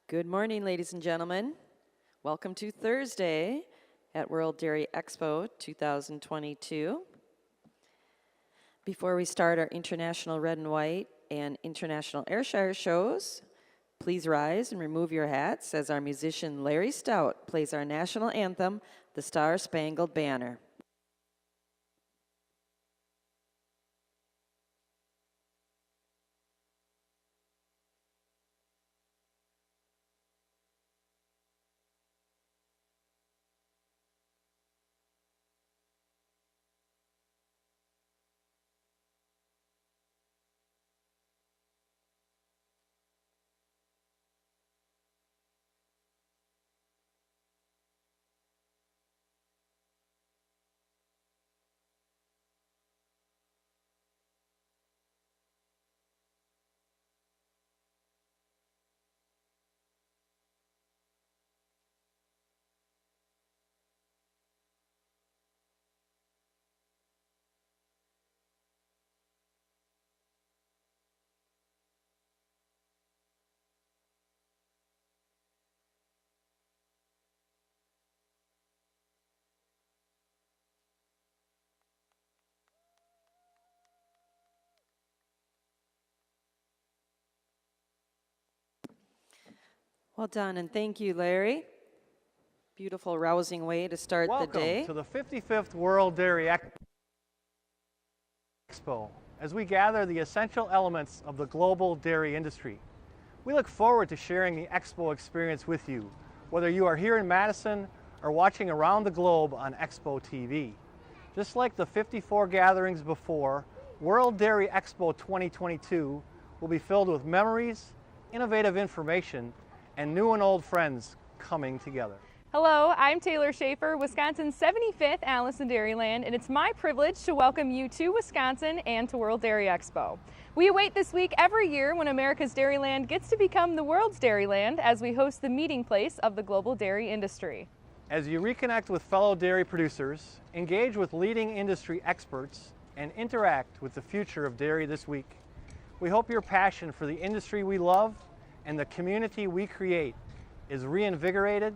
Good morning, ladies and gentlemen. Welcome to Thursday at World Dairy Expo 2022. Before we start our International Red and White and International Ayrshire shows, please rise and remove your hats as our musician Larry Stout plays our national anthem, the Star-Spangled Banner. Well done, and thank you, Larry. Beautiful, rousing way to start the day. Welcome to the 55th World Dairy Expo, as we gather the essential elements of the global dairy industry. We look forward to sharing the Expo experience with you, whether you are here in Madison or watching around the globe on Expo TV. Just like the 54 gatherings before, World Dairy Expo 2022 will be filled with memories, innovative information, and new and old friends coming together. Hello, I'm Taylor Schaefer, Wisconsin's 75th Allison Dairyland, and it's my privilege to welcome you to Wisconsin and to World Dairy Expo. We await this week every year when America's Dairyland gets to become the world's Dairyland as we host the meeting place of the global dairy industry. As you reconnect with fellow dairy producers, engage with leading industry experts, and interact with the future of dairy this week, we hope your passion for the industry we love and the community we create is reinvigorated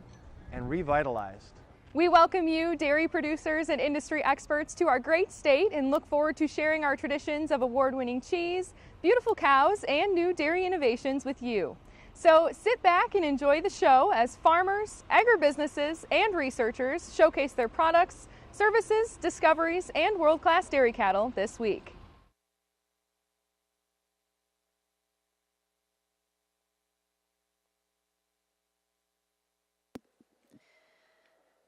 and revitalized. We welcome you, dairy producers and industry experts, to our great state and look forward to sharing our traditions of award-winning cheese, beautiful cows, and new dairy innovations with you. So sit back and enjoy the show as farmers, agribusinesses, and researchers showcase their products, services, discoveries, and world-class dairy cattle this week.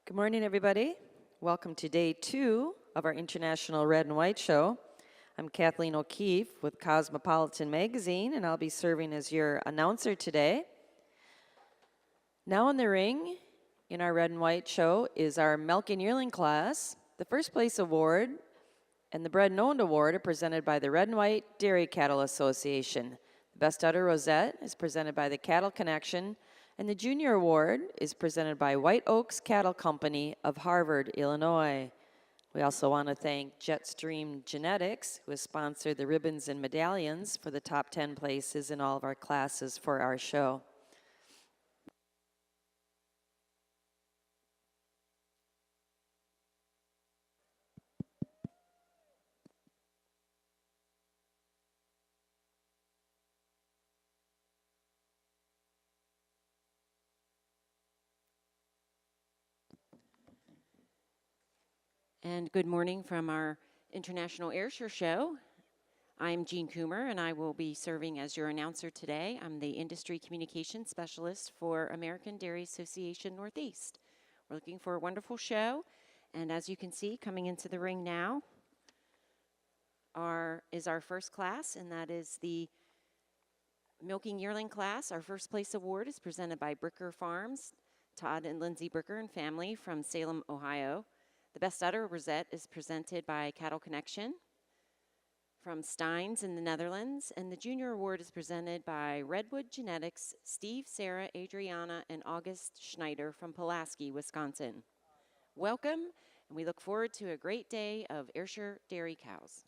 Good morning, everybody. Welcome to day 2 of our International Red and White show. I'm Kathleen O'Keefe with Cosmopolitan Magazine, and I'll be serving as your announcer today. Now in the ring in our Red and White show is our Milk and Yearling class. The first place award and the Bred and Owned award are presented by the Red and White Dairy Cattle Association. The Best Udder Rosette is presented by the Cattle Connection, and the Junior Award is presented by White Oaks Cattle Company of Harvard, Illinois. We also want to thank Jetstream Genetics, who has sponsored the ribbons and medallions for the top 10 places in all of our classes for our show. And good morning from our International Ayrshire show. I'm Jean Coomer, and I will be serving as your announcer today. I'm the Industry Communications Specialist for American Dairy Association Northeast. We're looking for a wonderful show, and as you can see, coming into the ring now is our first class, and that is the Milking Yearling class. Our first place award is presented by Bricker Farms, Todd and Lindsay Bricker and family from Salem, Ohio. The Best Udder Rosette is presented by Cattle Connection from Steins in the Netherlands, and the Junior Award is presented by Redwood Genetics, Steve, Sarah, Adriana, and August Schneider from Pulaski, Wisconsin. Welcome, and we look forward to a great day of Ayrshire dairy cows.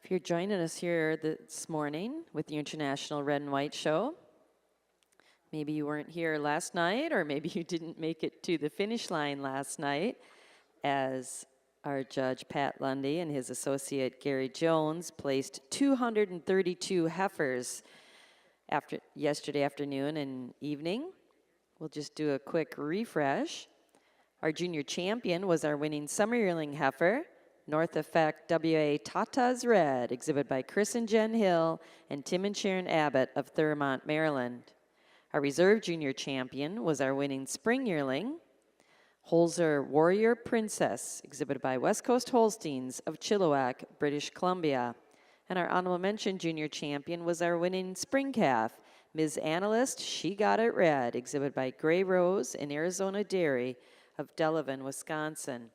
If you're joining us here this morning with the International Red and White Show, maybe you weren't here last night, or maybe you didn't make it to the finish line last night, as our judge Pat Lundy and his associate Gary Jones placed 232 heifers yesterday afternoon and evening. We'll just do a quick refresh. Our junior champion was our winning summer yearling heifer, North Effect WA Tata's Red, exhibited by Chris and Jen Hill and Tim and Sharon Abbott of Thurmont, Maryland. Our reserve junior champion was our winning spring yearling, Holzer Warrior Princess, exhibited by West Coast Holsteins of Chilliwack, British Columbia. And our honorable mention junior champion was our winning spring calf, Ms. Analyst, She Got It Red, exhibited by Gray Rose and Arizona Dairy of Delavan, Wisconsin.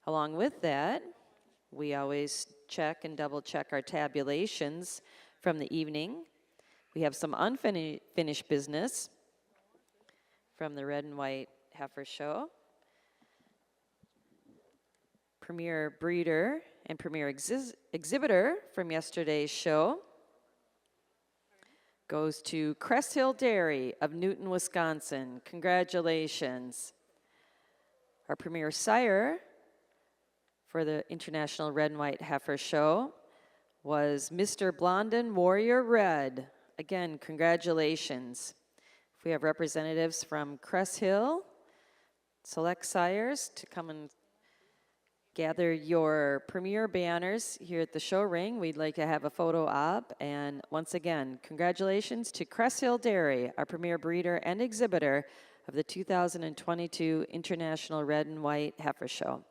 Along with that, we always check and double check our tabulations from the evening. We have some unfinished business from the Red and White Heifer Show. Premier breeder and premier exhibitor from yesterday's show goes to Crest Hill Dairy of Newton, Wisconsin. Congratulations. Our premier sire for the International Red and White Heifer Show was Mr. Blondin Warrior Red. Again, congratulations. If we have representatives from Crest Hill, select sires to come and gather your premier banners here at the show ring. We'd like to have a photo op. And once again, congratulations to Crest Hill Dairy, our premier breeder and exhibitor of the 2022 International Red and White Heifer Show.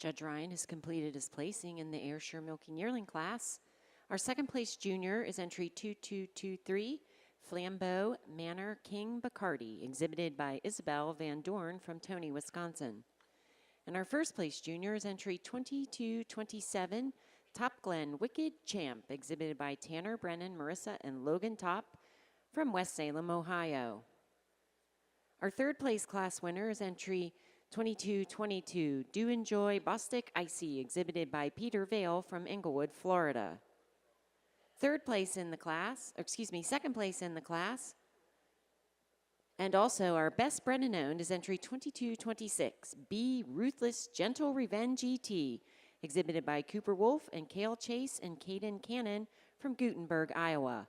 Judge Ryan has completed his placing in the Ayrshire Milking Yearling class. Our second place junior is entry 2223, Flambeau Manor King Bacardi, exhibited by Isabel Van Dorn from Tony, Wisconsin. And our first place junior is entry 2227, Top Glen Wicked Champ, exhibited by Tanner, Brennan, Marissa, and Logan Top from West Salem, Ohio. Our third place class winner is entry 2222, Do Enjoy Bostic Icy, exhibited by Peter Vale from Englewood, Florida. Second place in the class, and also our best Brennan owned is entry 2226, Be Ruthless Gentle Revenge ET, exhibited by Cooper Wolf and Cale Chase and Caden Cannon from Gutenberg, Iowa.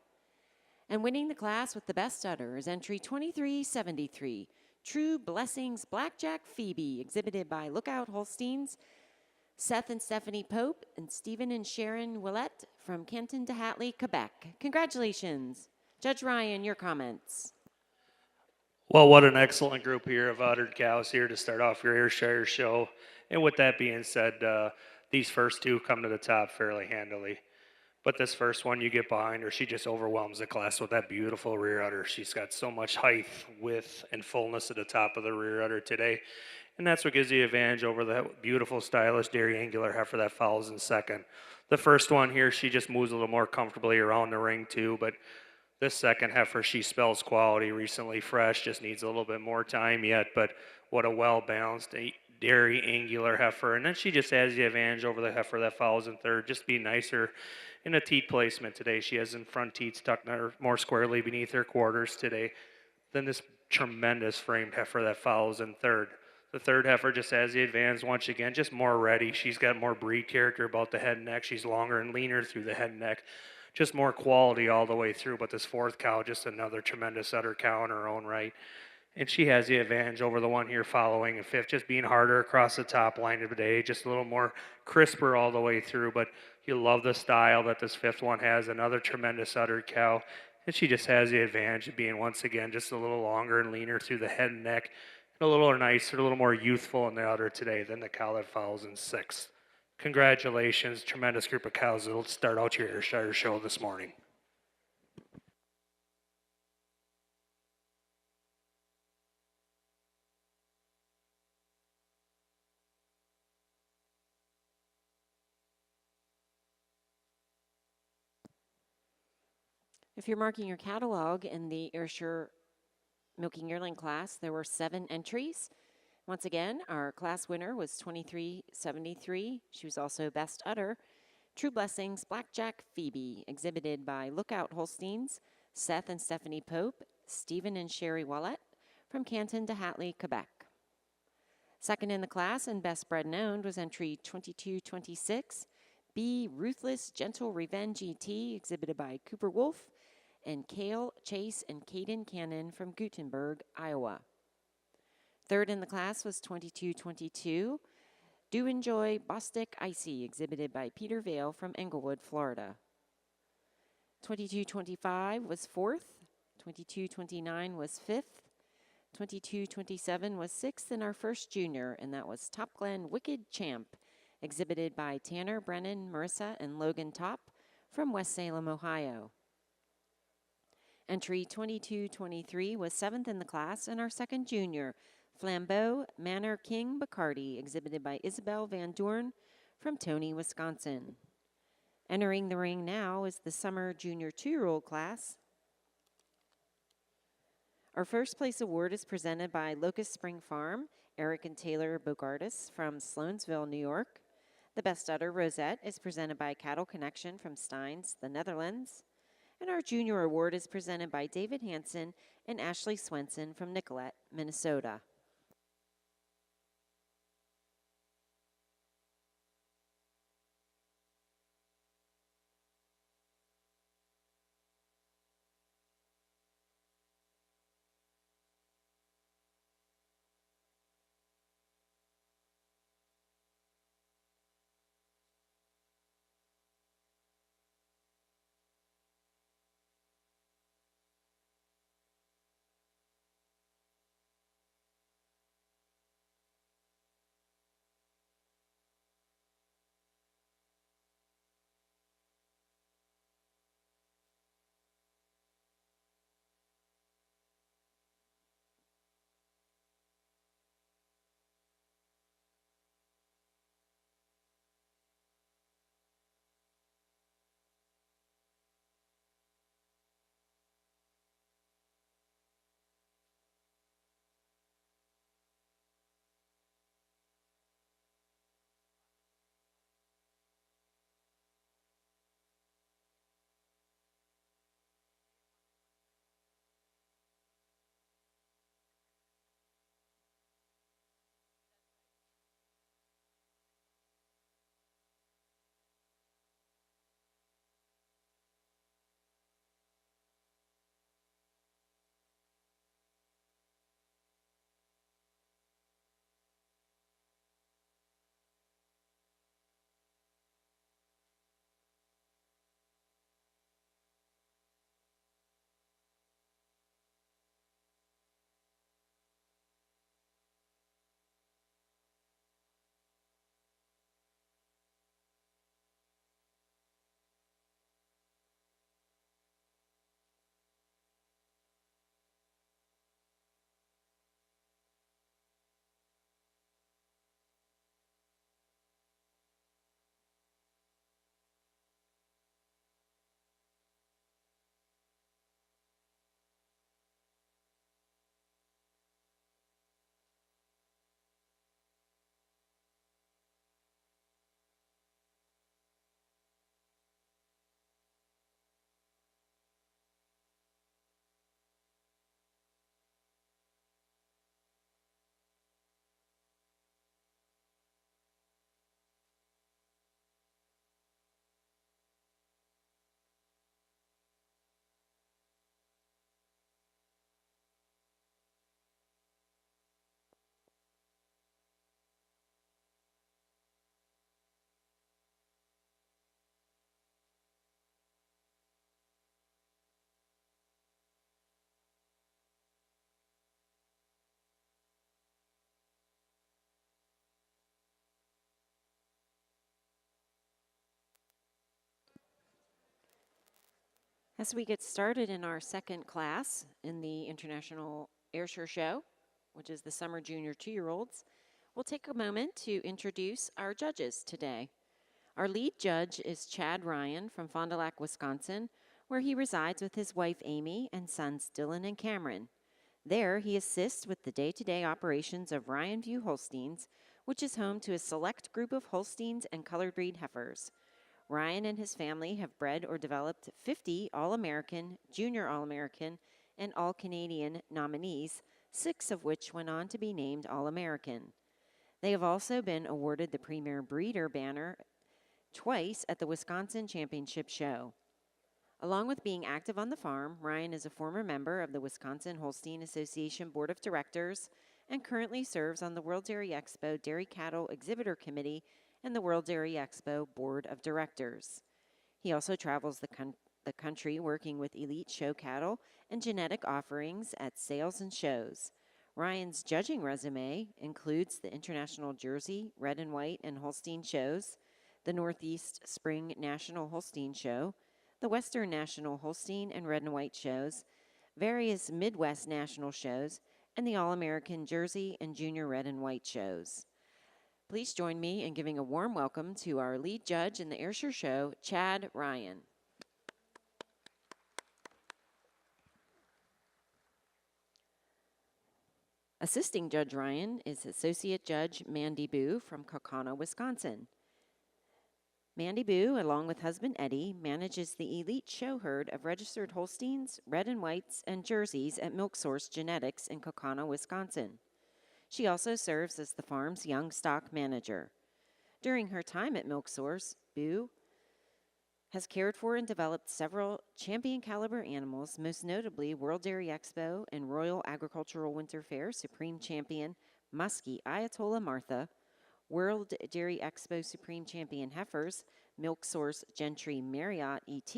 And winning the class with the best udder is entry 2373, True Blessings Blackjack Phoebe, exhibited by Lookout Holsteins, Seth and Stephanie Pope, and Stephen and Sharon Willette from Canton to Hatley, Quebec. Congratulations. Judge Ryan, your comments. Well, what an excellent group here of uddered cows here to start off your Ayrshire show. And with that being said, these first two come to the top fairly handily. But this first one, you get behind her, she just overwhelms the class with that beautiful rear udder. She's got so much height, width, and fullness at the top of the rear udder today. And that's what gives the advantage over the beautiful, stylish dairy angular heifer that follows in second. The first one here, she just moves a little more comfortably around the ring too, but this second heifer, she spells quality, recently fresh, just needs a little bit more time yet, but what a well-balanced dairy angular heifer. And then she just has the advantage over the heifer that follows in third, just be nicer in a teat placement today. She has in front teats tucked more squarely beneath her quarters today than this tremendous framed heifer that follows in third. The third heifer just has the advantage once again, just more ready. She's got more breed character about the head and neck. She's longer and leaner through the head and neck. Just more quality all the way through. But this fourth cow, just another tremendous udder cow in her own right. And she has the advantage over the one here following in fifth, just being harder across the top line of the day, just a little more crisper all the way through. But you love the style that this fifth one has, another tremendous udder cow. And she just has the advantage of being, once again, just a little longer and leaner through the head and neck, and a little nicer, a little more youthful in the udder today than the cow that follows in sixth. Congratulations, tremendous group of cows that'll start out your Ayrshire show this morning. If you're marking your catalog in the Ayrshire Milking Yearling class, there were 7 entries. Once again, our class winner was 2373. She was also best udder. True Blessings Blackjack Phoebe, exhibited by Lookout Holsteins, Seth and Stephanie Pope, Stephen and Sherry Wallette from Canton to Hatley, Quebec. Second in the class and best bred and owned was entry 2226, Be Ruthless Gentle Revenge ET, exhibited by Cooper Wolf and Cale Chase and Caden Cannon from Gutenberg, Iowa. Third in the class was 2222, Do Enjoy Bostic Icy, exhibited by Peter Vale from Englewood, Florida. 2225 was fourth, 2229 was fifth, 2227 was sixth, and our first junior, and that was Top Glen Wicked Champ, exhibited by Tanner, Brennan, Marissa, and Logan Top from West Salem, Ohio. Entry 2223 was seventh in the class, and our second junior, Flambeau Manor King Bacardi, exhibited by Isabel Van Dorn from Tony, Wisconsin. Entering the ring now is the summer junior 2-year-old class. Our first place award is presented by Locust Spring Farm, Eric and Taylor Bogardus from Sloansville, New York. The best udder rosette is presented by Cattle Connection from Steins, the Netherlands. And our junior award is presented by David Hansen and Ashley Swenson from Nicollet, Minnesota. As we get started in our second class in the International Ayrshire Show, which is the Summer Junior 2-year-olds, we'll take a moment to introduce our judges today. Our lead judge is Chad Ryan from Fond du Lac, Wisconsin, where he resides with his wife Amy and sons Dylan and Cameron. There, he assists with the day-to-day operations of Ryan View Holsteins, which is home to a select group of Holsteins and colored breed heifers. Ryan and his family have bred or developed 50 All-American, Junior All-American, and All-Canadian nominees, 6 of which went on to be named All-American. They have also been awarded the Premier Breeder banner twice at the Wisconsin Championship Show. Along with being active on the farm, Ryan is a former member of the Wisconsin Holstein Association Board of Directors and currently serves on the World Dairy Expo Dairy Cattle Exhibitor Committee and the World Dairy Expo Board of Directors. He also travels the country working with elite show cattle and genetic offerings at sales and shows. Ryan's judging resume includes the International Jersey, Red and White, and Holstein shows, the Northeast Spring National Holstein Show, the Western National Holstein and Red and White shows, various Midwest National shows, and the All-American Jersey and Junior Red and White shows. Please join me in giving a warm welcome to our lead judge in the Ayrshire Show, Chad Ryan. Assisting Judge Ryan is Associate Judge Mandy Boo from Kaukauna, Wisconsin. Mandy Boo, along with husband Eddie, manages the elite show herd of registered Holsteins, Red and Whites, and Jerseys at Milk Source Genetics in Kaukauna, Wisconsin. She also serves as the farm's young stock manager. During her time at Milk Source, Boo has cared for and developed several champion caliber animals, most notably World Dairy Expo and Royal Agricultural Winter Fair Supreme Champion Muskie Ayatollah Martha, World Dairy Expo Supreme Champion heifers, Milk Source Gentry Marriott ET,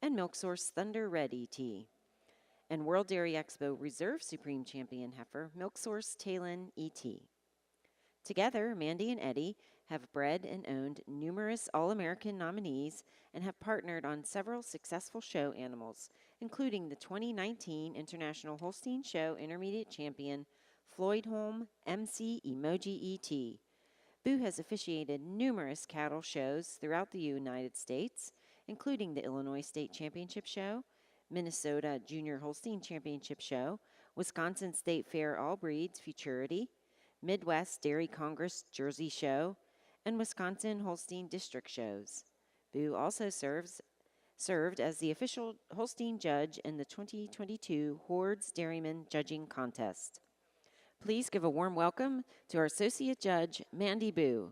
and Milk Source Thunder Red ET, and World Dairy Expo Reserve Supreme Champion heifer, Milk Source Talon ET. Together, Mandy and Eddie have bred and owned numerous All-American nominees and have partnered on several successful show animals, including the 2019 International Holstein Show Intermediate Champion, Floydholm MC Emoji ET. Boo has officiated numerous cattle shows throughout the United States, including the Illinois State Championship Show, Minnesota Junior Holstein Championship Show, Wisconsin State Fair All Breeds Futurity, Midwest Dairy Congress Jersey Show, and Wisconsin Holstein District Shows. Boo also served as the official Holstein judge in the 2022 Hordes Dairyman Judging Contest. Please give a warm welcome to our Associate Judge, Mandy Boo.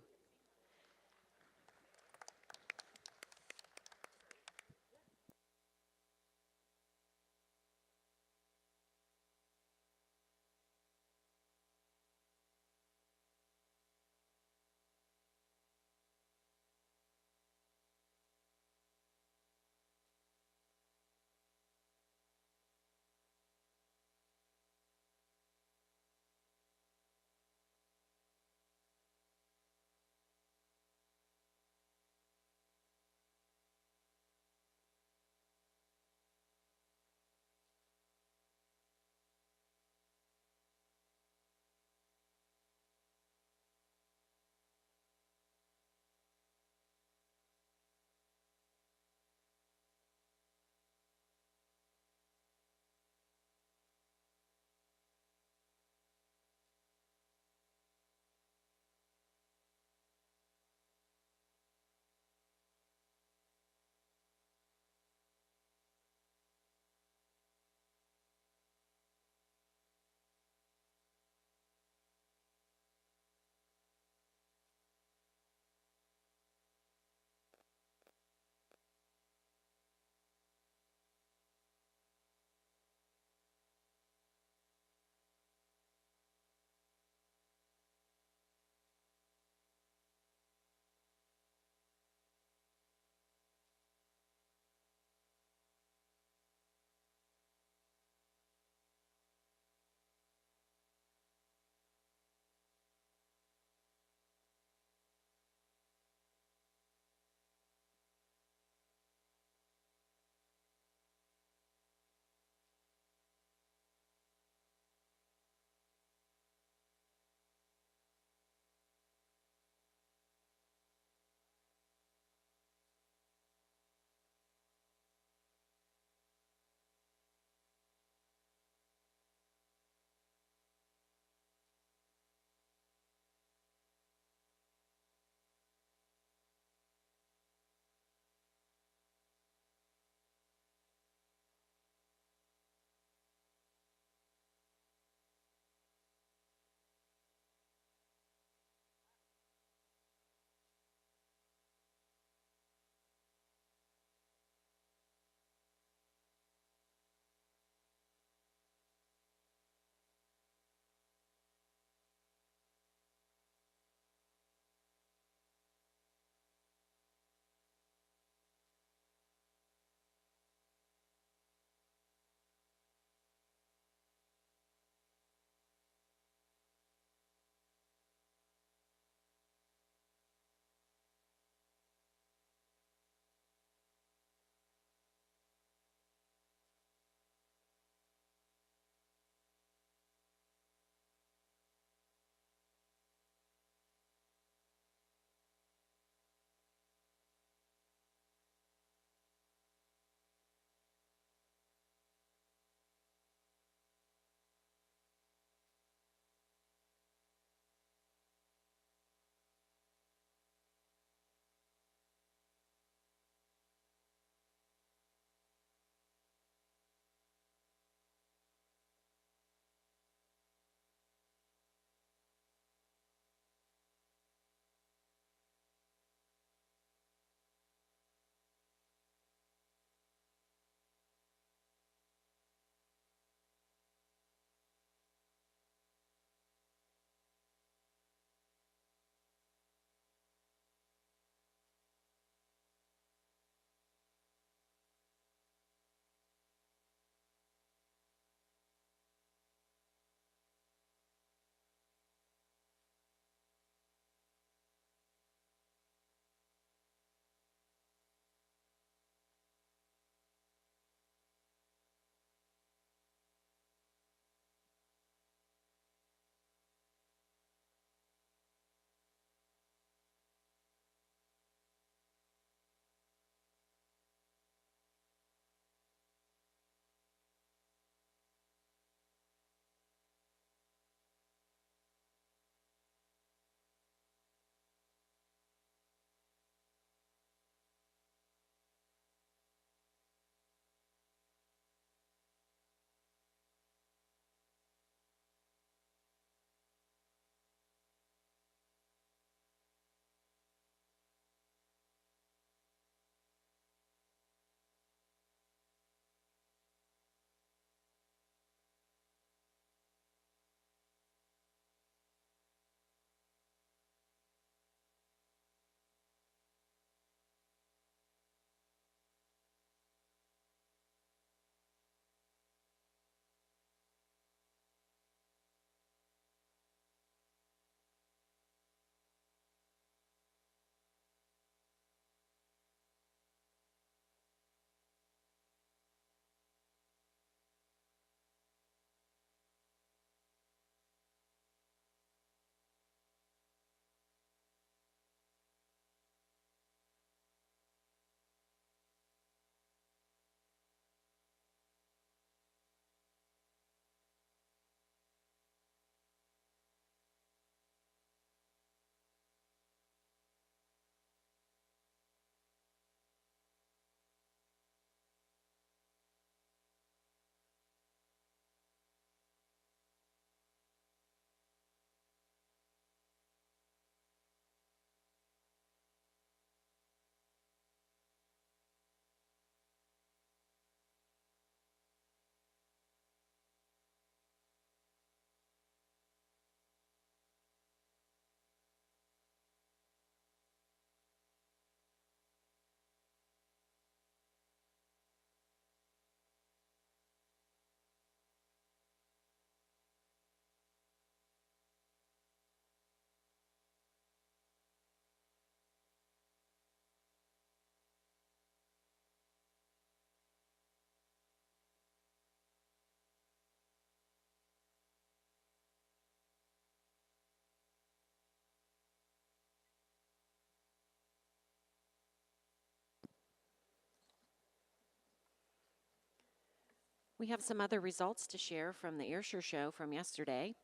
We have some other results to share from the Ayrshire show from yesterday.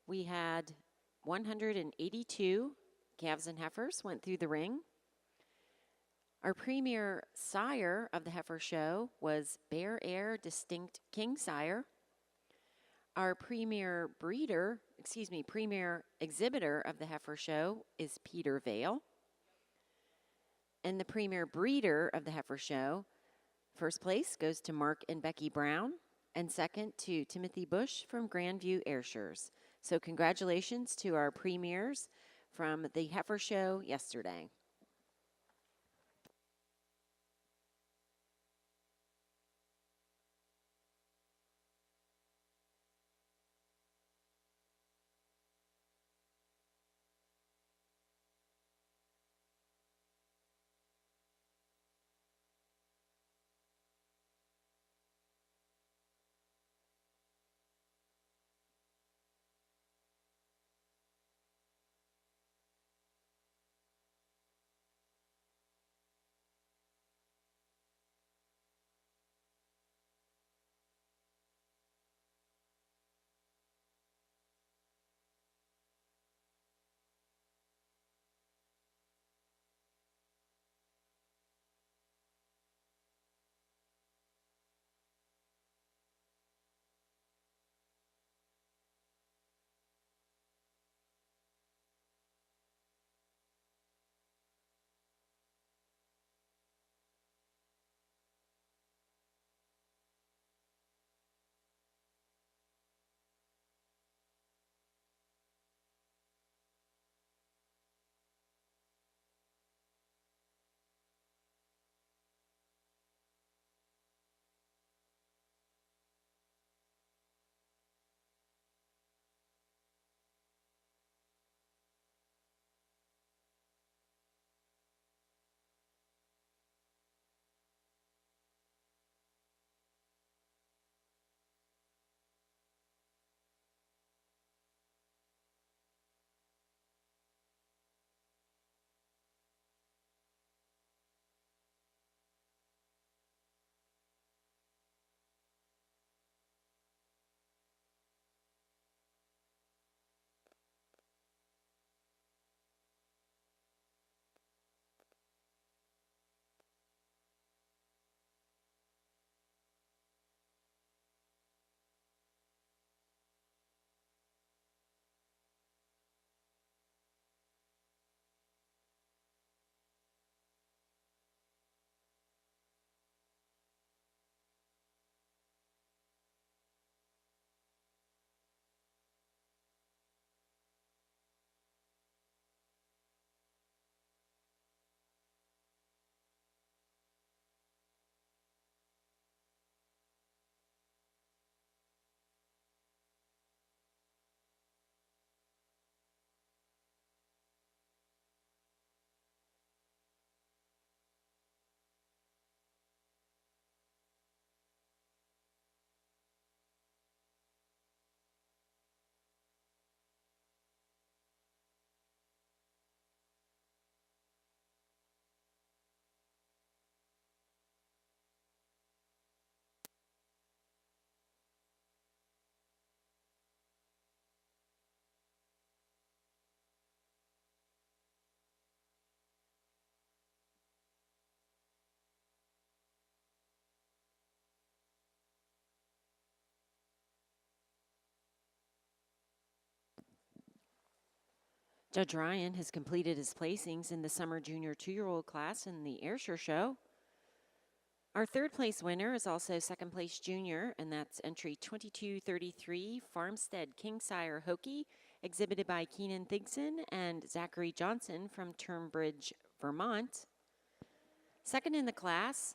We had 182 calves and heifers went through the ring. Our premier sire of the heifer show was Bear Air Distinct King Sire. Our premier exhibitor of the heifer show is Peter Vale. And the premier breeder of the heifer show, first place goes to Mark and Becky Brown, and second to Timothy Bush from Grandview Ayrshires. So congratulations to our premiers from the heifer show yesterday. Judge Ryan has completed his placings in the summer junior 2-year-old class in the Ayrshire show. Our third place winner is also second place junior, and that's entry 2233 Farmstead Kingsire Hokie, exhibited by Keenan Thigson and Zachary Johnson from Turnbridge, Vermont. Second in the class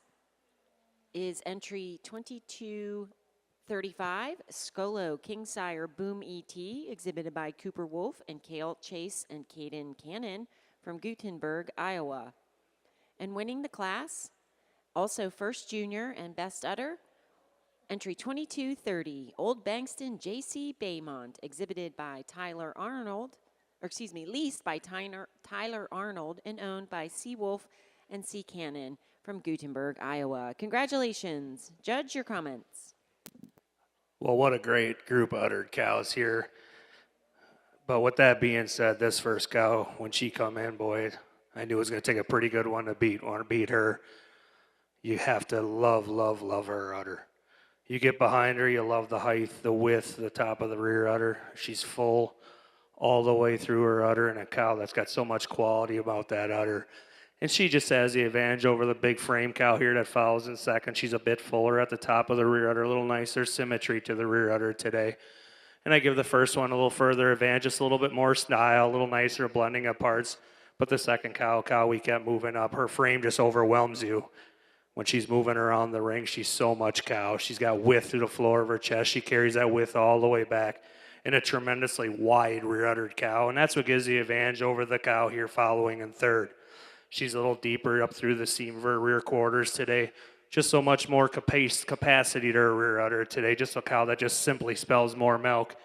is entry 2235 Skolo Kingsire Boom ET, exhibited by Cooper Wolf and Cale Chase and Caden Cannon from Gutenberg, Iowa. And winning the class, also first junior and best udder, entry 2230 Old Bankston J.C. Baymont, exhibited by leased by Tyler Arnold and owned by C. Wolf and C. Cannon from Gutenberg, Iowa. Congratulations. Judge, your comments. Well, what a great group of uddered cows here. But with that being said, this first cow, when she come in, boy, I knew it was going to take a pretty good one to beat. Want to beat her, you have to love, love, love her udder. You get behind her, you love the height, the width, the top of the rear udder. She's full all the way through her udder, and a cow that's got so much quality about that udder. And she just has the advantage over the big frame cow here that follows in second. She's a bit fuller at the top of the rear udder, a little nicer symmetry to the rear udder today. And I give the first one a little further advantage, just a little bit more style, a little nicer blending of parts. But the second cow we kept moving up. Her frame just overwhelms you. When she's moving around the ring, she's so much cow. She's got width through the floor of her chest. She carries that width all the way back in a tremendously wide rear-uddered cow. And that's what gives the advantage over the cow here following in third. She's a little deeper up through the seam of her rear quarters today. Just so much more capacity to her rear udder today. Just a cow that just simply spells more milk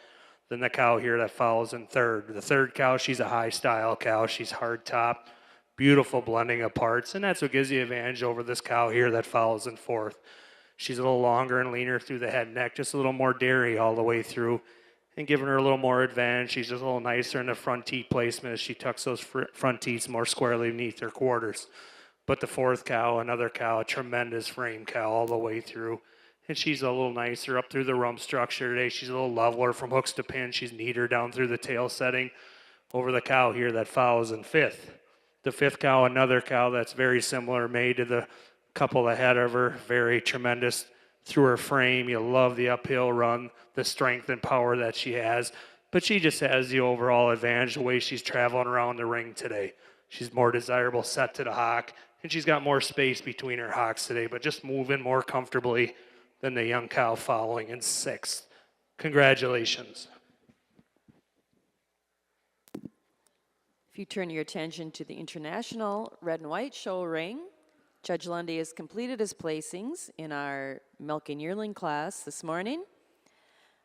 than the cow here that follows in third. The third cow, she's a high-style cow. She's hard top, beautiful blending of parts, and that's what gives you advantage over this cow here that follows in fourth. She's a little longer and leaner through the head and neck, just a little more dairy all the way through, and giving her a little more advantage. She's just a little nicer in the front teat placement as she tucks those front teats more squarely beneath her quarters. But the fourth cow, another cow, a tremendous frame cow all the way through. And she's a little nicer up through the rump structure today. She's a little leveler from hooks to pins. She's neater down through the tail setting over the cow here that follows in fifth. The fifth cow, another cow that's very similar, made to the couple ahead of her. Very tremendous through her frame. You love the uphill run, the strength and power that she has. But she just has the overall advantage the way she's traveling around the ring today. She's more desirable set to the hock, and she's got more space between her hocks today, but just moving more comfortably than the young cow following in sixth. Congratulations. If you turn your attention to the International Red and White Show ring, Judge Lundy has completed his placings in our Milk and Yearling class this morning.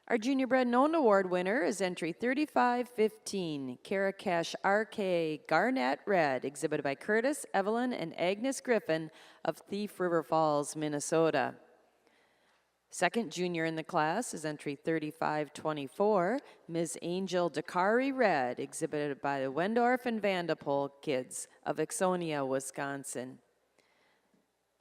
Our Junior Bred Known Award winner is entry 3515, Caracash RK Garnet Red, exhibited by Curtis, Evelyn, and Agnes Griffin of Thief River Falls, Minnesota. Second junior in the class is entry 3524, Ms. Angel Dakari Red, exhibited by the Wendorf and Vandepol kids of Ixonia, Wisconsin.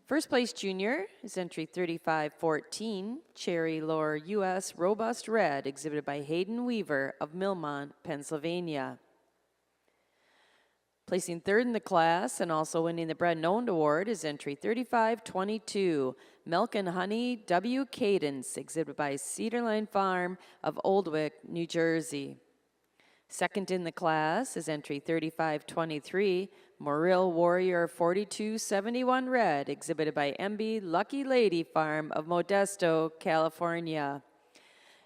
First place junior is entry 3514, Cherry Lore U.S. Robust Red, exhibited by Hayden Weaver of Millmont, Pennsylvania. Placing third in the class and also winning the Bred Known Award is entry 3522, Milk and Honey W. Cadence, exhibited by Cedarline Farm of Oldwick, New Jersey. Second in the class is entry 3523, Morrill Warrior 4271 Red, exhibited by MB Lucky Lady Farm of Modesto, California.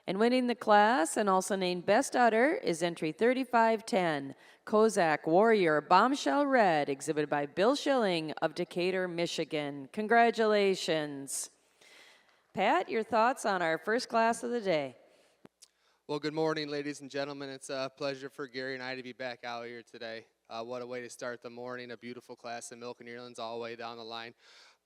And winning the class and also named Best Udder is entry 3510, Kozak Warrior Bombshell Red, exhibited by Bill Schilling of Decatur, Michigan. Congratulations. Pat, your thoughts on our first class of the day? Well, good morning, ladies and gentlemen. It's a pleasure for Gary and I to be back out here today. What a way to start the morning, a beautiful class of Milk and Yearlings all the way down the line.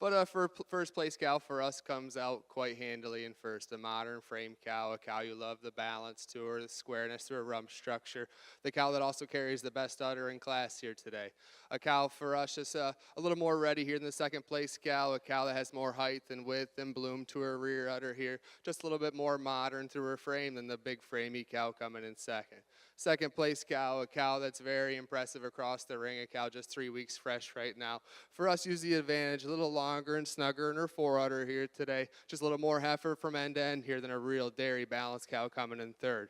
But for first place cow for us comes out quite handily in first. A modern frame cow, a cow you love the balance to her, the squareness to her rump structure. The cow that also carries the best udder in class here today. A cow for us just a little more ready here than the second place cow. A cow that has more height and width and bloom to her rear udder here. Just a little bit more modern through her frame than the big framey cow coming in second. Second place cow, a cow that's very impressive across the ring, a cow just 3 weeks fresh right now. For us, use the advantage, a little longer and snugger in her fore udder here today. Just a little more heifer from end to end here than a real dairy balanced cow coming in third.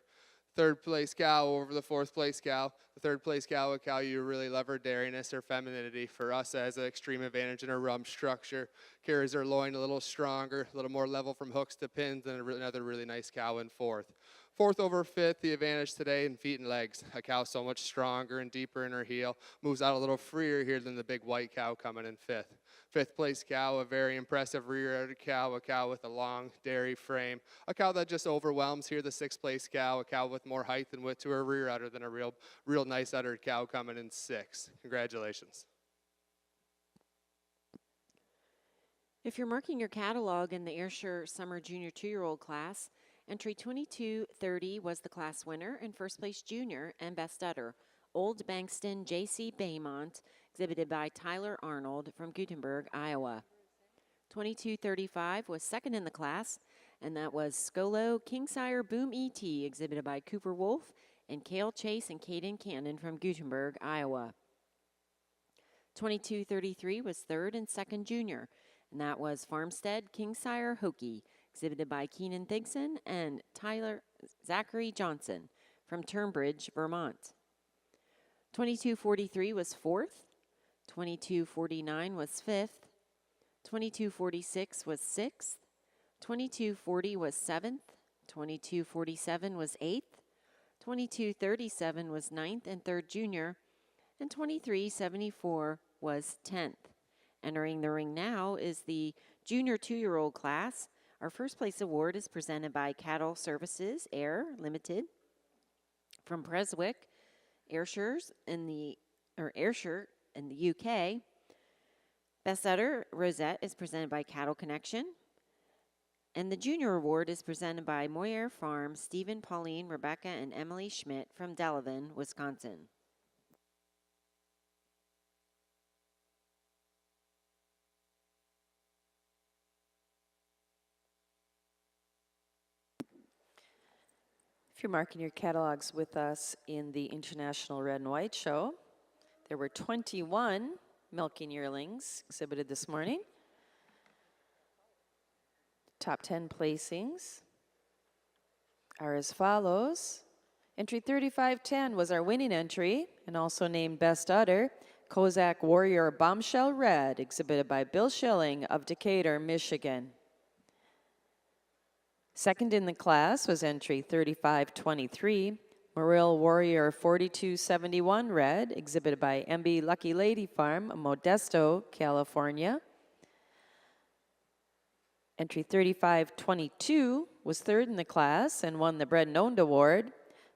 Third place cow over the fourth place cow. The third place cow, a cow you really love her dairiness, her femininity. For us, has an extreme advantage in her rump structure. Carries her loin a little stronger, a little more level from hooks to pins than another really nice cow in fourth. Fourth over fifth, the advantage today in feet and legs. A cow so much stronger and deeper in her heel. Moves out a little freer here than the big white cow coming in fifth. Fifth place cow, a very impressive rear-ended cow, a cow with a long dairy frame. A cow that just overwhelms here, the sixth place cow, a cow with more height and width to her rear udder than a real nice uddered cow coming in sixth. Congratulations. If you're marking your catalog in the Ayrshire Summer Junior 2-year-old class, Entry 2230 was the class winner and first place junior and best udder, Old Bankston J.C. Baymont, exhibited by Tyler Arnold from Gutenberg, Iowa. 2235 was second in the class, and that was Scolo Kingsire Boom E.T., exhibited by Cooper Wolf and Cale Chase and Caden Cannon from Gutenberg, Iowa. 2233 was third and second junior, and that was Farmstead Kingsire Hokie, exhibited by Keenan Thigson and Zachary Johnson from Turnbridge, Vermont. 2243 was fourth, 2249 was fifth, 2246 was sixth, 2240 was seventh, 2247 was eighth, 2237 was ninth and third junior, and 2374 was 10th. Entering the ring now is the junior 2-year-old class. Our first place award is presented by Cattle Services Air Limited from Preswick, Ayrshire in the UK. Best udder rosette is presented by Cattle Connection. And the junior award is presented by Moyer Farm, Stephen, Pauline, Rebecca, and Emily Schmidt from Delavan, Wisconsin. If you're marking your catalogs with us in the International Red and White Show, there were 21 milking yearlings exhibited this morning. Top 10 placings are as follows. Entry 3510 was our winning entry and also named Best Udder, Kozak Warrior Bombshell Red, exhibited by Bill Schilling of Decatur, Michigan. Second in the class was entry 3523, Morrill Warrior 4271 Red, exhibited by MB Lucky Lady Farm, Modesto, California. Entry 3522 was third in the class and won the Bread and Owned Award,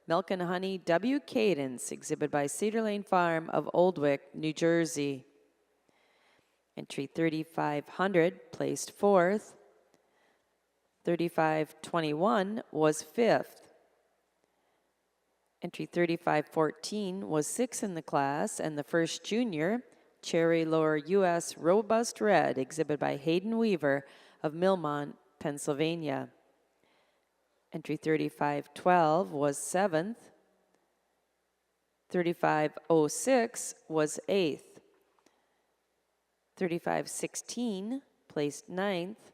Milk and Honey W. Cadence, exhibited by Cedar Lane Farm of Oldwick, New Jersey. Entry 3500 placed fourth. 3521 was fifth. Entry 3514 was sixth in the class, and the first junior, Cherry Lower U.S. Robust Red, exhibited by Hayden Weaver of Millmont, Pennsylvania. Entry 3512 was seventh. 3506 was eighth. 3516 placed ninth.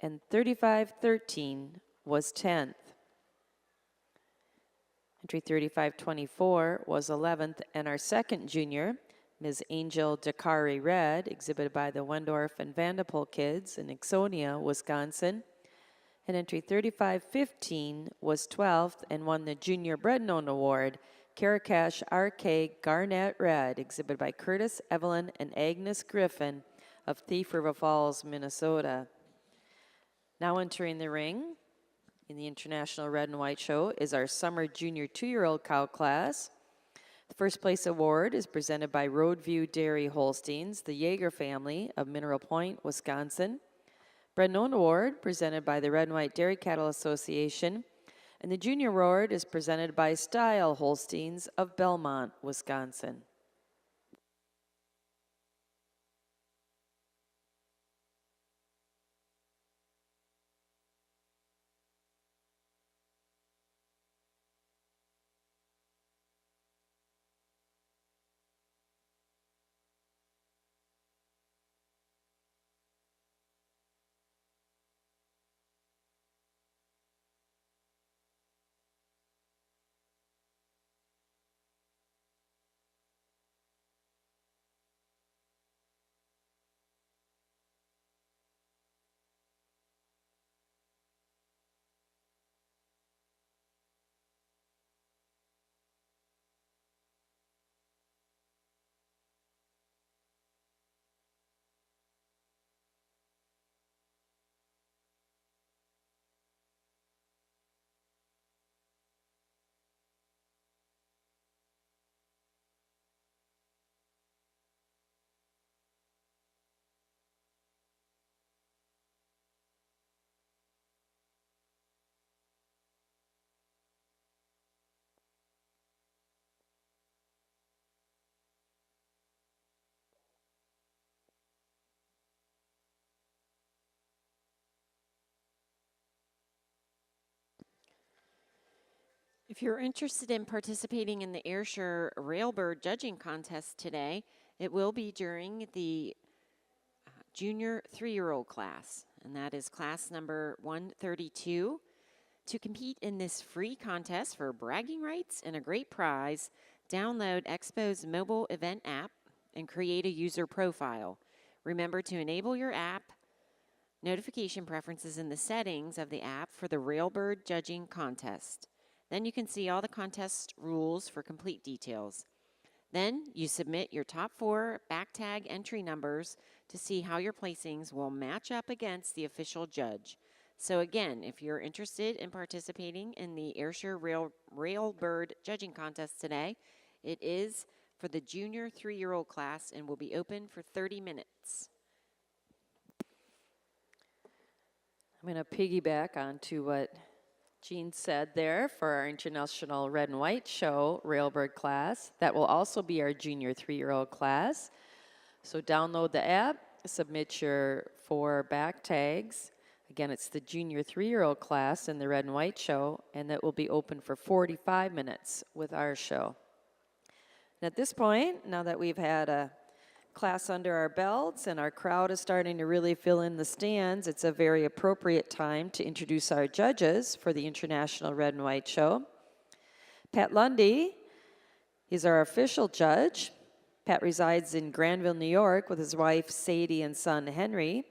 And 3513 was 10th. Entry 3524 was 11th, and our second junior, Ms. Angel Dakari Red, exhibited by the Wendorf and Vanderpool kids in Ixonia, Wisconsin. And entry 3515 was 12th and won the Junior Bread Known Award, Karakash R.K. Garnett Red, exhibited by Curtis, Evelyn, and Agnes Griffin of Thief River Falls, Minnesota. Now entering the ring in the International Red and White Show is our Summer Junior 2-year-old cow class. The first place award is presented by Roadview Dairy Holsteins, the Yeager family of Mineral Point, Wisconsin. Bread Known Award presented by the Red and White Dairy Cattle Association. And the Junior Award is presented by Style Holsteins of Belmont, Wisconsin. If you're interested in participating in the Ayrshire Railbird Judging Contest today, it will be during the junior 3-year-old class, and that is class number 132. To compete in this free contest for bragging rights and a great prize, download Expo's mobile event app and create a user profile. Remember to enable your app notification preferences in the settings of the app for the Railbird Judging Contest. Then you can see all the contest rules for complete details. Then you submit your top 4 back tag entry numbers to see how your placings will match up against the official judge. So again, if you're interested in participating in the Ayrshire Railbird Judging Contest today, it is for the junior 3-year-old class and will be open for 30 minutes. I'm going to piggyback onto what Jean said there for our International Red and White Show Railbird class. That will also be our junior 3-year-old class. So download the app, submit your 4 back tags. Again, it's the junior 3-year-old class in the Red and White Show, and that will be open for 45 minutes with our show. And at this point, now that we've had a class under our belts and our crowd is starting to really fill in the stands, it's a very appropriate time to introduce our judges for the International Red and White Show. Pat Lundy is our official judge. Pat resides in Granville, New York with his wife Sadie and son Henry.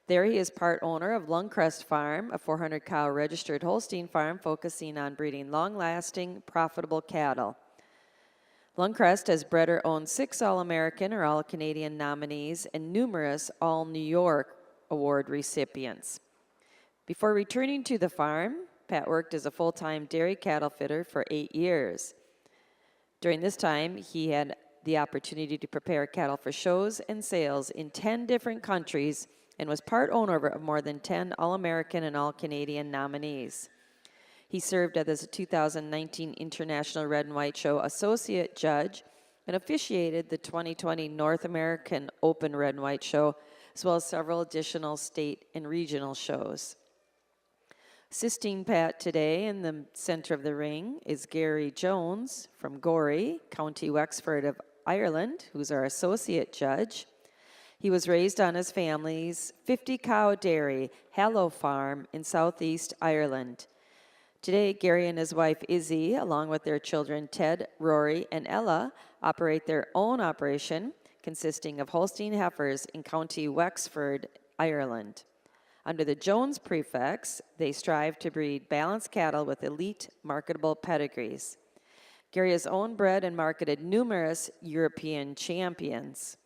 There he is part owner of Lungcrest Farm, a 400-cow registered Holstein farm focusing on breeding long-lasting, profitable cattle. Lungcrest has bred or owned 6 All-American or All-Canadian nominees and numerous All-New York award recipients. Before returning to the farm, Pat worked as a full-time dairy cattle fitter for 8 years. During this time, he had the opportunity to prepare cattle for shows and sales in 10 different countries and was part owner of more than 10 All-American and All-Canadian nominees. He served as a 2019 International Red and White Show Associate Judge and officiated the 2020 North American Open Red and White Show, as well as several additional state and regional shows. Assisting Pat today in the center of the ring is Gary Jones from Gorey, County Wexford of Ireland, who's our Associate Judge. He was raised on his family's 50-cow dairy, Hallow Farm, in southeast Ireland. Today, Gary and his wife Izzy, along with their children Ted, Rory, and Ella, operate their own operation consisting of Holstein heifers in County Wexford, Ireland. Under the Jones prefix, they strive to breed balanced cattle with elite marketable pedigrees. Gary has owned, bred, and marketed numerous European champions,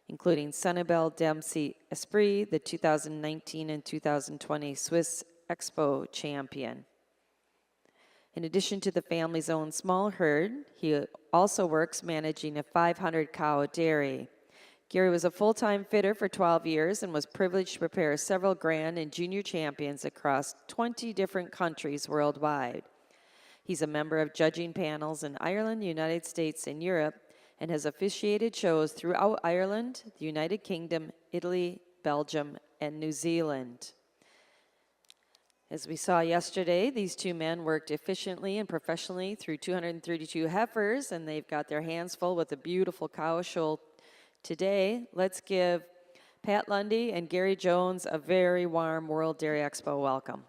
including Sunnyvale Dempsey Esprit, the 2019 and 2020 Swiss Expo champion. In addition to the family's own small herd, he also works managing a 500-cow dairy. Gary was a full-time fitter for 12 years and was privileged to prepare several grand and junior champions across 20 different countries worldwide. He's a member of judging panels in Ireland, United States, and Europe, and has officiated shows throughout Ireland, the United Kingdom, Italy, Belgium, and New Zealand. As we saw yesterday, these 2 men worked efficiently and professionally through 232 heifers, and they've got their hands full with a beautiful cow show today. Let's give Pat Lundy and Gary Jones a very warm World Dairy Expo welcome.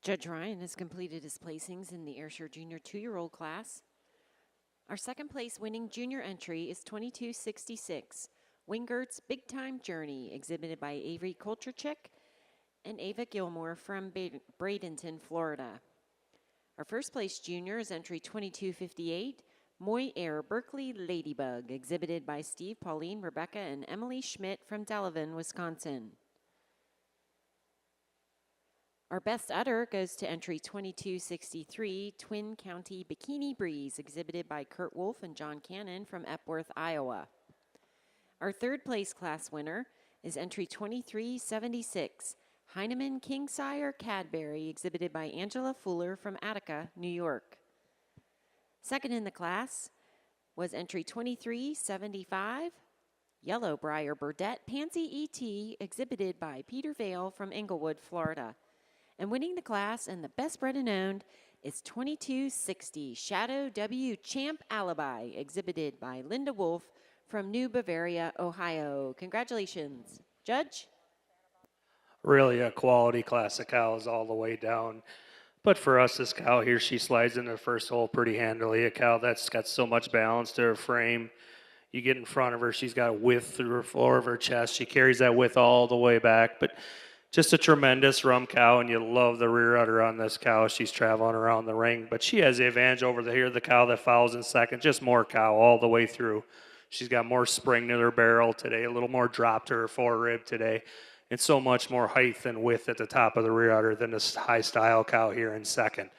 Judge Ryan has completed his placings in the Ayrshire Junior 2-year-old class. Our second place winning junior entry is 2266, Wingert's Big Time Journey, exhibited by Avery Kulturchik and Ava Gilmore from Bradenton, Florida. Our first place junior is entry 2258, Moy Air Berkeley Ladybug, exhibited by Steve, Pauline, Rebecca, and Emily Schmidt from Delavan, Wisconsin. Our best udder goes to entry 2263, Twin County Bikini Breeze, exhibited by Kurt Wolf and John Cannon from Epworth, Iowa. Our third place class winner is entry 2376, Heinemann Kingsire Cadbury, exhibited by Angela Fuller from Attica, New York. Second in the class was entry 2375, Yellow Briar Burdette Pansy E.T., exhibited by Peter Vale from Englewood, Florida. And winning the class and the best bred and owned is 2260, Shadow W. Champ Alibi, exhibited by Linda Wolf from New Bavaria, Ohio. Congratulations. Judge? Really a quality class of cows all the way down. But for us, this cow here, she slides into the first hole pretty handily. A cow that's got so much balance to her frame. You get in front of her, she's got width through her floor of her chest. She carries that width all the way back. But just a tremendous rump cow, and you love the rear udder on this cow. She's traveling around the ring. But she has the advantage over here, the cow that follows in second. Just more cow all the way through. She's got more spring to her barrel today, a little more drop to her forerib today, and so much more height and width at the top of the rear udder than this high-style cow here in second.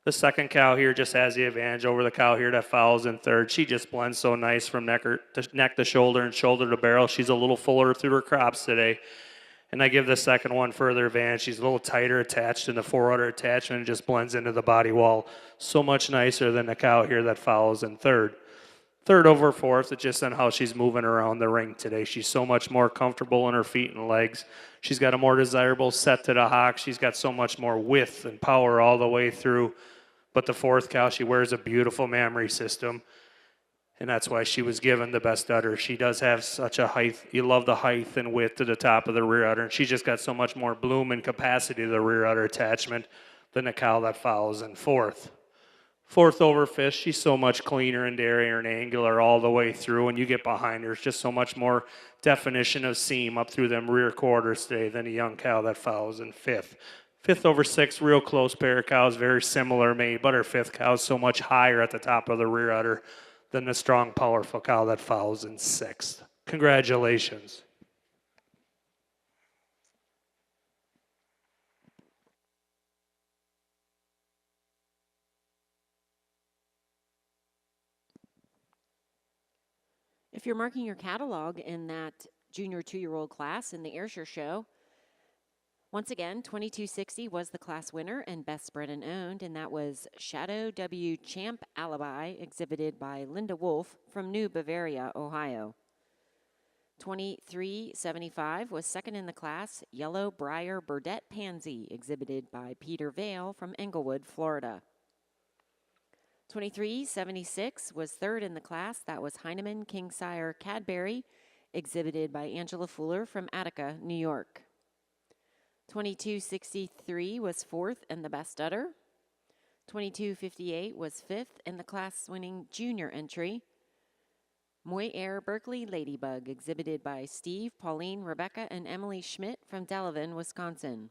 The second cow here just has the advantage over the cow here that follows in third. She just blends so nice from neck to shoulder and shoulder to barrel. She's a little fuller through her crops today. And I give the second one further advantage. She's a little tighter attached in the forudder attachment and just blends into the body wall. So much nicer than the cow here that follows in third. Third over fourth, it's just on how she's moving around the ring today. She's so much more comfortable in her feet and legs. She's got a more desirable set to the hock. She's got so much more width and power all the way through. But the fourth cow, she wears a beautiful mammary system. And that's why she was given the best udder. She does have such a height. You love the height and width to the top of the rear udder. And she's just got so much more bloom and capacity to the rear udder attachment than the cow that follows in fourth. Fourth over fifth, she's so much cleaner and airier and angular all the way through. When you get behind her, it's just so much more definition of seam up through them rear quarters today than a young cow that follows in fifth. Fifth over sixth, real close pair of cows, very similar made, but her fifth cow is so much higher at the top of the rear udder than the strong, powerful cow that follows in sixth. Congratulations. If you're marking your catalog in that junior 2-year-old class in the Ayrshire show, once again, 2260 was the class winner and best bred and owned, and that was Shadow W. Champ Alibi, exhibited by Linda Wolf from New Bavaria, Ohio. 2375 was second in the class, Yellow Briar Burdette Pansy, exhibited by Peter Vale from Englewood, Florida. 2376 was third in the class. That was Heinemann Kingsire Cadbury, exhibited by Angela Fuller from Attica, New York. 2263 was fourth and the best udder. 2258 was fifth in the class-winning junior entry. Moy Air Berkeley Ladybug, exhibited by Steve, Pauline, Rebecca, and Emily Schmidt from Delavan, Wisconsin.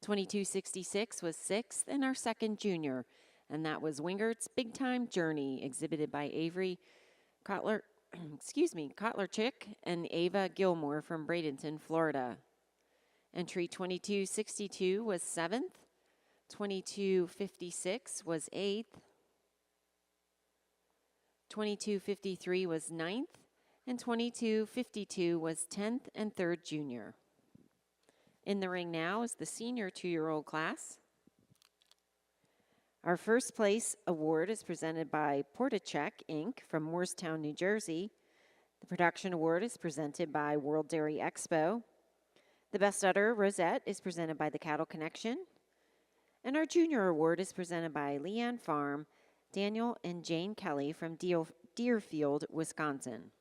2266 was sixth in our second junior, and that was Wingert's Big Time Journey, exhibited by Avery Kotlerchick and Ava Gilmore from Bradenton, Florida. Entry 2262 was seventh, 2256 was eighth, 2253 was ninth, and 2252 was 10th and third junior. In the ring now is the senior 2-year-old class. Our first place award is presented by Portachek, Inc. from Morristown, New Jersey. The production award is presented by World Dairy Expo. The best udder, Rosette, is presented by the Cattle Connection. And our junior award is presented by Leanne Farm, Daniel and Jane Kelly from Deerfield, Wisconsin.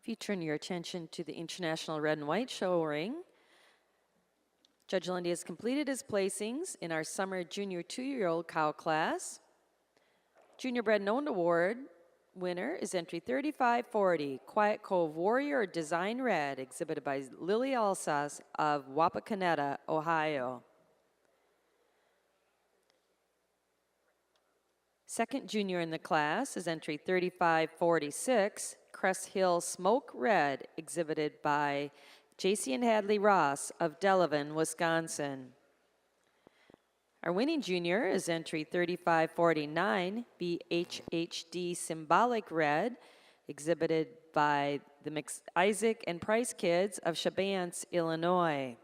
If you turn your attention to the International Red and White Show ring, Judge Lundy has completed his placings in our summer junior 2-year-old cow class. Junior Bred and Owned Award winner is entry 3540, Quiet Cove Warrior Design Red, exhibited by Lily Alsas of Wapakoneta, Ohio. Second junior in the class is entry 3546, Crest Hill Smoke Red, exhibited by J.C. and Hadley Ross of Delavan, Wisconsin. Our winning junior is entry 3549, BHHD Symbolic Red, exhibited by the Isaac and Price Kids of Shabance, Illinois.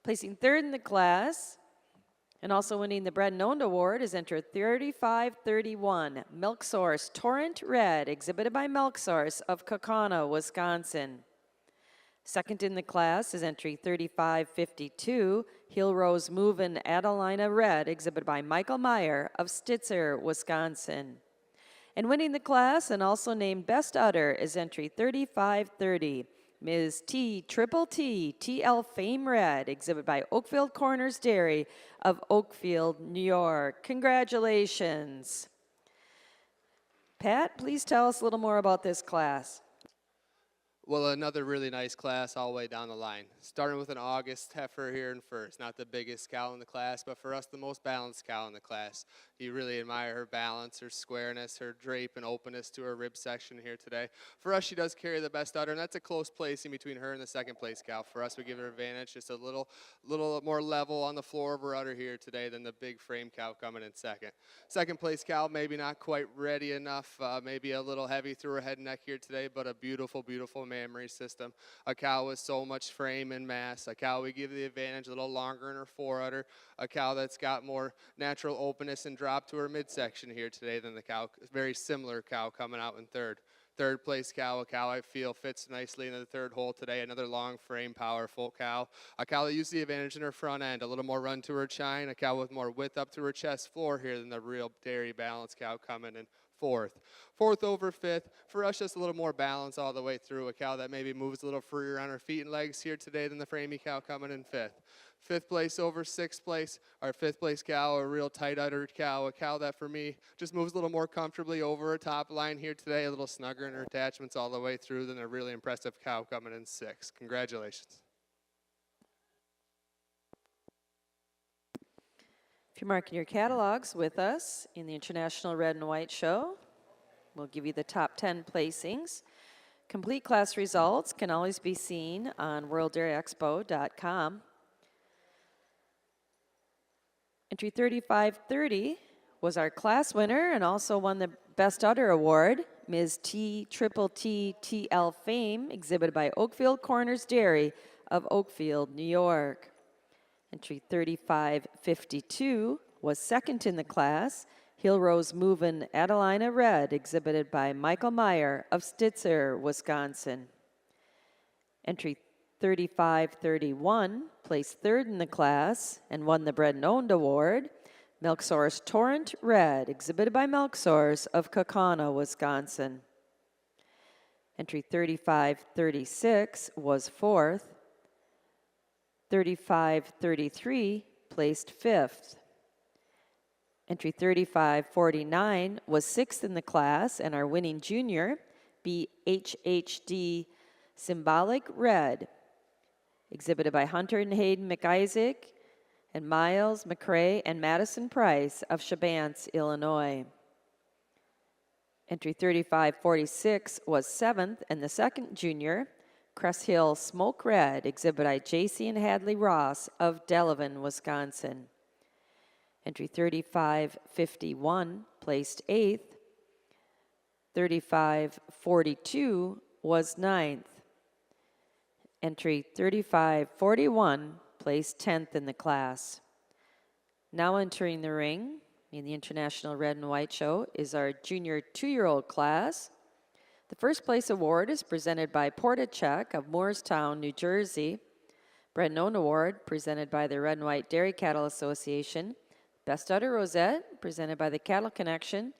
Placing third in the class and also winning the Bred and Owned Award is entry 3531, Milk Source Torrent Red, exhibited by Milk Source of Kaukauna, Wisconsin. Second in the class is entry 3552, Hill Rose Movin' Adelina Red, exhibited by Michael Meyer of Stitzer, Wisconsin. And winning the class and also named Best Udder is entry 3530, Ms. Triple T TL Fame Red, exhibited by Oakfield Corners Dairy of Oakfield, New York. Congratulations. Pat, please tell us a little more about this class. Well, another really nice class all the way down the line. Starting with an August heifer here in first. Not the biggest cow in the class, but for us, the most balanced cow in the class. You really admire her balance, her squareness, her drape and openness to her rib section here today. For us, she does carry the best udder, and that's a close placing between her and the second place cow. For us, we give her advantage, just a little more level on the floor of her udder here today than the big frame cow coming in second. Second place cow, maybe not quite ready enough, maybe a little heavy through her head and neck here today, but a beautiful, beautiful mammary system. A cow with so much frame and mass. A cow we give the advantage, a little longer in her forudder. A cow that's got more natural openness and drop to her midsection here today than the cow, very similar cow coming out in third. Third place cow, a cow I feel fits nicely into the third hole today. Another long frame, powerful cow. A cow that uses the advantage in her front end. A little more run to her chine. A cow with more width up to her chest floor here than the real dairy balanced cow coming in fourth. Fourth over fifth. For us, just a little more balance all the way through. A cow that maybe moves a little freer on her feet and legs here today than the framey cow coming in fifth. Fifth place over sixth place. Our fifth place cow, a real tight uddered cow. A cow that for me just moves a little more comfortably over her top line here today. A little snugger in her attachments all the way through than a really impressive cow coming in sixth. Congratulations. If you're marking your catalogs with us in the International Red and White Show, we'll give you the top 10 placings. Complete class results can always be seen on worlddairyexpo.com. Entry 3530 was our class winner and also won the Best Udder Award. Ms. Triple T TL Fame, exhibited by Oakfield Corners Dairy of Oakfield, New York. Entry 3552 was second in the class. Hill Rose Movin' Adelina Red, exhibited by Michael Meyer of Stitzer, Wisconsin. Entry 3531 placed third in the class and won the Bred and Owned Award. Milk Source Torrent Red, exhibited by Milk Source of Kaukauna, Wisconsin. Entry 3536 was fourth. 3533 placed fifth. Entry 3549 was sixth in the class, and our winning junior, BHHD Symbolic Red, exhibited by Hunter and Hayden McIsaac and Miles McCrae and Madison Price of Shabance, Illinois. Entry 3546 was seventh, and the second junior, Crest Hill Smoke Red, exhibited by J.C. and Hadley Ross of Delavan, Wisconsin. Entry 3551 placed eighth. 3542 was ninth. Entry 3541 placed 10th in the class. Now entering the ring in the International Red and White Show is our junior 2-year-old class. The first place award is presented by Portachek of Moorestown, New Jersey. Bred and Owned Award presented by the Red and White Dairy Cattle Association. Best Udder Rosette presented by the Cattle Connection.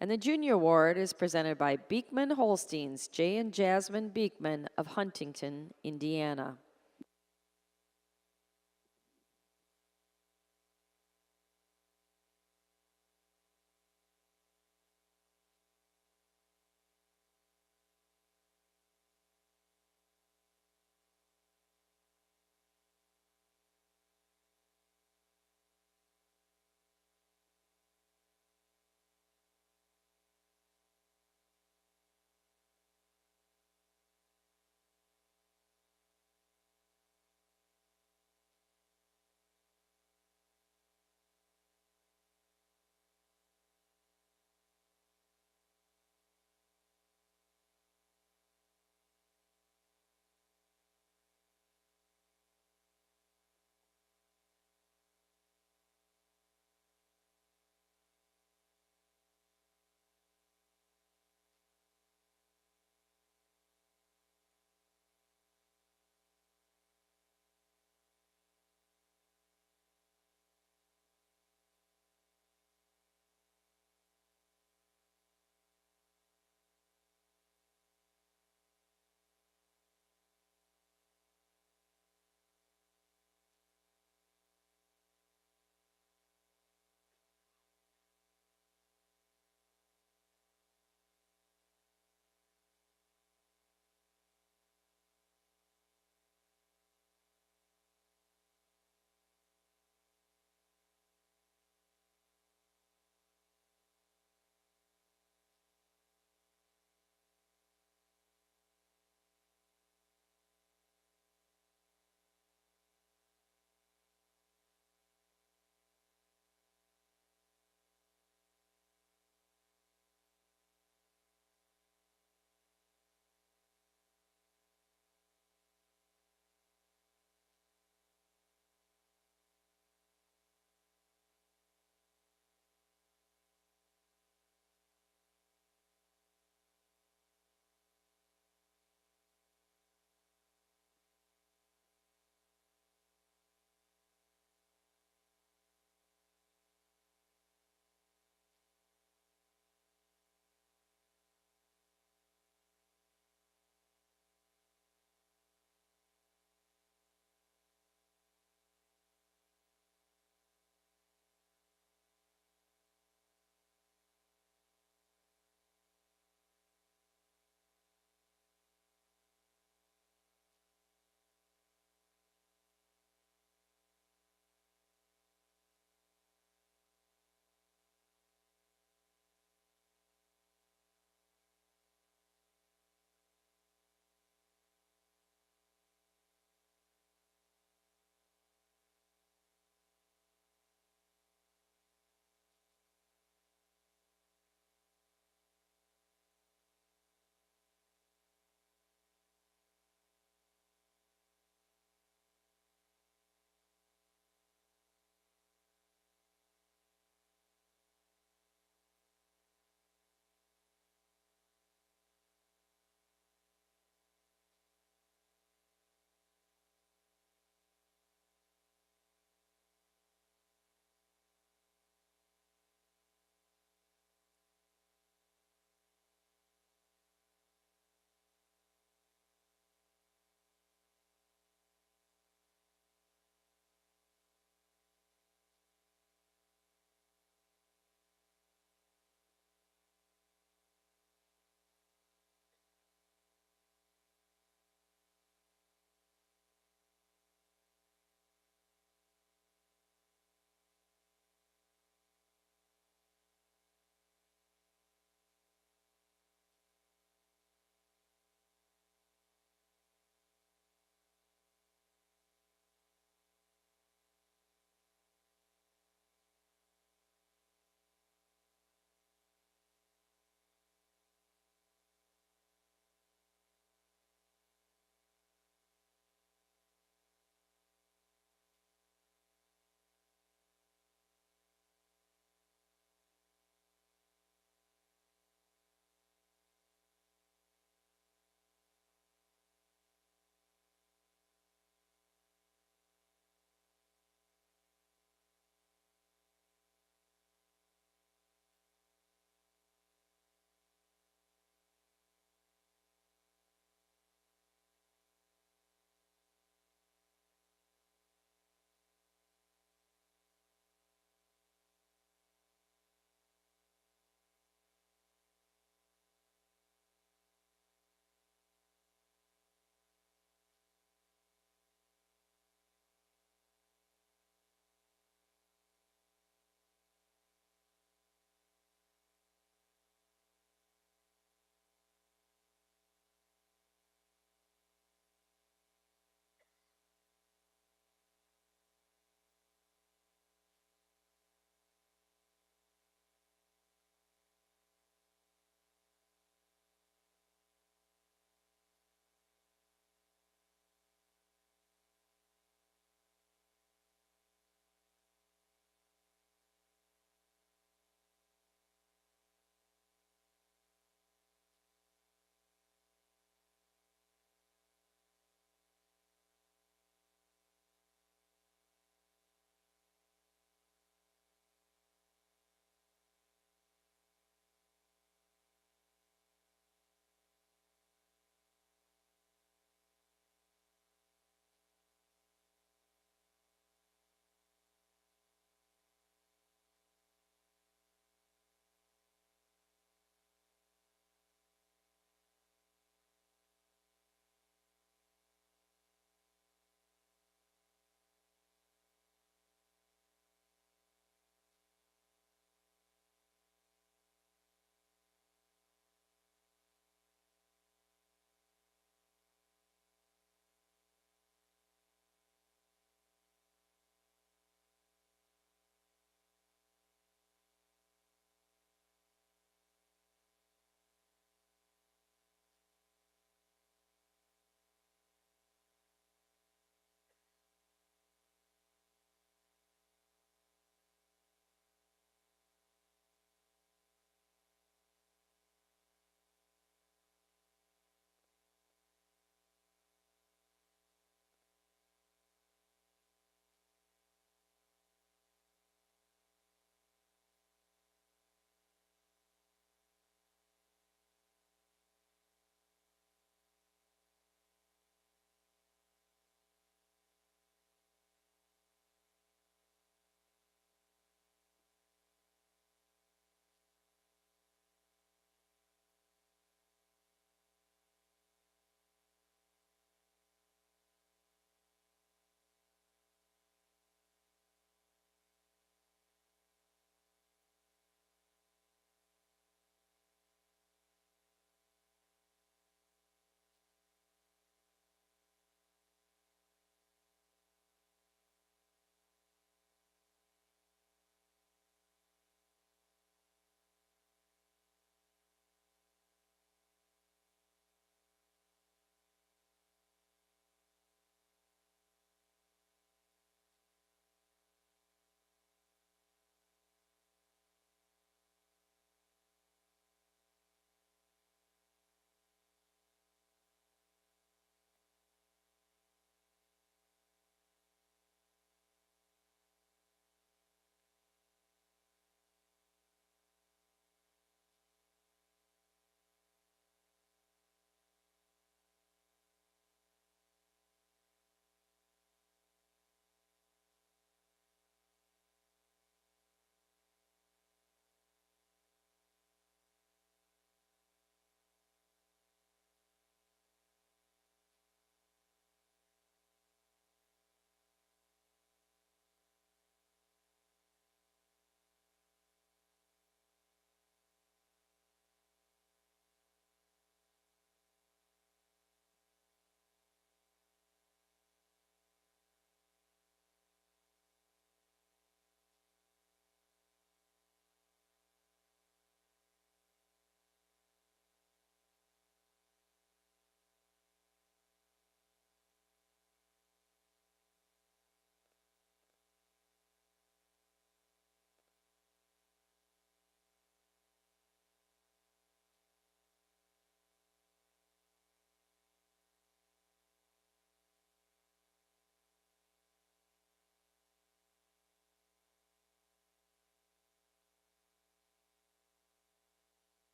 And the junior award is presented by Beekman Holsteins, Jay and Jasmine Beekman of Huntington, Indiana.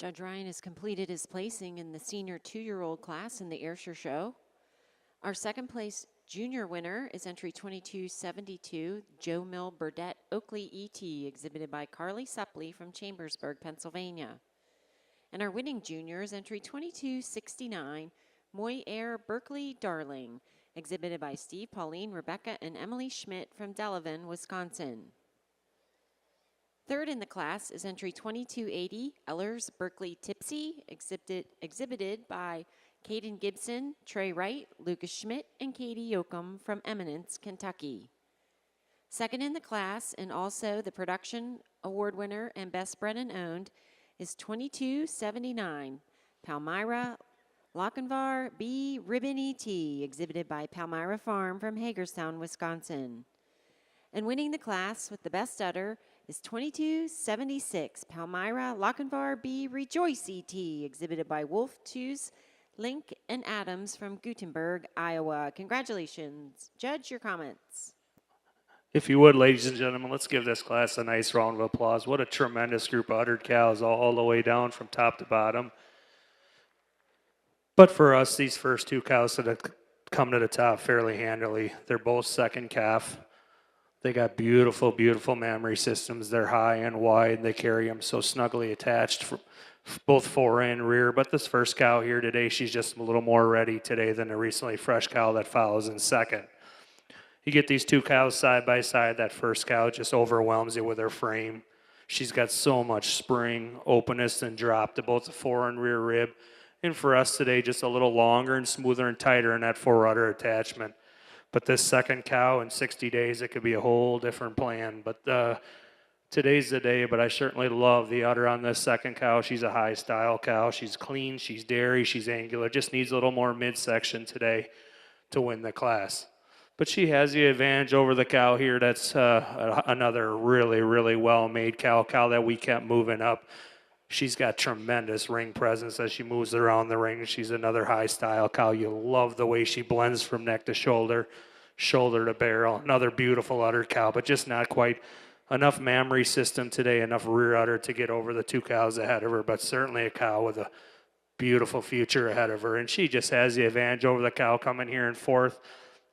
Judge Ryan has completed his placing in the senior 2-year-old class in the Ayrshire Show. Our second place junior winner is entry 2272, Joe Mill Burdette Oakley ET, exhibited by Carly Suppley from Chambersburg, Pennsylvania. And our winning junior is entry 2269, Moy Air Berkeley Darling, exhibited by Steve, Pauline, Rebecca, and Emily Schmidt from Delavan, Wisconsin. Third in the class is entry 2280, Ellers Berkeley Tipsy, exhibited by Caden Gibson, Trey Wright, Lucas Schmidt, and Katie Yoakum from Eminence, Kentucky. Second in the class, and also the production award winner and best bred and owned, is 2279, Palmyra Lochinvar B. Ribbon ET, exhibited by Palmyra Farm from Hagerstown, Wisconsin. And winning the class with the best udder is 2276, Palmyra Lochinvar B. Rejoice ET, exhibited by Wolf, Tews, Link, and Adams from Gutenberg, Iowa. Congratulations. Judge, your comments. If you would, ladies and gentlemen, let's give this class a nice round of applause. What a tremendous group of uddered cows all the way down from top to bottom. But for us, these first two cows that have come to the top fairly handily. They're both second calf. They got beautiful, beautiful mammary systems. They're high and wide. They carry them so snugly attached, for both fore and rear. But this first cow here today, she's just a little more ready today than the recently fresh cow that follows in second. You get these two cows side by side. That first cow just overwhelms you with her frame. She's got so much spring, openness, and drop to both the fore and rear rib. And for us today, just a little longer and smoother and tighter in that fore udder attachment. But this second cow in 60 days, it could be a whole different plan. But today's the day, but I certainly love the udder on this second cow. She's a high-style cow. She's clean, she's dairy, she's angular. Just needs a little more midsection today to win the class. But she has the advantage over the cow here. That's another really, really well-made cow that we kept moving up. She's got tremendous ring presence as she moves around the ring. She's another high-style cow. You love the way she blends from neck to shoulder, shoulder to barrel. Another beautiful udder cow, but just not quite enough mammary system today, enough rear udder to get over the two cows ahead of her, but certainly a cow with a beautiful future ahead of her. And she just has the advantage over the cow coming here in fourth,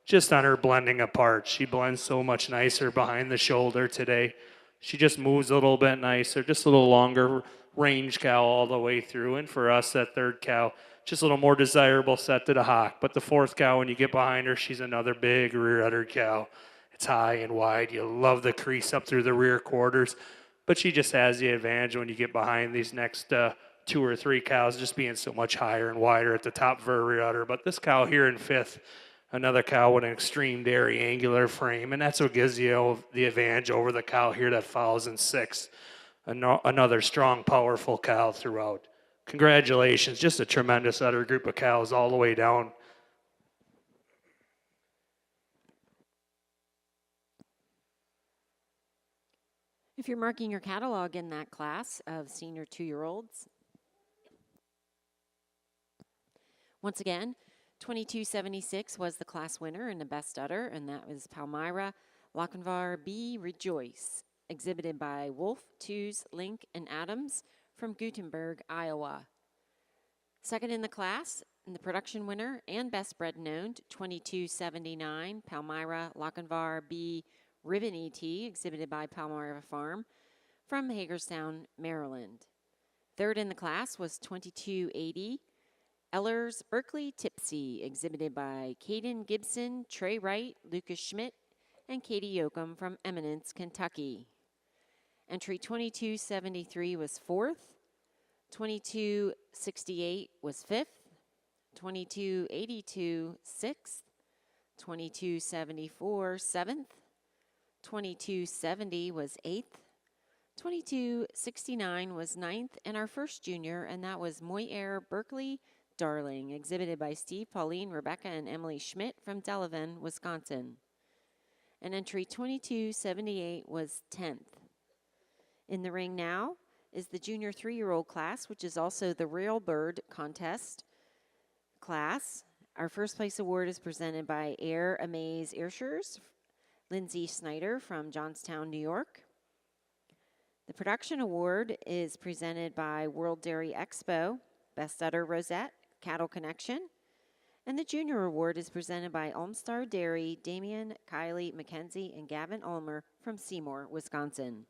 just on her blending apart. She blends so much nicer behind the shoulder today. She just moves a little bit nicer, just a little longer range cow all the way through. And for us, that third cow, just a little more desirable set to the hock. But the fourth cow, when you get behind her, she's another big rear udder cow. It's high and wide. You love the crease up through the rear quarters. But she just has the advantage when you get behind these next two or three cows, just being so much higher and wider at the top of her rear udder. But this cow here in fifth, another cow with an extreme dairy angular frame, and that's what gives you the advantage over the cow here that follows in sixth. Another strong, powerful cow throughout. Congratulations, just a tremendous udder group of cows all the way down. If you're marking your catalog in that class of senior 2-year-olds, once again, 2276 was the class winner and the best udder, and that was Palmyra Lochinvar B. Rejoice, exhibited by Wolf, Tews, Link, and Adams from Gutenberg, Iowa. Second in the class, and the production winner and best bred and owned, 2279, Palmyra Lochinvar B. Ribbon ET, exhibited by Palmyra Farm from Hagerstown, Maryland. Third in the class was 2280, Ellers Berkeley Tipsy, exhibited by Caden Gibson, Trey Wright, Lucas Schmidt, and Katie Yoakum from Eminence, Kentucky. Entry 2273 was fourth, 2268 was fifth, 2282 sixth, 2274 seventh, 2270 was eighth, 2269 was ninth, and our first junior, and that was Moy Air Berkeley Darling, exhibited by Steve, Pauline, Rebecca, and Emily Schmidt from Delavan, Wisconsin. And entry 2278 was 10th. In the ring now is the junior 3-year-old class, which is also the Rail Bird Contest class. Our first place award is presented by Air Amaze Ayrshires, Lindsay Snyder from Johnstown, New York. The production award is presented by World Dairy Expo, Best Udder Rosette, Cattle Connection. And the junior award is presented by Olmstar Dairy, Damian, Kylie, Mackenzie, and Gavin Ulmer from Seymour, Wisconsin.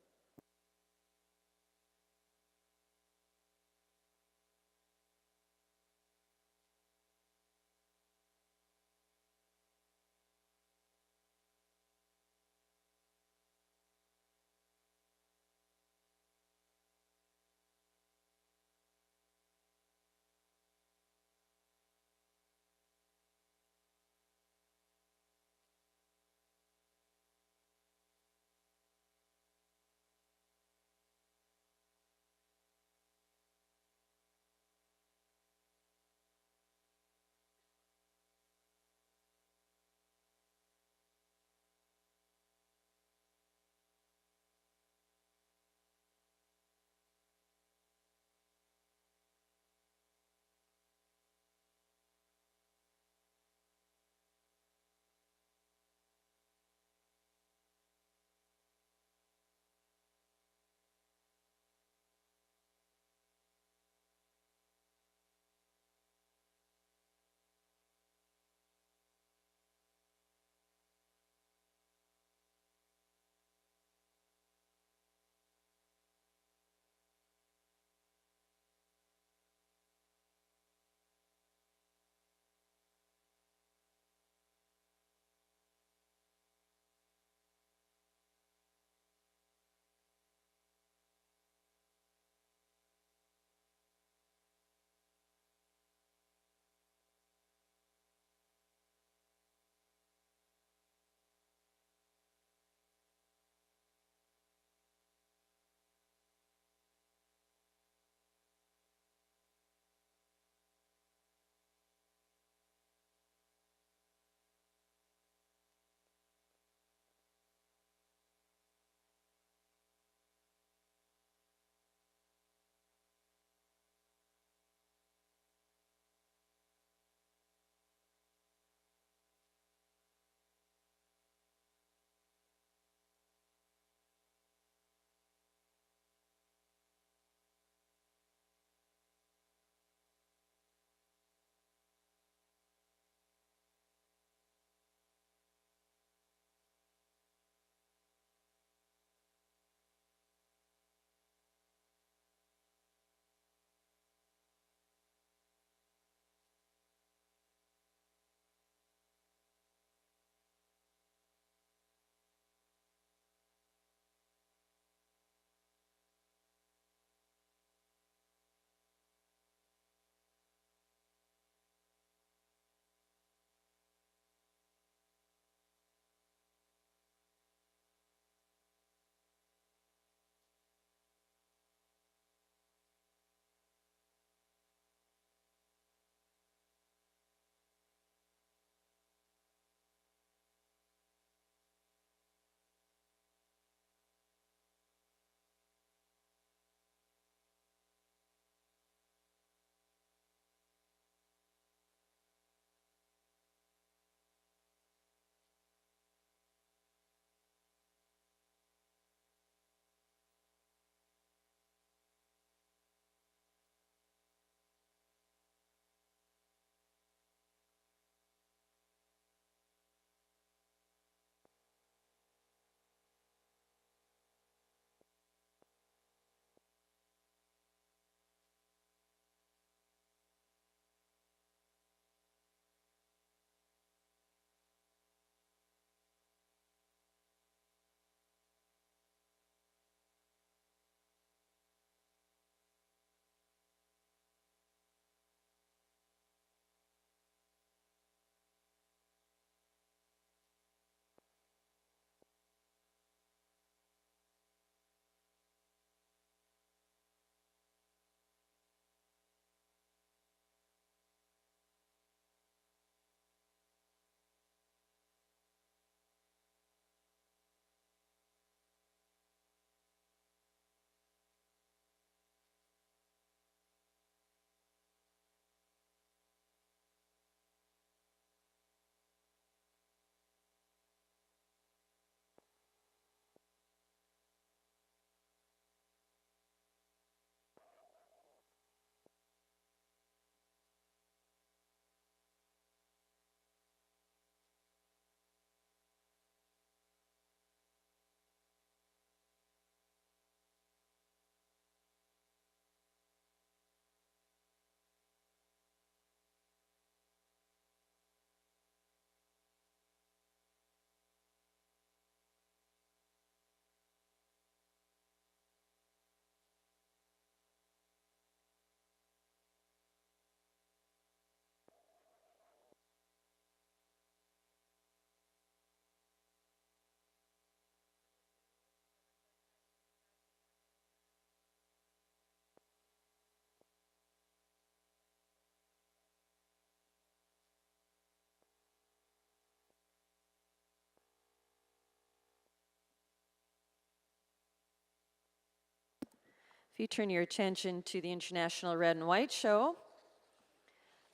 If you turn your attention to the International Red and White Show,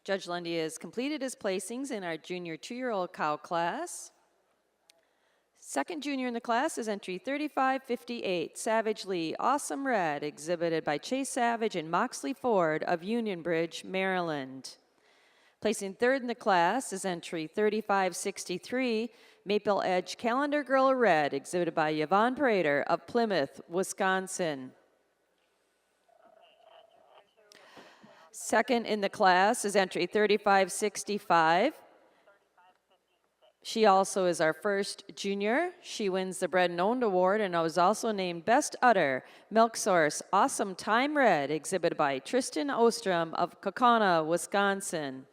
Judge Lundy has completed his placings in our junior 2-year-old cow class. Second junior in the class is entry 3558, Savage Lee, Awesome Red, exhibited by Chase Savage and Moxley Ford of Union Bridge, Maryland. Placing third in the class is entry 3563, Maple Edge Calendar Girl Red, exhibited by Yvonne Prater of Plymouth, Wisconsin. Second in the class is entry 3565. She also is our first junior. She wins the Bred and Owned Award and was also named Best Udder, Milk Source Awesome Time Red, exhibited by Tristan Ostrom of Kaukauna, Wisconsin.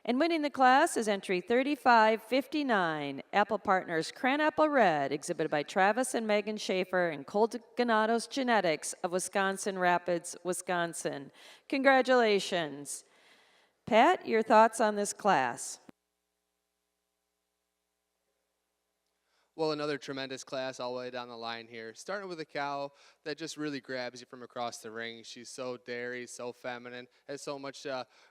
And winning the class is entry 3559, Apple Partners Cranapple Red, exhibited by Travis and Megan Schaefer and Colganados Genetics of Wisconsin Rapids, Wisconsin. Congratulations. Pat, your thoughts on this class? Well, another tremendous class all the way down the line here. Starting with a cow that just really grabs you from across the ring. She's so dairy, so feminine, has so much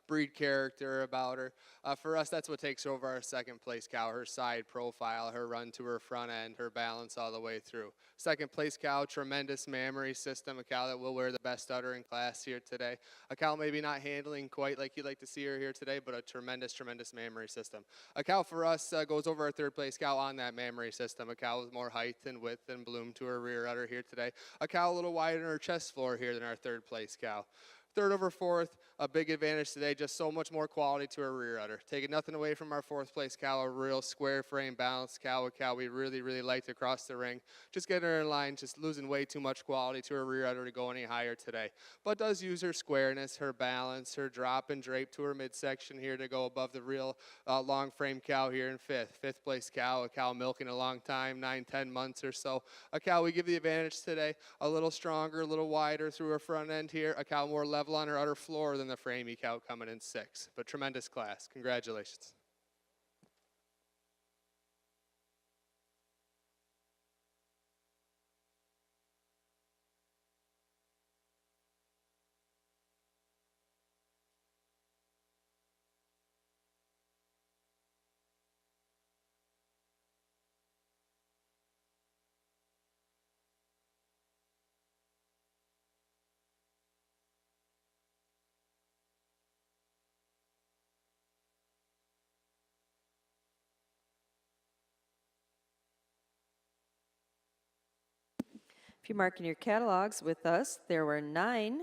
breed character about her. For us, that's what takes over our second place cow, her side profile, her run to her front end, her balance all the way through. Second place cow, tremendous mammary system, a cow that will wear the best udder in class here today. A cow maybe not handling quite like you'd like to see her here today, but a tremendous, tremendous mammary system. A cow for us goes over our third place cow on that mammary system. A cow with more height and width and bloom to her rear udder here today. A cow a little wider in her chest floor here than our third place cow. Third over fourth, a big advantage today, just so much more quality to her rear udder. Taking nothing away from our fourth place cow, a real square frame balanced cow, a cow we really, really liked across the ring. Just getting her in line, just losing way too much quality to her rear udder to go any higher today. But does use her squareness, her balance, her drop and drape to her midsection here to go above the real long frame cow here in fifth. Fifth place cow, a cow milking a long time, 9-10 months or so. A cow we give the advantage today, a little stronger, a little wider through her front end here, a cow more level on her udder floor than the framey cow coming in sixth. But tremendous class. Congratulations. If you mark in your catalogs with us, there were 9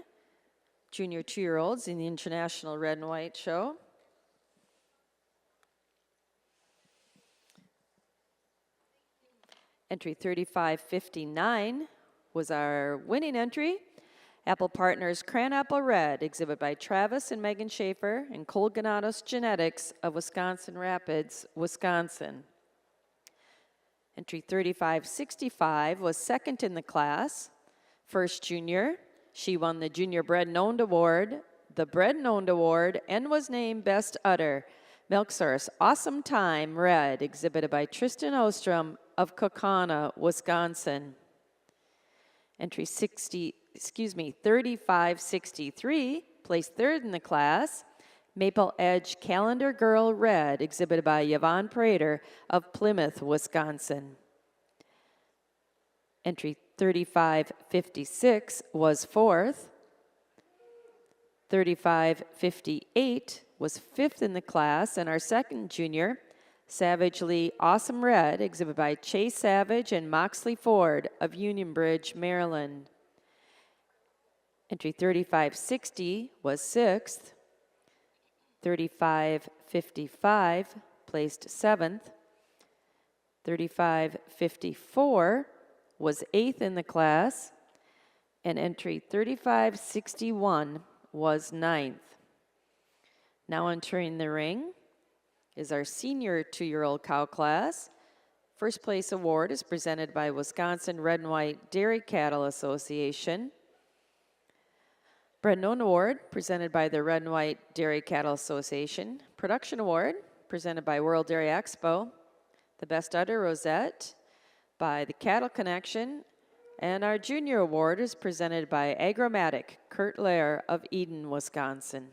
junior 2-year-olds in the International Red and White Show. Entry 3559 was our winning entry. Apple Partners Cranapple Red, exhibit by Travis and Megan Schaefer and Colganados Genetics of Wisconsin Rapids, Wisconsin. Entry 3565 was second in the class. First junior, she won the Junior Bred and Owned Award, the Bred and Owned Award, and was named Best Udder. Milk Source Awesome Time Red, exhibited by Tristan Ostrom of Kaukauna, Wisconsin. Entry 3563, placed third in the class. Maple Edge Calendar Girl Red, exhibited by Yvonne Prater of Plymouth, Wisconsin. Entry 3556 was fourth. 3558 was fifth in the class, and our second junior, Savage Lee Awesome Red, exhibited by Chase Savage and Moxley Ford of Union Bridge, Maryland. Entry 3560 was sixth. 3555 placed seventh. 3554 was eighth in the class, and entry 3561 was ninth. Now entering the ring is our senior 2-year-old cow class. First place award is presented by Wisconsin Red and White Dairy Cattle Association. Bred and Owned Award presented by the Red and White Dairy Cattle Association. Production Award presented by World Dairy Expo. The Best Udder Rosette by the Cattle Connection And our junior award is presented by Agromatic, Kurt Lair of Eden, Wisconsin.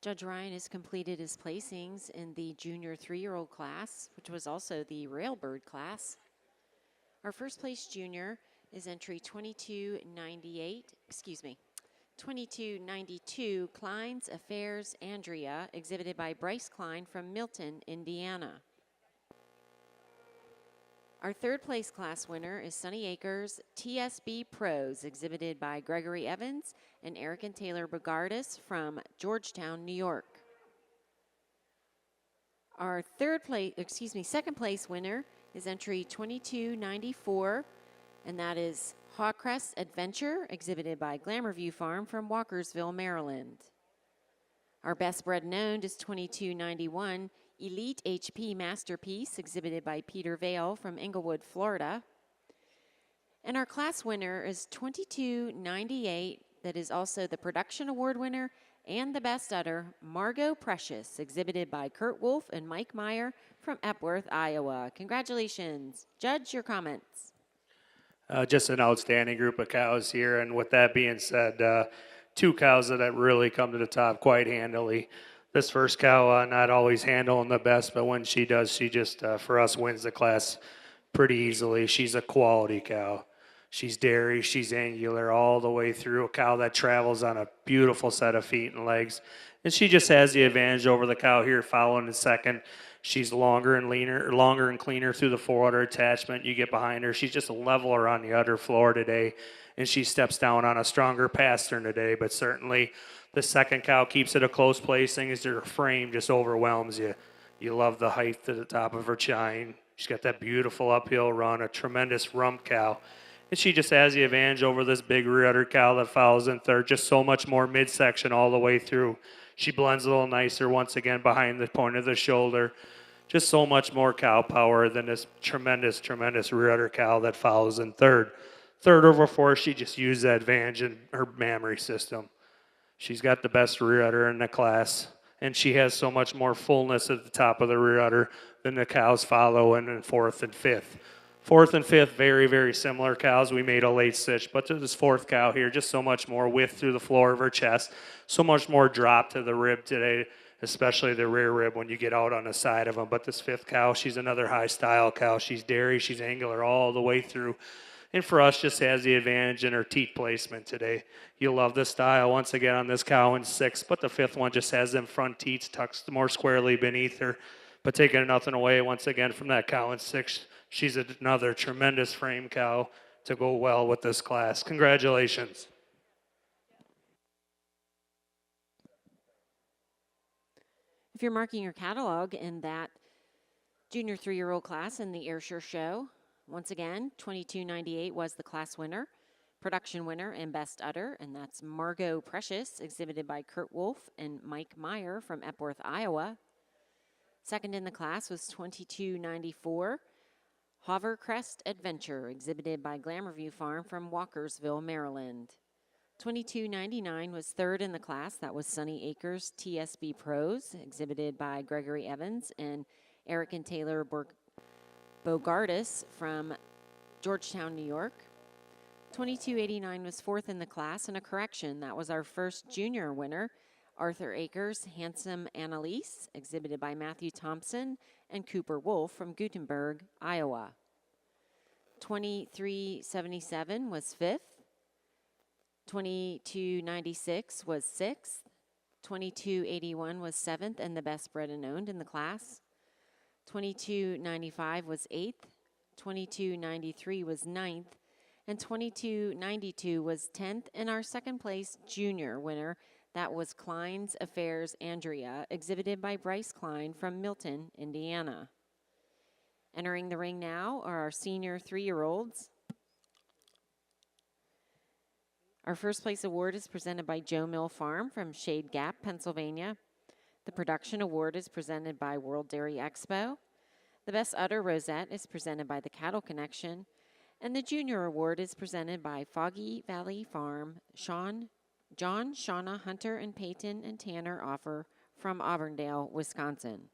Judge Ryan has completed his placings in the junior 3-year-old class, which was also the Railbird class. Our first place junior is entry 2292 Klein's Affairs Andrea, exhibited by Bryce Klein from Milton, Indiana. Our third place class winner is Sunny Acres TSB Pros, exhibited by Gregory Evans and Eric and Taylor Bogardus from Georgetown, New York. Our second place winner is entry 2294, and that is Hawcrest Adventure, exhibited by Glamourview Farm from Walkersville, Maryland. Our best bred and owned is 2291 Elite HP Masterpiece, exhibited by Peter Vale from Englewood, Florida. And our class winner is 2298, that is also the Production Award winner and the Best Udder, Margot Precious, exhibited by Kurt Wolf and Mike Meyer from Epworth, Iowa. Congratulations. Judge, your comments. Just an outstanding group of cows here, and with that being said, 2 cows that really come to the top quite handily. This first cow, not always handling the best, but when she does, she just, for us, wins the class pretty easily. She's a quality cow. She's dairy, she's angular all the way through, a cow that travels on a beautiful set of feet and legs. And she just has the advantage over the cow here following in second. She's longer and cleaner through the forudder attachment. You get behind her, she's just a leveler on the udder floor today, and she steps down on a stronger pastern today, but certainly the second cow keeps it a close placing as her frame just overwhelms you. You love the height to the top of her chine. She's got that beautiful uphill run, a tremendous rump cow. And she just has the advantage over this big rear udder cow that follows in third, just so much more midsection all the way through. She blends a little nicer once again behind the point of the shoulder. Just so much more cow power than this tremendous, tremendous rear udder cow that follows in third. Third over fourth, she just used that advantage in her mammary system. She's got the best rear udder in the class, and she has so much more fullness at the top of the rear udder than the cows following in fourth and fifth. Fourth and fifth, very, very similar cows. We made a late stitch, but to this fourth cow here, just so much more width through the floor of her chest, so much more drop to the rib today, especially the rear rib when you get out on the side of them. But this fifth cow, she's another high-style cow. She's dairy, she's angular all the way through. And for us, just has the advantage in her teat placement today. You'll love this style once again on this cow in sixth, but the fifth one just has them front teats tucked more squarely beneath her. But taking nothing away once again from that cow in sixth, she's another tremendous frame cow to go well with this class. Congratulations. If you're marking your catalog in that junior 3-year-old class in the Ayrshire Show, once again, 2298 was the class winner, production winner, and best udder, and that's Margot Precious, exhibited by Kurt Wolf and Mike Meyer from Epworth, Iowa. Second in the class was 2294, Hovercrest Adventure, exhibited by Glamourview Farm from Walkersville, Maryland. 2299 was third in the class. That was Sunny Acres TSB Pros, exhibited by Gregory Evans and Eric and Taylor Bogardus from Georgetown, New York. 2289 was fourth in the class, and a correction, that was our first junior winner, Arthur Akers Handsome Annalise, exhibited by Matthew Thompson and Cooper Wolf from Gutenberg, Iowa. 2377 was fifth. 2296 was sixth. 2281 was seventh and the best bred and owned in the class. 2295 was eighth. 2293 was ninth. And 2292 was 10th. And our second place junior winner, that was Klein's Affairs Andrea, exhibited by Bryce Klein from Milton, Indiana. Entering the ring now are our senior 3-year-olds. Our first place award is presented by Joe Mill Farm from Shade Gap, Pennsylvania. The production award is presented by World Dairy Expo. The best udder rosette is presented by the Cattle Connection. And the junior award is presented by Foggy Valley Farm, John, Shauna, Hunter, and Peyton and Tanner Offer from Auburndale, Wisconsin.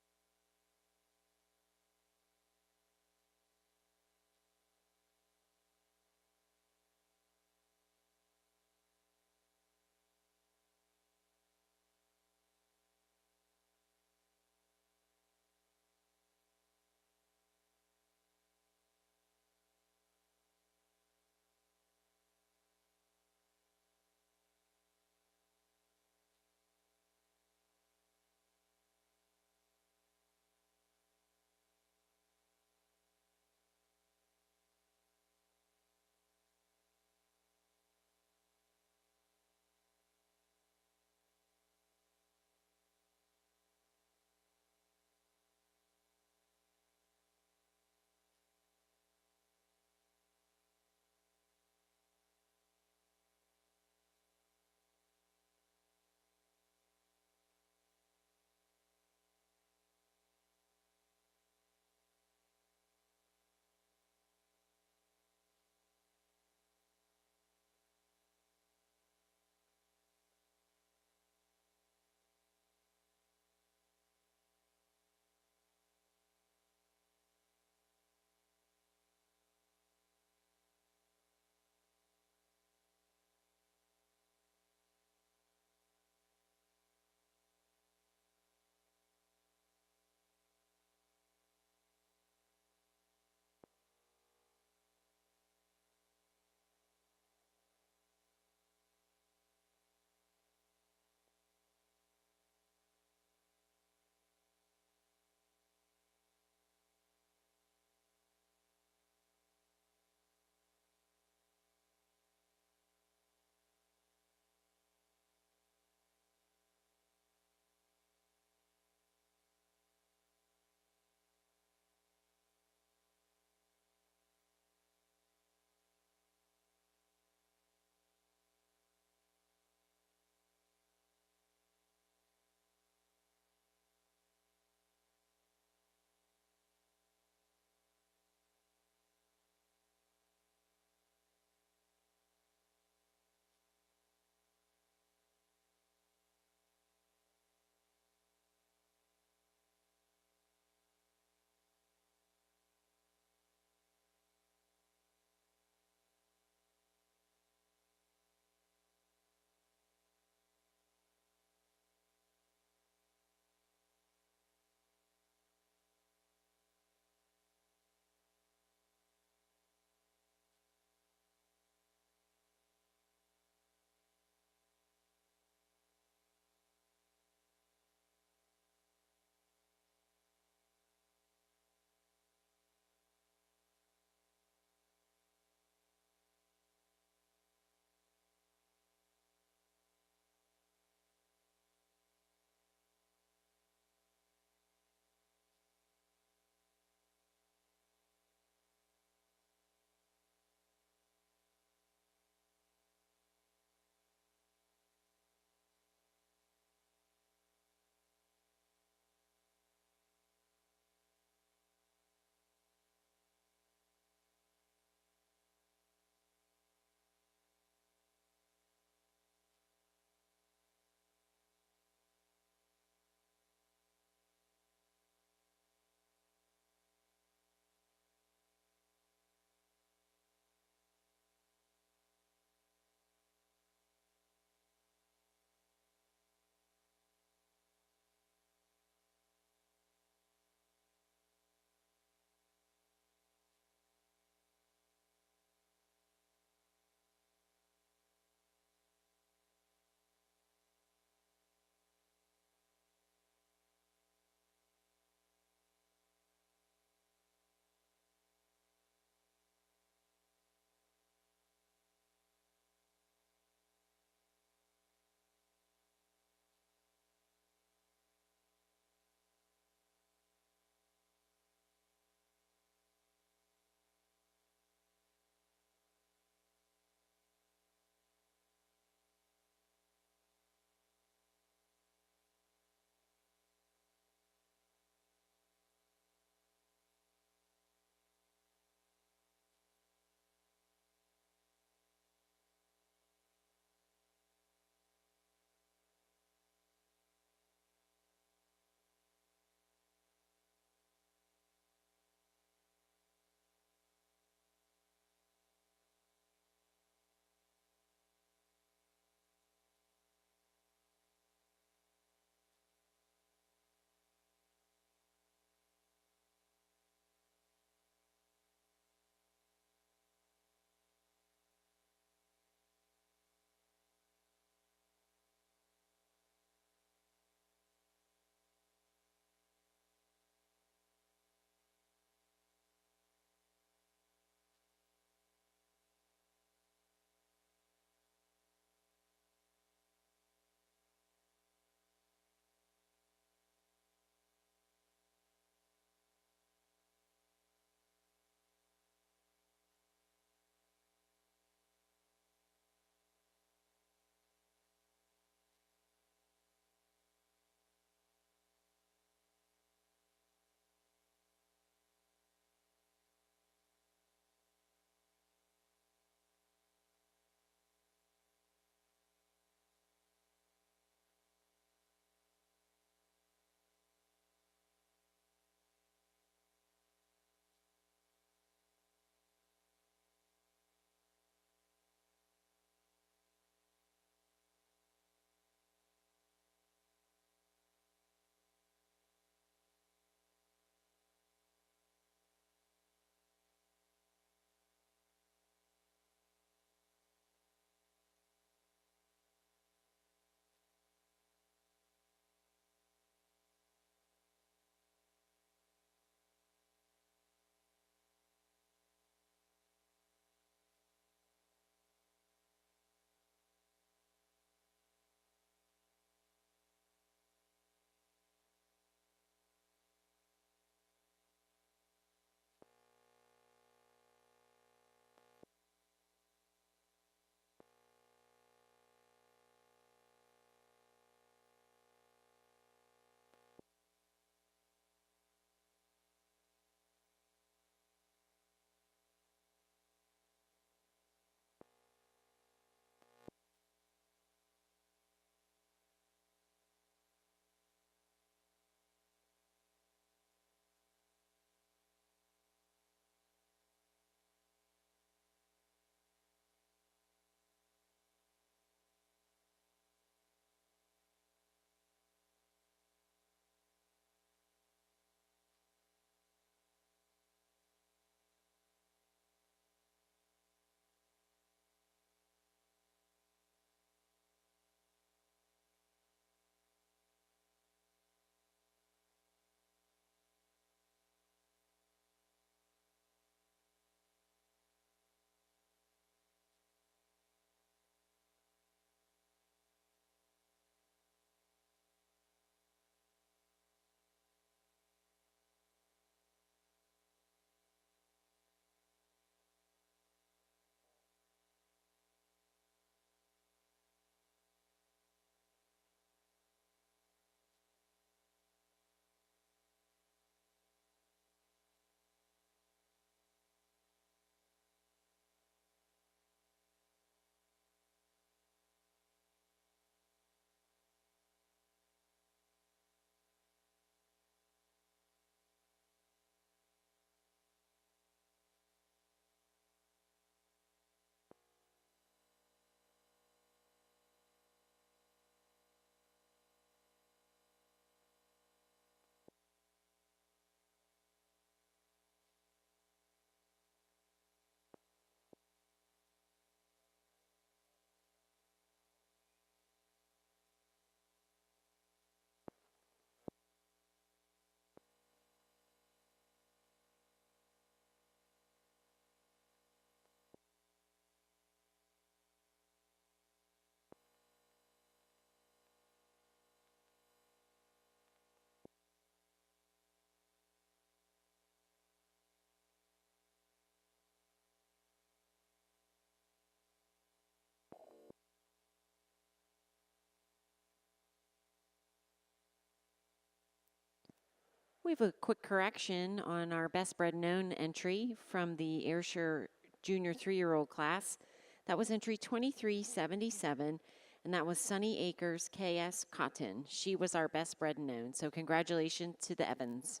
We have a quick correction on our best bred known entry from the Ayrshire Junior 3-year-old class. That was entry 2377, and that was Sunny Acres KS Cotton. She was our best bred known, so congratulations to the Evans.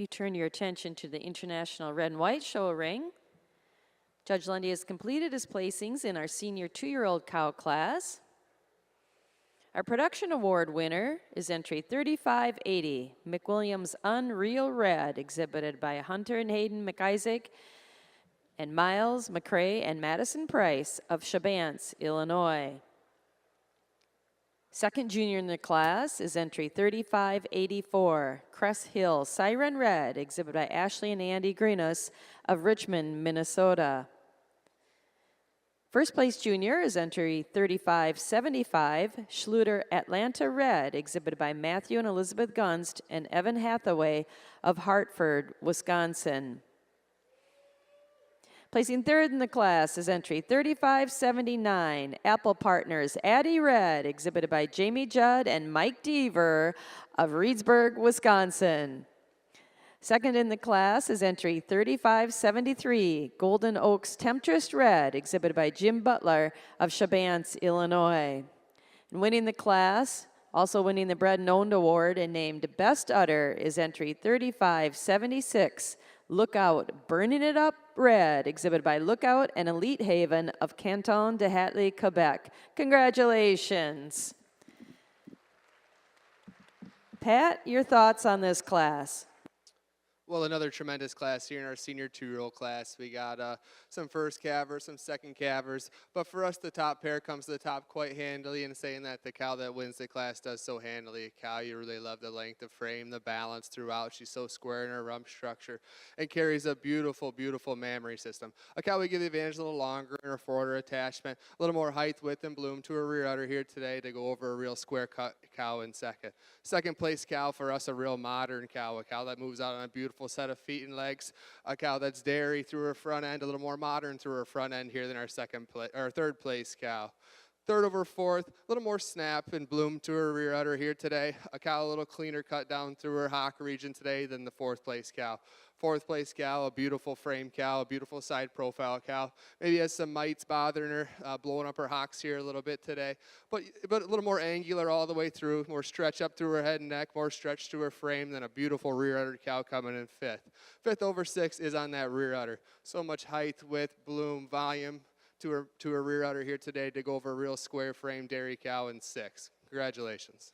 If you turn your attention to the International Red and White Show ring, Judge Lundy has completed his placings in our senior 2-year-old cow class. Our production award winner is entry 3580, McWilliams Unreal Red, exhibited by Hunter and Hayden McIsaac and Miles McCrae and Madison Price of Chabance, Illinois. Second junior in the class is entry 3584, Crest Hill Siren Red, exhibited by Ashley and Andy Greenus of Richmond, Minnesota. First place junior is entry 3575, Schluter Atlanta Red, exhibited by Matthew and Elizabeth Gunst and Evan Hathaway of Hartford, Wisconsin. Placing third in the class is entry 3579, Apple Partners Addie Red, exhibited by Jamie Judd and Mike Deaver of Reedsburg, Wisconsin. Second in the class is entry 3573, Golden Oaks Temptress Red, exhibited by Jim Butler of Chabance, Illinois. And winning the class, also winning the Bred and Owned Award and named Best Udder, is entry 3576, Lookout Burning It Up Red, exhibited by Lookout and Elite Haven of Canton de Hatley, Quebec. Congratulations. Pat, your thoughts on this class? Well, another tremendous class here in our senior 2-year-old class. We got some first calvers, some second calvers, but for us, the top pair comes to the top quite handily, and saying that the cow that wins the class does so handily. A cow, you really love the length of frame, the balance throughout. She's so square in her rump structure and carries a beautiful, beautiful mammary system. A cow we give the advantage a little longer in her forward attachment, a little more height, width, and bloom to her rear udder here today to go over a real square cut cow in second. Second place cow for us, a real modern cow, a cow that moves out on a beautiful set of feet and legs, a cow that's dairy through her front end, a little more modern through her front end here than our third place cow. Third over fourth, a little more snap and bloom to her rear udder here today. A cow a little cleaner cut down through her hock region today than the fourth place cow. Fourth place cow, a beautiful frame cow, a beautiful side profile cow. Maybe has some mites bothering her, blowing up her hocks here a little bit today. But a little more angular all the way through, more stretch up through her head and neck, more stretch to her frame than a beautiful rear udder cow coming in fifth. Fifth over six is on that rear udder. So much height, width, bloom, volume to her rear udder here today to go over a real square frame dairy cow in six. Congratulations.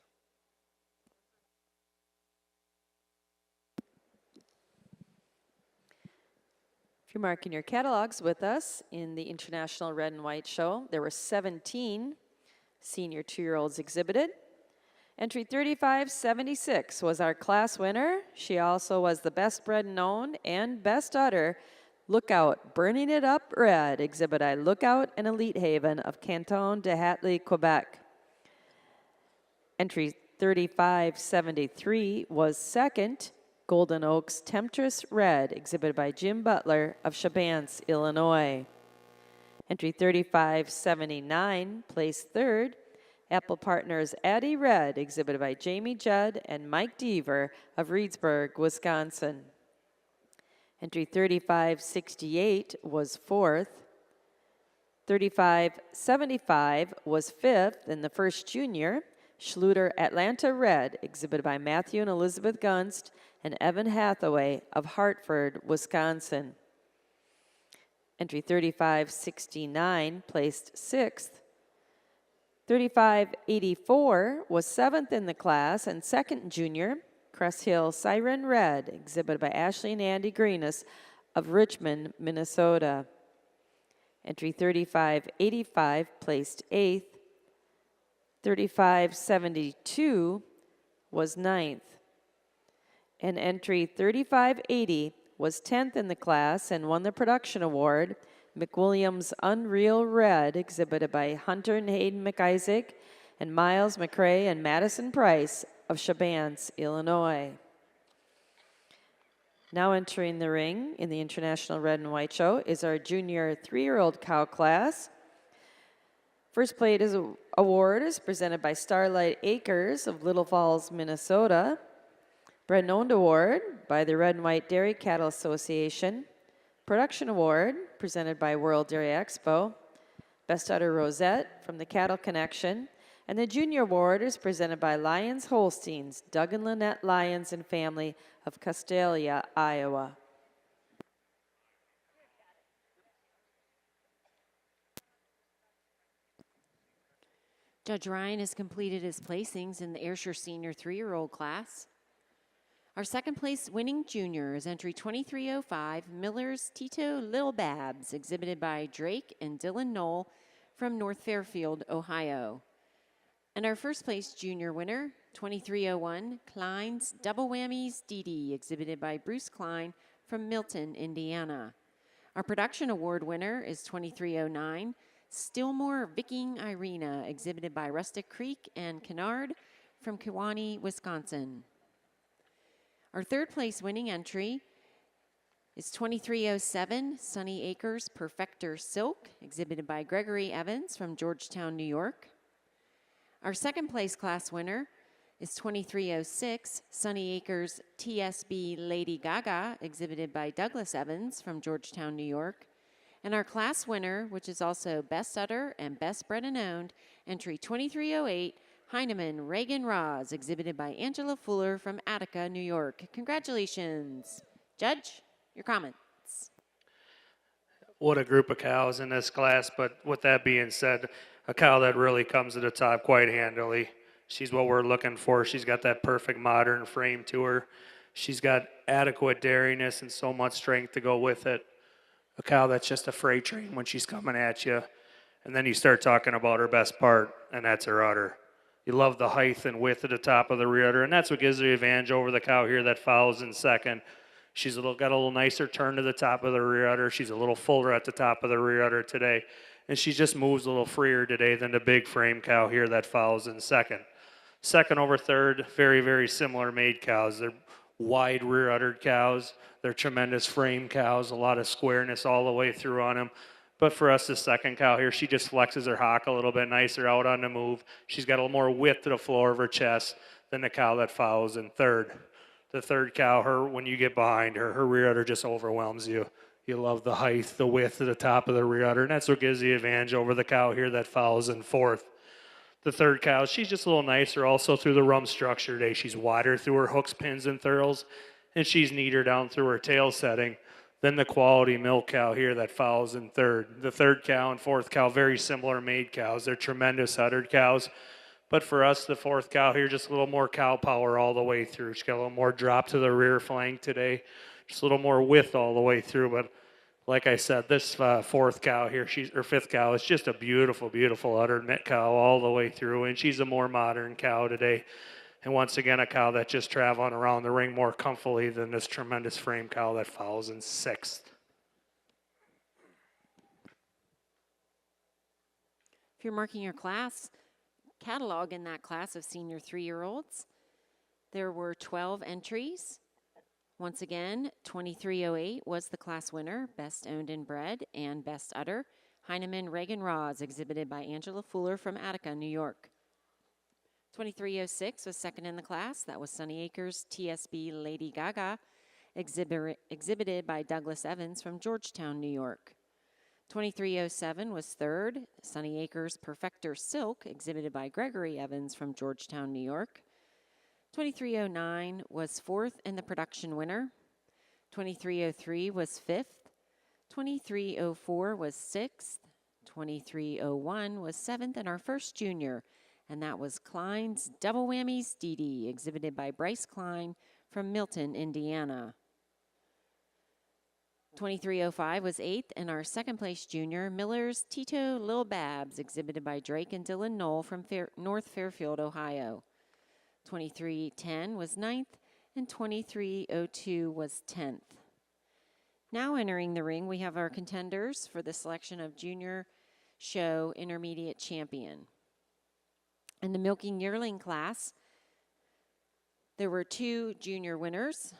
If you're marking your catalogs with us in the International Red and White Show, there were 17 senior 2-year-olds exhibited. Entry 3576 was our class winner. She also was the best bred known and best udder. Lookout Burning It Up Red, exhibit by Lookout and Elite Haven of Canton de Hatley, Quebec. Entry 3573 was second, Golden Oaks Temptress Red, exhibited by Jim Butler of Chabance, Illinois. Entry 3579 placed third, Apple Partners Addie Red, exhibited by Jamie Judd and Mike Deaver of Reedsburg, Wisconsin. Entry 3568 was fourth. 3575 was fifth, and the first junior, Schluter Atlanta Red, exhibited by Matthew and Elizabeth Gunst and Evan Hathaway of Hartford, Wisconsin. Entry 3569 placed sixth. 3584 was seventh in the class, and second junior, Crest Hill Siren Red, exhibited by Ashley and Andy Greenus of Richmond, Minnesota. Entry 3585 placed eighth. 3572 was ninth. And entry 3580 was 10th in the class and won the production award, McWilliams Unreal Red, exhibited by Hunter and Hayden McIsaac and Miles McCrae and Madison Price of Chabance, Illinois. Now entering the ring in the International Red and White Show is our junior 3-year-old cow class. First place award is presented by Starlight Acres of Little Falls, Minnesota. Bred and Owned Award by the Red and White Dairy Cattle Association. Production Award presented by World Dairy Expo. Best Udder Rosette from the Cattle Connection. And the Junior Award is presented by Lyons Holsteins, Doug and Lynette Lyons and family of Castalia, Iowa. Judge Ryan has completed his placings in the Ayrshire Senior 3-year-old class. Our second place winning junior is entry 2305, Miller's Tito Lil Babs, exhibited by Drake and Dylan Knoll from North Fairfield, Ohio. And our first place junior winner, 2301, Klein's Double Whammies Dee Dee, exhibited by Bruce Klein from Milton, Indiana. Our production award winner is 2309, Stillmore Viking Irina, exhibited by Rustic Creek and Kennard from Kewanee, Wisconsin. Our third place winning entry is 2307, Sunny Acres Perfector Silk, exhibited by Gregory Evans from Georgetown, New York. Our second place class winner is 2306, Sunny Acres TSB Lady Gaga, exhibited by Douglas Evans from Georgetown, New York. And our class winner, which is also Best Udder and Best Bred and Owned, entry 2308, Heinemann Reagan Roz, exhibited by Angela Fuller from Attica, New York. Congratulations. Judge, your comments. What a group of cows in this class, but with that being said, a cow that really comes to the top quite handily. She's what we're looking for. She's got that perfect modern frame to her. She's got adequate dairiness and so much strength to go with it. A cow that's just a freight train when she's coming at you. And then you start talking about her best part, and that's her udder. You love the height and width at the top of the rear udder, and that's what gives her the advantage over the cow here that follows in second. She's got a little nicer turn to the top of the rear udder. She's a little fuller at the top of the rear udder today. And she just moves a little freer today than the big frame cow here that follows in second. Second over third, very, very similar made cows. They're wide rear uddered cows. They're tremendous frame cows, a lot of squareness all the way through on them. But for us, the second cow here, she just flexes her hock a little bit nicer out on the move. She's got a little more width to the floor of her chest than the cow that follows in third. The third cow, when you get behind her, her rear udder just overwhelms you. You love the height, the width to the top of the rear udder, and that's what gives the advantage over the cow here that follows in fourth. The third cow, she's just a little nicer also through the rump structure today. She's wider through her hooks, pins, and thurls, and she's neater down through her tail setting than the quality milk cow here that follows in third. The third cow and fourth cow, very similar made cows. They're tremendous uddered cows. But for us, the fourth cow here, just a little more cow power all the way through. She's got a little more drop to the rear flank today. Just a little more width all the way through. But like I said, this fourth cow here, fifth cow, is just a beautiful, beautiful uddered cow all the way through. And she's a more modern cow today. And once again, a cow that's just traveling around the ring more comfortably than this tremendous frame cow that follows in sixth. If you're marking your class catalog in that class of senior 3-year-olds, there were 12 entries. Once again, 2308 was the class winner, Best Owned and Bred and Best Udder. Heinemann Reagan Roz, exhibited by Angela Fuller from Attica, New York. 2306 was second in the class. That was Sunny Acres TSB Lady Gaga, exhibited by Douglas Evans from Georgetown, New York. 2307 was third, Sunny Acres Perfector Silk, exhibited by Gregory Evans from Georgetown, New York. 2309 was fourth and the production winner. 2303 was fifth. 2304 was sixth. 2301 was seventh, and our first junior, and that was Klein's Double Whammies Dee Dee, exhibited by Bryce Klein from Milton, Indiana. 2305 was eighth, and our second place junior, Miller's Tito Lil Babs, exhibited by Drake and Dylan Knoll from North Fairfield, Ohio. 2310 was ninth, and 2302 was 10th. Now entering the ring, we have our contenders for the selection of Junior Show Intermediate Champion. In the Milking Yearling class, there were 2 junior winners.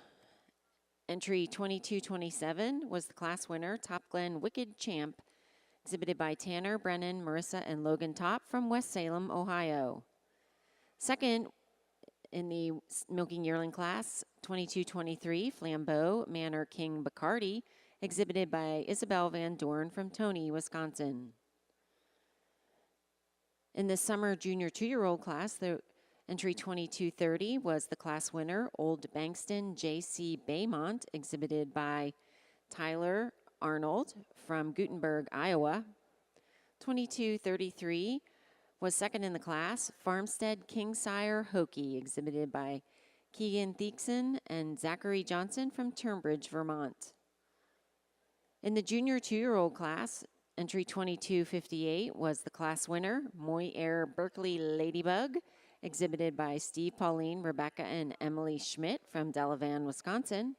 Entry 2227 was the class winner, Top Glen Wicked Champ, exhibited by Tanner, Brennan, Marissa, and Logan Top from West Salem, Ohio. Second, in the Milking Yearling class, 2223, Flambeau Manor King Bacardi, exhibited by Isabel Van Dorn from Tony, Wisconsin. In the summer junior 2-year-old class, the entry 2230 was the class winner, Old Bankston J.C. Baymont, exhibited by Tyler Arnold from Gutenberg, Iowa. 2233 was second in the class, Farmstead Kingsire Hokie, exhibited by Keegan Theekson and Zachary Johnson from Turnbridge, Vermont. In the junior 2-year-old class, entry 2258 was the class winner, Moy Air Berkeley Ladybug, exhibited by Steve, Pauline, Rebecca, and Emily Schmidt from Delavan, Wisconsin.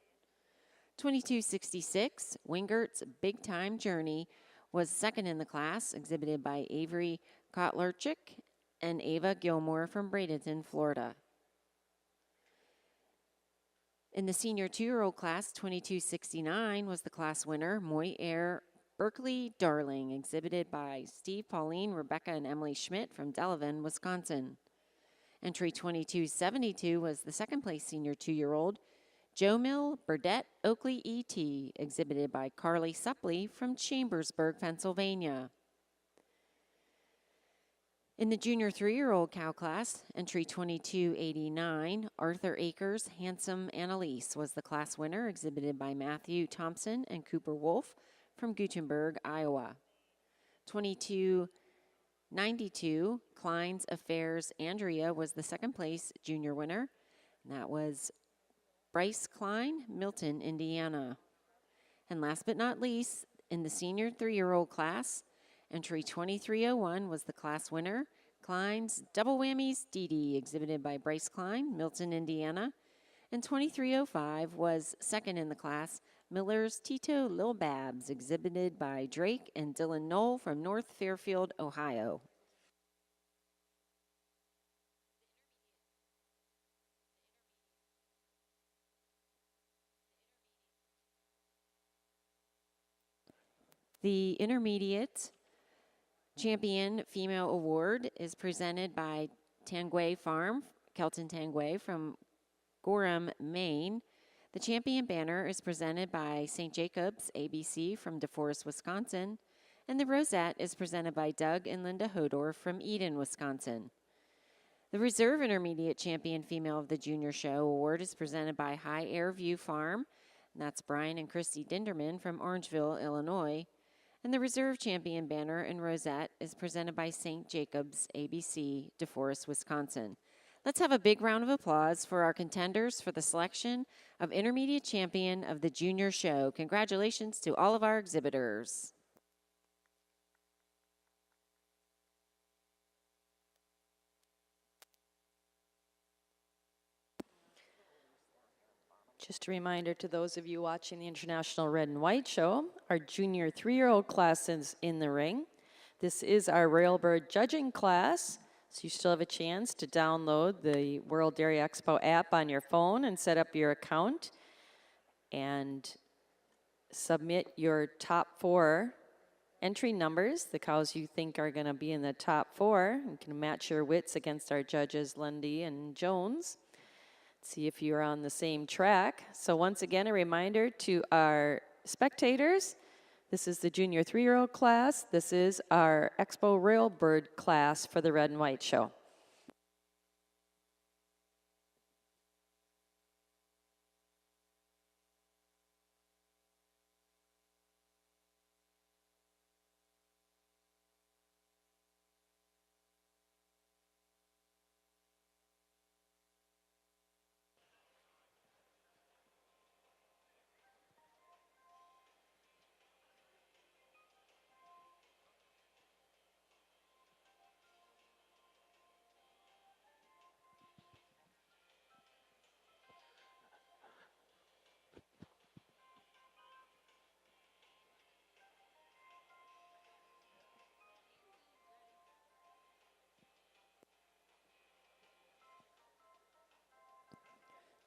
2266, Wingert's Big Time Journey, was second in the class, exhibited by Avery Kotlerchik and Ava Gilmore from Bradenton, Florida. In the senior 2-year-old class, 2269 was the class winner, Moy Air Berkeley Darling, exhibited by Steve, Pauline, Rebecca, and Emily Schmidt from Delavan, Wisconsin. Entry 2272 was the second place senior 2-year-old, Joe Mill Burdette Oakley E.T., exhibited by Carly Suppley from Chambersburg, Pennsylvania. In the junior 3-year-old cow class, entry 2289, Arthur Akers Handsome Annalise was the class winner, exhibited by Matthew Thompson and Cooper Wolf from Gutenberg, Iowa. 2292, Klein's Affairs Andrea was the second place junior winner, and that was Bryce Klein, Milton, Indiana. And last but not least, in the senior 3-year-old class, entry 2301 was the class winner, Klein's Double Whammies Dee Dee, exhibited by Bryce Klein, Milton, Indiana. And 2305 was second in the class, Miller's Tito Lil Babs, exhibited by Drake and Dylan Knoll from North Fairfield, Ohio. The Intermediate Champion Female Award is presented by Tanguay Farm, Kelton Tanguay from Gorham, Maine. The champion banner is presented by St. Jacobs ABC from DeForest, Wisconsin. And the rosette is presented by Doug and Linda Hodor from Eden, Wisconsin. The Reserve Intermediate Champion Female of the Junior Show Award is presented by High Air View Farm, and that's Brian and Christy Dinderman from Orangeville, Illinois. And the Reserve Champion banner in rosette is presented by St. Jacobs ABC, DeForest, Wisconsin. Let's have a big round of applause for our contenders for the selection of Intermediate Champion of the Junior Show. Congratulations to all of our exhibitors. Just a reminder to those of you watching the International Red and White Show, our junior 3-year-old class is in the ring. This is our Railbird judging class, so you still have a chance to download the World Dairy Expo app on your phone and set up your account and submit your top 4 entry numbers, the cows you think are going to be in the top 4. You can match your wits against our judges Lundy and Jones. See if you're on the same track. So once again, a reminder to our spectators, this is the junior 3-year-old class. This is our Expo Railbird class for the Red and White Show.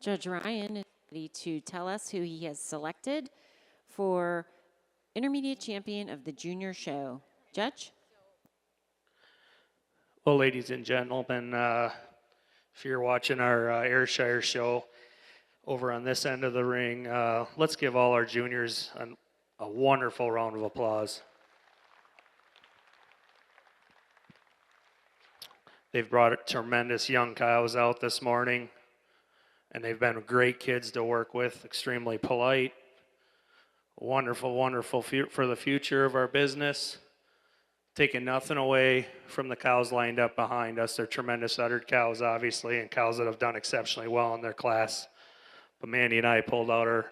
Judge Ryan is ready to tell us who he has selected for Intermediate Champion of the Junior Show. Judge? Well, ladies and gentlemen, if you're watching our Ayrshire show over on this end of the ring, let's give all our juniors a wonderful round of applause. They've brought tremendous young cows out this morning, and they've been great kids to work with, extremely polite, wonderful, wonderful for the future of our business. Taking nothing away from the cows lined up behind us. They're tremendous uddered cows, obviously, and cows that have done exceptionally well in their class. But Mandy and I pulled out our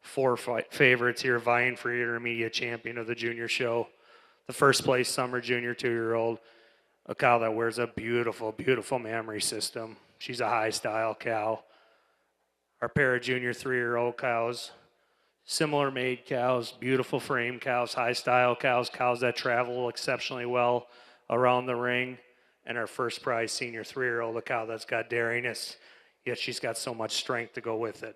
4 favorites here, vying for intermediate champion of the junior show. The first place summer junior 2-year-old, a cow that wears a beautiful, beautiful mammary system. She's a high style cow. Our pair of junior 3-year-old cows, similar made cows, beautiful frame cows, high style cows, cows that travel exceptionally well around the ring. And our first prize senior 3-year-old, a cow that's got dairiness, yet she's got so much strength to go with it.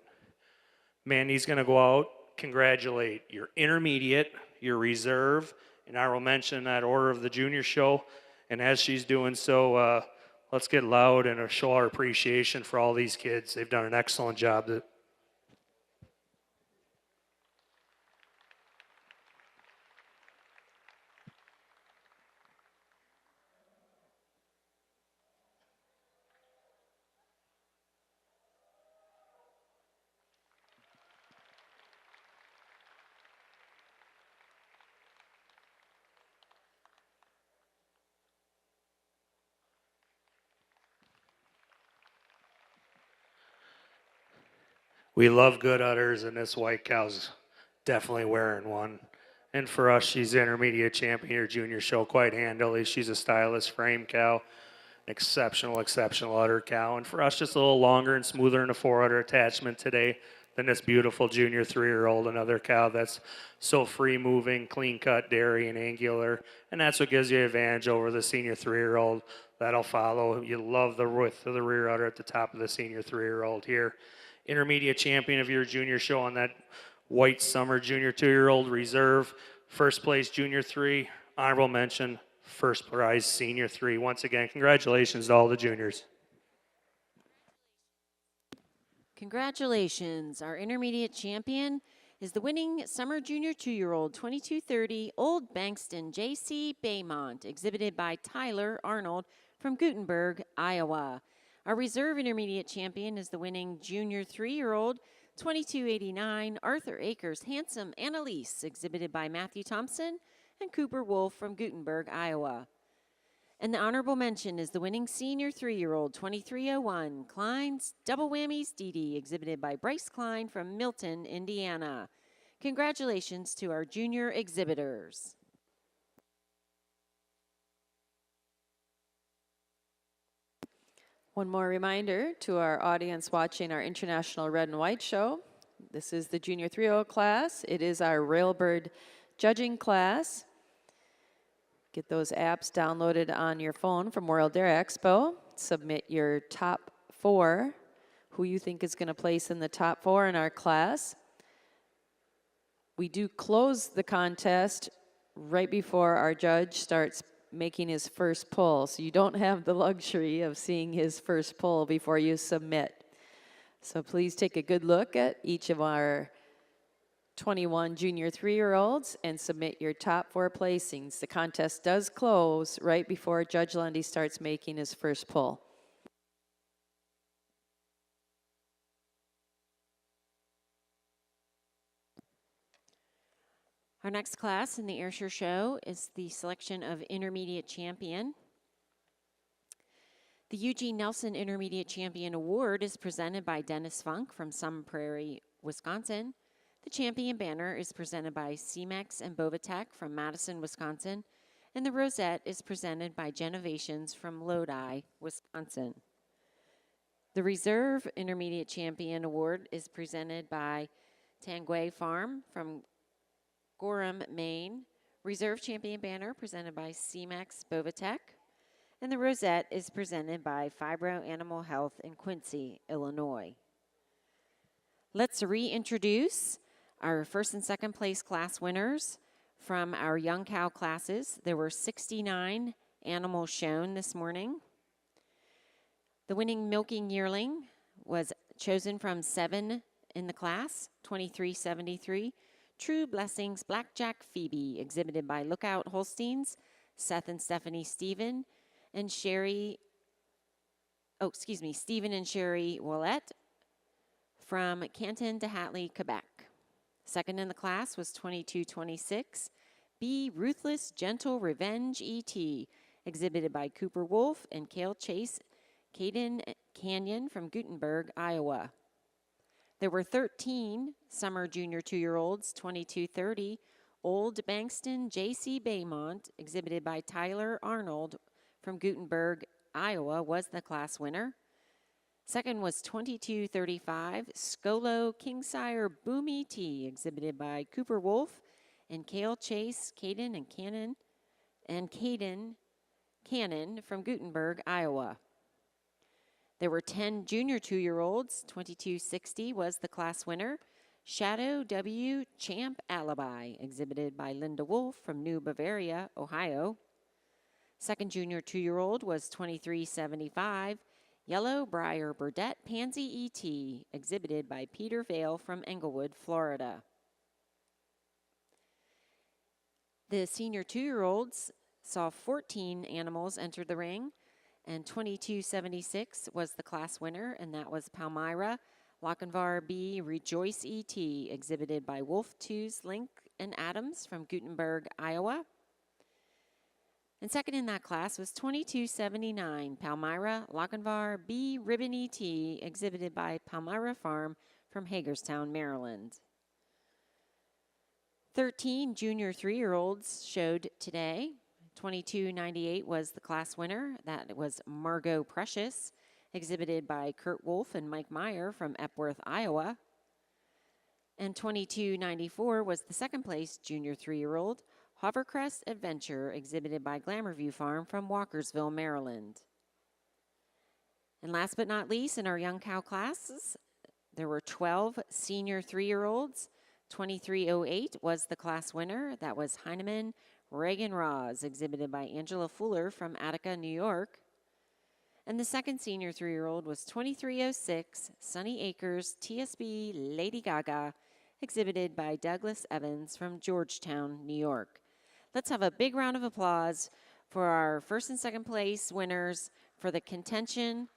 Mandy's gonna go out, congratulate your intermediate, your reserve, and I will mention that order of the junior show. And as she's doing so, let's get loud and show our appreciation for all these kids. They've done an excellent job. We love good udders, and this white cow's definitely wearing one. And for us, she's intermediate champion here, junior show, quite handily. She's a stylish frame cow, exceptional, exceptional udder cow. And for us, just a little longer and smoother in the 4-udder attachment today than this beautiful junior 3-year-old, another cow that's so free-moving, clean-cut, dairy, and angular. And that's what gives you an advantage over the senior 3-year-old. That'll follow. You love the width of the rear udder at the top of the senior 3-year-old here. Intermediate champion of your junior show on that white summer junior 2-year-old reserve. First place junior 3, honorable mention, first prize senior 3. Once again, congratulations to all the juniors. Congratulations. Our intermediate champion is the winning summer junior 2-year-old 2230 Old Bankston J.C. Baymont, exhibited by Tyler Arnold from Gutenberg, Iowa. Our reserve intermediate champion is the winning junior 3-year-old 2289 Arthur Akers Handsome Annalise, exhibited by Matthew Thompson and Cooper Wolf from Gutenberg, Iowa. And the honorable mention is the winning senior 3-year-old 2301 Klein's Double Whammies Dee Dee, exhibited by Bryce Klein from Milton, Indiana. Congratulations to our junior exhibitors. One more reminder to our audience watching our International Red and White Show. This is the Junior 3-year-old class. It is our Railbird judging class. Get those apps downloaded on your phone from World Dairy Expo. Submit your top 4, who you think is going to place in the top 4 in our class. We do close the contest right before our judge starts making his first pull, so you don't have the luxury of seeing his first pull before you submit. So please take a good look at each of our 21 junior 3-year-olds and submit your top 4 placings. The contest does close right before Judge Lundy starts making his first pull. Our next class in the Ayrshire Show is the selection of Intermediate Champion. The Eugene Nelson Intermediate Champion Award is presented by Dennis Funk from Sun Prairie, Wisconsin. The champion banner is presented by CMEX and Bovatech from Madison, Wisconsin. And the rosette is presented by Genovations from Lodi, Wisconsin. The Reserve Intermediate Champion Award is presented by Tanguay Farm from Gorham, Maine. Reserve Champion banner presented by CMEX Bovatech. And the rosette is presented by Fibro Animal Health in Quincy, Illinois. Let's reintroduce our first and second place class winners from our young cow classes. There were 69 animals shown this morning. The winning milking yearling was chosen from 7 in the class, 2373. True Blessings Blackjack Phoebe, exhibited by Lookout Holsteins, Seth and Stephanie Stephen, and Sherry Stephen and Sherry Willette from Canton to Hatley, Quebec. Second in the class was 2226, Be Ruthless, Gentle Revenge E.T., exhibited by Cooper Wolf and Cale Chase, Caden Canyon from Gutenberg, Iowa. There were 13 summer junior 2-year-olds, 2230, Old Bankston J.C. Baymont, exhibited by Tyler Arnold from Gutenberg, Iowa, was the class winner. Second was 2235, Skolo Kingsire Boomy T, exhibited by Cooper Wolf and Cale Chase, Caden Cannon from Gutenberg, Iowa. There were 10 junior 2-year-olds, 2260 was the class winner. Shadow W. Champ Alibi, exhibited by Linda Wolf from New Bavaria, Ohio. Second junior 2-year-old was 2375, Yellow Briar Burdette Pansy E.T., exhibited by Peter Vale from Englewood, Florida. The senior 2-year-olds saw 14 animals enter the ring, and 2276 was the class winner, and that was Palmyra Lochinvar B. Rejoice E.T., exhibited by Wolf Tews Link and Adams from Gutenberg, Iowa. And second in that class was 2279, Palmyra Lochinvar B. Ribbon E.T., exhibited by Palmyra Farm from Hagerstown, Maryland. 13 junior 3-year-olds showed today. 2298 was the class winner. That was Margot Precious, exhibited by Kurt Wolf and Mike Meyer from Epworth, Iowa. And 2294 was the second place junior 3-year-old, Hovercrest Adventure, exhibited by Glamourview Farm from Walkersville, Maryland. And last but not least, in our young cow classes, there were 12 senior 3-year-olds. 2308 was the class winner. That was Heinemann Reagan Roz, exhibited by Angela Fuller from Attica, New York. And the second senior 3-year-old was 2306, Sunny Acres TSB Lady Gaga, exhibited by Douglas Evans from Georgetown, New York. Let's have a big round of applause for our first and second place winners for the contention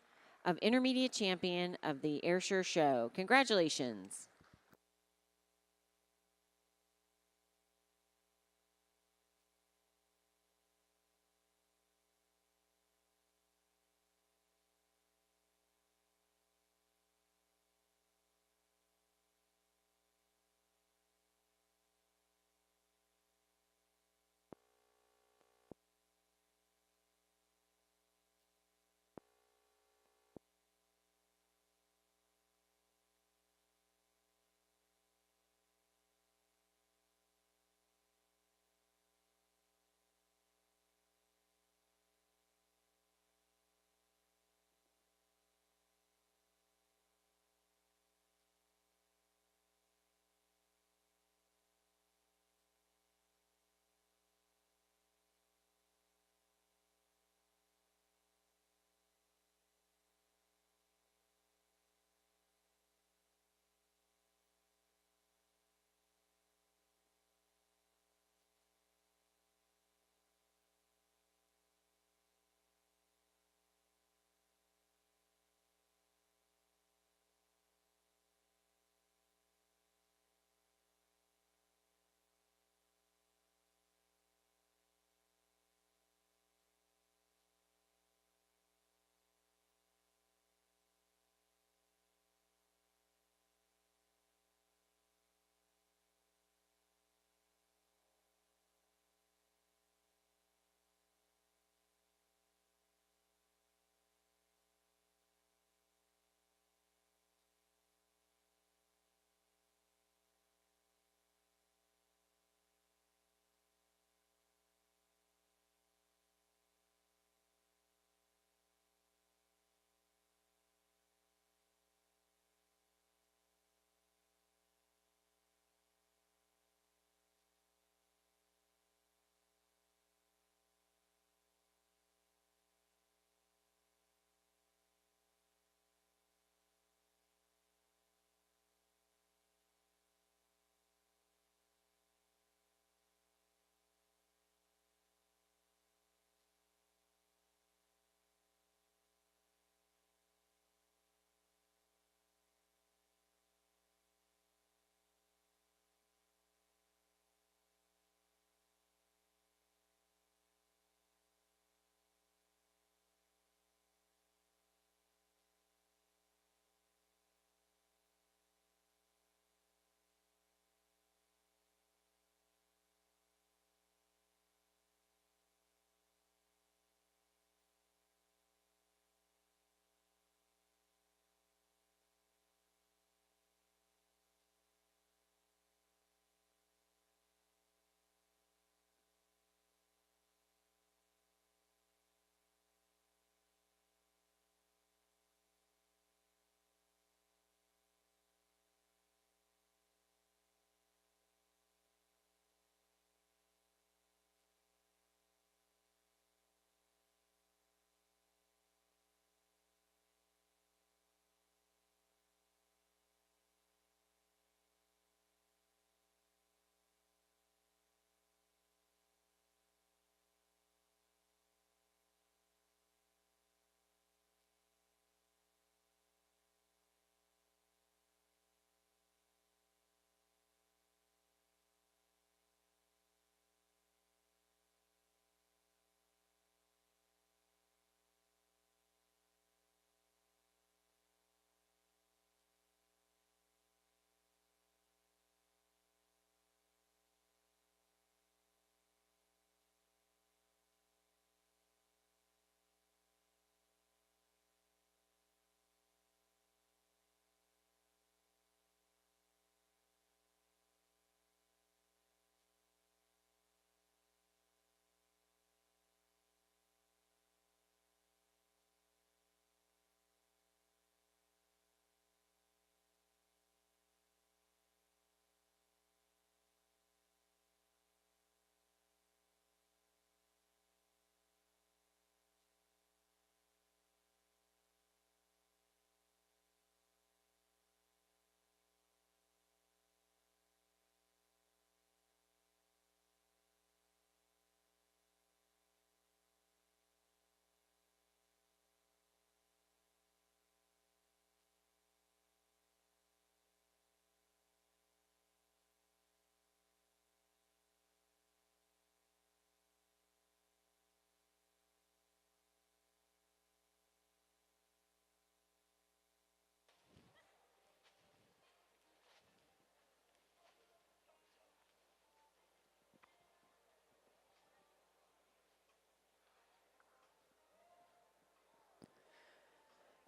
of intermediate champion of the Ayrshire Show. Congratulations.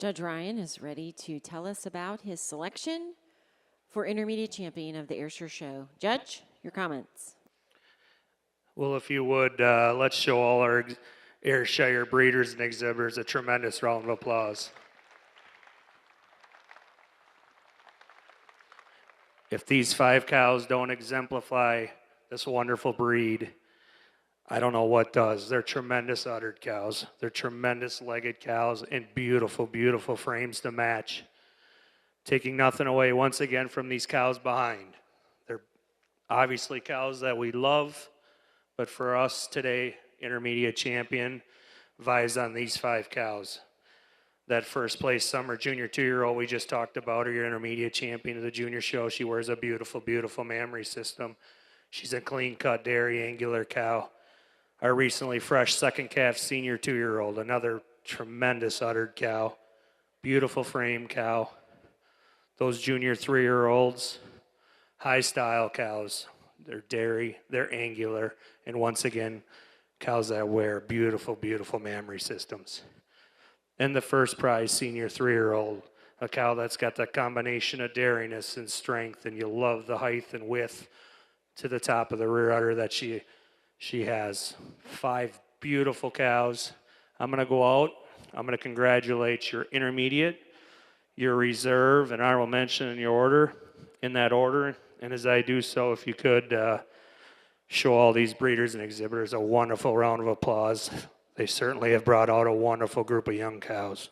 Judge Ryan is ready to tell us about his selection for intermediate champion of the Ayrshire Show. Judge, your comments. Well, if you would, let's show all our Ayrshire breeders and exhibitors a tremendous round of applause. If these 5 cows don't exemplify this wonderful breed, I don't know what does. They're tremendous uddered cows. They're tremendous legged cows and beautiful, beautiful frames to match. Taking nothing away once again from these cows behind. They're obviously cows that we love, but for us today, intermediate champion vies on these 5 cows. That first place summer junior 2-year-old we just talked about, or your intermediate champion of the junior show, she wears a beautiful, beautiful mammary system. She's a clean cut dairy angular cow. Our recently fresh second calf senior 2-year-old, another tremendous uddered cow. Beautiful frame cow. Those junior 3-year-olds, high style cows. They're dairy, they're angular, and once again, cows that wear beautiful, beautiful mammary systems. And the first prize senior 3-year-old, a cow that's got that combination of dairiness and strength, and you love the height and width to the top of the rear udder that she has. 5 beautiful cows. I'm going to go out. I'm going to congratulate your intermediate, your reserve, and honorable mention in your order, in that order. And as I do so, if you could show all these breeders and exhibitors a wonderful round of applause. They certainly have brought out a wonderful group of young cows.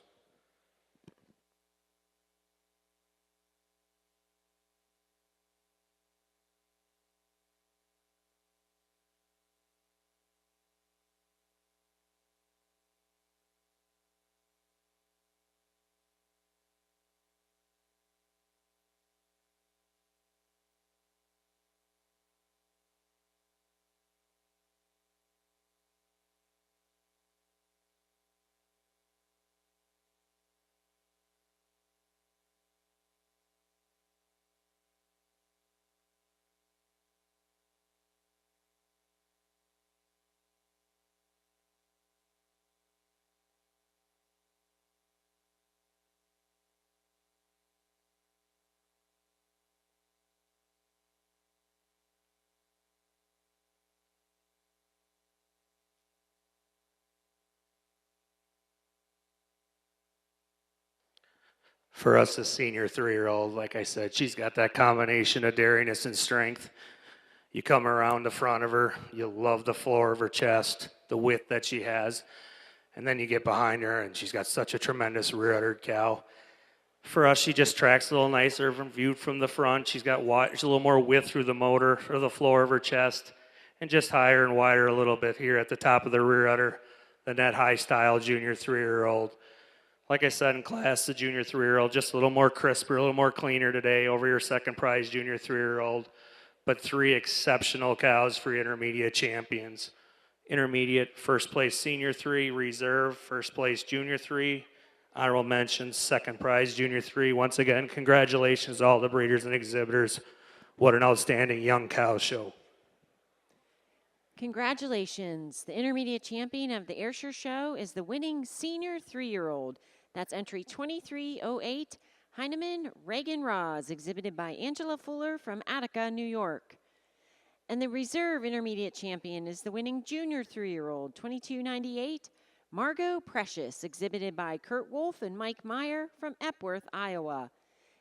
For us, a senior 3-year-old, like I said, she's got that combination of dairiness and strength. You come around the front of her, you love the floor of her chest, the width that she has, and then you get behind her, and she's got such a tremendous rear-uddered cow. For us, she just tracks a little nicer from viewed from the front. She's got she's a little more width through the motor or the floor of her chest, and just higher and wider a little bit here at the top of the rear udder than that high-style junior 3-year-old. Like I said in class, the junior 3-year-old, just a little more crisper, a little more cleaner today over your second prize junior 3-year-old. But 3 exceptional cows for your intermediate champions. Intermediate, first place senior 3, reserve, first place junior 3, honorable mention, second prize junior 3. Once again, congratulations to all the breeders and exhibitors. What an outstanding young cow show. Congratulations. The intermediate champion of the Ayrshire Show is the winning senior 3-year-old. That's entry 2308, Heinemann Reagan Roz, exhibited by Angela Fuller from Attica, New York. And the reserve intermediate champion is the winning junior 3-year-old, 2298, Margot Precious, exhibited by Kurt Wolf and Mike Meyer from Epworth, Iowa.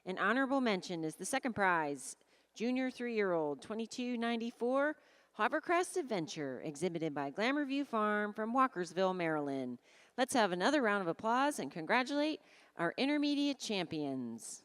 An honorable mention is the second prize, junior 3-year-old, 2294, Hovercrest Adventure, exhibited by Glamour View Farm from Walkersville, Maryland. Let's have another round of applause and congratulate our intermediate champions.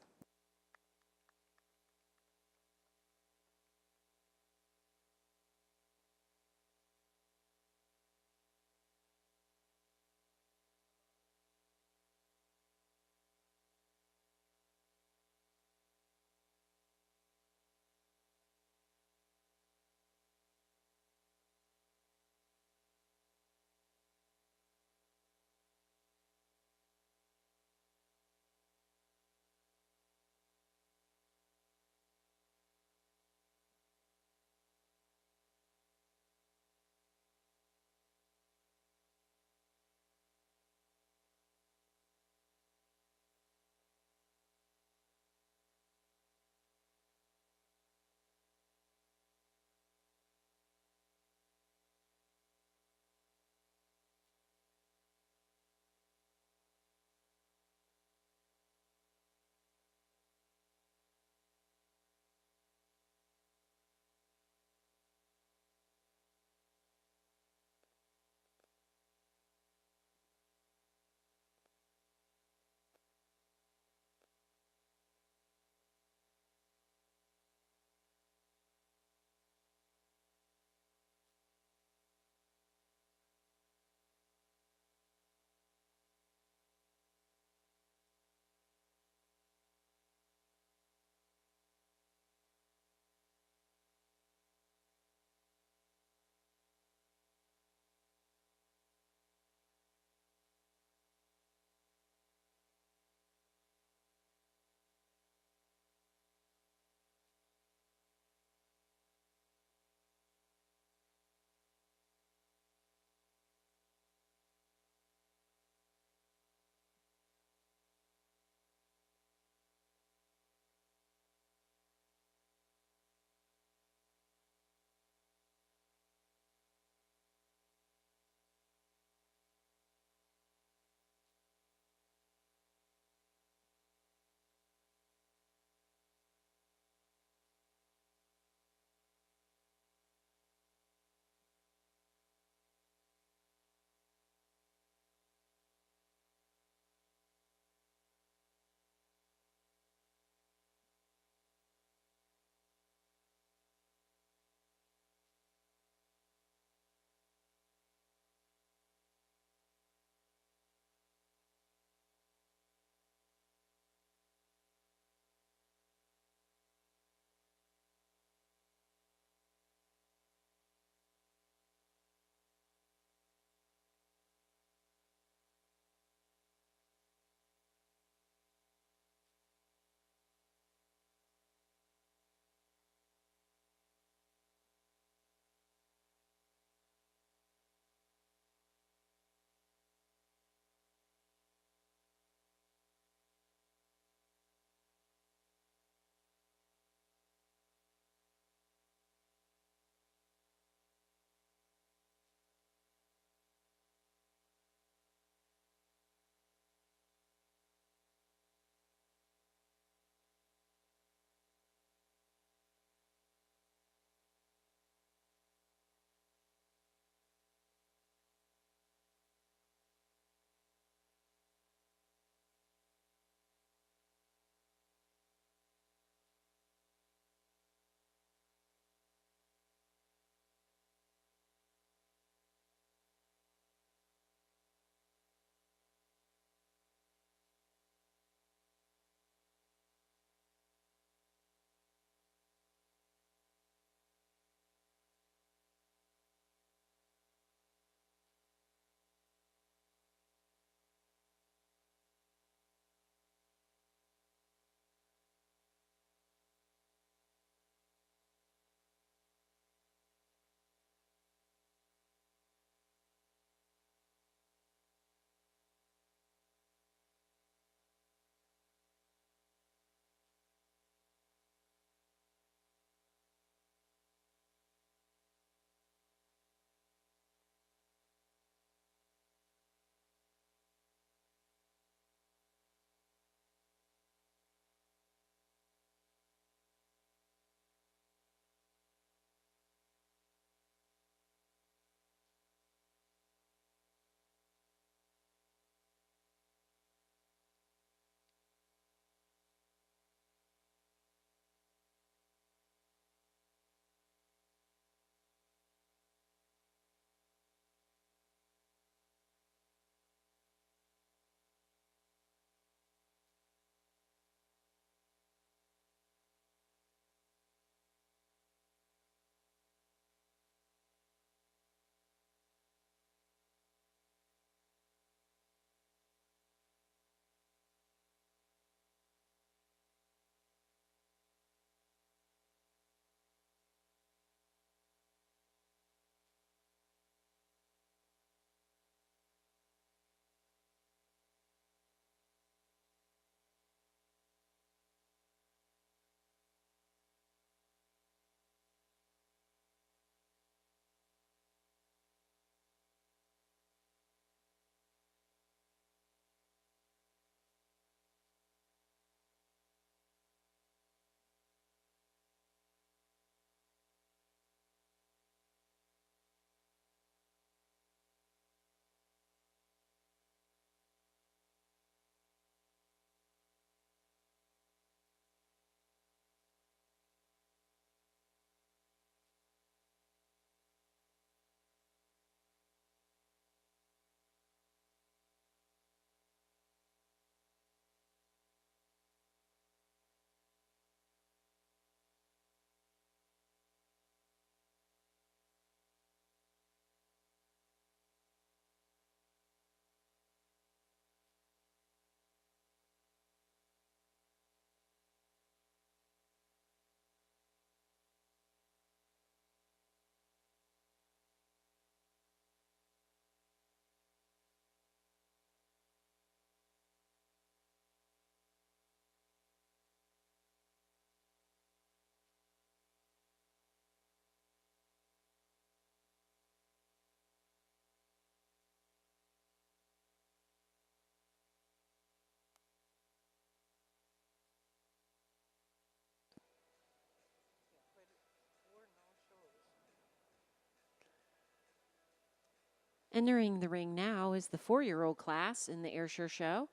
Entering the ring now is the 4-year-old class in the Ayrshire Show.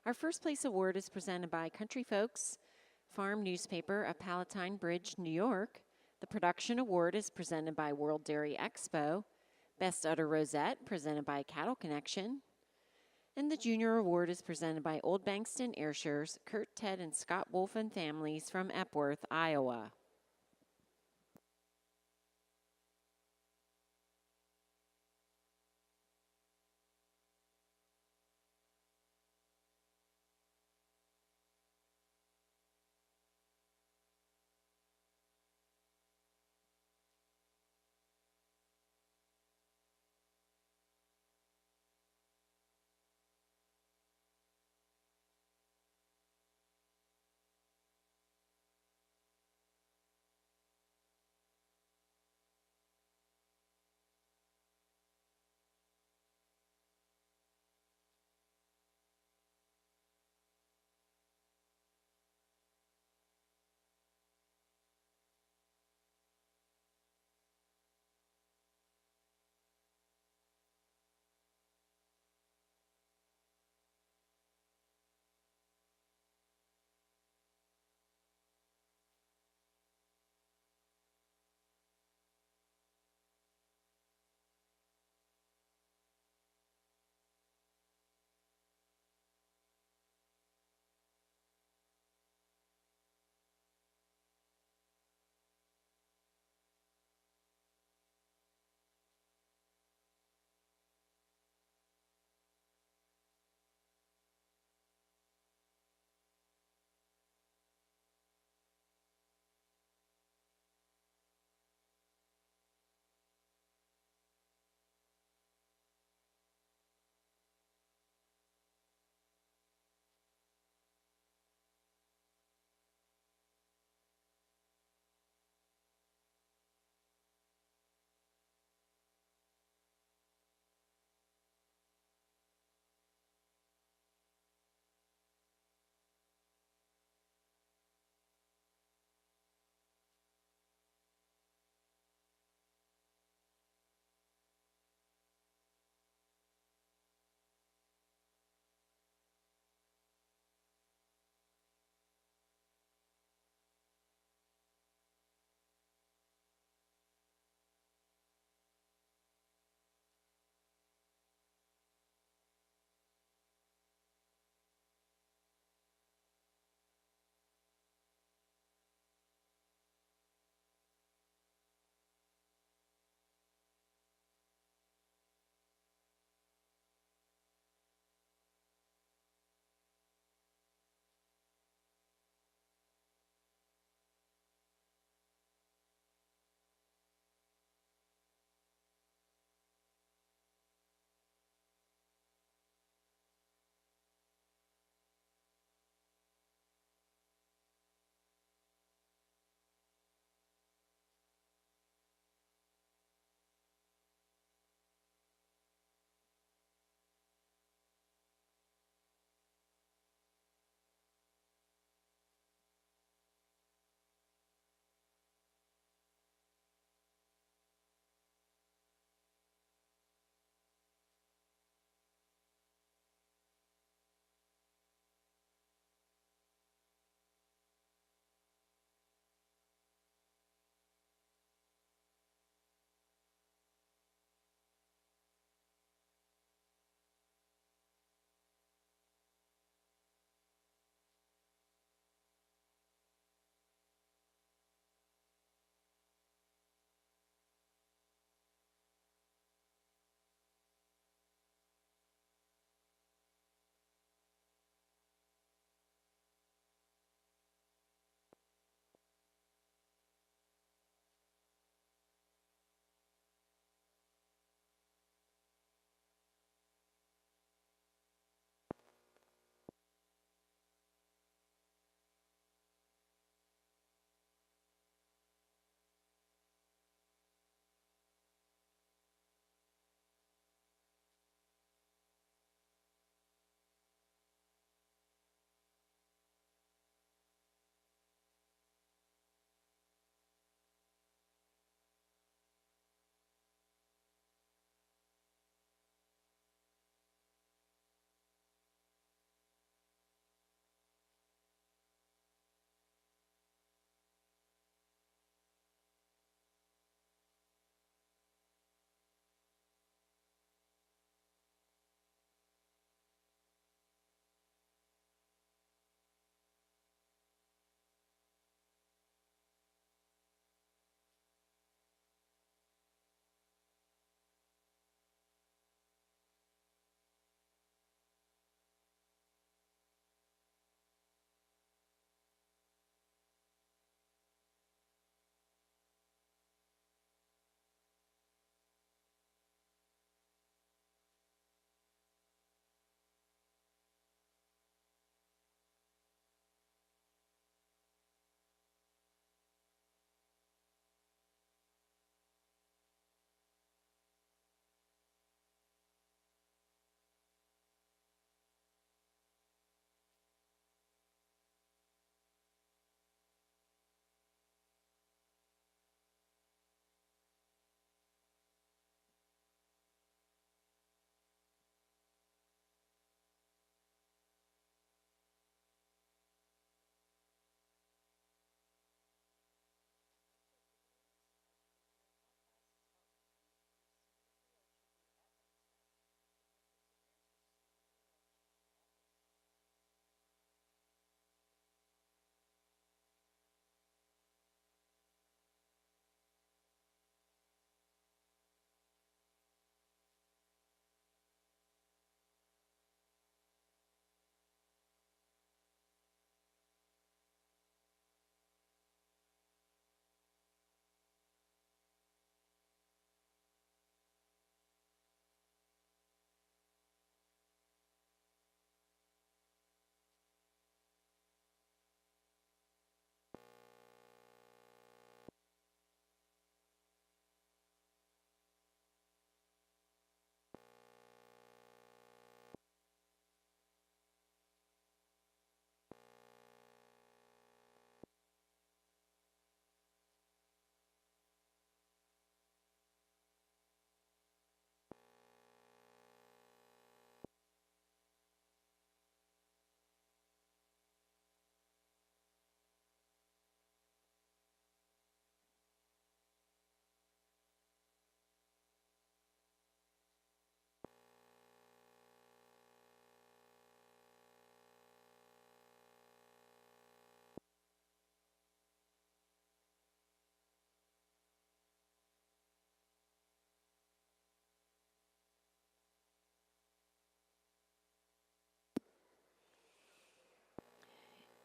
Our first place award is presented by Country Folks Farm Newspaper of Palatine Bridge, New York. The production award is presented by World Dairy Expo. Best Udder Rosette presented by Cattle Connection. And the junior award is presented by Old Bankston Ayrshires, Kurt, Ted, and Scott Wolf and families from Epworth, Iowa.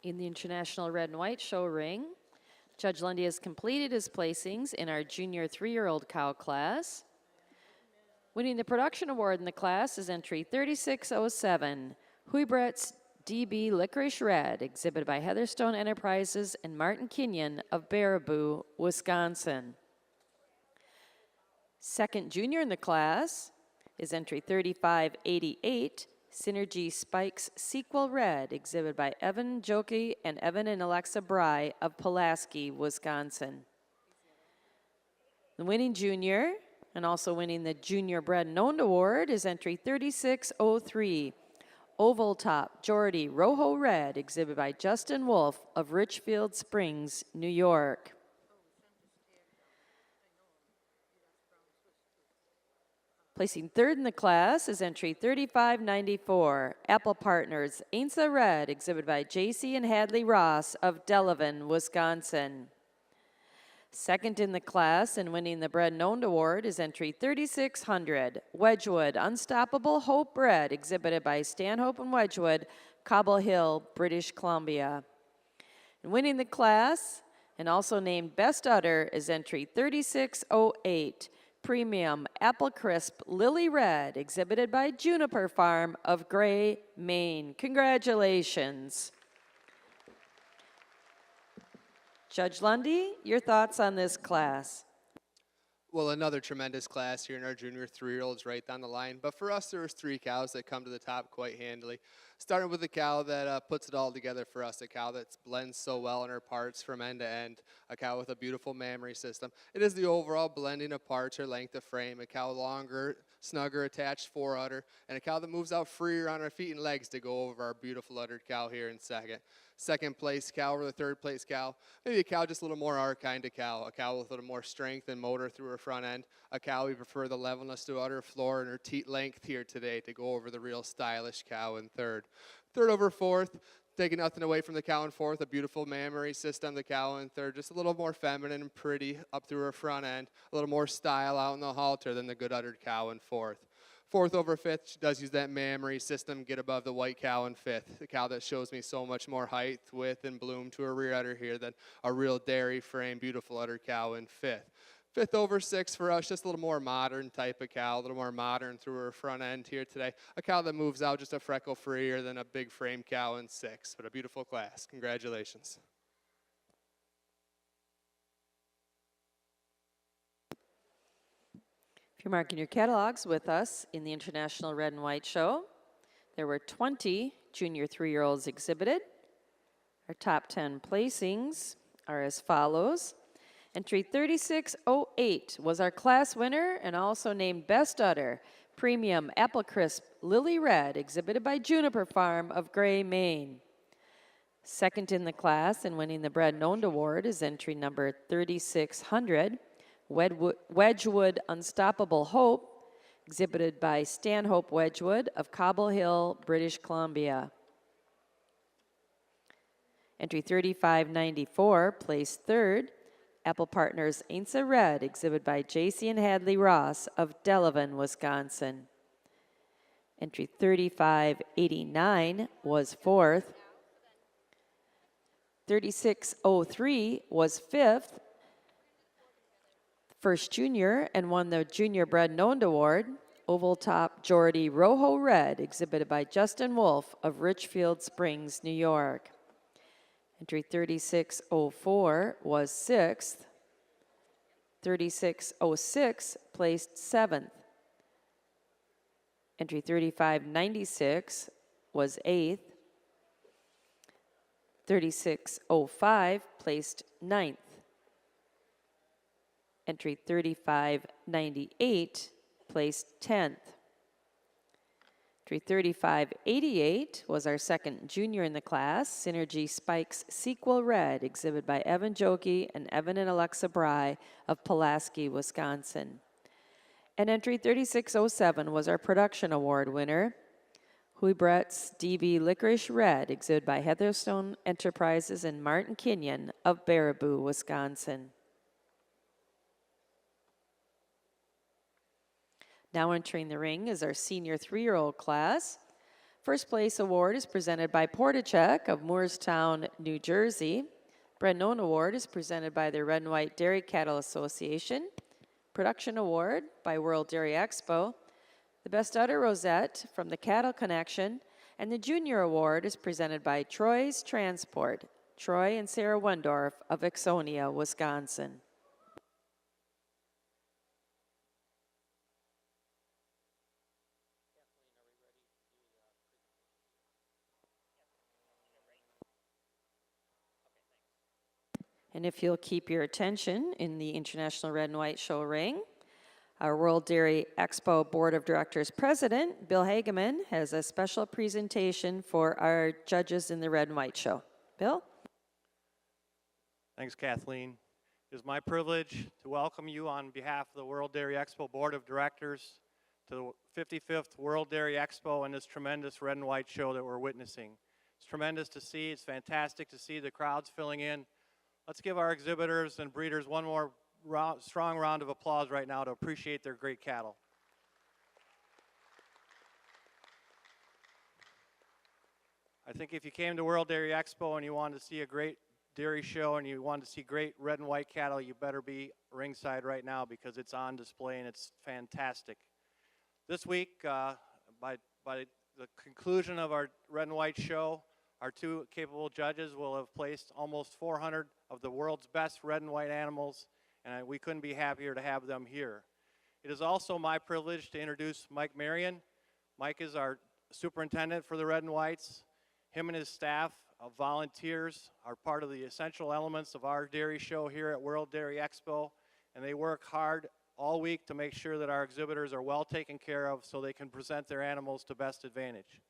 In the International Red and White Show ring, Judge Lundy has completed his placings in our junior 3-year-old cow class. Winning the production award in the class is entry 3607, Huybrett's DB Licorice Red, exhibited by Heatherstone Enterprises and Martin Kenyon of Baraboo, Wisconsin. Second junior in the class is entry 3588, Synergy Spikes Sequel Red, exhibited by Evan Joki and Evan and Alexa Bry of Pulaski, Wisconsin. The winning junior, and also winning the Junior Bred and Owned Award, is entry 3603, Oval Top Geordie Rojo Red, exhibited by Justin Wolf of Richfield Springs, New York. Placing third in the class is entry 3594, Apple Partners Ainsa Red, exhibited by J.C. and Hadley Ross of Delavan, Wisconsin. Second in the class and winning the Bred and Owned Award is entry 3600, Wedgwood Unstoppable Hope Red, exhibited by Stanhope and Wedgwood, Cobble Hill, British Columbia. And winning the class and also named Best Udder is entry 3608, Premium Apple Crisp Lily Red, exhibited by Juniper Farm of Gray, Maine. Congratulations. Judge Lundy, your thoughts on this class? Well, another tremendous class here in our junior 3-year-olds right down the line. But for us, there was 3 cows that come to the top quite handily. Starting with the cow that puts it all together for us, a cow that blends so well in her parts from end to end, a cow with a beautiful mammary system. It is the overall blending of parts, her length of frame, a cow longer, snugger attached fore udder, and a cow that moves out freer on her feet and legs to go over our beautiful uddered cow here in second. Second place cow over the third place cow. Maybe a cow just a little more our kind of cow, a cow with a little more strength and motor through her front end. A cow we prefer the levelness to udder floor and her teat length here today to go over the real stylish cow in third. Third over fourth, taking nothing away from the cow in fourth, a beautiful mammary system, the cow in third, just a little more feminine and pretty up through her front end, a little more style out in the halter than the good uddered cow in fourth. Fourth over fifth, she does use that mammary system, get above the white cow in fifth. The cow that shows me so much more height, width, and bloom to her rear udder here than a real dairy frame, beautiful udder cow in fifth. Fifth over sixth for us, just a little more modern type of cow, a little more modern through her front end here today. A cow that moves out just a freckle freer than a big frame cow in sixth, but a beautiful class. Congratulations. If you're marking your catalogs with us in the International Red and White Show, there were 20 junior 3-year-olds exhibited. Our top 10 placings are as follows. Entry 3608 was our class winner and also named Best Udder, Premium Apple Crisp Lily Red, exhibited by Juniper Farm of Gray, Maine. Second in the class and winning the Bred and Owned Award is entry number 3600, Wedgwood Unstoppable Hope, exhibited by Stanhope Wedgwood of Cobble Hill, British Columbia. Entry 3594, placed third, Apple Partners Ainsa Red, exhibited by J.C. and Hadley Ross of Delavan, Wisconsin. Entry 3589 was fourth. 3603 was fifth. First junior and won the Junior Bred and Owned Award, Oval Top Geordie Rojo Red, exhibited by Justin Wolf of Richfield Springs, New York. Entry 3604 was sixth. 3606 placed seventh. Entry 3596 was eighth. 3605 placed ninth. Entry 3598 placed 10th. Entry 3588 was our second junior in the class, Synergy Spikes Sequel Red, exhibited by Evan Joki and Evan and Alexa Bry of Pulaski, Wisconsin. And entry 3607 was our production award winner, Huybrett's DB Licorice Red, exhibited by Heatherstone Enterprises and Martin Kenyon of Baraboo, Wisconsin. Now entering the ring is our senior 3-year-old class. First place award is presented by Portachek of Moorestown, New Jersey. Brennan Award is presented by the Red and White Dairy Cattle Association. Production Award by World Dairy Expo. The Best Udder Rosette from the Cattle Connection. And the Junior Award is presented by Troy's Transport, Troy and Sarah Wendorf of Ixonia, Wisconsin. And if you'll keep your attention in the International Red and White Show ring, our World Dairy Expo Board of Directors President, Bill Hageman, has a special presentation for our judges in the Red and White Show. Bill? Thanks, Kathleen. It is my privilege to welcome you on behalf of the World Dairy Expo Board of Directors to the 55th World Dairy Expo and this tremendous Red and White Show that we're witnessing. It's tremendous to see. It's fantastic to see the crowds filling in. Let's give our exhibitors and breeders one more strong round of applause right now to appreciate their great cattle. I think if you came to World Dairy Expo and you wanted to see a great dairy show and you wanted to see great red and white cattle, you better be ringside right now because it's on display and it's fantastic. This week, by the conclusion of our red and white show, our two capable judges will have placed almost 400 of the world's best red and white animals, and we couldn't be happier to have them here. It is also my privilege to introduce Mike Marion. Mike is our superintendent for the red and whites. Him and his staff of volunteers are part of the essential elements of our dairy show here at World Dairy Expo, and they work hard all week to make sure that our exhibitors are well taken care of so they can present their animals to best advantage.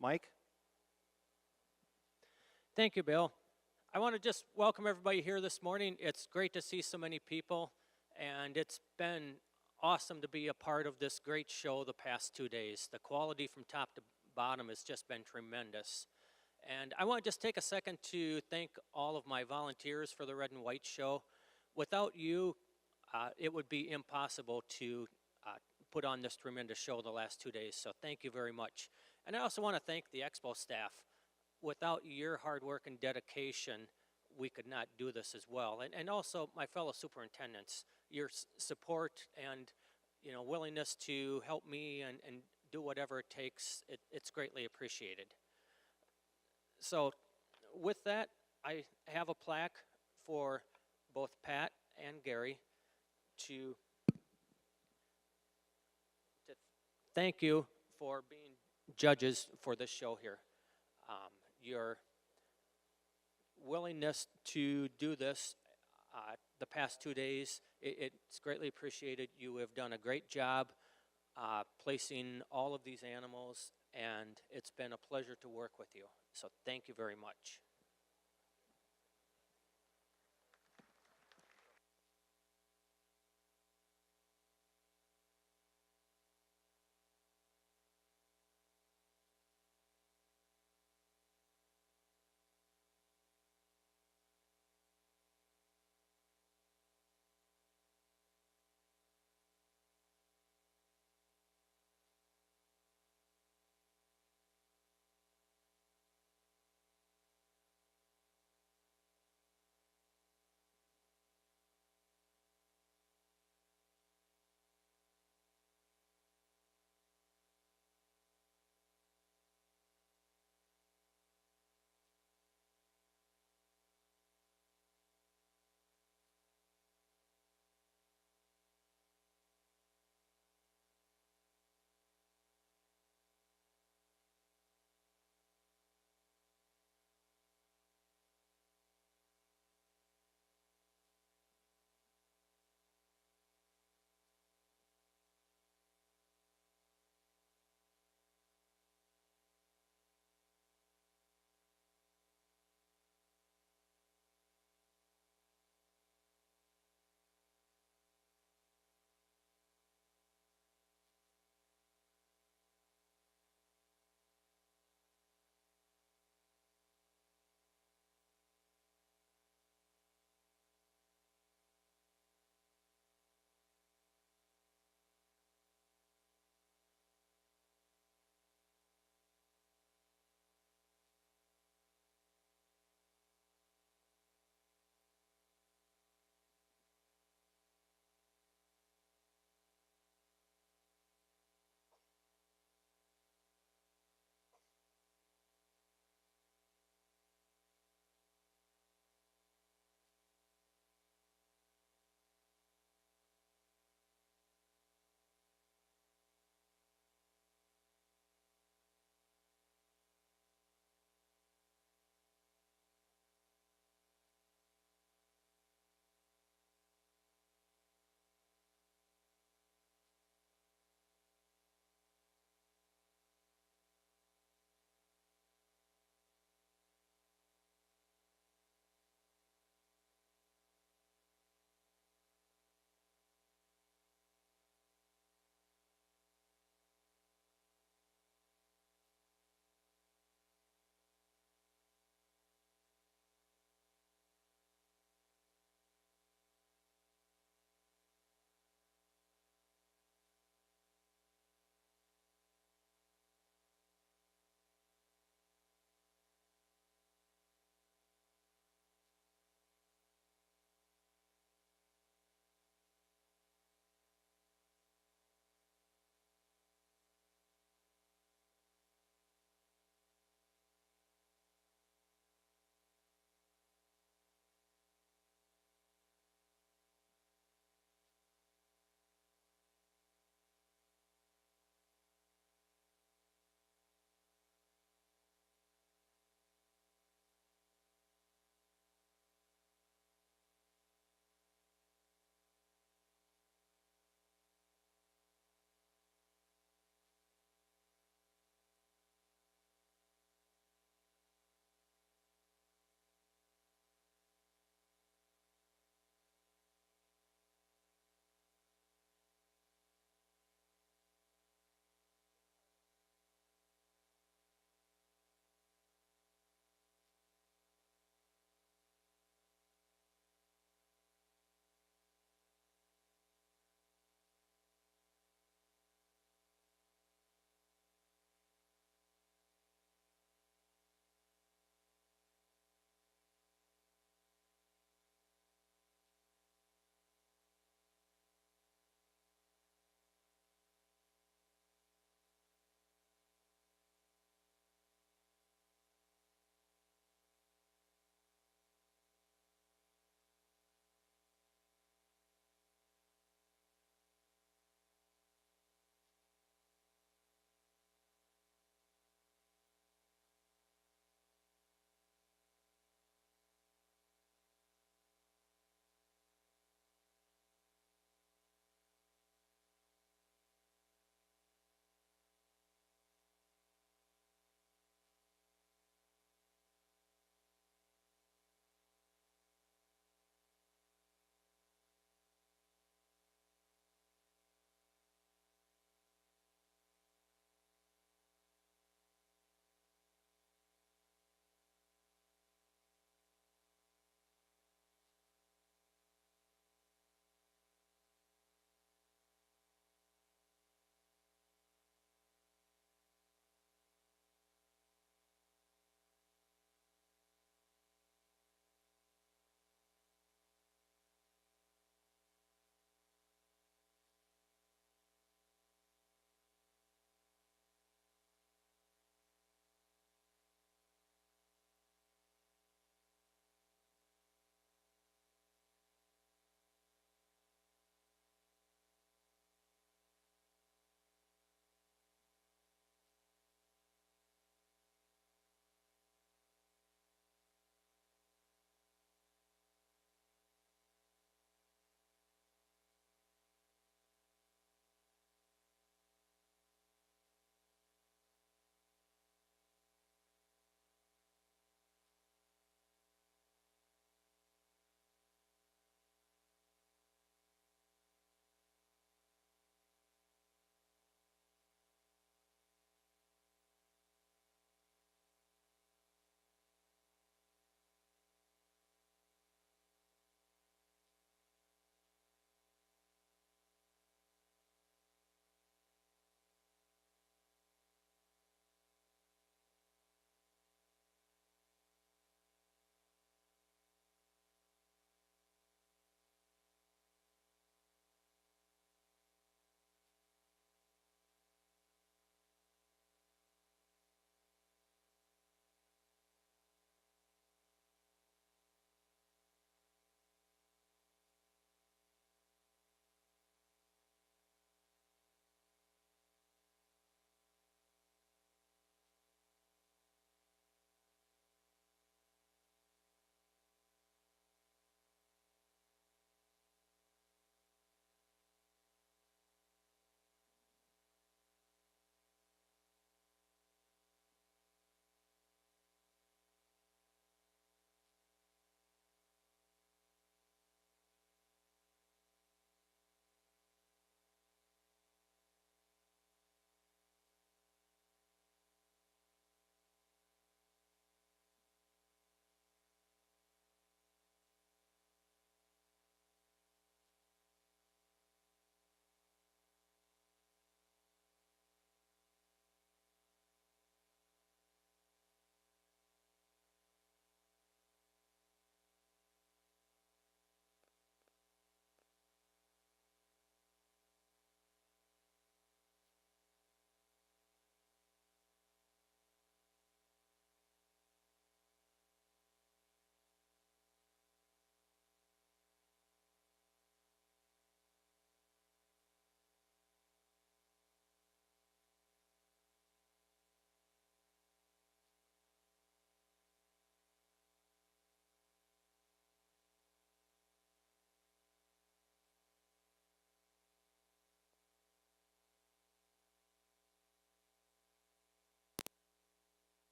Mike? Thank you, Bill. I want to just welcome everybody here this morning. It's great to see so many people, and it's been awesome to be a part of this great show the past 2 days. The quality from top to bottom has just been tremendous. And I want to just take a second to thank all of my volunteers for the Red and White Show. Without you, it would be impossible to put on this tremendous show the last 2 days, so thank you very much. And I also want to thank the Expo staff. Without your hard work and dedication, we could not do this as well. And also my fellow superintendents, your support and willingness to help me and do whatever it takes, it's greatly appreciated. So with that, I have a plaque for both Pat and Gary to thank you for being judges for this show here. Your willingness to do this the past 2 days, it's greatly appreciated. You have done a great job placing all of these animals, and it's been a pleasure to work with you. So thank you very much.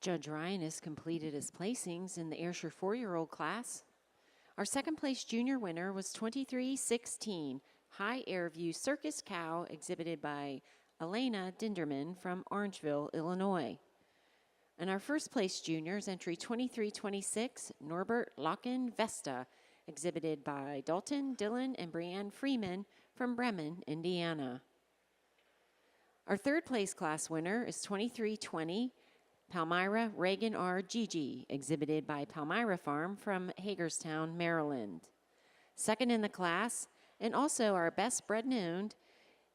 Judge Ryan has completed his placings in the Ayrshire 4-year-old class. Our second place junior winner was 2316 High Airview Circus Cow, exhibited by Elena Dinderman from Orangeville, Illinois. And our first place juniors, entry 2326 Norbert Locken Vesta, exhibited by Dalton, Dylan, and Brianne Freeman from Bremen, Indiana. Our third place class winner is 2320 Palmyra Reagan R. Gigi, exhibited by Palmyra Farm from Hagerstown, Maryland. Second in the class, and also our best bred and owned,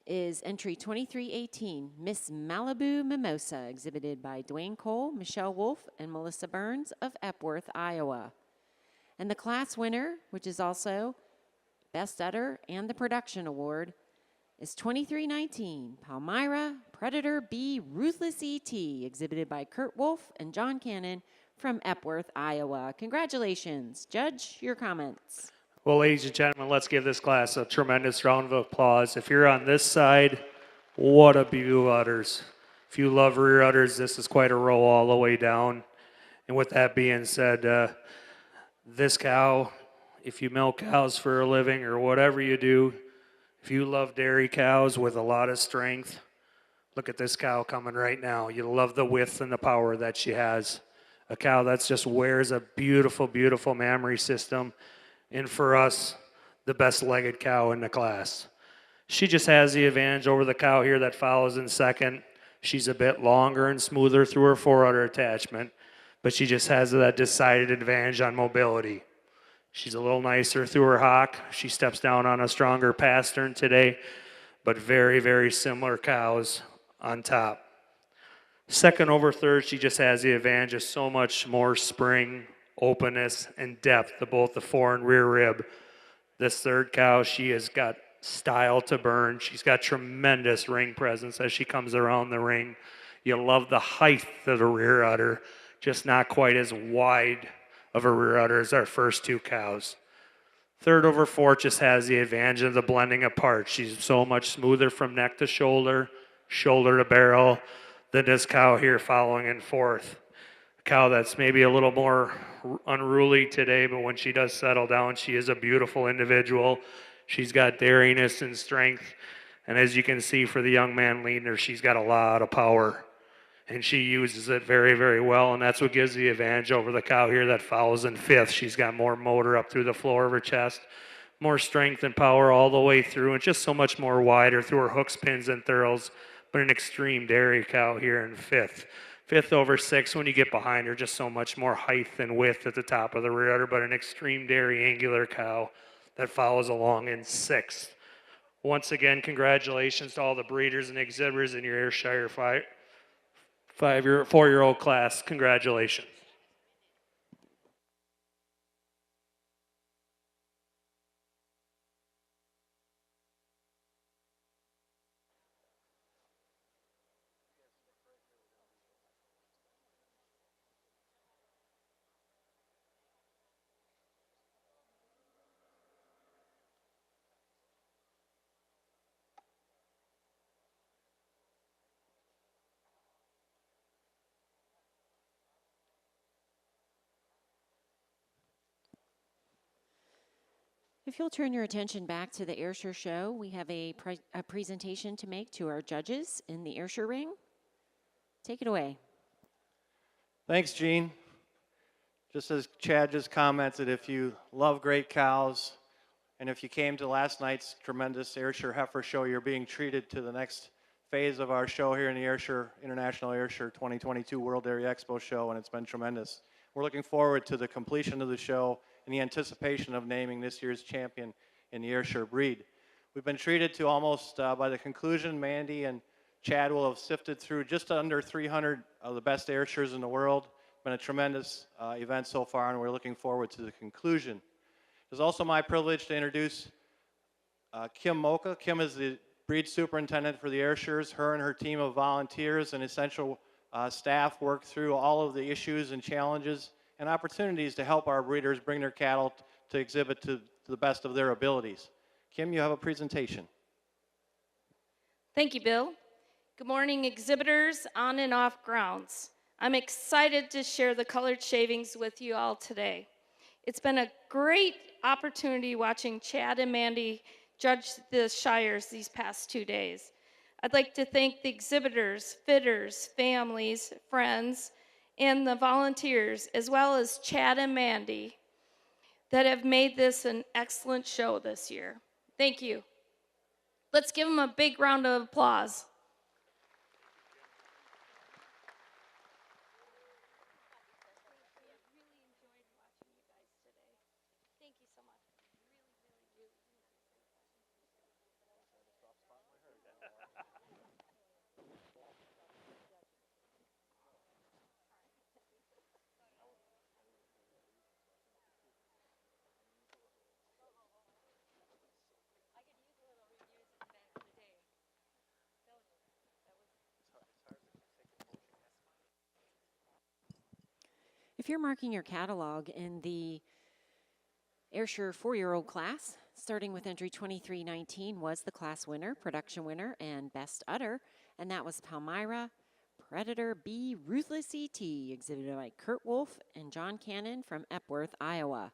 is entry 2318 Miss Malibu Mimosa, exhibited by Dwayne Cole, Michelle Wolf, and Melissa Burns of Epworth, Iowa. And the class winner, which is also Best Udder and the Production Award, is 2319 Palmyra Predator B Ruthless E.T., exhibited by Kurt Wolf and John Cannon from Epworth, Iowa. Congratulations. Judge, your comments. Well, ladies and gentlemen, let's give this class a tremendous round of applause. If you're on this side, what a view udders. If you love rear udders, this is quite a row all the way down. And with that being said, this cow, if you milk cows for a living or whatever you do, if you love dairy cows with a lot of strength, look at this cow coming right now. You love the width and the power that she has. A cow that just wears a beautiful, beautiful mammary system. And for us, the best legged cow in the class. She just has the advantage over the cow here that follows in second. She's a bit longer and smoother through her forudder attachment, but she just has that decided advantage on mobility. She's a little nicer through her hock. She steps down on a stronger pastern today, but very, very similar cows on top. Second over third, she just has the advantage of so much more spring, openness, and depth to both the fore and rear rib. This third cow, she has got style to burn. She's got tremendous ring presence as she comes around the ring. You love the height of the rear udder, just not quite as wide of a rear udder as our first two cows. Third over fourth just has the advantage of the blending apart. She's so much smoother from neck to shoulder, shoulder to barrel, than this cow here following in fourth. A cow that's maybe a little more unruly today, but when she does settle down, she is a beautiful individual. She's got dariness and strength, and as you can see for the young man leading her, she's got a lot of power. And she uses it very, very well, and that's what gives the advantage over the cow here that follows in fifth. She's got more motor up through the floor of her chest, more strength and power all the way through, and just so much more wider through her hooks, pins, and thurls, but an extreme dairy cow here in fifth. Fifth over sixth, when you get behind her, just so much more height and width at the top of the rear udder, but an extreme dairy angular cow that follows along in sixth. Once again, congratulations to all the breeders and exhibitors in your Ayrshire 4-year-old class. Congratulations. If you'll turn your attention back to the Ayrshire show, we have a presentation to make to our judges in the Ayrshire ring. Take it away. Thanks, Gene. Just as Chad just commented, if you love great cows, and if you came to last night's tremendous Ayrshire Heifer show, you're being treated to the next phase of our show here in the Ayrshire International Ayrshire 2022 World Dairy Expo show, and it's been tremendous. We're looking forward to the completion of the show and the anticipation of naming this year's champion in the Ayrshire breed. We've been treated to almost, by the conclusion, Mandy and Chad will have sifted through just under 300 of the best Ayrshires in the world. It's been a tremendous event so far, and we're looking forward to the conclusion. It's also my privilege to introduce Kim Mocha. Kim is the breed superintendent for the Ayrshires. Her and her team of volunteers and essential staff work through all of the issues and challenges and opportunities to help our breeders bring their cattle to exhibit to the best of their abilities. Kim, you have a presentation. Thank you, Bill. Good morning, exhibitors on and off grounds. I'm excited to share the colored shavings with you all today. It's been a great opportunity watching Chad and Mandy judge the shires these past 2 days. I'd like to thank the exhibitors, fitters, families, friends, and the volunteers, as well as Chad and Mandy, that have made this an excellent show this year. Thank you. Let's give them a big round of applause. If you're marking your catalog in the Ayrshire 4-year-old class, starting with entry 2319 was the class winner, production winner, and best udder, and that was Palmyra Predator B Ruthless ET, exhibited by Kurt Wolf and John Cannon from Epworth, Iowa.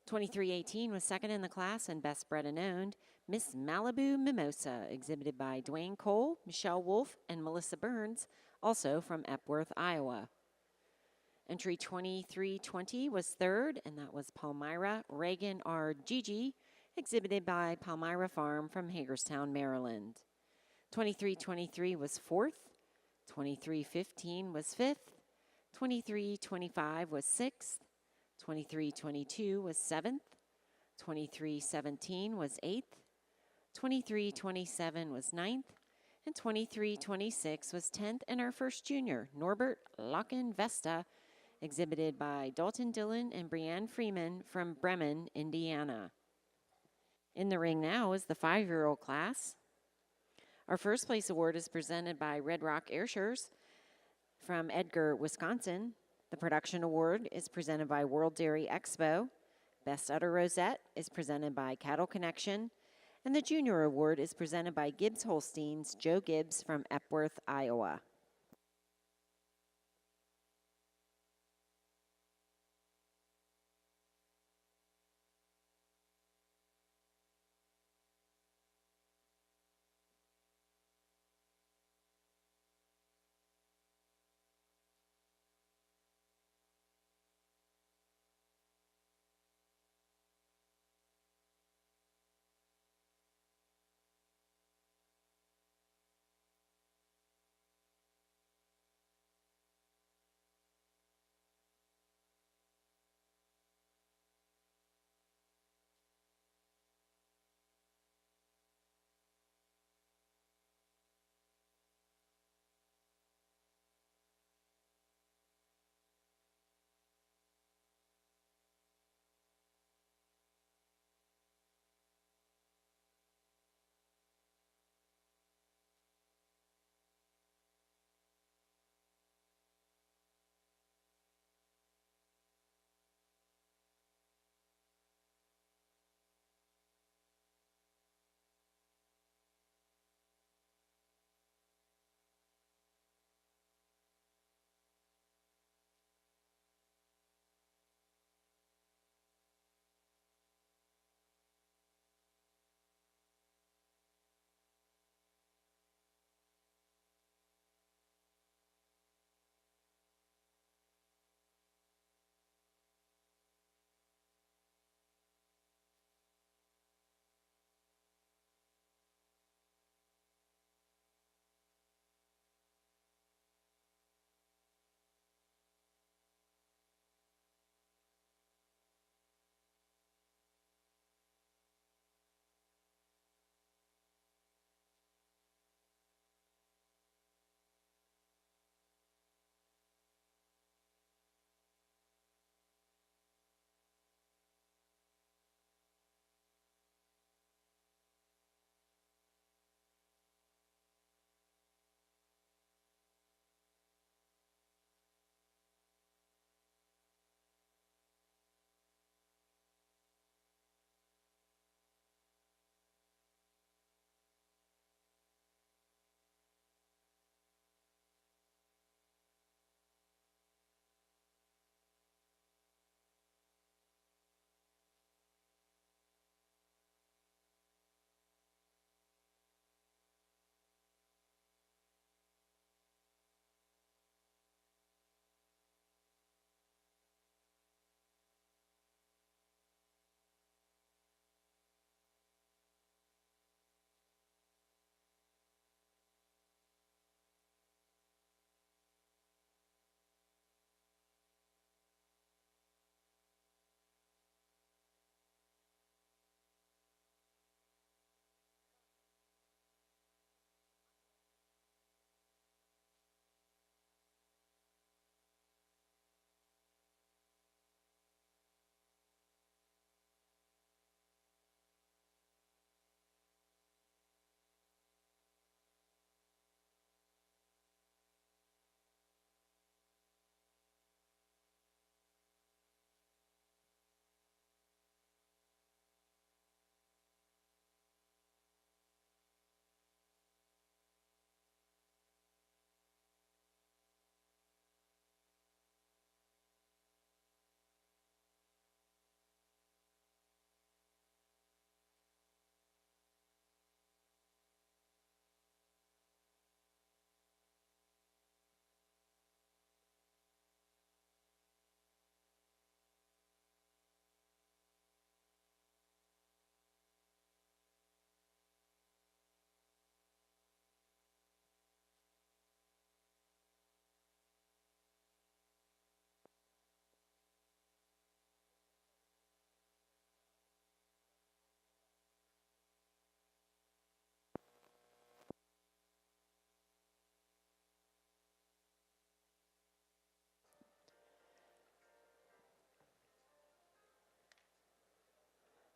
2318 was second in the class and best bred and owned, Miss Malibu Mimosa, exhibited by Dwayne Cole, Michelle Wolf, and Melissa Burns, also from Epworth, Iowa. Entry 2320 was third, and that was Palmyra Reagan R. Gigi, exhibited by Palmyra Farm from Hagerstown, Maryland. 2323 was fourth, 2315 was fifth, 2325 was sixth, 2322 was seventh, 2317 was eighth, 2327 was ninth, and 2326 was 10th, and our first junior, Norbert Locken Vesta, exhibited by Dalton Dillon and Brianne Freeman from Bremen, Indiana. In the ring now is the 5-year-old class. Our first place award is presented by Red Rock Ayrshires from Edgar, Wisconsin. The production award is presented by World Dairy Expo. Best Udder Rosette is presented by Cattle Connection. And the junior award is presented by Gibbs Holsteins, Joe Gibbs from Epworth, Iowa.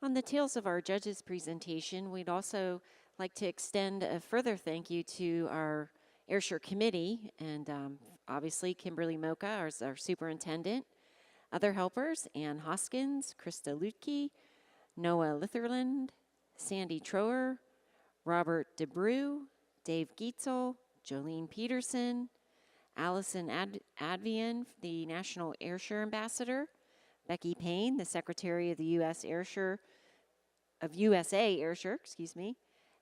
On the tails of our judges' presentation, we'd also like to extend a further thank you to our Ayrshire committee and obviously Kimberly Mocha, our superintendent, other helpers, Ann Hoskins, Krista Lutke, Noah Litherland, Sandy Trower, Robert DeBrew, Dave Gietzel, Jolene Peterson, Allison Advian, the National Ayrshire Ambassador, Becky Payne, the Secretary of the USA Ayrshire,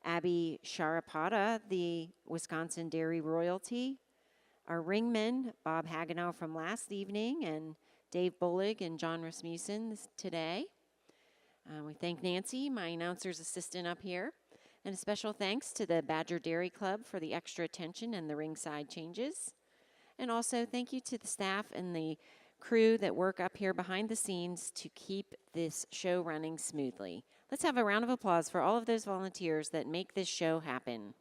Abby Sharapata, the Wisconsin Dairy Royalty, our ringmen, Bob Hagenow from last evening, and Dave Bullig and John Rasmussen today. We thank Nancy, my announcer's assistant up here, and a special thanks to the Badger Dairy Club for the extra attention and the ringside changes. And also thank you to the staff and the crew that work up here behind the scenes to keep this show running smoothly. Let's have a round of applause for all of those volunteers that make this show happen.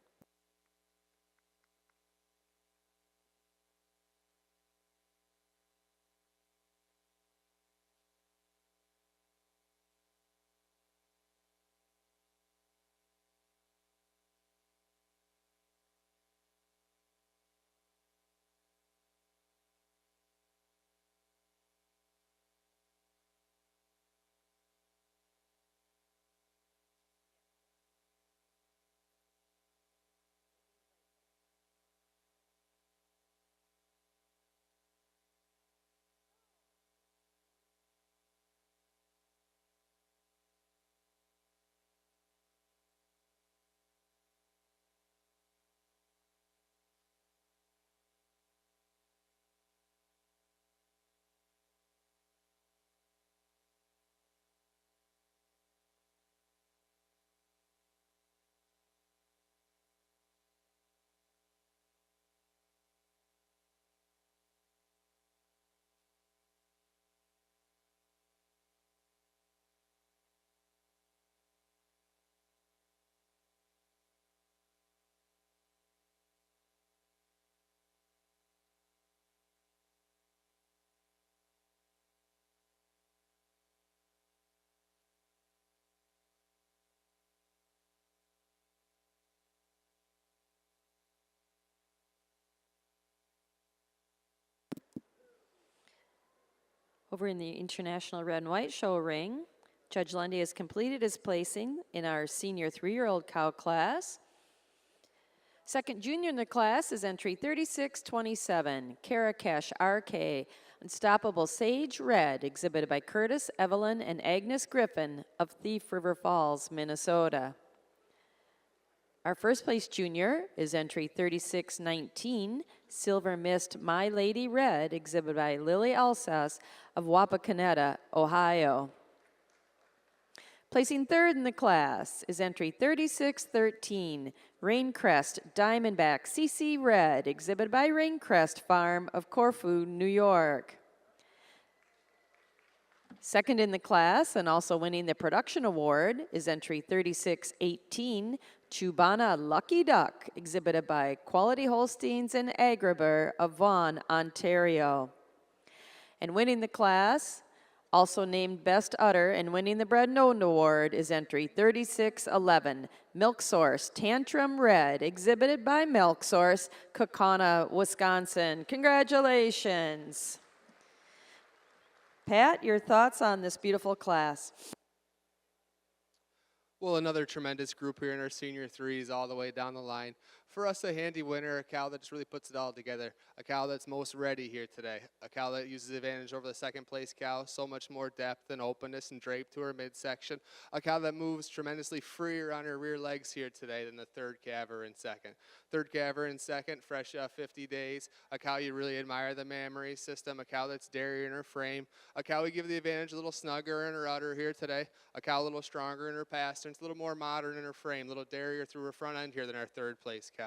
Over in the International Red and White Show ring, Judge Lundy has completed his placing in our senior 3-year-old cow class. Second junior in the class is entry 3627, Caracash RK, Unstoppable Sage Red, exhibited by Curtis, Evelyn, and Agnes Griffin of Thief River Falls, Minnesota. Our first place junior is entry 3619, Silver Mist My Lady Red, exhibited by Lily Alsace of Wapakoneta, Ohio. Placing third in the class is entry 3613, Raincrest Diamondback CC Red, exhibited by Raincrest Farm of Corfu, New York. Second in the class and also winning the production award is entry 3618, Chubana Lucky Duck, exhibited by Quality Holsteins and Agribur of Vaughan, Ontario. And winning the class, also named Best Udder and winning the Bread and Owned Award is entry 3611, Milk Source Tantrum Red, exhibited by Milk Source, Kaukauna, Wisconsin. Congratulations. Pat, your thoughts on this beautiful class? Well, another tremendous group here in our senior threes all the way down the line. For us, a handy winner, a cow that just really puts it all together, a cow that's most ready here today, a cow that uses advantage over the second place cow, so much more depth and openness and drape to her midsection, a cow that moves tremendously freer on her rear legs here today than the third calver in second. Third calver in second, fresh 50 days, a cow you really admire the mammary system, a cow that's dairy in her frame, a cow we give the advantage a little snugger in her udder here today, a cow a little stronger in her pasterns, a little more modern in her frame, a little dairier through her front end here than our third place cow.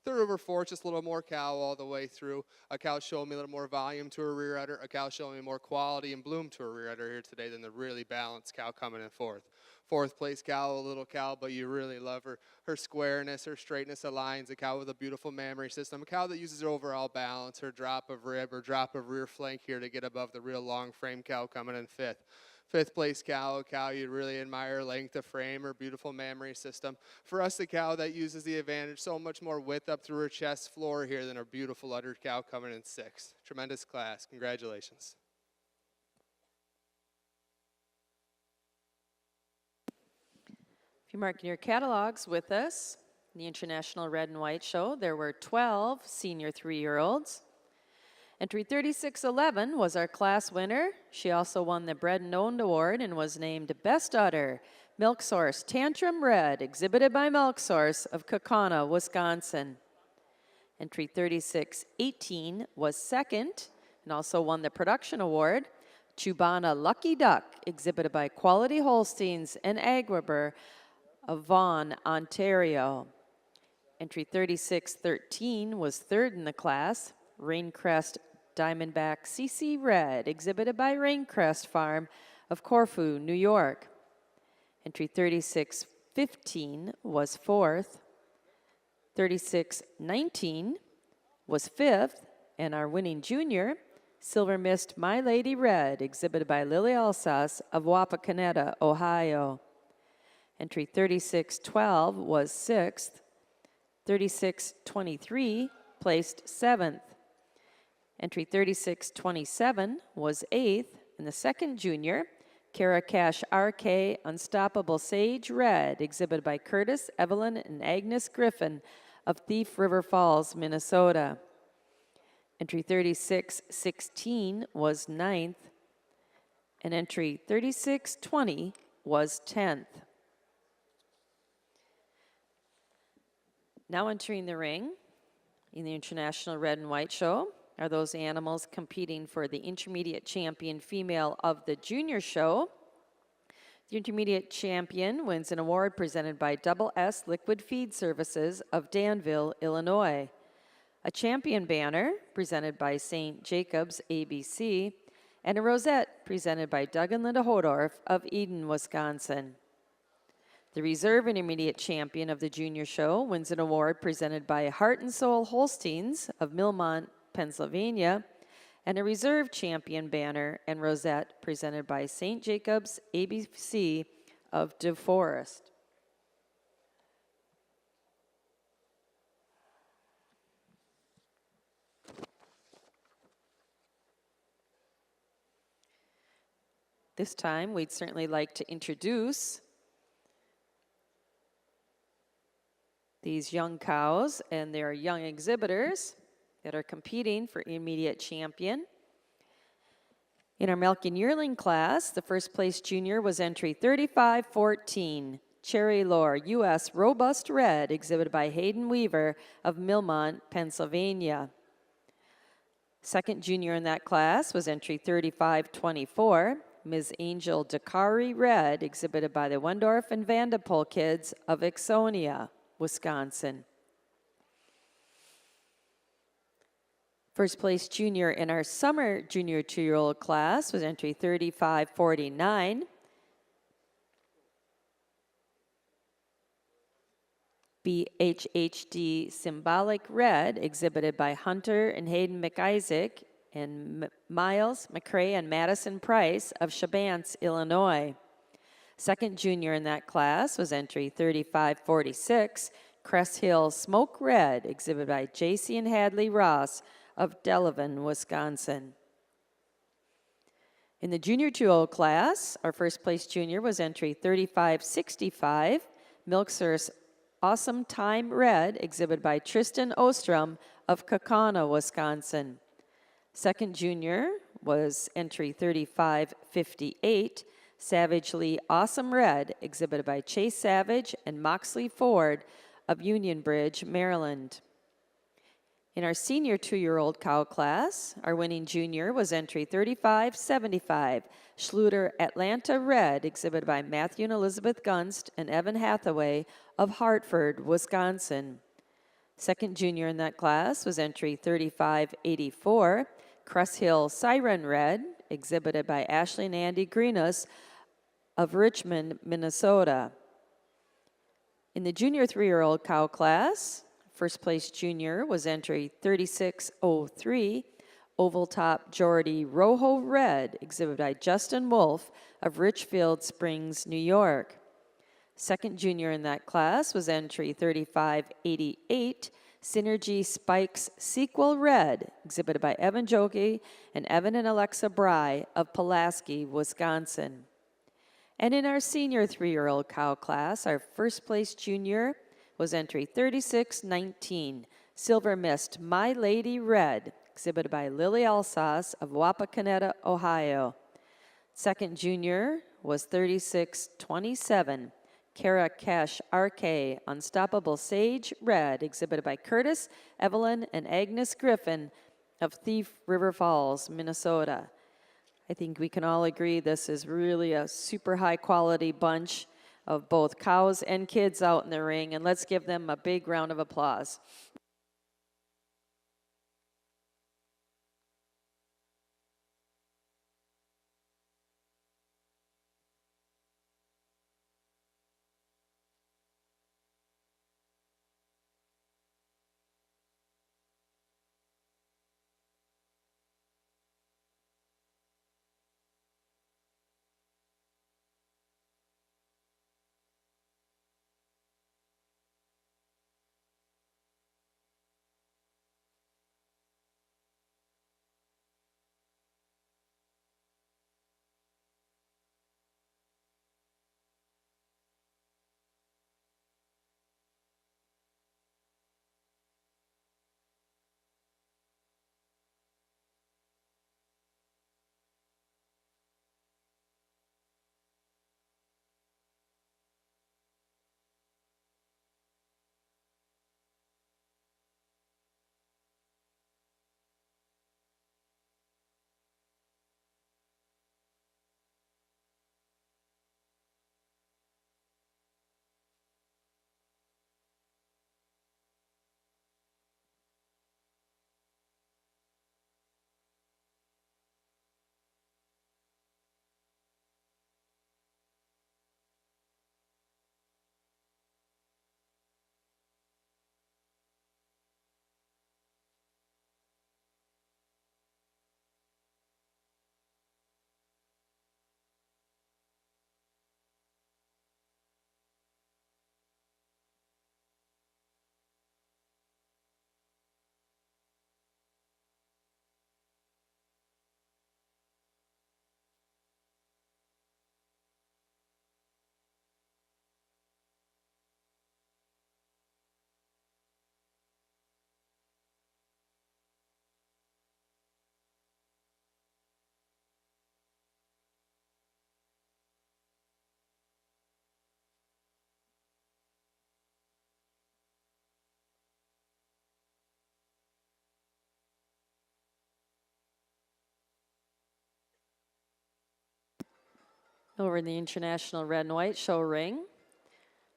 Third over fourth, just a little more cow all the way through. A cow showing me a little more volume to her rear udder. A cow showing me more quality and bloom to her rear udder here today than the really balanced cow coming in fourth. Fourth place cow, a little cow, but you really love her. Her squareness, her straightness of lines. A cow with a beautiful mammary system. A cow that uses her overall balance, her drop of rib or drop of rear flank here to get above the real long frame cow coming in fifth. Fifth place cow, a cow you really admire, length of frame, her beautiful mammary system. For us, the cow that uses the advantage, so much more width up through her chest floor here than our beautiful uddered cow coming in sixth. Tremendous class. Congratulations. If you mark your catalogs with us, in the International Red and White Show, there were 12 senior 3-year-olds. Entry 3611 was our class winner. She also won the Bred and Owned Award and was named Best Udder, Milk Source Tantrum Red, exhibited by Milk Source of Kaukauna, Wisconsin. Entry 3618 was second and also won the Production Award. Chubana Lucky Duck, exhibited by Quality Holsteins and Agriber of Vaughan, Ontario. Entry 3613 was third in the class. Raincrest Diamondback CC Red, exhibited by Raincrest Farm of Corfu, New York. Entry 3615 was fourth. 3619 was fifth, and our winning junior, Silver Mist My Lady Red, exhibited by Lily Alsace of Wapakoneta, Ohio. Entry 3612 was sixth. 3623 placed seventh. Entry 3627 was eighth, and the second junior, Caracash RK Unstoppable Sage Red, exhibited by Curtis, Evelyn, and Agnes Griffin of Thief River Falls, Minnesota. Entry 3616 was ninth, and entry 3620 was 10th. Now entering the ring in the International Red and White Show are those animals competing for the intermediate champion female of the junior show. The intermediate champion wins an award presented by Double S Liquid Feed Services of Danville, Illinois. A champion banner presented by St. Jacobs ABC, and a rosette presented by Doug and Linda Hodorf of Eden, Wisconsin. The reserve intermediate champion of the junior show wins an award presented by Heart and Soul Holsteins of Millmont, Pennsylvania, and a reserve champion banner and rosette presented by St. Jacobs ABC of DeForest. This time, we'd certainly like to introduce these young cows and their young exhibitors that are competing for immediate champion. In our milking yearling class, the first place junior was entry 3514, Cherry Lore U.S. Robust Red, exhibited by Hayden Weaver of Millmont, Pennsylvania. Second junior in that class was entry 3524, Ms. Angel Dakari Red, exhibited by the Wendorf and Vandepol kids of Ixonia, Wisconsin. First place junior in our summer junior 2-year-old class was entry 3549. BHHD Symbolic Red, exhibited by Hunter and Hayden McIsaac and Miles McCrae and Madison Price of Shabance, Illinois. Second junior in that class was entry 3546, Crest Hill Smoke Red, exhibited by JC and Hadley Ross of Delavan, Wisconsin. In the junior 2-year-old class, our first place junior was entry 3565, Milk Source Awesome Time Red, exhibited by Tristan Ostrom of Kaukauna, Wisconsin. Second junior was entry 3558, Savagely Awesome Red, exhibited by Chase Savage and Moxley Ford of Union Bridge, Maryland. In our senior 2-year-old cow class, our winning junior was entry 3575, Schluter Atlanta Red, exhibited by Matthew and Elizabeth Gunst and Evan Hathaway of Hartford, Wisconsin. Second junior in that class was entry 3584, Crest Hill Siren Red, exhibited by Ashley and Andy Greenus of Richmond, Minnesota. In the junior 3-year-old cow class, first place junior was entry 3603, oval top Geordie Rojo Red, exhibited by Justin Wolf of Richfield Springs, New York. Second junior in that class was entry 3588, Synergy Spikes Sequel Red, exhibited by Evan Jogi and Evan and Alexa Bry of Pulaski, Wisconsin. And in our senior 3-year-old cow class, our first place junior was entry 3619, Silver Mist My Lady Red, exhibited by Lily Alsace of Wapakoneta, Ohio. Second junior was 3627, Kara Cash RK Unstoppable Sage Red, exhibited by Curtis, Evelyn, and Agnes Griffin of Thief River Falls, Minnesota. I think we can all agree this is really a super high quality bunch of both cows and kids out in the ring, and let's give them a big round of applause. Over in the International Red and White Show ring,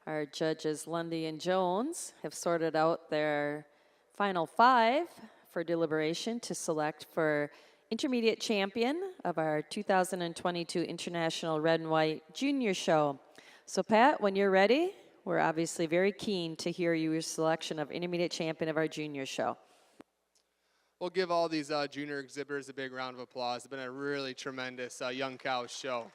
our judges Lundy and Jones have sorted out their final 5 for deliberation to select for intermediate champion of our 2022 International Red and White Junior Show. So Pat, when you're ready, we're obviously very keen to hear your selection of intermediate champion of our junior show. We'll give all these junior exhibitors a big round of applause. It's been a really tremendous young cow show.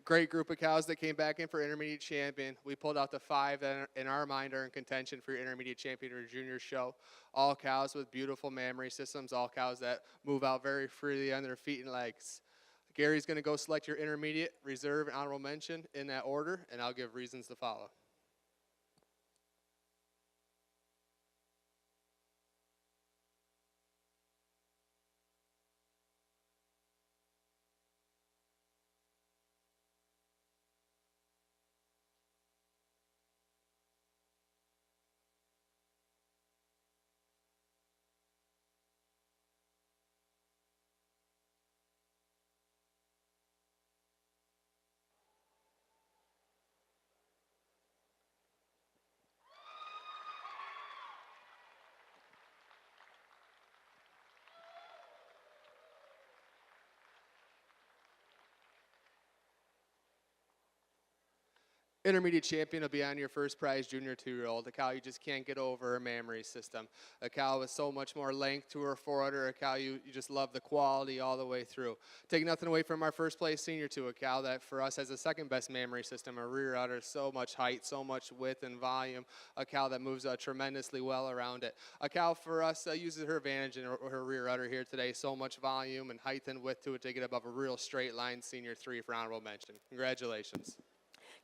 Great group of cows that came back in for intermediate champion. We pulled out the 5 that in our mind are in contention for your intermediate champion or junior show. All cows with beautiful mammary systems, all cows that move out very freely on their feet and legs. Gary's going to go select your intermediate, reserve, and honorable mention in that order, and I'll give reasons to follow. Intermediate champion will be on your first prize junior 2-year-old, a cow you just can't get over her mammary system. A cow with so much more length to her forudder, a cow you just love the quality all the way through. Take nothing away from our first place senior 2, a cow that for us has the second best mammary system, a rear udder, so much height, so much width and volume, a cow that moves tremendously well around it. A cow for us uses her advantage in her rear udder here today, so much volume and height and width to it to get above a real straight line senior 3 for honorable mention. Congratulations.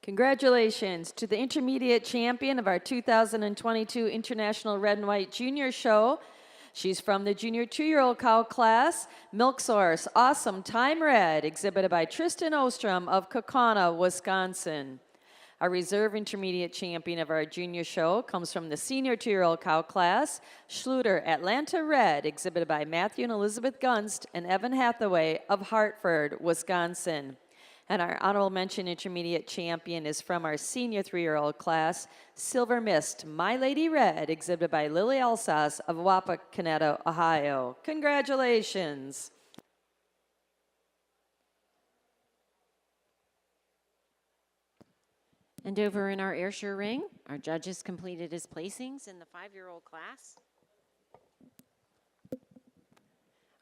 Congratulations to the intermediate champion of our 2022 International Red and White Junior Show. She's from the junior 2-year-old cow class, Milk Source, Awesome Time Red, exhibited by Tristan Ostrom of Kaukauna, Wisconsin. Our reserve intermediate champion of our junior show comes from the senior 2-year-old cow class, Schluter, Atlanta Red, exhibited by Matthew and Elizabeth Gunst and Evan Hathaway of Hartford, Wisconsin. And our honorable mention intermediate champion is from our senior 3-year-old class, Silver Mist, My Lady Red, exhibited by Lily Alsace of Wapakoneta, Ohio. Congratulations. And over in our Ayrshire ring, our judges completed his placings in the 5-year-old class.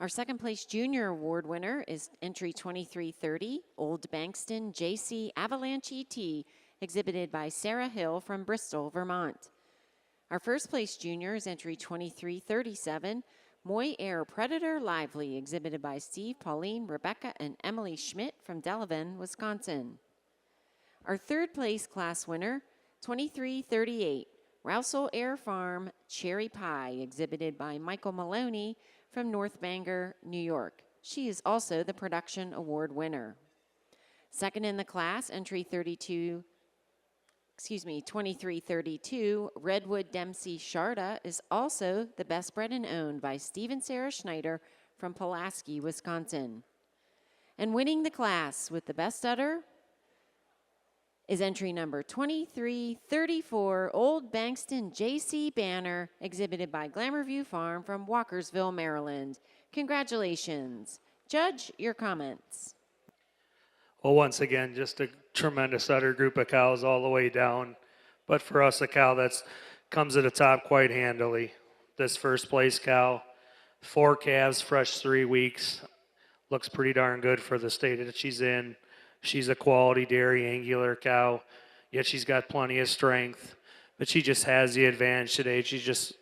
Our second place junior award winner is entry 2330, Old Bankston JC Avalanche ET, exhibited by Sarah Hill from Bristol, Vermont. Our first place junior is entry 2337, Moy Air Predator Lively, exhibited by Steve, Pauline, Rebecca, and Emily Schmidt from Delavan, Wisconsin. Our third place class winner, 2338, Rousel Air Farm Cherry Pie, exhibited by Michael Maloney from North Bangor, New York. She is also the production award winner. Second in the class, entry 2332, Redwood Dempsey Sharda is also the best bred and owned by Steve and Sarah Schneider from Pulaski, Wisconsin. And winning the class with the best udder is entry number 2334, Old Bankston J.C. Banner, exhibited by Glamour View Farm from Walkersville, Maryland. Congratulations. Judge, your comments. Well, once again, just a tremendous udder group of cows all the way down. But for us, a cow that comes to the top quite handily. This first place cow, 4 calves, fresh 3 weeks. Looks pretty darn good for the state that she's in. She's a quality dairy angular cow, yet she's got plenty of strength. But she just has the advantage today. She's just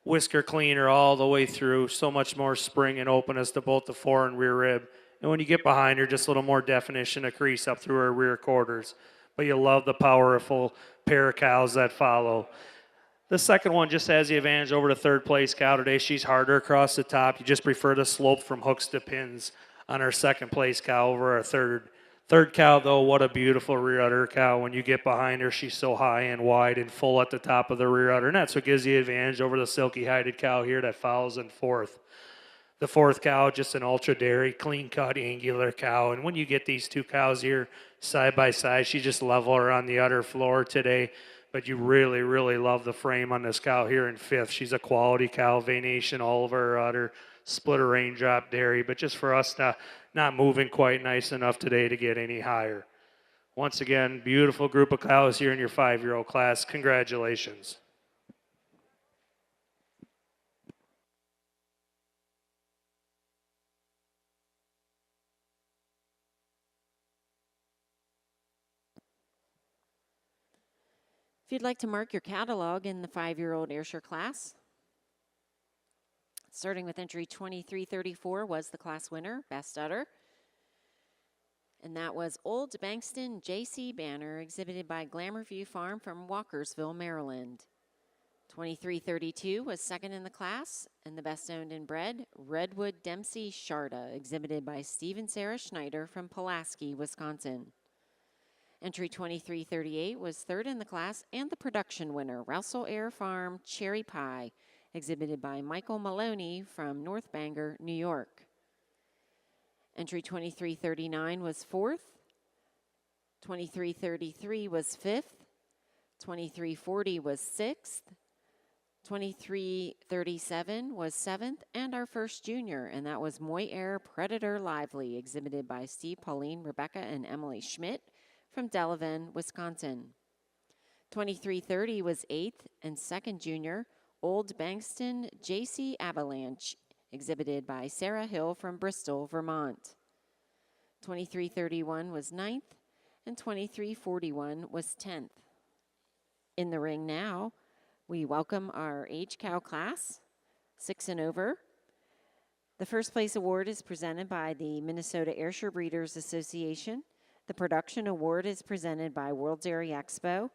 whisker cleaner all the way through. So much more spring and openness to both the fore and rear rib. And when you get behind her, just a little more definition of crease up through her rear quarters. But you love the powerful pair of cows that follow. The second one just has the advantage over the third place cow today. She's harder across the top. You just prefer the slope from hooks to pins on our second place cow over our third. Third cow, though, what a beautiful rear udder cow. When you get behind her, she's so high and wide and full at the top of the rear udder. And that's what gives you the advantage over the silky-hided cow here that follows in fourth. The fourth cow, just an ultra dairy, clean-cut, angular cow. And when you get these two cows here side by side, she just level her on the udder floor today. But you really, really love the frame on this cow here in fifth. She's a quality cow, venation all over her udder, split a raindrop dairy. But just for us not moving quite nice enough today to get any higher. Once again, beautiful group of cows here in your 5-year-old class. Congratulations. If you'd like to mark your catalog in the 5-year-old Ayrshire class, starting with entry 2334 was the class winner, best udder. And that was Old Bankston J.C. Banner, exhibited by Glamour View Farm from Walkersville, Maryland. 2332 was second in the class, and the best owned and bred, Redwood Dempsey Sharda, exhibited by Steve and Sarah Schneider from Pulaski, Wisconsin. Entry 2338 was third in the class and the production winner, Rousel Air Farm Cherry Pie, exhibited by Michael Maloney from North Bangor, New York. Entry 2339 was fourth, 2333 was fifth, 2340 was sixth, 2337 was seventh, and our first junior, and that was Moy Air Predator Lively, exhibited by Steve, Pauline, Rebecca, and Emily Schmidt from Delavan, Wisconsin. 2330 was 8th and 2nd junior Old Bankston JC Avalanche, exhibited by Sarah Hill from Bristol, Vermont. 2331 was 9th and 2341 was 10th. In the ring now, we welcome our age cow class, 6 and over. The first place award is presented by the Minnesota Ayrshire Breeders Association. The production award is presented by World Dairy Expo.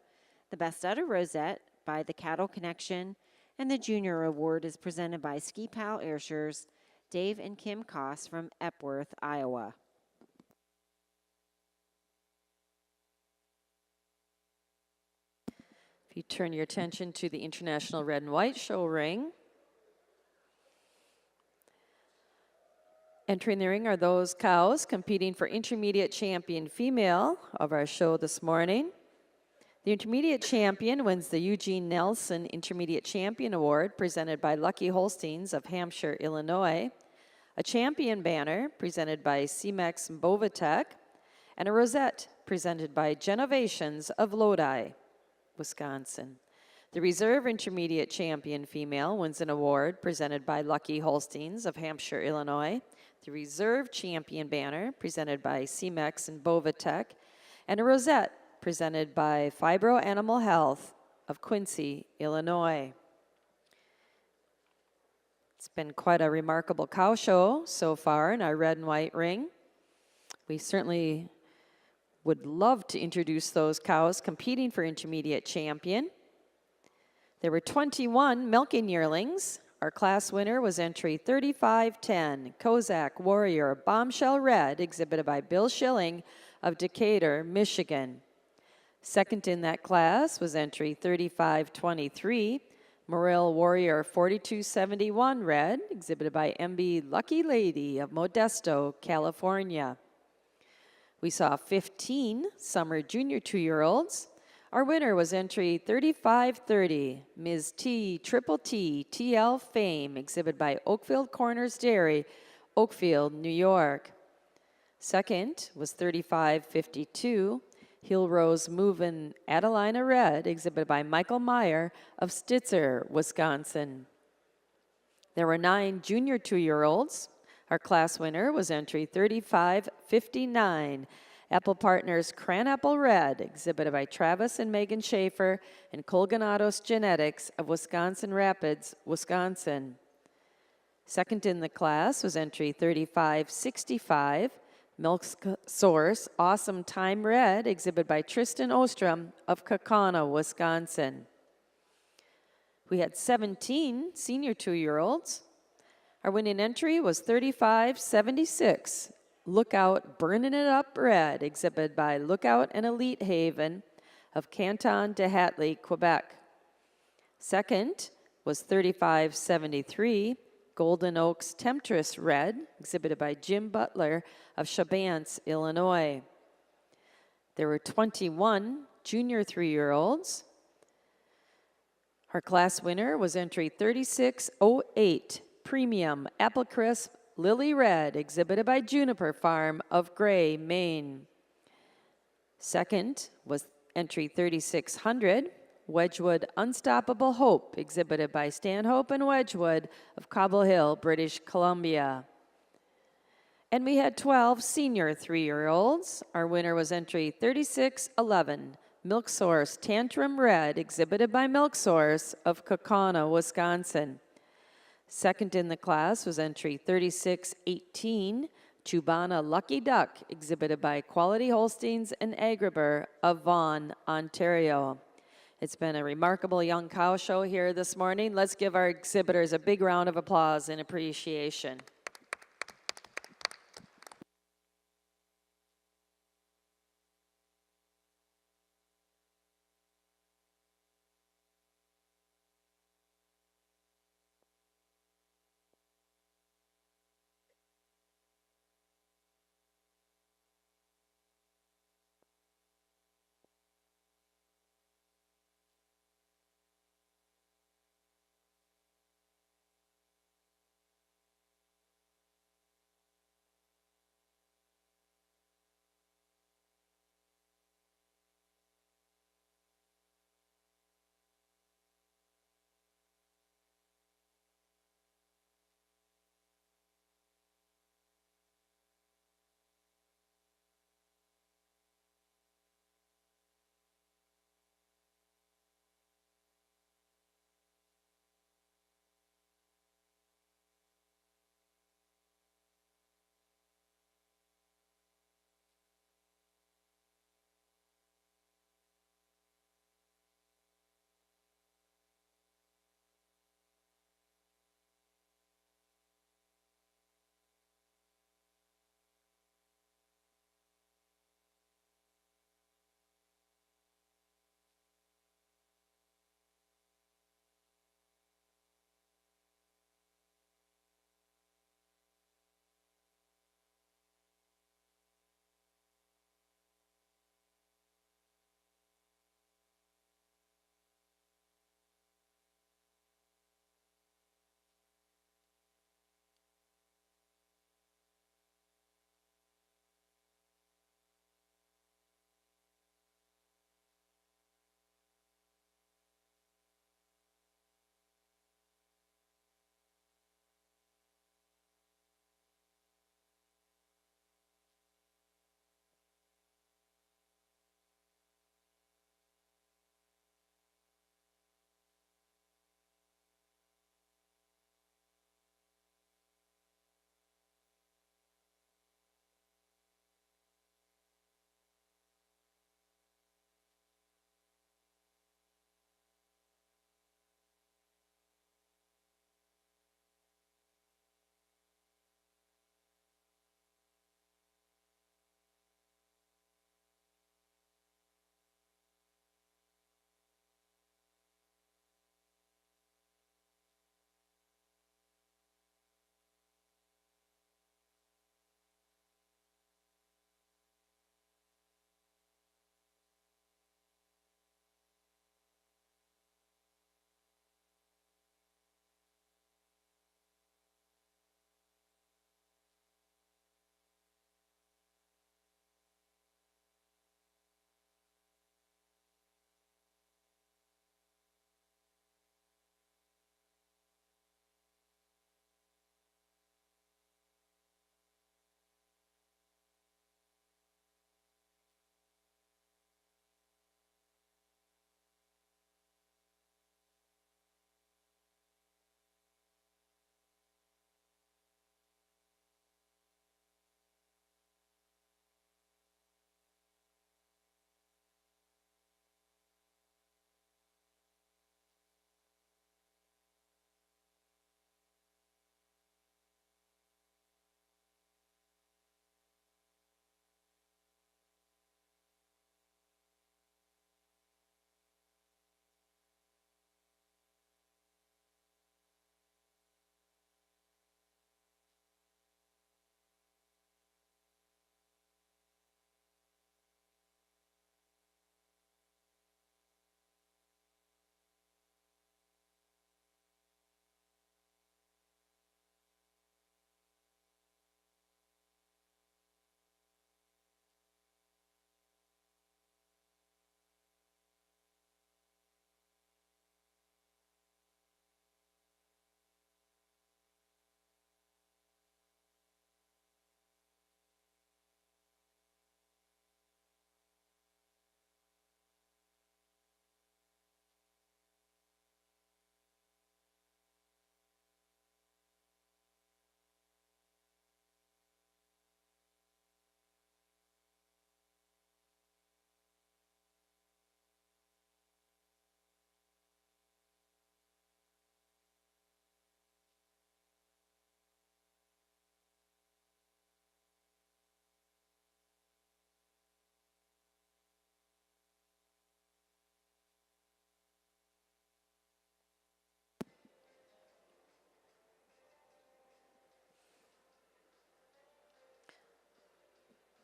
The Best Udder Rosette by the Cattle Connection, and the Junior Award is presented by Ski Pal Ayrshires, Dave and Kim Koss from Epworth, Iowa. If you turn your attention to the International Red and White Show ring, entering the ring are those cows competing for intermediate champion female of our show this morning. The intermediate champion wins the Eugene Nelson Intermediate Champion Award presented by Lucky Holsteins of Hampshire, Illinois, a champion banner presented by CMEX Bovatech, and a rosette presented by Genovations of Lodi, Wisconsin. The reserve intermediate champion female wins an award presented by Lucky Holsteins of Hampshire, Illinois, the reserve champion banner presented by CMEX and Bovatech, and a rosette presented by Fibro Animal Health of Quincy, Illinois. It's been quite a remarkable cow show so far in our red and white ring. We certainly would love to introduce those cows competing for intermediate champion. There were 21 milking yearlings. Our class winner was entry 3510, Kozak Warrior Bombshell Red, exhibited by Bill Schilling of Decatur, Michigan. Second in that class was entry 3523, Morel Warrior 4271 Red, exhibited by MB Lucky Lady of Modesto, California. We saw 15 summer junior 2-year-olds. Our winner was entry 3530, Ms. T Triple T TL Fame, exhibited by Oakfield Corners Dairy, Oakfield, New York. Second was 3552, Hill Rose Movin' Adelina Red, exhibited by Michael Meyer of Stitzer, Wisconsin. There were 9 junior 2-year-olds. Our class winner was entry 3559, Apple Partners Cranapple Red, exhibited by Travis and Megan Schaefer and Colganados Genetics of Wisconsin Rapids, Wisconsin. Second in the class was entry 3565, Milk Source Awesome Time Red, exhibited by Tristan Ostrom of Kaukauna, Wisconsin. We had 17 senior 2-year-olds. Our winning entry was 3576, Lookout Burning It Up Red, exhibited by Lookout and Elite Haven of Canton de Hatley, Quebec. Second was 3573, Golden Oaks Temptress Red, exhibited by Jim Butler of Chabance, Illinois. There were 21 junior 3-year-olds. Our class winner was entry 3608, Premium Apple Crisp Lily Red, exhibited by Juniper Farm of Gray, Maine. Second was entry 3600, Wedgwood Unstoppable Hope, exhibited by Stanhope and Wedgwood of Cobble Hill, British Columbia. And we had 12 senior 3-year-olds. Our winner was entry 3611, Milk Source Tantrum Red, exhibited by Milk Source of Kaukauna, Wisconsin. Second in the class was entry 3618, Chubana Lucky Duck, exhibited by Quality Holsteins and Agribur of Vaughan, Ontario. It's been a remarkable young cow show here this morning. Let's give our exhibitors a big round of applause and appreciation.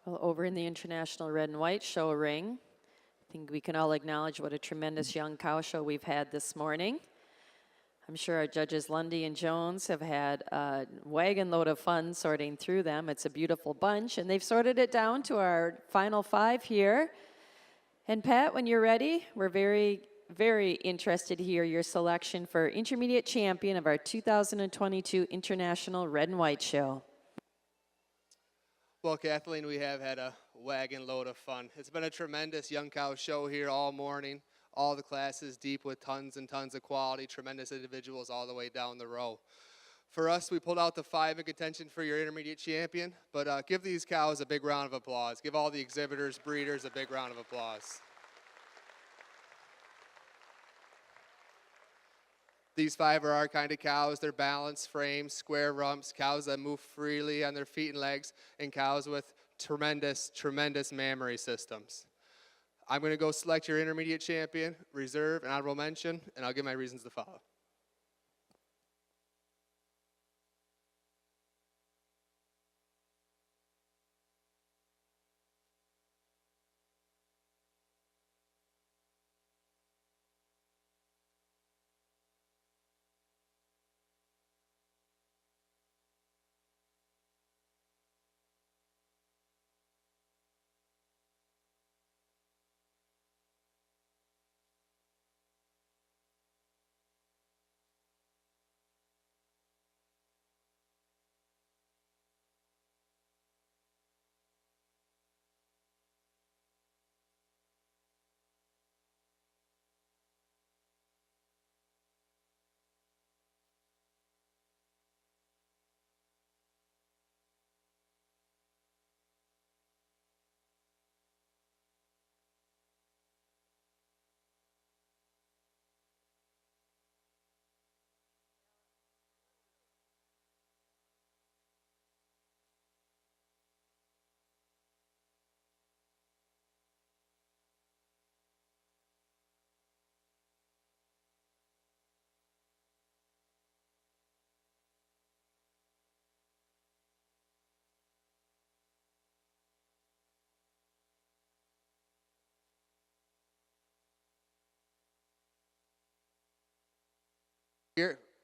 Well, over in the International Red and White Show ring, I think we can all acknowledge what a tremendous young cow show we've had this morning. I'm sure our judges Lundy and Jones have had a wagon load of fun sorting through them. It's a beautiful bunch, and they've sorted it down to our final 5 here. And Pat, when you're ready, we're very, very interested to hear your selection for intermediate champion of our 2022 International Red and White Show. Well, Kathleen, we have had a wagon load of fun. It's been a tremendous young cow show here all morning. All the classes deep with tons and tons of quality, tremendous individuals all the way down the row. For us, we pulled out the 5 in contention for your intermediate champion, but give these cows a big round of applause. Give all the exhibitors, breeders a big round of applause. These 5 are our kind of cows. They're balanced frames, square rumps, cows that move freely on their feet and legs, and cows with tremendous, tremendous mammary systems. I'm going to go select your intermediate champion, reserve, and honorable mention, and I'll give my reasons to follow.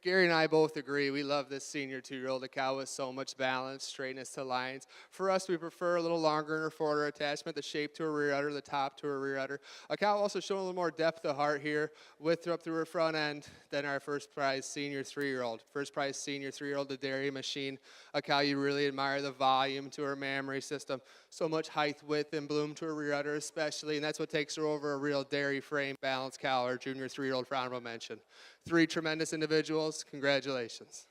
Gary and I both agree. We love this senior 2-year-old. The cow with so much balance, straightness to lines. For us, we prefer a little longer inner forward attachment, the shape to a rear udder, the top to a rear udder. A cow also showing a little more depth of heart here, width up through her front end than our first prize senior 3-year-old. First prize senior 3-year-old, the dairy machine. A cow you really admire, the volume to her mammary system. So much height, width, and bloom to her rear udder especially, and that's what takes her over a real dairy frame balanced cow, our junior 3-year-old for honorable mention. 3 tremendous individuals. Congratulations.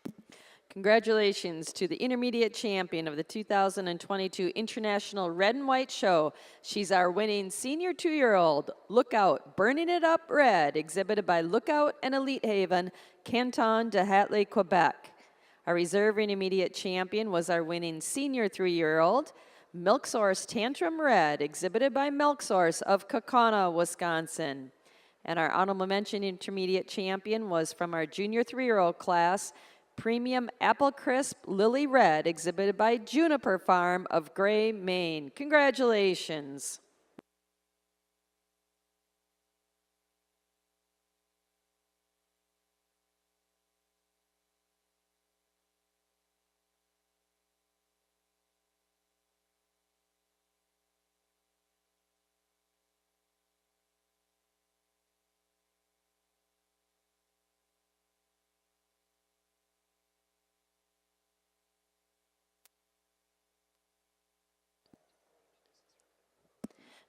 Congratulations to the intermediate champion of the 2022 International Red and White Show. She's our winning senior 2-year-old, Lookout, Burning It Up Red, exhibited by Lookout and Elite Haven, Canton de Hatley, Quebec. Our reserve intermediate champion was our winning senior 3-year-old, Milk Source Tantrum Red, exhibited by Milk Source of Kaukauna, Wisconsin. And our honorable mention intermediate champion was from our junior 3-year-old class, Premium Apple Crisp Lily Red, exhibited by Juniper Farm of Gray, Maine. Congratulations.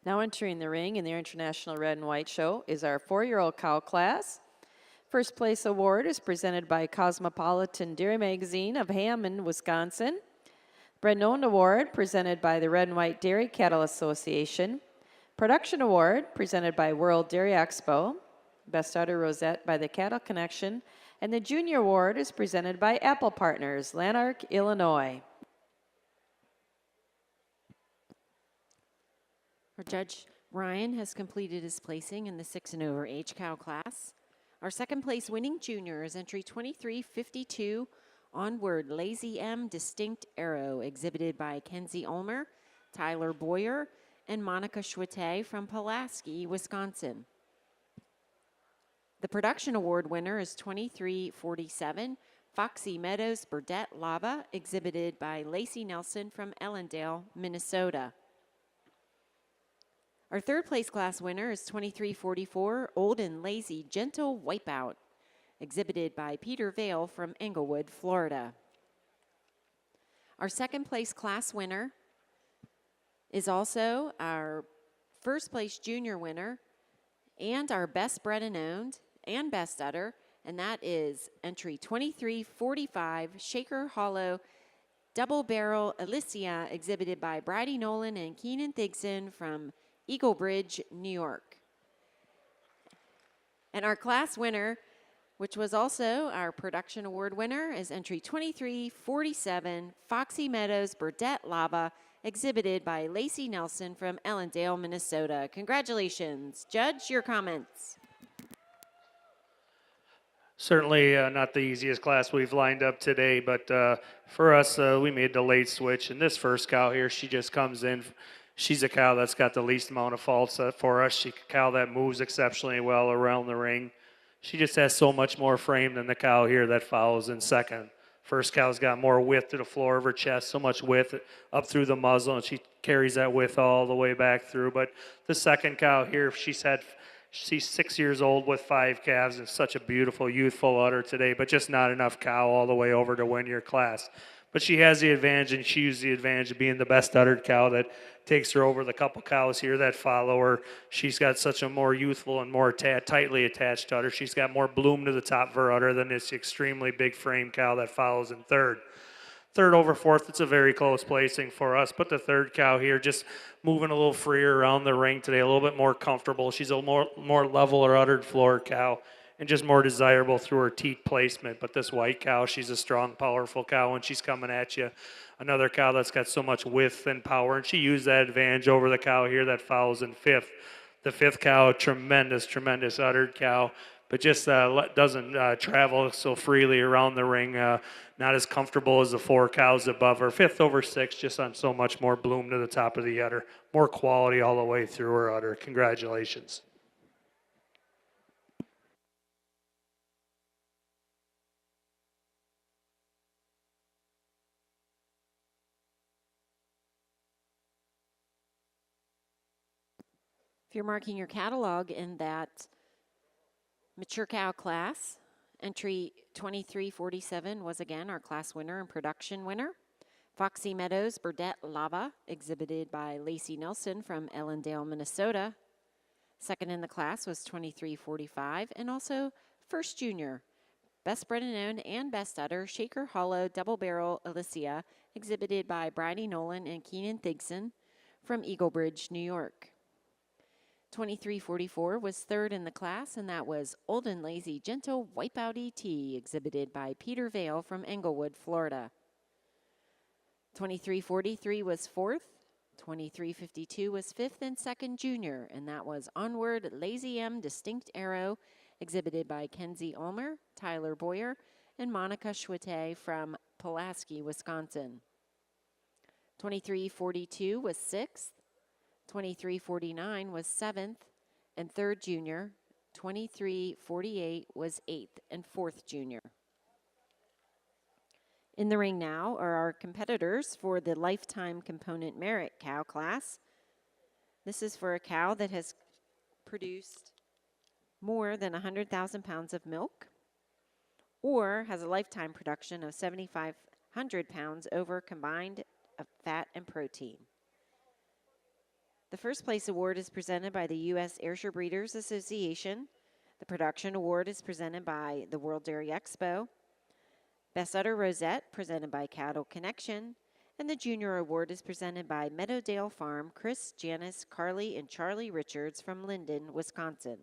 Now entering the ring in the International Red and White Show is our 4-year-old cow class. First place award is presented by Cosmopolitan Dairy Magazine of Hammond, Wisconsin. Bred Known Award presented by the Red and White Dairy Cattle Association. Production Award presented by World Dairy Expo. Best Udder Rosette by the Cattle Connection. And the Junior Award is presented by Apple Partners, Lanark, Illinois. Our judge, Ryan, has completed his placing in the 6 and over age cow class. Our second place winning junior is entry 2352, Onward Lazy M Distinct Arrow, exhibited by Kenzie Ulmer, Tyler Boyer, and Monica Schwitte from Pulaski, Wisconsin. The production award winner is 2347 Foxy Meadows Burdette Lava, exhibited by Lacey Nelson from Ellendale, Minnesota. Our third place class winner is 2344 Old and Lazy Gentle Wipeout, exhibited by Peter Vale from Englewood, Florida. Our second place class winner is also our first place junior winner and our best bred and owned and best udder, and that is entry 2345 Shaker Hollow Double Barrel Alicia, exhibited by Bridie Nolan and Keenan Thigson from Eagle Bridge, New York. And our class winner, which was also our production award winner, is entry 2347 Foxy Meadows Burdette Lava, exhibited by Lacey Nelson from Ellendale, Minnesota. Congratulations. Judge, your comments. Certainly not the easiest class we've lined up today, but for us, we made the late switch. And this first cow here, she just comes in. She's a cow that's got the least amount of faults for us. She's a cow that moves exceptionally well around the ring. She just has so much more frame than the cow here that follows in second. First cow's got more width to the floor of her chest, so much width up through the muzzle, and she carries that width all the way back through. But the second cow here, she's 6 years old with 5 calves, and such a beautiful, youthful udder today, but just not enough cow all the way over to win your class. But she has the advantage, and she used the advantage of being the best uddered cow that takes her over the couple cows here that follow her. She's got such a more youthful and more tightly attached udder. She's got more bloom to the top of her udder than this extremely big frame cow that follows in third. Third over fourth, it's a very close placing for us, but the third cow here just moving a little freer around the ring today, a little bit more comfortable. She's a more level or uddered floor cow, and just more desirable through her teat placement. But this white cow, she's a strong, powerful cow, and she's coming at you. Another cow that's got so much width and power, and she used that advantage over the cow here that follows in fifth. The fifth cow, tremendous uddered cow, but just doesn't travel so freely around the ring, not as comfortable as the 4 cows above her. Fifth over sixth, just on so much more bloom to the top of the udder, more quality all the way through her udder. Congratulations. If you're marking your catalog in that mature cow class, entry 2347 was again our class winner and production winner. Foxy Meadows Burdette Lava, exhibited by Lacey Nelson from Ellendale, Minnesota. Second in the class was 2345, and also first junior, best bred and owned and best udder, Shaker Hollow Double Barrel Alicia, exhibited by Bridie Nolan and Keenan Thigson from Eagle Bridge, New York. 2344 was third in the class, and that was Old and Lazy Gentle Wipeout ET, exhibited by Peter Vale from Englewood, Florida. 2343 was fourth. 2352 was fifth and second junior, and that was Onward Lazy M Distinct Arrow, exhibited by Kenzie Ulmer, Tyler Boyer, and Monica Schwitte from Pulaski, Wisconsin. 2342 was sixth. 2349 was seventh and third junior. 2348 was eighth and fourth junior. In the ring now are our competitors for the Lifetime Component Merit Cow class. This is for a cow that has produced more than 100,000 pounds of milk or has a lifetime production of 7,500 pounds over combined of fat and protein. The first place award is presented by the U.S. Ayrshire Breeders Association. The production award is presented by the World Dairy Expo. Best Udder Rosette presented by Cattle Connection. And the junior award is presented by Meadowdale Farm, Chris, Janice, Carly, and Charlie Richards from Linden, Wisconsin.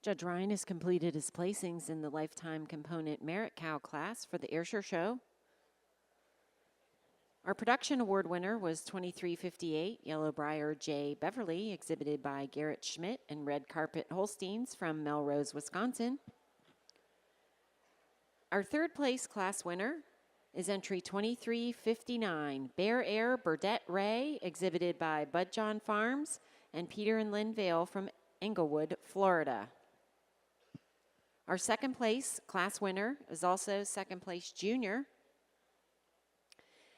Judge Ryan has completed his placings in the Lifetime Component Merit Cow class for the Ayrshire Show. Our production award winner was 2358 Yellowbriar J. Beverly, exhibited by Garrett Schmidt and Red Carpet Holsteins from Melrose, Wisconsin. Our third place class winner is entry 2359 Bear Air Burdette Ray, exhibited by Bud John Farms and Peter and Lynn Vale from Englewood, Florida. Our second place class winner is also second place junior,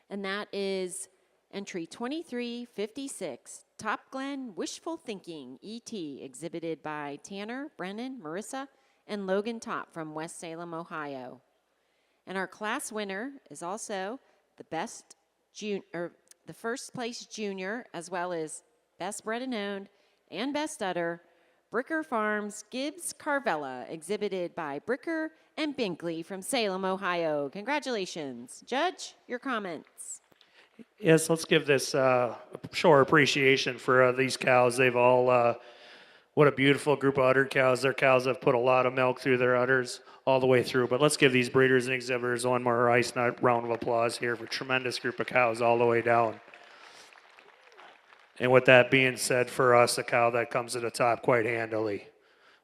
and that is entry 2356 Top Glen Wishful Thinking ET, exhibited by Tanner, Brennan, Marissa, and Logan Top from West Salem, Ohio. And our class winner is also the first place junior, as well as best bred and owned and best udder, Bricker Farms Gibbs Carvella, exhibited by Bricker and Binkley from Salem, Ohio. Congratulations. Judge, your comments. Yes, let's give this show our appreciation for these cows. They've all, what a beautiful group of udder cows. They're cows that have put a lot of milk through their udders all the way through. But let's give these breeders and exhibitors one more ice nut round of applause here for a tremendous group of cows all the way down. And with that being said, for us, a cow that comes to the top quite handily.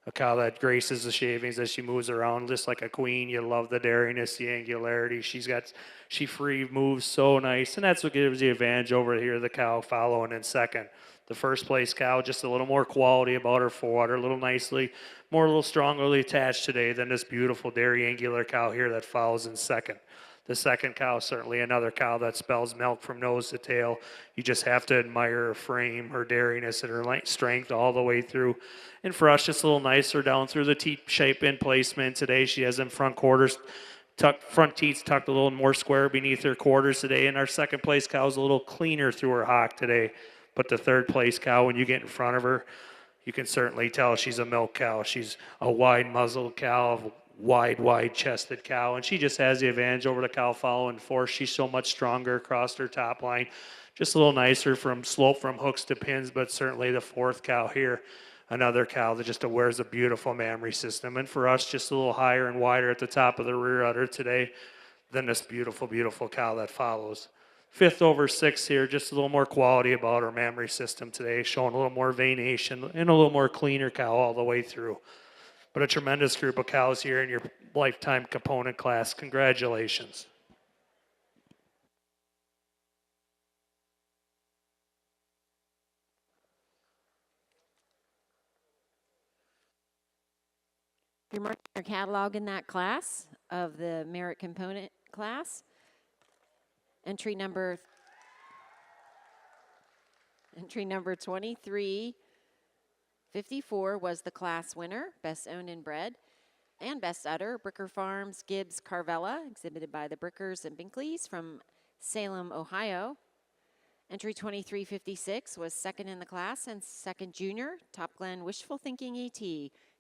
A cow that graces the shavings as she moves around just like a queen. You love the dariness, the angularity. She free moves so nice. And that's what gives the advantage over here, the cow following in second. The first place cow, just a little more quality about her forward, a little little strongly attached today than this beautiful dairy angular cow here that follows in second. The second cow, certainly another cow that spells milk from nose to tail. You just have to admire her frame, her dairiness, and her strength all the way through. And for us, just a little nicer down through the teat shape and placement today. She has them front teats tucked a little more square beneath her quarters today. And our second place cow is a little cleaner through her hock today. But the third place cow, when you get in front of her, you can certainly tell she's a milk cow. She's a wide muzzled cow, wide chested cow, and she just has the advantage over the cow following fourth. She's so much stronger across her top line, just a little nicer from slope from hooks to pins. But certainly the fourth cow here, another cow that just wears a beautiful mammary system, and for us just a little higher and wider at the top of the rear udder today than this beautiful cow that follows. Fifth over sixth here, just a little more quality about her mammary system today, showing a little more venation and a little more cleaner cow all the way through. But a tremendous group of cows here in your lifetime component class. Congratulations. You're marking your catalog in that class of the merit component class. Entry number 2354 was the class winner, best owned and bred, and best udder, Bricker Farms Gibbs Carvella, exhibited by the Brickers and Binkleys from Salem, Ohio. Entry 2356 was second in the class and second junior, Top Glen Wishful Thinking ET,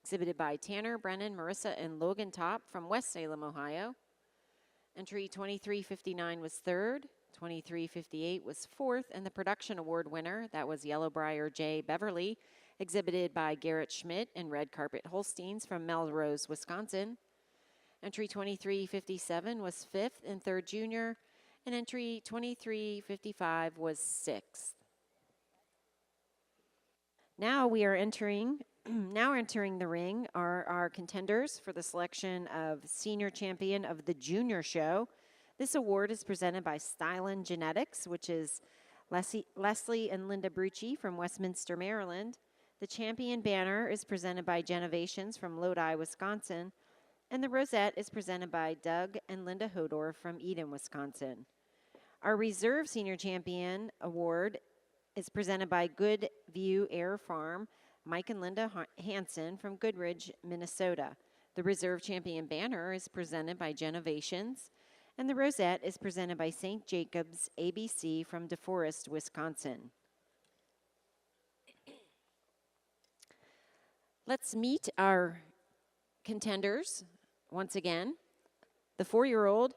exhibited by Tanner, Brennan, Marissa, and Logan Top from West Salem, Ohio. Entry 2359 was third, 2358 was fourth, and the production award winner, that was Yellowbriar J. Beverly, exhibited by Garrett Schmidt and Red Carpet Holsteins from Melrose, Wisconsin. Entry 2357 was fifth and third junior, and entry 2355 was sixth. Now we're entering the ring are our contenders for the selection of Senior Champion of the Junior Show. This award is presented by Stylin Genetics, which is Leslie and Linda Brucci from Westminster, Maryland. The champion banner is presented by Genovations from Lodi, Wisconsin. And the rosette is presented by Doug and Linda Hodor from Eden, Wisconsin. Our Reserve Senior Champion Award is presented by Good View Air Farm, Mike and Linda Hansen from Goodridge, Minnesota. The Reserve Champion banner is presented by Genovations, and the rosette is presented by St. Jacobs ABC from DeForest, Wisconsin. Let's meet our contenders once again. The 4-year-old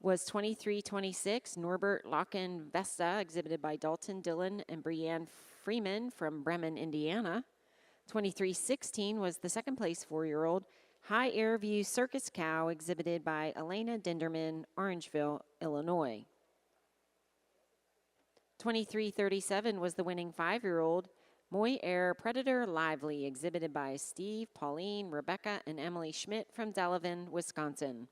was 2326 Norbert Locken Vesta, exhibited by Dalton Dillon and Brianne Freeman from Bremen, Indiana. 2316 was the second place 4-year-old High Air View Circus Cow exhibited by Elena Dinderman, Orangeville, Illinois. 2337 was the winning 5-year-old Moy Air Predator Lively exhibited by Steve, Pauline, Rebecca, and Emily Schmidt from Delavan, Wisconsin.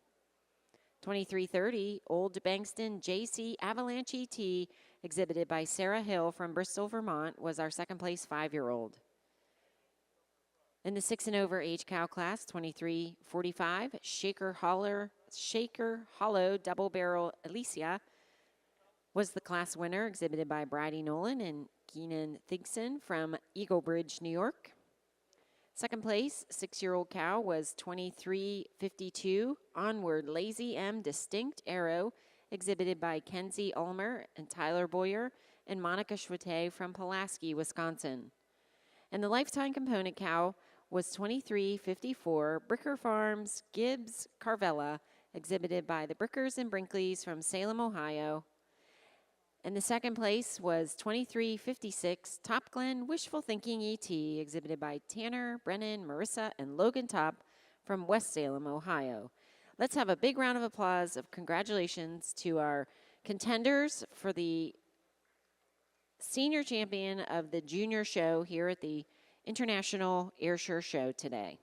2330 Old Bankston JC Avalanche ET exhibited by Sarah Hill from Bristol, Vermont was our second place 5-year-old. In the 6 and over age cow class, 2345 Shaker Hollow Double Barrel Alicia was the class winner, exhibited by Bridie Nolan and Keenan Thigson from Eagle Bridge, New York. Second place, 6-year-old cow was 2352 Onward Lazy M Distinct Arrow, exhibited by Kenzie Ulmer and Tyler Boyer and Monica Schwete from Pulaski, Wisconsin. And the lifetime component cow was 2354 Bricker Farms Gibbs Carvella, exhibited by the Brickers and Brinkleys from Salem, Ohio. And the second place was 2356 Top Glen Wishful Thinking ET, exhibited by Tanner, Brennan, Marissa, and Logan Top from West Salem, Ohio. Let's have a big round of applause of congratulations to our contenders for the senior champion of the junior show here at the International Ayrshire Show today.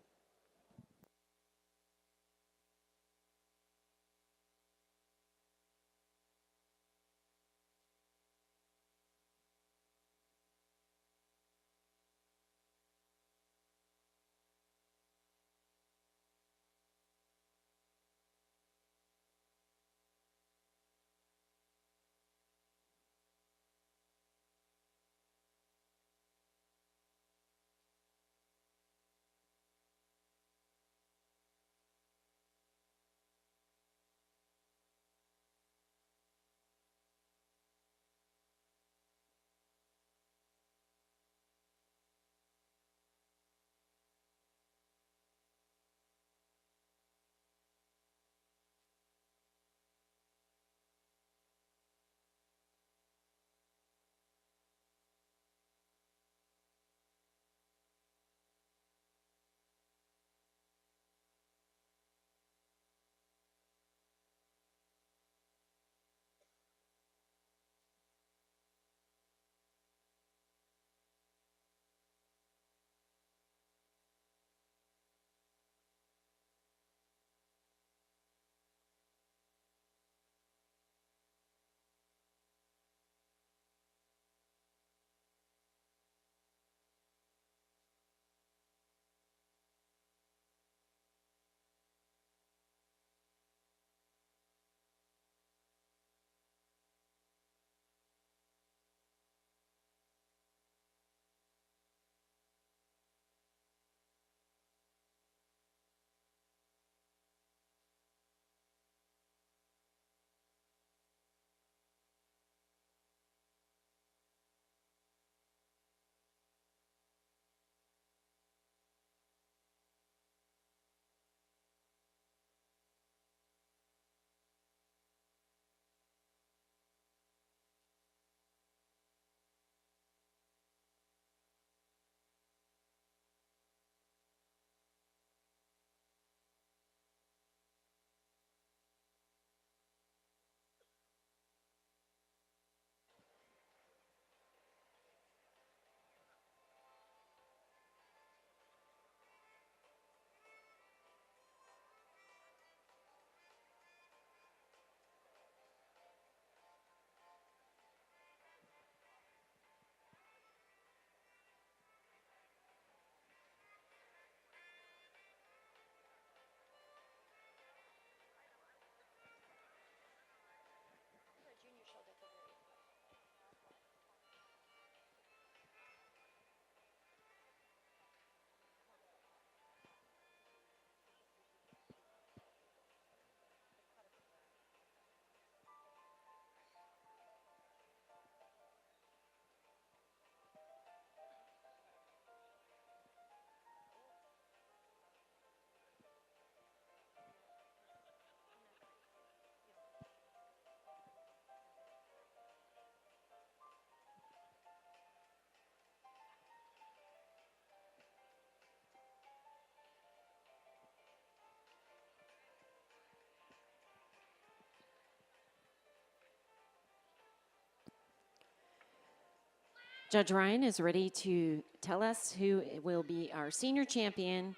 Judge Ryan is ready to tell us who will be our senior champion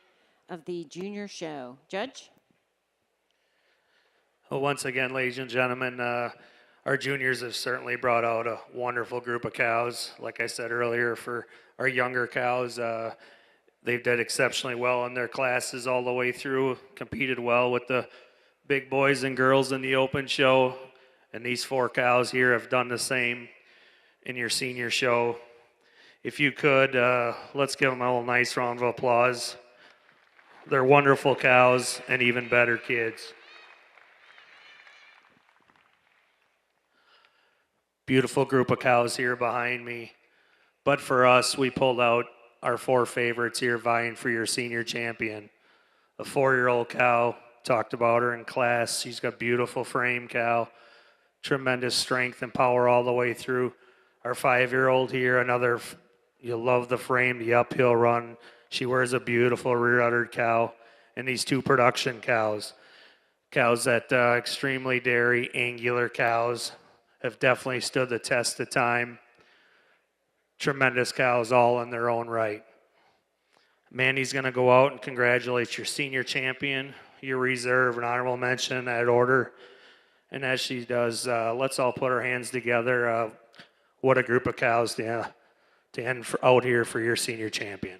of the junior show. Judge? Well, once again, ladies and gentlemen, our juniors have certainly brought out a wonderful group of cows. Like I said earlier, for our younger cows, they've done exceptionally well in their classes all the way through, competed well with the big boys and girls in the open show. And these 4 cows here have done the same in your senior show. If you could, let's give them a little nice round of applause. They're wonderful cows and even better kids. Beautiful group of cows here behind me. But for us, we pulled out our 4 favorites here vying for your senior champion. A 4-year-old cow, talked about her in class. She's got beautiful frame cow, tremendous strength and power all the way through. Our 5-year-old here, another, you'll love the frame, the uphill run. She wears a beautiful rear-uddered cow. And these 2 production cows. Cows that extremely dairy, angular cows, have definitely stood the test of time. Tremendous cows all in their own right. Mandy's going to go out and congratulate your senior champion, your reserve, and honorable mention in that order. And as she does, let's all put our hands together. What a group of cows to end out here for your senior champion.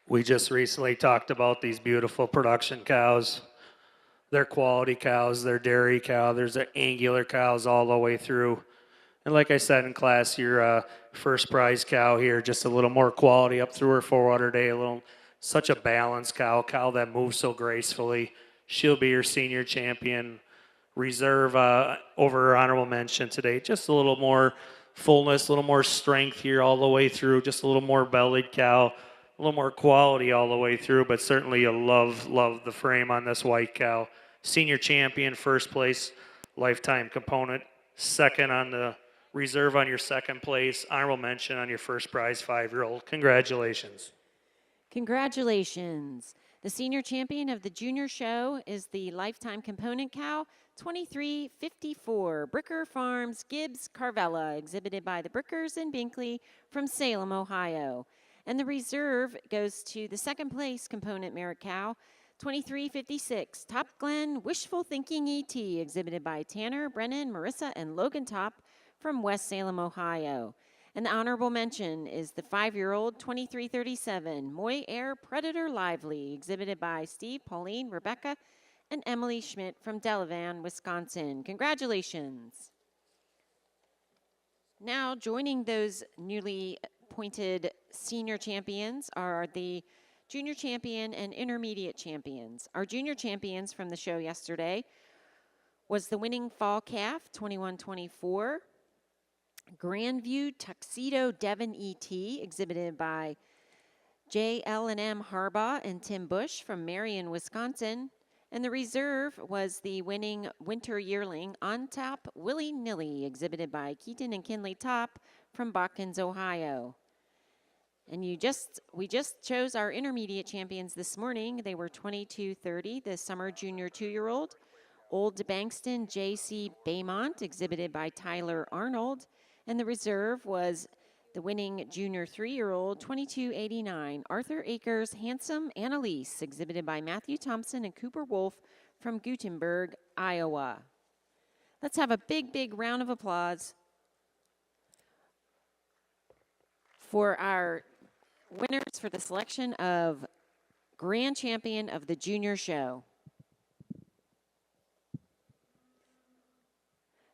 We just recently talked about these beautiful production cows. They're quality cows, they're dairy cow, there's angular cows all the way through. And like I said in class, your first prize cow here, just a little more quality up through her 400 day, such a balanced cow that moves so gracefully. She'll be your senior champion. Reserve over her honorable mention today. Just a little more fullness, a little more strength here all the way through, just a little more bellied cow. A little more quality all the way through, but certainly you'll love the frame on this white cow. Senior champion, first place, lifetime component. Second on the reserve on your second place. Honorable mention on your first prize, 5-year-old. Congratulations. Congratulations. The senior champion of the junior show is the lifetime component cow, 2354, Bricker Farms Gibbs Carvella, exhibited by the Brickers in Binkley from Salem, Ohio. And the reserve goes to the second place component merit cow, 2356, Top Glen Wishful Thinking ET, exhibited by Tanner, Brennan, Marissa, and Logan Top from West Salem, Ohio. And the honorable mention is the 5-year-old 2337, Moy Air Predator Lively, exhibited by Steve, Pauline, Rebecca, and Emily Schmidt from Delavan, Wisconsin. Congratulations. Now joining those newly appointed senior champions are the junior champion and intermediate champions. Our junior champions from the show yesterday was the winning fall calf, 2124, Grandview Tuxedo Devon ET, exhibited by J.L.M. Harbaugh and Tim Bush from Marion, Wisconsin. And the reserve was the winning winter yearling On Top Willy Nilly, exhibited by Keaton and Kinley Top from Botkins, Ohio. And we just chose our intermediate champions this morning. They were 2230, the summer junior 2-year-old, Old Bankston J.C. Baymont, exhibited by Tyler Arnold. And the reserve was the winning junior 3-year-old, 2289, Arthur Akers Handsome Annalise, exhibited by Matthew Thompson and Cooper Wolf from Gutenberg, Iowa. Let's have a big round of applause for our winners for the selection of Grand Champion of the Junior Show.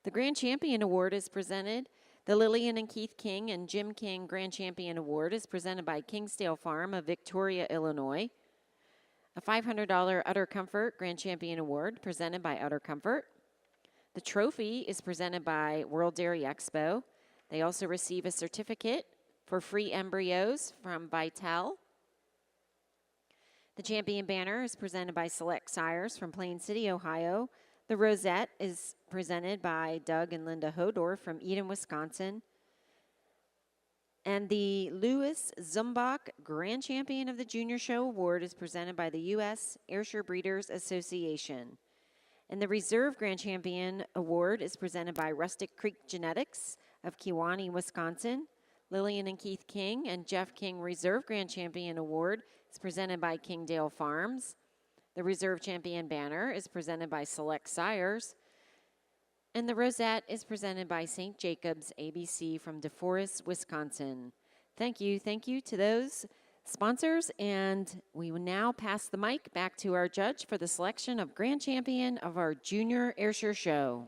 The Grand Champion Award is presented. The Lillian and Keith King and Jim King Grand Champion Award is presented by Kingsdale Farm of Victoria, Illinois. a $500 Utter Comfort Grand Champion Award presented by Utter Comfort. The trophy is presented by World Dairy Expo. They also receive a certificate for free embryos from Vital. The champion banner is presented by Select Sires from Plain City, Ohio. The rosette is presented by Doug and Linda Hodor from Eden, Wisconsin. And the Louis Zumbach Grand Champion of the Junior Show Award is presented by the U.S. Ayrshire Breeders Association. And the Reserve Grand Champion Award is presented by Rustic Creek Genetics of Kewanee, Wisconsin. Lillian and Keith King and Jeff King Reserve Grand Champion Award is presented by Kingdale Farms. The Reserve Champion banner is presented by Select Sires. And the rosette is presented by St. Jacobs ABC from DeForest, Wisconsin. Thank you to those sponsors, and we will now pass the mic back to our judge for the selection of Grand Champion of our Junior Ayrshire Show.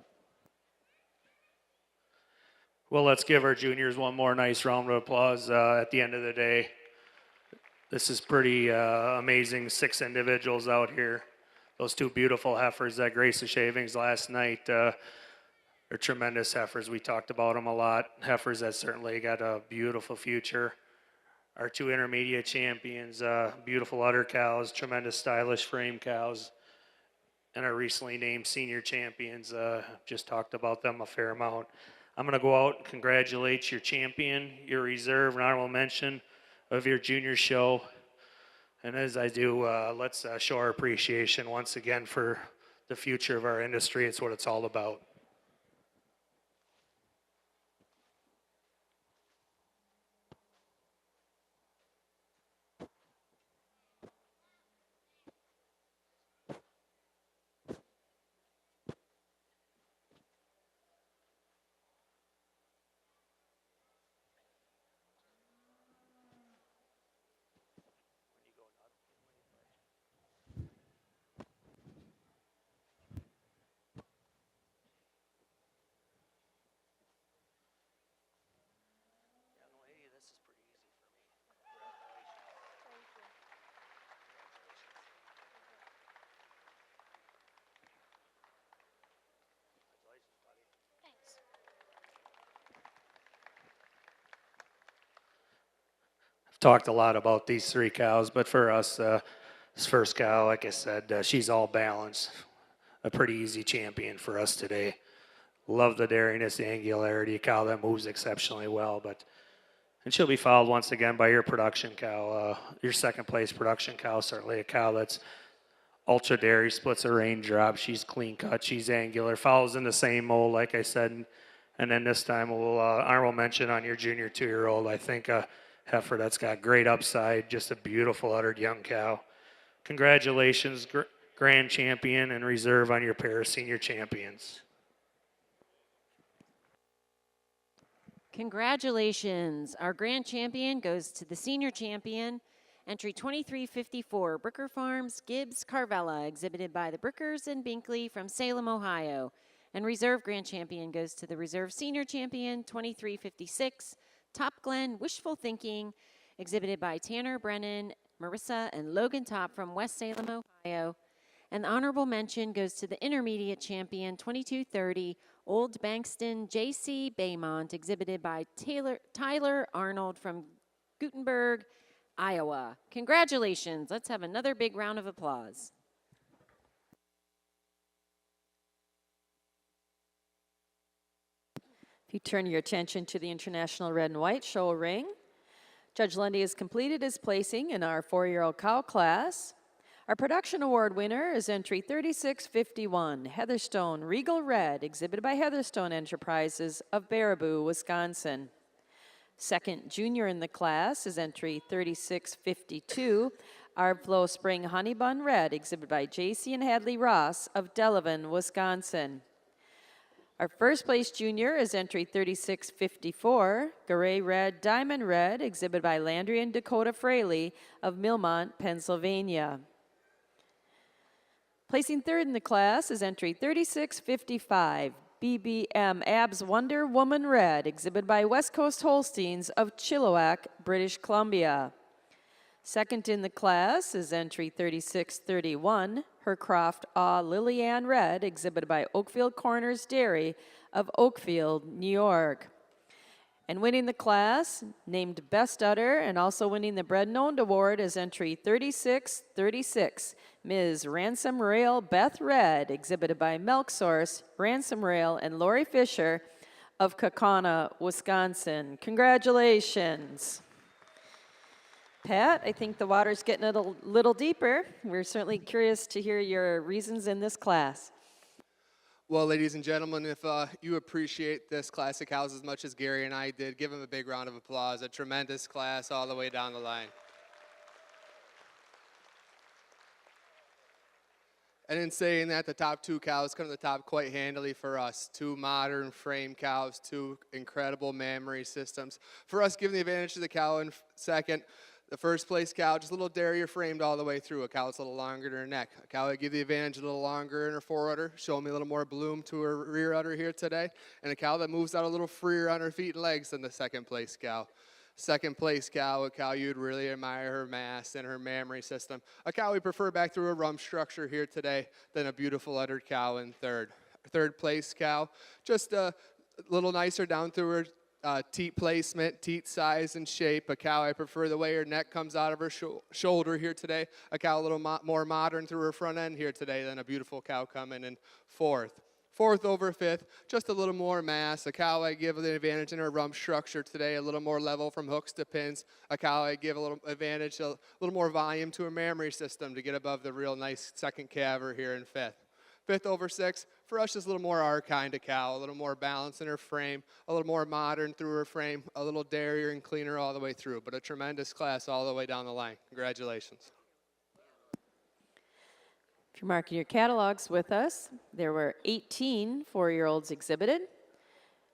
Well, let's give our juniors one more nice round of applause at the end of the day. This is pretty amazing, 6 individuals out here. Those 2 beautiful heifers that graced the shavings last night. They're tremendous heifers. We talked about them a lot. Heifers that certainly got a beautiful future. Our 2 intermediate champions, beautiful udder cows, tremendous stylish frame cows. And our recently named senior champions, just talked about them a fair amount. I'm going to go out and congratulate your champion, your reserve, and honorable mention of your junior show. And as I do, let's show our appreciation once again for the future of our industry. It's what it's all about. Talked a lot about these 3 cows, but for us, this first cow, like I said, she's all balanced. A pretty easy champion for us today. Love the dairiness, the angularity, a cow that moves exceptionally well. And she'll be followed once again by your production cow, your second place production cow, certainly a cow that's ultra dairy, splits a raindrop. She's clean cut, she's angular, follows in the same mold, like I said. And then this time we'll honorable mention on your junior 2-year-old, I think, heifer that's got great upside, just a beautiful uddered young cow. Congratulations, grand champion and reserve on your pair of senior champions. Congratulations. Our grand champion goes to the senior champion, entry 2354, Bricker Farms, Gibbs, Carvella, exhibited by the Brickers and Binkley from Salem, Ohio. And reserve grand champion goes to the reserve senior champion, 2356, Top Glen, Wishful Thinking, exhibited by Tanner, Brennan, Marissa, and Logan Top from West Salem, Ohio. And the honorable mention goes to the intermediate champion, 2230, Old Bankston, J.C. Baymont, exhibited by Tyler Arnold from Gutenberg, Iowa. Congratulations. Let's have another big round of applause. If you turn your attention to the International Red and White Show ring, Judge Lundy has completed his placing in our 4-year-old cow class. Our production award winner is entry 3651, Heatherstone Regal Red, exhibited by Heatherstone Enterprises of Baraboo, Wisconsin. Second junior in the class is entry 3652, Arbflow Spring Honey Bun Red, exhibited by J.C. and Hadley Ross of Delavan, Wisconsin. Our first place junior is entry 3654, Garay Red Diamond Red, exhibited by Landry and Dakota Fraley of Millmont, Pennsylvania. Placing third in the class is entry 3655, BBM Abs Wonder Woman Red, exhibited by West Coast Holsteins of Chilliwack, British Columbia. Second in the class is entry 3631, Hercroft Aw Lillian Red, exhibited by Oakfield Corners Dairy of Oakfield, New York. And winning the class, named Best Udder, and also winning the Bread and Owned Award is entry 3636, Ms. Ransom Rail Beth Red, exhibited by Milk Source, Ransom Rail, and Lori Fisher of Kaukauna, Wisconsin. Congratulations. Pat, I think the water's getting a little deeper. We're certainly curious to hear your reasons in this class. Well, ladies and gentlemen, if you appreciate this class of cows as much as Gary and I did, give them a big round of applause. A tremendous class all the way down the line. And in saying that, the top two cows come to the top quite handily for us. Two modern frame cows, two incredible mammary systems. For us, giving the advantage to the cow in second. The first place cow, just a little derriere framed all the way through. A cow that's a little longer than her neck. A cow that give the advantage a little longer in her fore udder, showing me a little more bloom to her rear udder here today. And a cow that moves out a little freer on her feet and legs than the second place cow. Second place cow, a cow you'd really admire her mass and her mammary system. A cow we prefer back through a rump structure here today than a beautiful uddered cow in third. Third place cow, just a little nicer down through her teat placement, teat size and shape. A cow, I prefer the way her neck comes out of her shoulder here today. A cow a little more modern through her front end here today than a beautiful cow coming in fourth. Fourth over fifth, just a little more mass. A cow I give the advantage in her rump structure today, a little more level from hooks to pins. A cow I give a little advantage, a little more volume to her mammary system to get above the real nice second calver here in fifth. Fifth over sixth, for us, just a little more our kind of cow, a little more balance in her frame, a little more modern through her frame, a little derriere and cleaner all the way through, but a tremendous class all the way down the line. Congratulations. If you're marking your catalogs with us, there were 18 four-year-olds exhibited.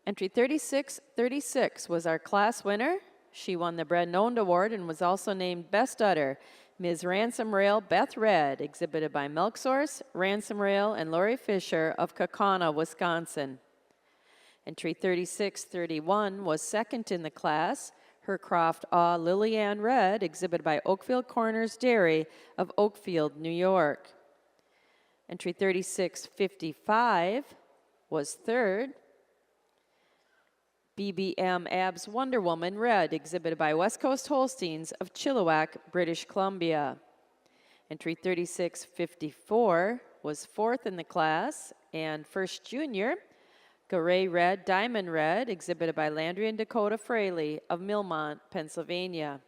Entry 3636 was our class winner. She won the Bread and Owned Award and was also named Best Udder. Ms. Ransom Rail Beth Red, exhibited by Milk Source, Ransom Rail, and Lori Fisher of Kaukauna, Wisconsin. Entry 3631 was second in the class. Hercroft Aw Lillian Red, exhibited by Oakfield Corners Dairy of Oakfield, New York. Entry 3655 was third. BBM Abs Wonder Woman Red, exhibited by West Coast Holsteins of Chilliwack, British Columbia. Entry 3654 was fourth in the class, and first junior, Garay Red, Diamond Red, exhibited by Landry and Dakota Fraley of Millmont, Pennsylvania.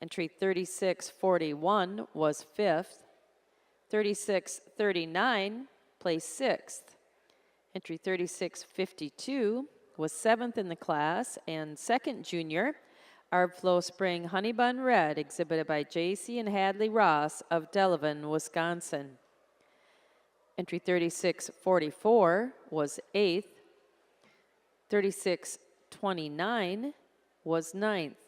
Entry 3641 was fifth. 3639 placed sixth. Entry 3652 was seventh in the class, and second junior, Arbflow Spring Honey Bun Red, exhibited by J.C. and Hadley Ross of Delavan, Wisconsin. Entry 3644 was eighth. 3629 was ninth.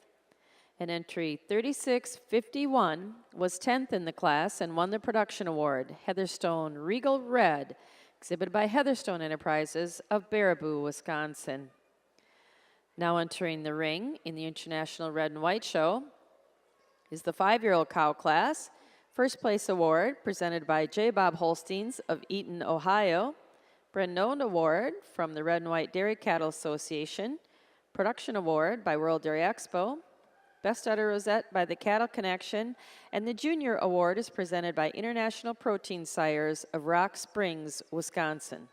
And entry 3651 was 10th in the class and won the production award, Heatherstone Regal Red, exhibited by Heatherstone Enterprises of Baraboo, Wisconsin. Now entering the ring in the International Red and White Show is the 5-year-old cow class. First place award presented by J. Bob Holsteins of Eaton, Ohio. Brennan Award from the Red and White Dairy Cattle Association. Production Award by World Dairy Expo. Best Udder Rosette by the Cattle Connection, and the Junior Award is presented by International Protein Sires of Rock Springs, Wisconsin.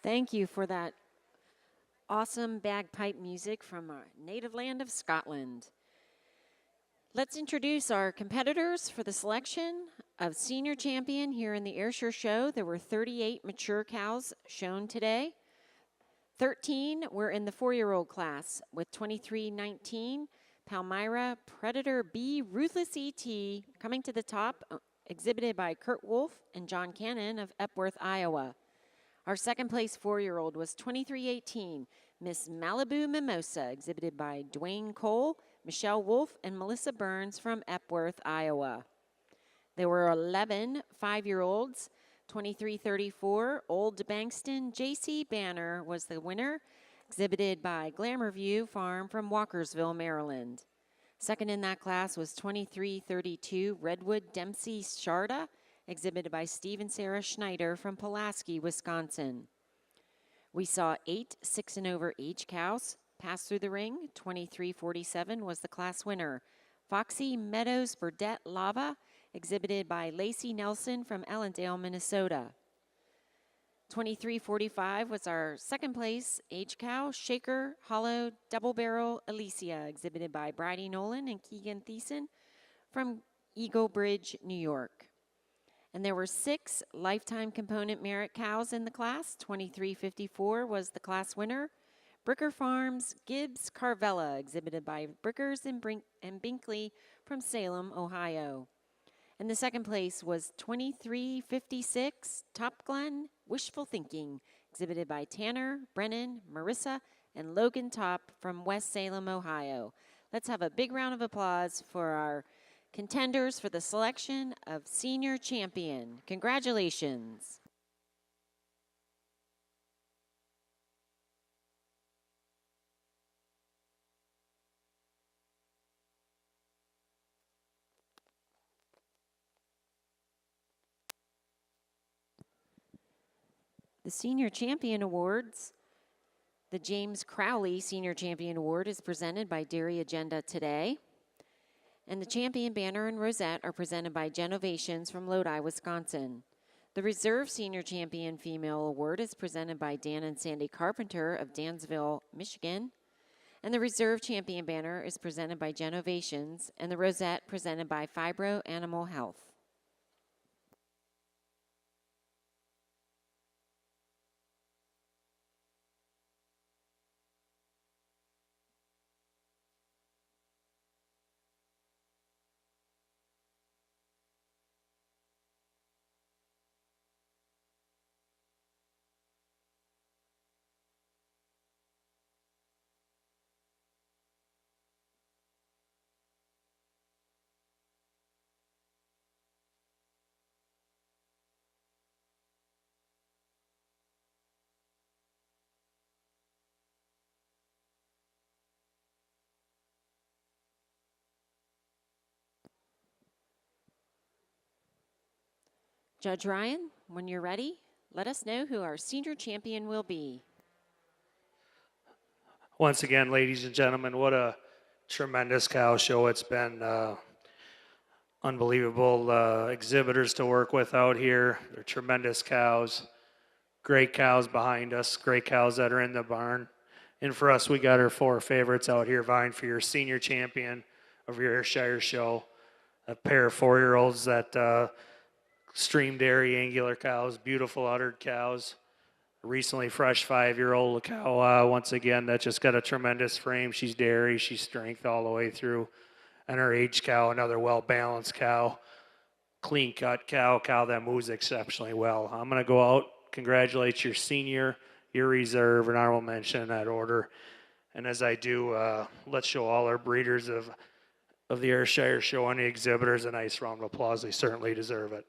Thank you for that awesome bagpipe music from our native land of Scotland. Let's introduce our competitors for the selection of senior champion here in the Ayrshire Show. There were 38 mature cows shown today. 13 were in the 4-year-old class with 2319 Palmyra Predator B Ruthless ET coming to the top, exhibited by Kurt Wolf and John Cannon of Epworth, Iowa. Our second place 4-year-old was 2318 Miss Malibu Mimosa, exhibited by Dwayne Cole, Michelle Wolf, and Melissa Burns from Epworth, Iowa. There were 11 5-year-olds. 2334 Old Bankston JC Banner was the winner, exhibited by Glamour View Farm from Walkersville, Maryland. Second in that class was 2332 Redwood Dempsey Sharda, exhibited by Steve and Sarah Schneider from Pulaski, Wisconsin. We saw 8 6 and over age cows pass through the ring. 2347 was the class winner. Foxy Meadows Burdette Lava, exhibited by Lacey Nelson from Ellendale, Minnesota. 2345 was our second place age cow, Shaker Hollow Double Barrel Alicia, exhibited by Bridie Nolan and Keegan Thiessen from Eagle Bridge, New York. And there were 6 lifetime component merit cows in the class. 2354 was the class winner. Bricker Farms Gibbs Carvella, exhibited by Brickers and Binkley from Salem, Ohio. And the second place was 2356 Top Glen Wishful Thinking, exhibited by Tanner, Brennan, Marissa, and Logan Top from West Salem, Ohio. Let's have a big round of applause for our contenders for the selection of senior champion. Congratulations. The Senior Champion Awards, the James Crowley Senior Champion Award is presented by Dairy Agenda today. And the Champion Banner and Rosette are presented by Genovations from Lodi, Wisconsin. The Reserve Senior Champion Female Award is presented by Dan and Sandy Carpenter of Dansville, Michigan. And the Reserve Champion Banner is presented by Genovations, and the Rosette presented by Fibro Animal Health. Judge Ryan, when you're ready, let us know who our senior champion will be. Once again, ladies and gentlemen, what a tremendous cow show it's been. Unbelievable exhibitors to work with out here. They're tremendous cows. Great cows behind us, great cows that are in the barn. And for us, we got our 4 favorites out here vying for your senior champion of your Ayrshire show. A pair of 4-year-olds that stream dairy angular cows, beautiful uddered cows. A recently fresh 5-year-old cow, once again, that just got a tremendous frame. She's dairy, she's strength all the way through. And our age cow, another well-balanced cow. Clean cut cow that moves exceptionally well. I'm going to go out, congratulate your senior, your reserve, and honorable mention in that order. And as I do, let's show all our breeders of the Ayrshire show and the exhibitors a nice round of applause. They certainly deserve it.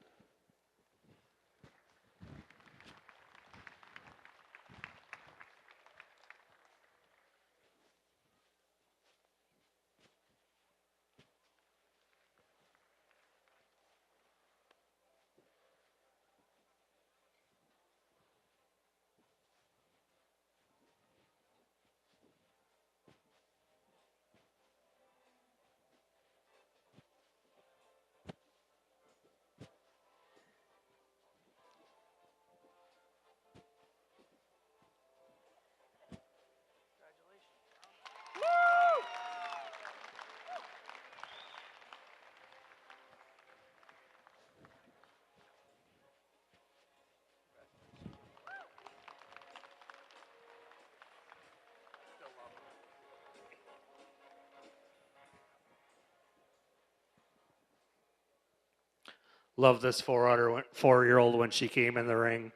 Love this 4-year-old when she came in the ring.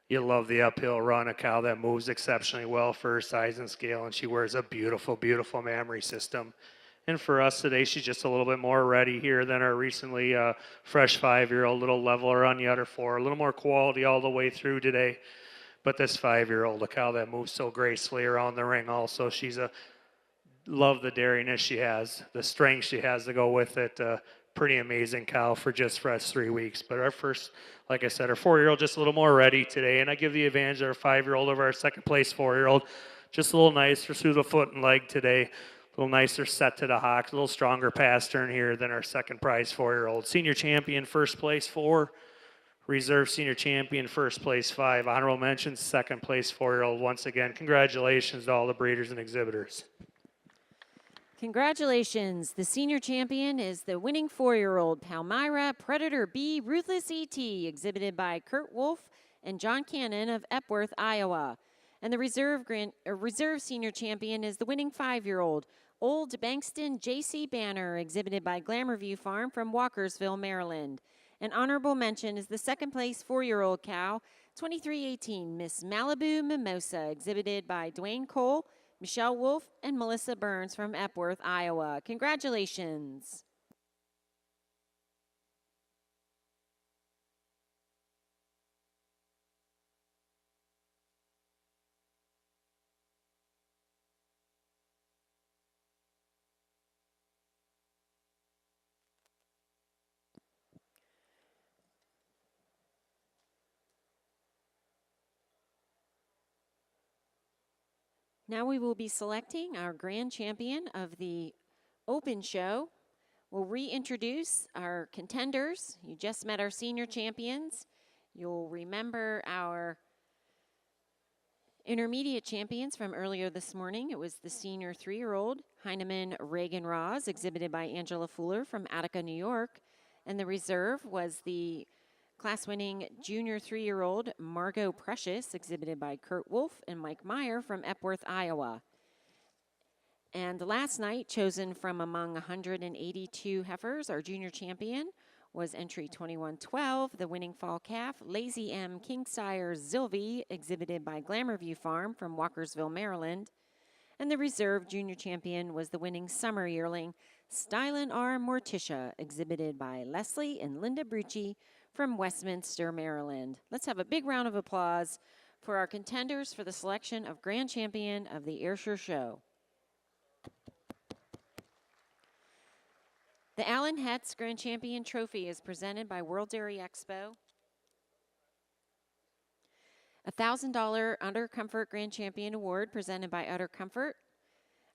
You love the uphill run, a cow that moves exceptionally well for her size and scale, and she wears a beautiful, beautiful mammary system. And for us today, she's just a little bit more ready here than our recently fresh 5-year-old, little leveler on the other 4, a little more quality all the way through today. But this 5-year-old, a cow that moves so gracefully around the ring also, love the dariness she has, the strength she has to go with it. Pretty amazing cow for just fresh 3 weeks. But our first, like I said, our 4-year-old just a little more ready today. And I give the advantage of our 5-year-old over our second place 4-year-old. Just a little nicer through the foot and leg today. A little nicer set to the hocks, a little stronger pass turn here than our second prize 4-year-old. Senior champion, first place 4. Reserve senior champion, first place 5. Honorable mention, second place 4-year-old. Once again, congratulations to all the breeders and exhibitors. Congratulations. The senior champion is the winning 4-year-old Palmyra Predator B Ruthless ET, exhibited by Kurt Wolf and John Cannon of Epworth, Iowa. And the reserve senior champion is the winning 5-year-old Old Bankston JC Banner, exhibited by Glamour View Farm from Walkersville, Maryland. An honorable mention is the second place 4-year-old cow, 2318 Miss Malibu Mimosa, exhibited by Dwayne Cole, Michelle Wolf, and Melissa Burns from Epworth, Iowa. Congratulations. Now we will be selecting our grand champion of the open show. We'll reintroduce our contenders. You just met our senior champions. You'll remember our intermediate champions from earlier this morning. It was the senior 3-year-old Heinemann Reagan Ross, exhibited by Angela Fuller from Attica, New York. And the reserve was the class-winning junior 3-year-old Margot Precious, exhibited by Kurt Wolf and Mike Meyer from Epworth, Iowa. And last night, chosen from among 182 heifers, our junior champion was entry 2112, the winning fall calf, Lazy M Kingsire Zilvi, exhibited by Glamour View Farm from Walkersville, Maryland. And the reserve junior champion was the winning summer yearling, Stylin R Morticia, exhibited by Leslie and Linda Brucci from Westminster, Maryland. Let's have a big round of applause for our contenders for the selection of Grand Champion of the Ayrshire Show. The Allen Hetz Grand Champion Trophy is presented by World Dairy Expo. A $1,000 Udder Comfort Grand Champion Award presented by Udder Comfort.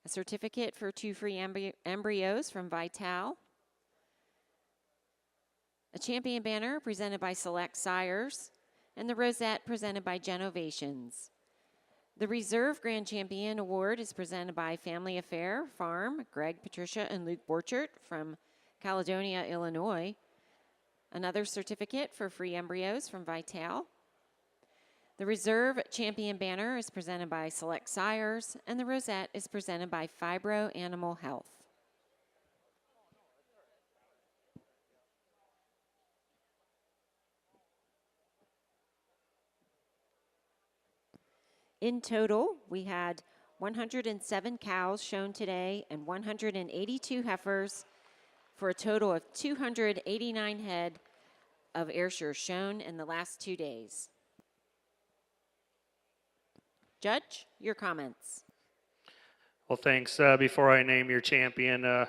A certificate for 2 free embryos from Vital. A champion banner presented by Select Sires, and the rosette presented by Genovations. The Reserve Grand Champion Award is presented by Family Affair Farm, Greg, Patricia, and Luke Borchert from Caledonia, Illinois. Another certificate for free embryos from Vital. The Reserve Champion banner is presented by Select Sires, and the rosette is presented by Fibro Animal Health. In total, we had 107 cows shown today and 182 heifers for a total of 289 head of Ayrshire shown in the last 2 days. Judge, your comments. Well, thanks. Before I name your champion, I'd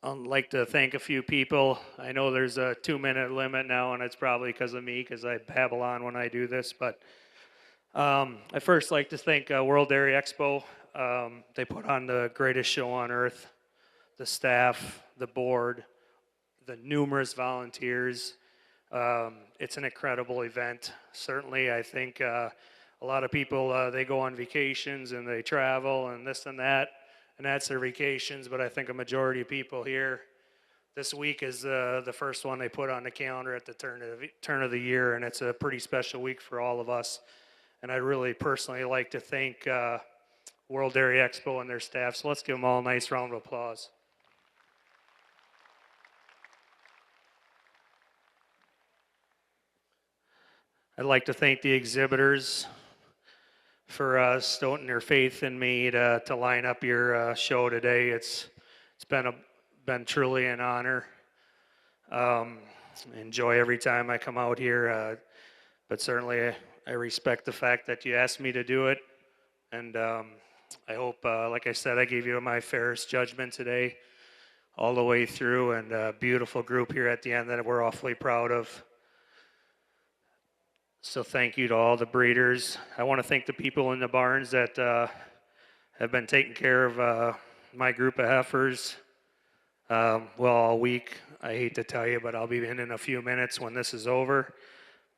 like to thank a few people. I know there's a 2-minute limit now, and it's probably because of me, because I babble on when I do this, but I'd first like to thank World Dairy Expo. They put on the greatest show on earth. The staff, the board, the numerous volunteers. It's an incredible event. Certainly, I think a lot of people, they go on vacations and they travel and this and that's their vacations, but I think a majority of people here, this week is the first one they put on the calendar at the turn of the year, and it's a pretty special week for all of us. And I'd really personally like to thank World Dairy Expo and their staff. So let's give them all a nice round of applause. I'd like to thank the exhibitors for stoking their faith in me to line up your show today. It's been truly an honor. Enjoy every time I come out here, but certainly I respect the fact that you asked me to do it, and I hope, like I said, I gave you my fairest judgment today, all the way through, and a beautiful group here at the end that we're awfully proud of. So thank you to all the breeders. I want to thank the people in the barns that have been taking care of my group of heifers all week. I hate to tell you, but I'll be in a few minutes when this is over.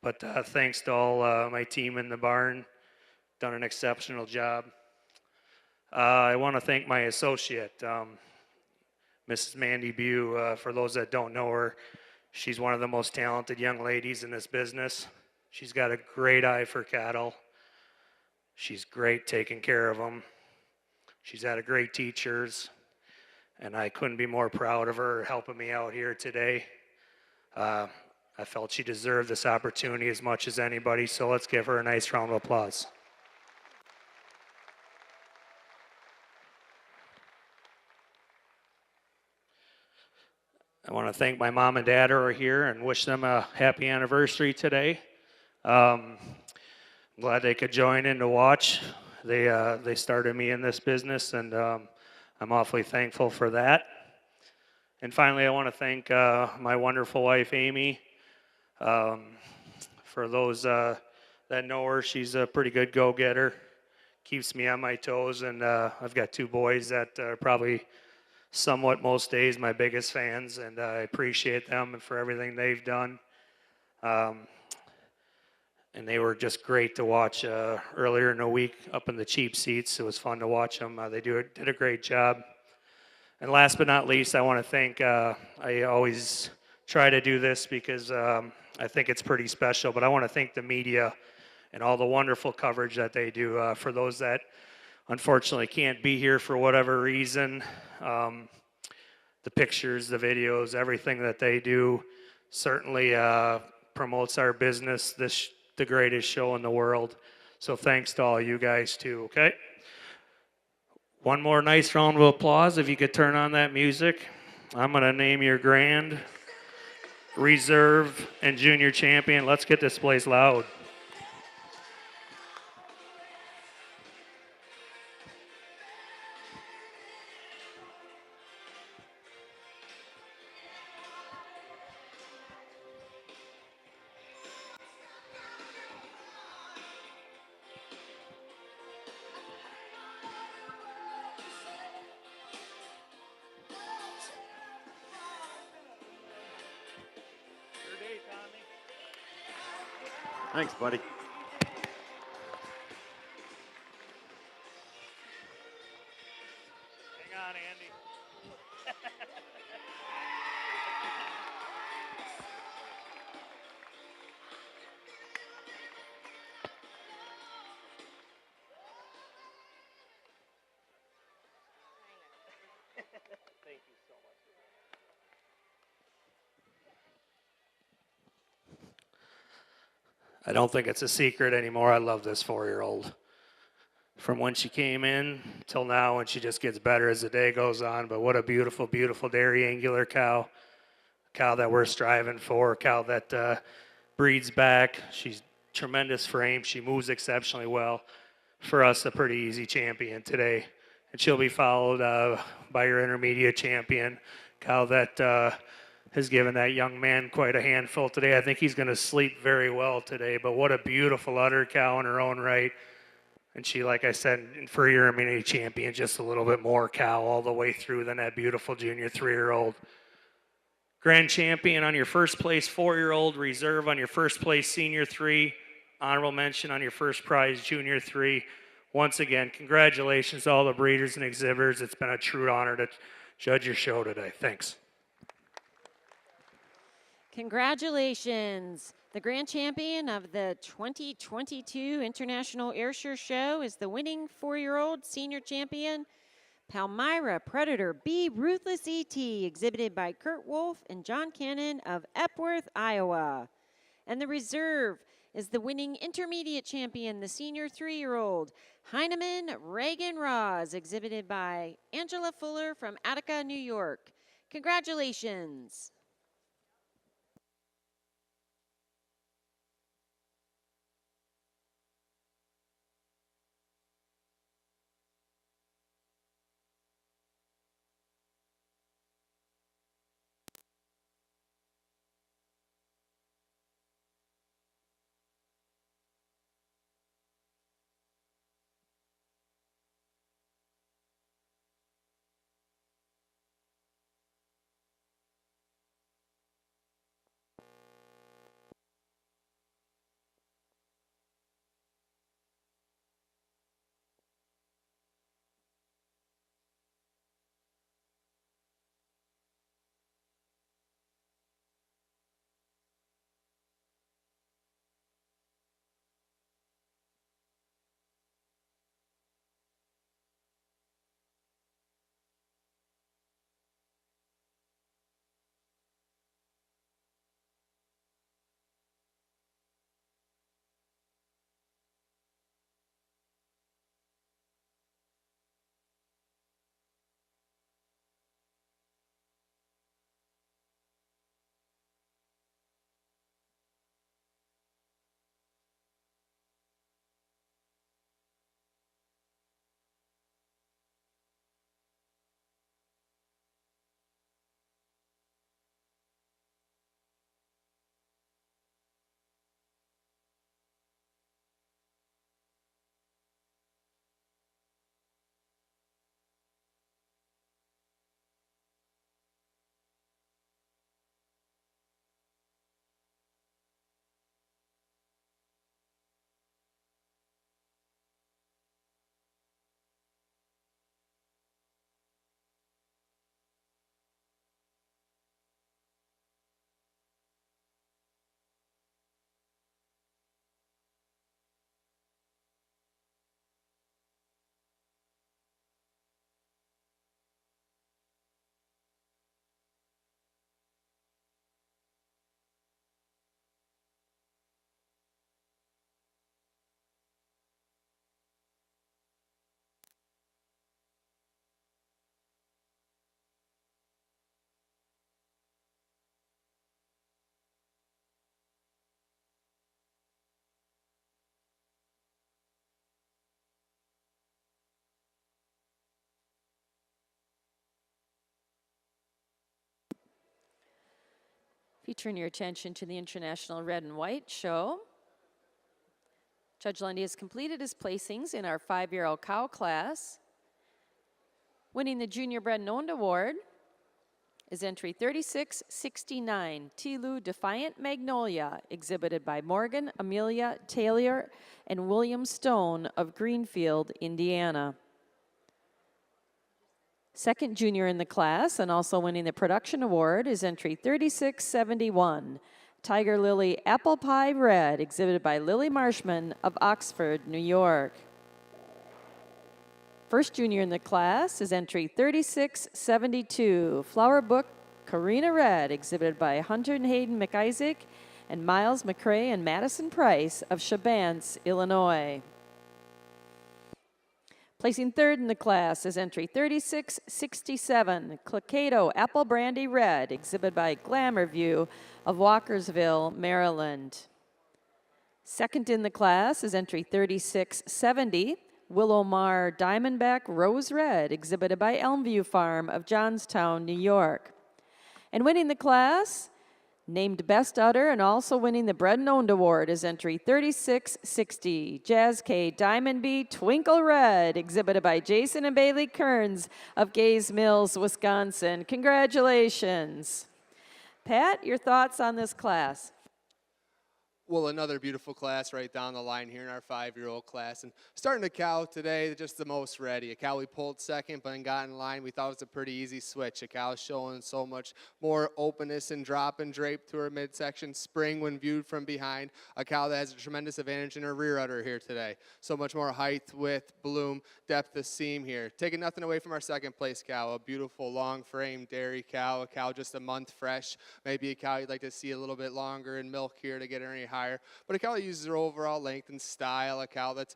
But thanks to all my team in the barn. Done an exceptional job. I want to thank my associate, Mrs. Mandy Bew. For those that don't know her, she's one of the most talented young ladies in this business. She's got a great eye for cattle. She's great taking care of them. She's had great teachers, and I couldn't be more proud of her helping me out here today. I felt she deserved this opportunity as much as anybody, so let's give her a nice round of applause. I want to thank my mom and dad who are here and wish them a happy anniversary today. I'm glad they could join in to watch. They started me in this business, and I'm awfully thankful for that. And finally, I want to thank my wonderful wife, Amy. For those that know her, she's a pretty good go-getter. Keeps me on my toes, and I've got two boys that are probably somewhat most days my biggest fans, and I appreciate them and for everything they've done. And they were just great to watch earlier in the week up in the cheap seats. It was fun to watch them. They did a great job. And last but not least, I want to thank, I always try to do this because I think it's pretty special, but I want to thank the media and all the wonderful coverage that they do. For those that unfortunately can't be here for whatever reason, the pictures, the videos, everything that they do certainly promotes our business, the greatest show in the world. So thanks to all you guys too, okay? One more nice round of applause if you could turn on that music. I'm gonna name your grand, reserve, and junior champion. Let's get this place loud. Thanks, buddy. Hang on, Andy. Thank you so much. I don't think it's a secret anymore. I love this 4-year-old. From when she came in till now, and she just gets better as the day goes on. But what a beautiful, beautiful dairy angular cow. Cow that we're striving for, a cow that breeds back. She's tremendous frame. She moves exceptionally well. For us, a pretty easy champion today. And she'll be followed by your intermediate champion, cow that has given that young man quite a handful today. I think he's going to sleep very well today, but what a beautiful udder cow in her own right. And she, like I said, for your intermediate champion, just a little bit more cow all the way through than that beautiful junior 3-year-old. Grand champion on your first place 4-year-old, reserve on your first place senior 3, honorable mention on your first prize junior 3. Once again, congratulations to all the breeders and exhibitors. It's been a true honor to judge your show today. Thanks. Congratulations. The grand champion of the 2022 International Ayrshire Show is the winning 4-year-old senior champion, Palmyra Predator B Ruthless ET, exhibited by Kurt Wolf and John Cannon of Epworth, Iowa. And the reserve is the winning intermediate champion, the senior 3-year-old, Heinemann Reagan Roz, exhibited by Angela Fuller from Attica, New York. Congratulations. If you turn your attention to the International Red and White Show, Judge Lundy has completed his placings in our 5-year-old cow class. Winning the Junior Bred and Owned Award is entry 3669, Tilu Defiant Magnolia, exhibited by Morgan, Amelia, Taylor, and William Stone of Greenfield, Indiana. Second junior in the class and also winning the production award is entry 3671, Tiger Lily Apple Pie Red, exhibited by Lily Marshman of Oxford, New York. First junior in the class is entry 3672, Flower Book Karina Red, exhibited by Hunter and Hayden McIsaac and Miles McCrae and Madison Price of Chabance, Illinois. Placing third in the class is entry 3667, Clakato Apple Brandy Red, exhibited by Glamour View of Walkersville, Maryland. Second in the class is entry 3670, Willowmar Diamondback Rose Red, exhibited by Elmview Farm of Johnstown, New York. And winning the class, named Best Udder and also winning the Bred and Owned Award is entry 3660, Jazz K Diamond Bee Twinkle Red, exhibited by Jason and Bailey Kearns of Gays Mills, Wisconsin. Congratulations. Pat, your thoughts on this class? Well, another beautiful class right down the line here in our 5-year-old class. And starting a cow today, just the most ready. A cow we pulled second, but then got in line. We thought it was a pretty easy switch. A cow showing so much more openness and drop and drape to her midsection, spring when viewed from behind. A cow that has a tremendous advantage in her rear udder here today. So much more height, width, bloom, depth of seam here. Taking nothing away from our second place cow, a beautiful long frame dairy cow, a cow just a month fresh. Maybe a cow you'd like to see a little bit longer in milk here to get her any higher. But a cow that uses her overall length and style, a cow that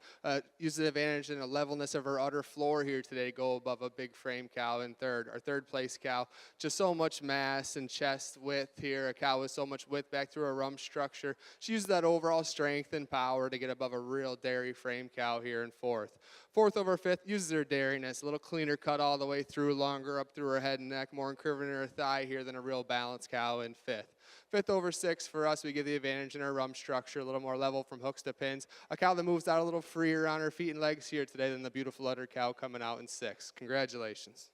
uses the advantage and the levelness of her udder floor here today to go above a big frame cow in third. Our third place cow, just so much mass and chest width here. A cow with so much width back through her rump structure. She uses that overall strength and power to get above a real dairy frame cow here in fourth. Fourth over fifth uses her dairiness, a little cleaner cut all the way through, longer up through her head and neck, more curving in her thigh here than a real balanced cow in fifth. Fifth over sixth for us, we give the advantage in her rump structure, a little more level from hooks to pins. A cow that moves out a little freer on her feet and legs here today than the beautiful udder cow coming out in sixth. Congratulations.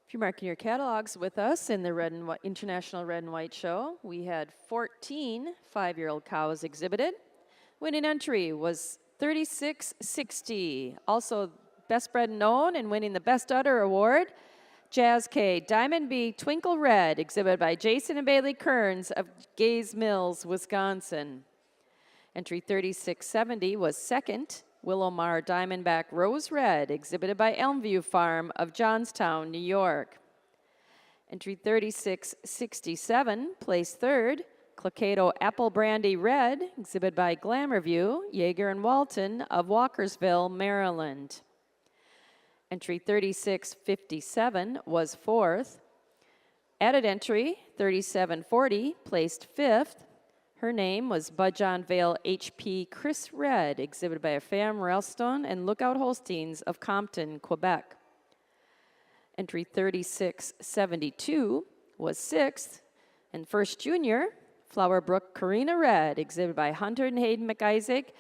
If you're marking your catalogs with us in the International Red and White Show, we had 14 5-year-old cows exhibited. Winning entry was 3660. Also, best bred known and winning the Best Udder Award, Jazz K, Diamond B, Twinkle Red, exhibited by Jason and Bailey Kearns of Gaze Mills, Wisconsin. Entry 3670 was second, Willowmar Diamondback Rose Red, exhibited by Elmview Farm of Johnstown, New York. Entry 3667, placed third, Clocato Apple Brandy Red, exhibited by Glamourview, Yeager and Walton of Walkersville, Maryland. Entry 3657 was fourth. Added entry 3740, placed fifth. Her name was Budjon Vale HP Chris Red, exhibited by a Fam Railstone and Lookout Holsteins of Compton, Quebec. Entry 3672 was sixth. And first junior, Flowerbrook Karina Red, exhibited by Hunter and Hayden McIsaac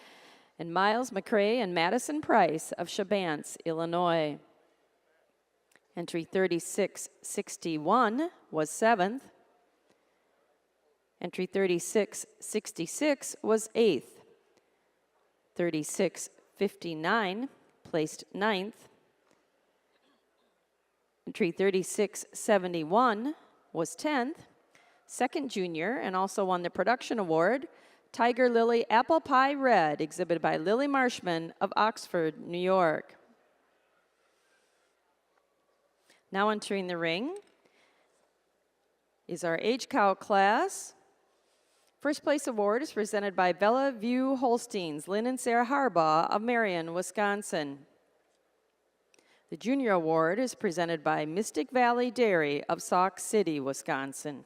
and Miles McCrae and Madison Price of Chabance, Illinois. Entry 3661 was seventh. Entry 3666 was eighth. 3659 placed ninth. Entry 3671 was 10th. Second junior, and also won the production award, Tiger Lily Apple Pie Red, exhibited by Lily Marshman of Oxford, New York. Now entering the ring is our age cow class. First place award is presented by Bella View Holsteins, Lynn and Sarah Harbaugh of Marion, Wisconsin. The junior award is presented by Mystic Valley Dairy of Sauk City, Wisconsin.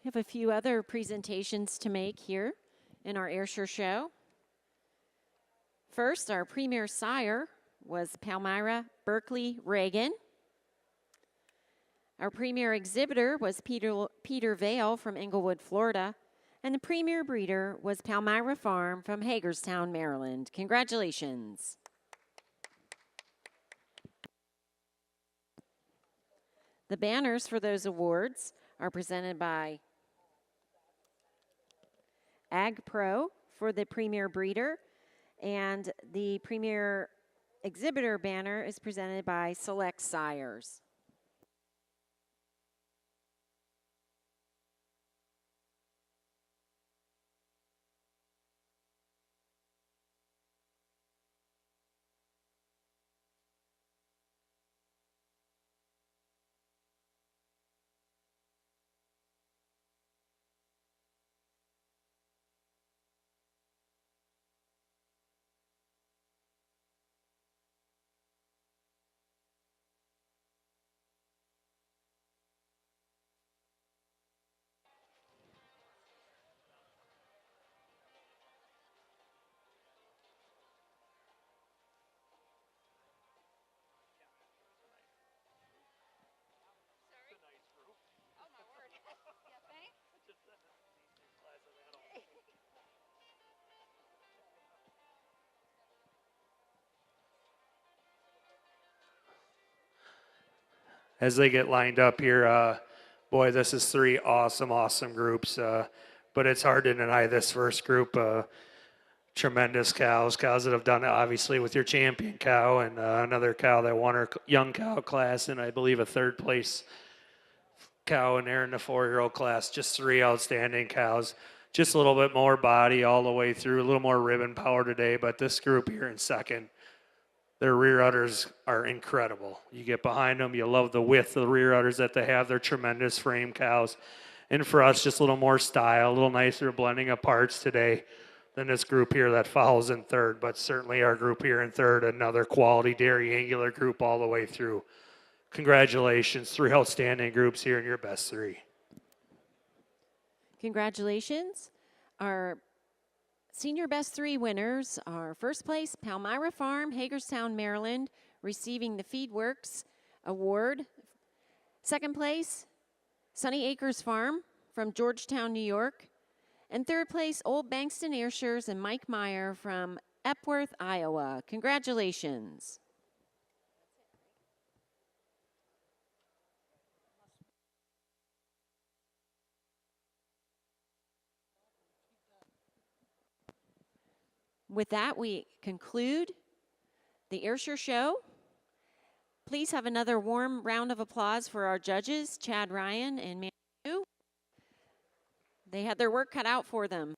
We have a few other presentations to make here in our Ayrshire show. First, our premier sire was Palmyra Berkeley Reagan. Our premier exhibitor was Peter Vale from Englewood, Florida. And the premier breeder was Palmyra Farm from Hagerstown, Maryland. Congratulations. The banners for those awards are presented by Ag Pro for the premier breeder, and the premier exhibitor banner is presented by Select Sires. as they get lined up here. Boy, this is three awesome groups. But it's hard to deny this first group. Tremendous cows that have done it obviously with your champion cow and another cow that won her young cow class, and I believe a third place cow in there in the 4-year-old class. Just three outstanding cows. Just a little bit more body all the way through, a little more ribbon power today, but this group here in second, their rear udders are incredible. You get behind them, you love the width of the rear udders that they have. They're tremendous frame cows. And for us, just a little more style, a little nicer blending of parts today than this group here that follows in third. But certainly our group here in third, another quality dairy angular group all the way through. Congratulations, three outstanding groups here in your best three. Congratulations. Our senior best three winners are first place, Palmyra Farm, Hagerstown, Maryland, receiving the FeedWorks Award. Second place, Sunny Acres Farm from Georgetown, New York. And third place, Old Bankston Ayrshires and Mike Meyer from Epworth, Iowa. Congratulations. With that, we conclude the Ayrshire Show. Please have another warm round of applause for our judges, Chad Ryan and Marion. They had their work cut out for them.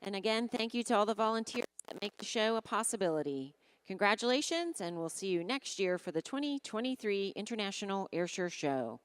And again, thank you to all the volunteers that make the show a possibility. Congratulations, and we'll see you next year for the 2023 International Ayrshire Show.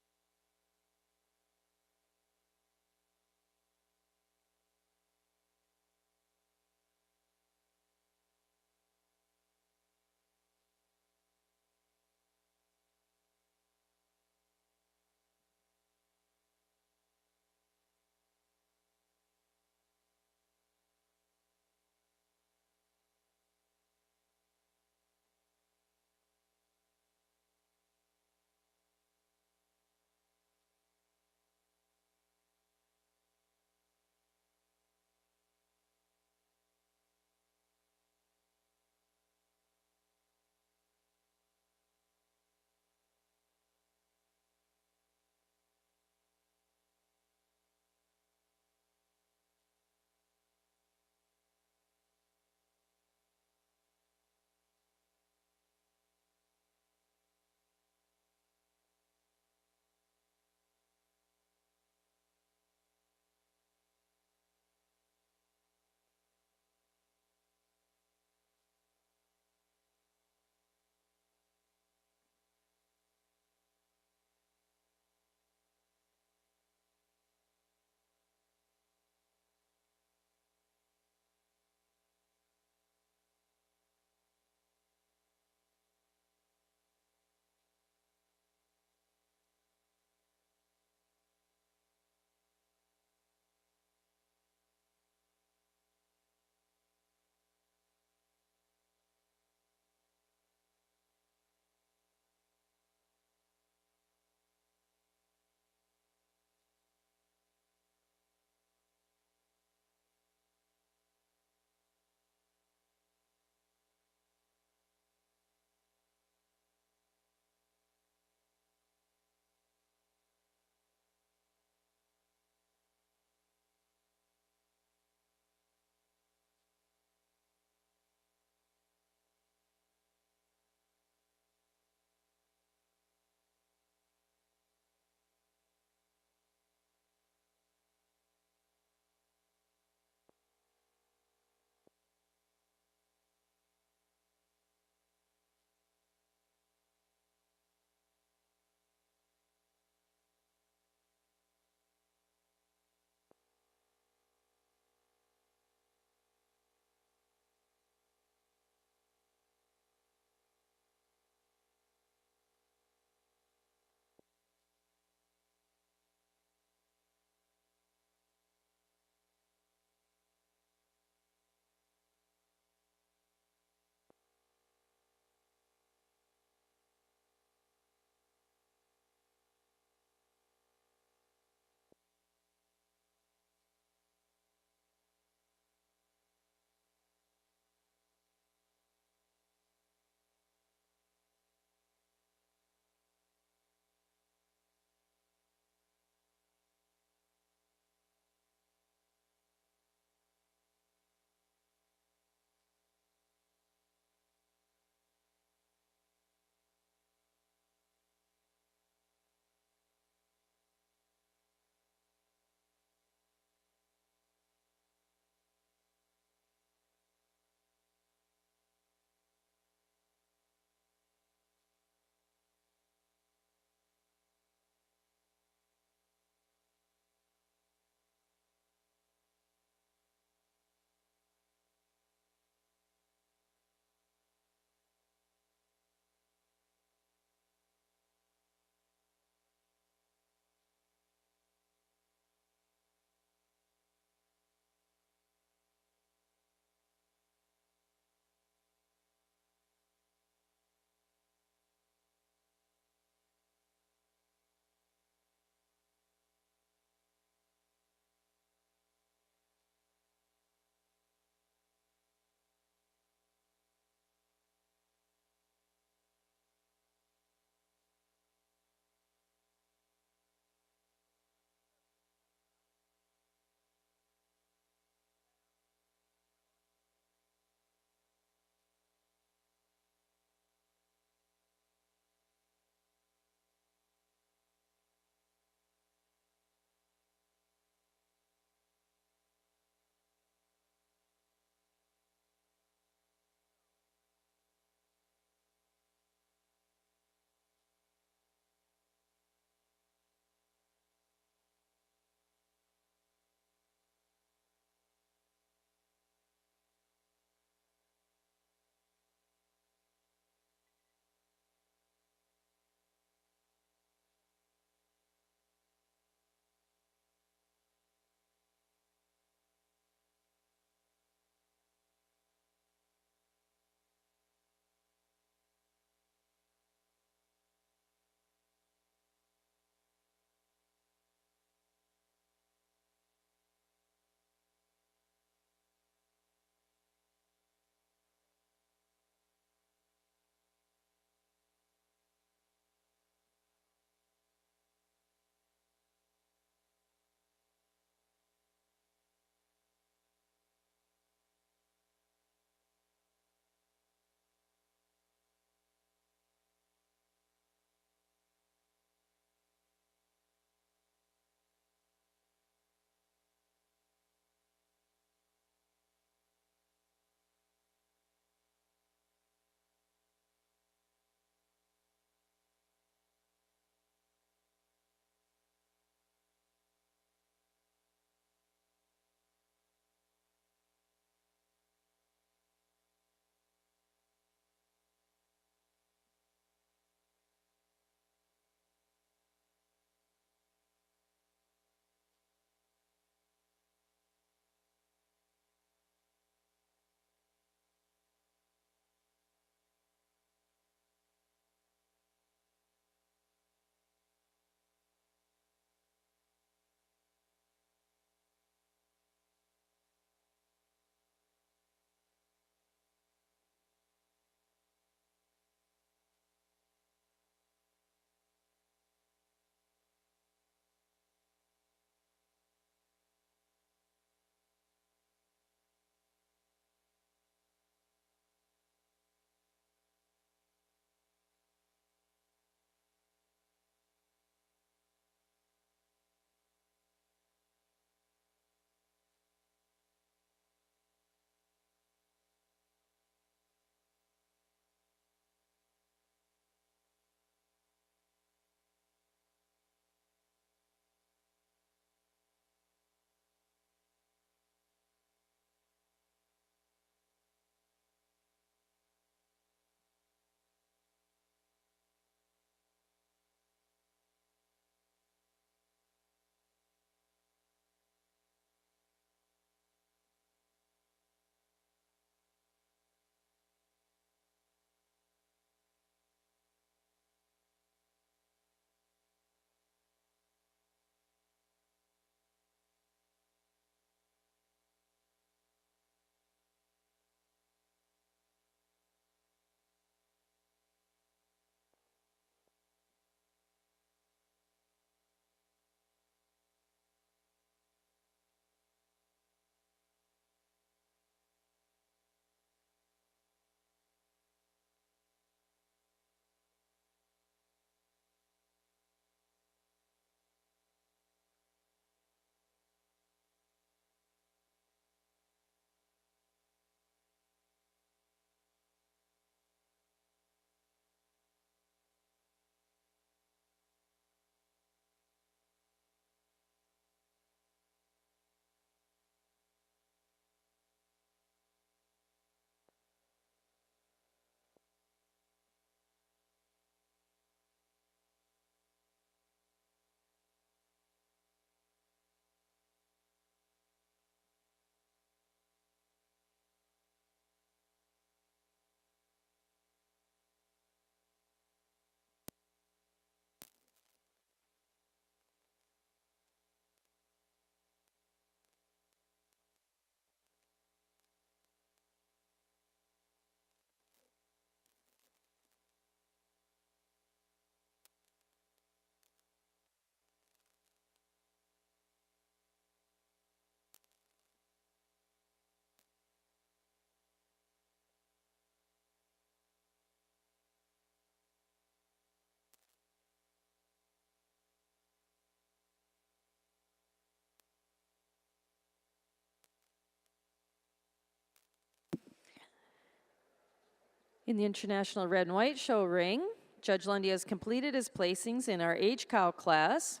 In the International Red and White Show ring, Judge Lundy has completed his placings in our age cow class.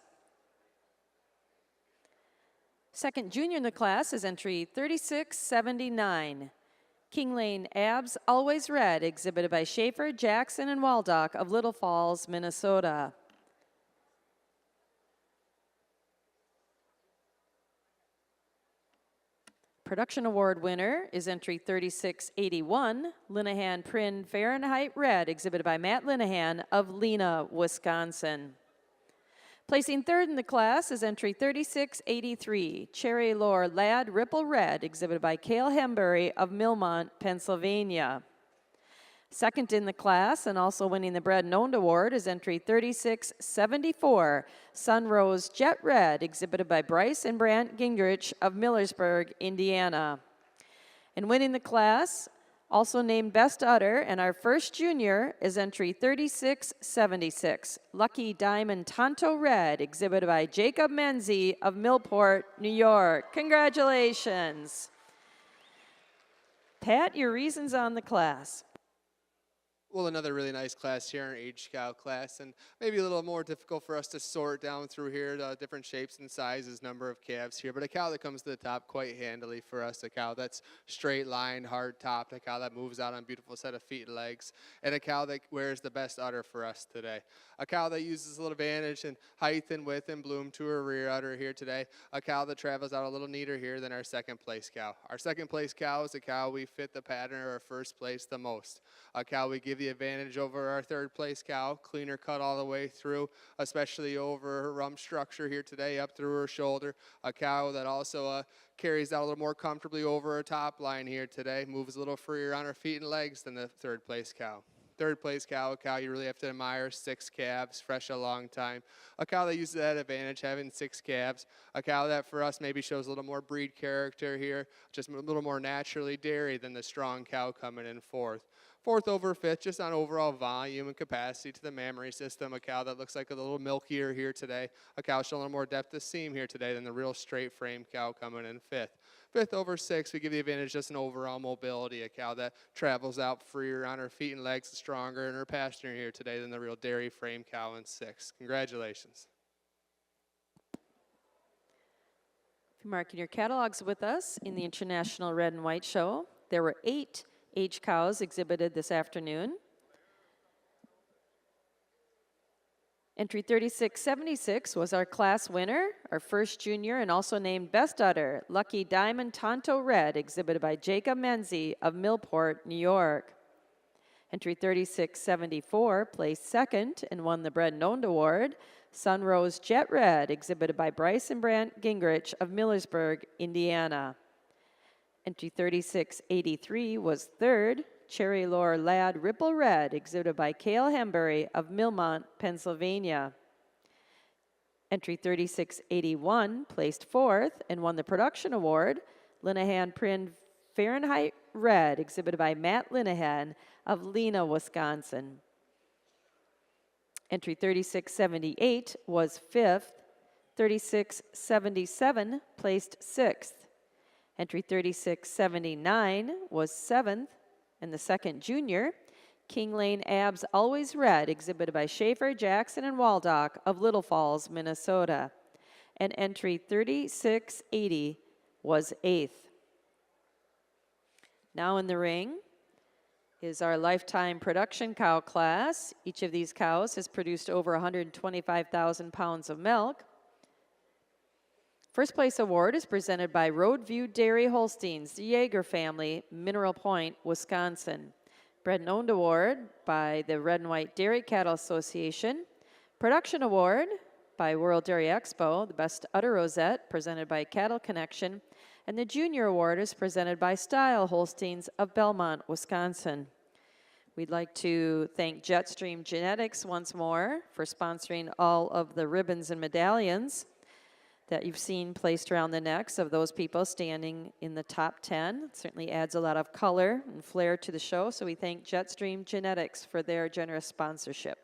Second junior in the class is entry 3679. King Lane Abs Always Red, exhibited by Schaefer, Jackson, and Waldock of Little Falls, Minnesota. Production Award winner is entry 3681, Linehan Prin Fahrenheit Red, exhibited by Matt Linehan of Lena, Wisconsin. Placing third in the class is entry 3683, Cherry Lore Lad Ripple Red, exhibited by Cale Hembury of Millmont, Pennsylvania. Second in the class and also winning the Bread and Owned Award is entry 3674, Sunrose Jet Red, exhibited by Bryce and Brant Gingrich of Millersburg, Indiana. And winning the class, also named Best Udder, and our first junior is entry 3676, Lucky Diamond Tonto Red, exhibited by Jacob Menzie of Millport, New York. Congratulations. Pat, your reasons on the class. Well, another really nice class here, our age cow class, and maybe a little more difficult for us to sort down through here, the different shapes and sizes, number of calves here, but a cow that comes to the top quite handily for us, a cow that's straight lined, hard topped, a cow that moves out on a beautiful set of feet and legs, and a cow that wears the best udder for us today. A cow that uses a little advantage in height and width and bloom to her rear udder here today, a cow that travels out a little neater here than our second place cow. Our second place cow is a cow we fit the pattern of our first place the most, a cow we give the advantage over our third place cow, cleaner cut all the way through, especially over her rump structure here today, up through her shoulder. A cow that also carries out a little more comfortably over her top line here today, moves a little freer on her feet and legs than the third place cow. Third place cow, a cow you really have to admire, 6 calves, fresh a long time. A cow that uses that advantage, having 6 calves. A cow that for us maybe shows a little more breed character here, just a little more naturally dairy than the strong cow coming in fourth. Fourth over fifth, just on overall volume and capacity to the mammary system. A cow that looks like a little milkier here today. A cow showing a little more depth of seam here today than the real straight frame cow coming in fifth. Fifth over sixth, we give the advantage just in overall mobility. A cow that travels out freer on her feet and legs, stronger in her pasture here today than the real dairy frame cow in sixth. Congratulations. If you're marking your catalogs with us in the International Red and White Show, there were 8 age cows exhibited this afternoon. Entry 3676 was our class winner, our first junior, and also named Best Udder, Lucky Diamond Tonto Red, exhibited by Jacob Menzie of Millport, New York. Entry 3674 placed second and won the Bread and Owned Award, Sunrose Jet Red, exhibited by Bryce and Brant Gingrich of Millersburg, Indiana. Entry 3683 was third, Cherry Lore Lad Ripple Red, exhibited by Cale Hembury of Millmont, Pennsylvania. Entry 3681 placed fourth and won the Production Award, Linehan Prin Fahrenheit Red, exhibited by Matt Linehan of Lena, Wisconsin. Entry 3678 was fifth, 3677 placed sixth. Entry 3679 was seventh, and the second junior, King Lane Abs Always Red, exhibited by Schaefer, Jackson, and Waldock of Little Falls, Minnesota. And entry 3680 was eighth. Now in the ring is our lifetime production cow class. Each of these cows has produced over 125,000 pounds of milk. First place award is presented by Roadview Dairy Holsteins, the Yeager family, Mineral Point, Wisconsin. Bread and Owned Award by the Red and White Dairy Cattle Association. Production Award by World Dairy Expo, the Best Udder Rosette, presented by Cattle Connection. And the Junior Award is presented by Style Holsteins of Belmont, Wisconsin. We'd like to thank Jetstream Genetics once more for sponsoring all of the ribbons and medallions that you've seen placed around the necks of those people standing in the top 10. It certainly adds a lot of color and flair to the show, so we thank Jetstream Genetics for their generous sponsorship.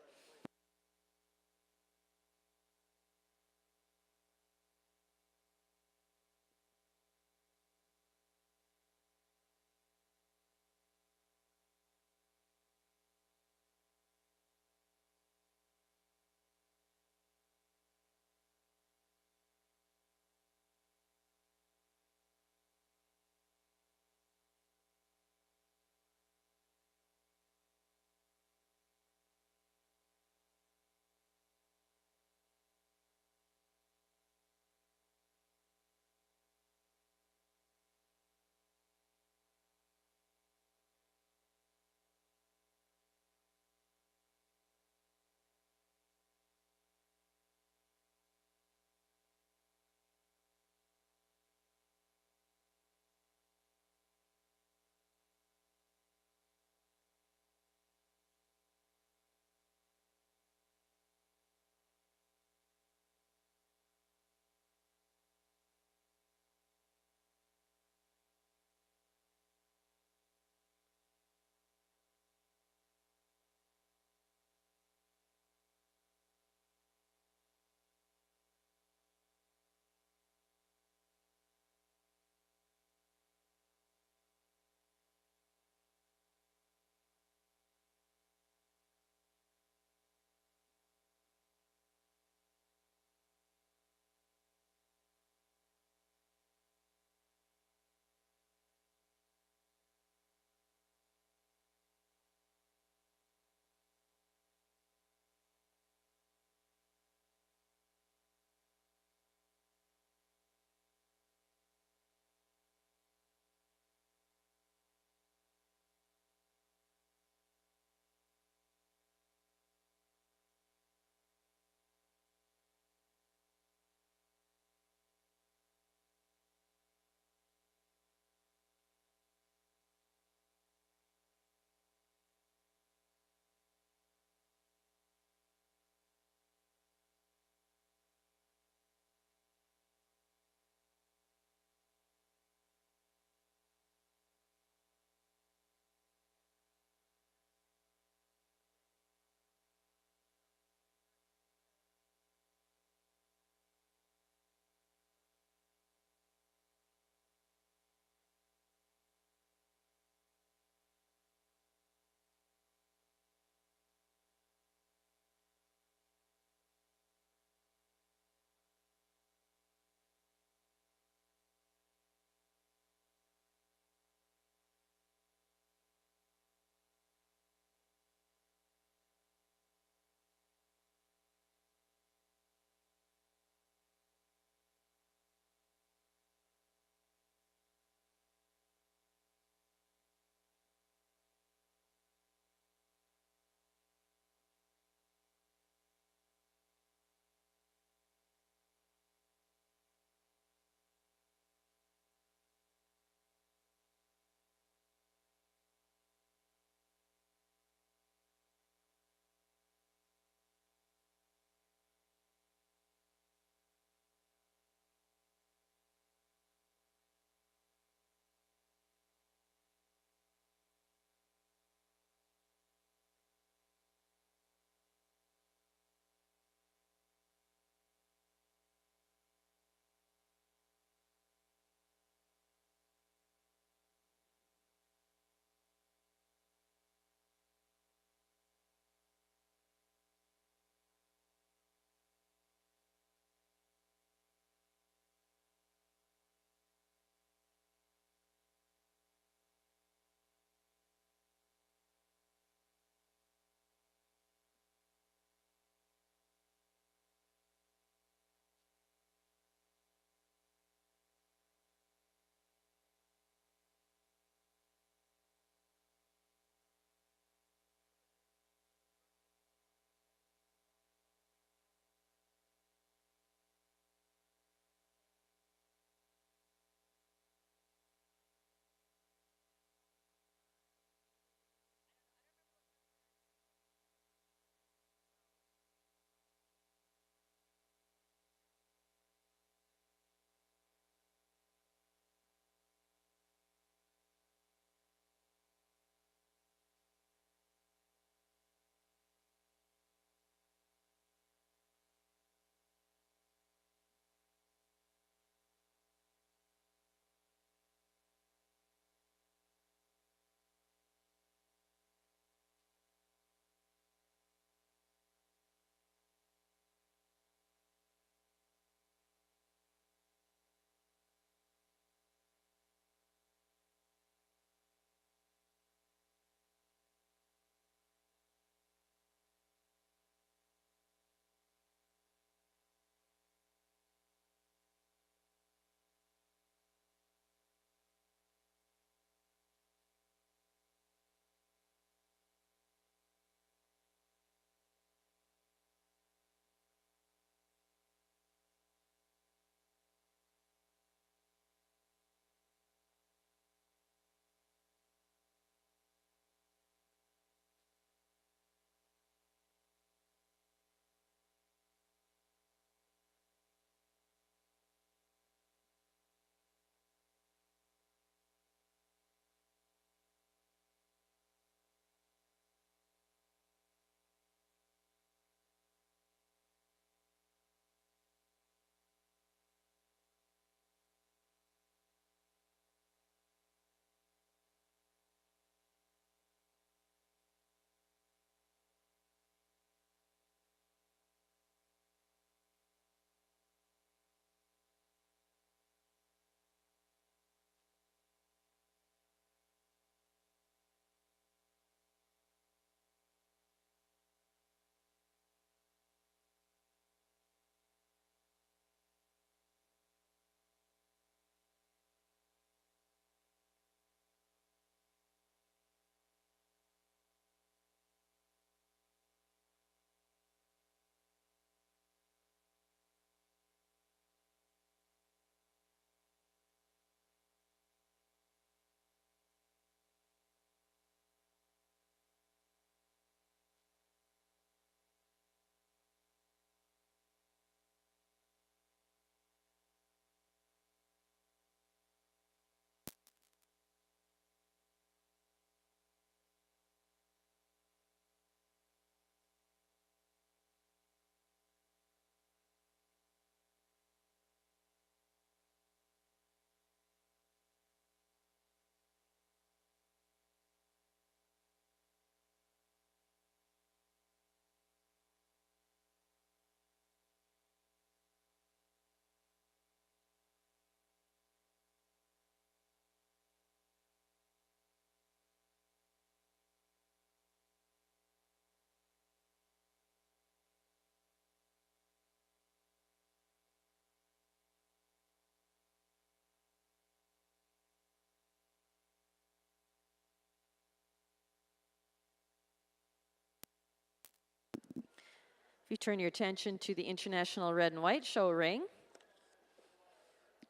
If you turn your attention to the International Red and White show ring,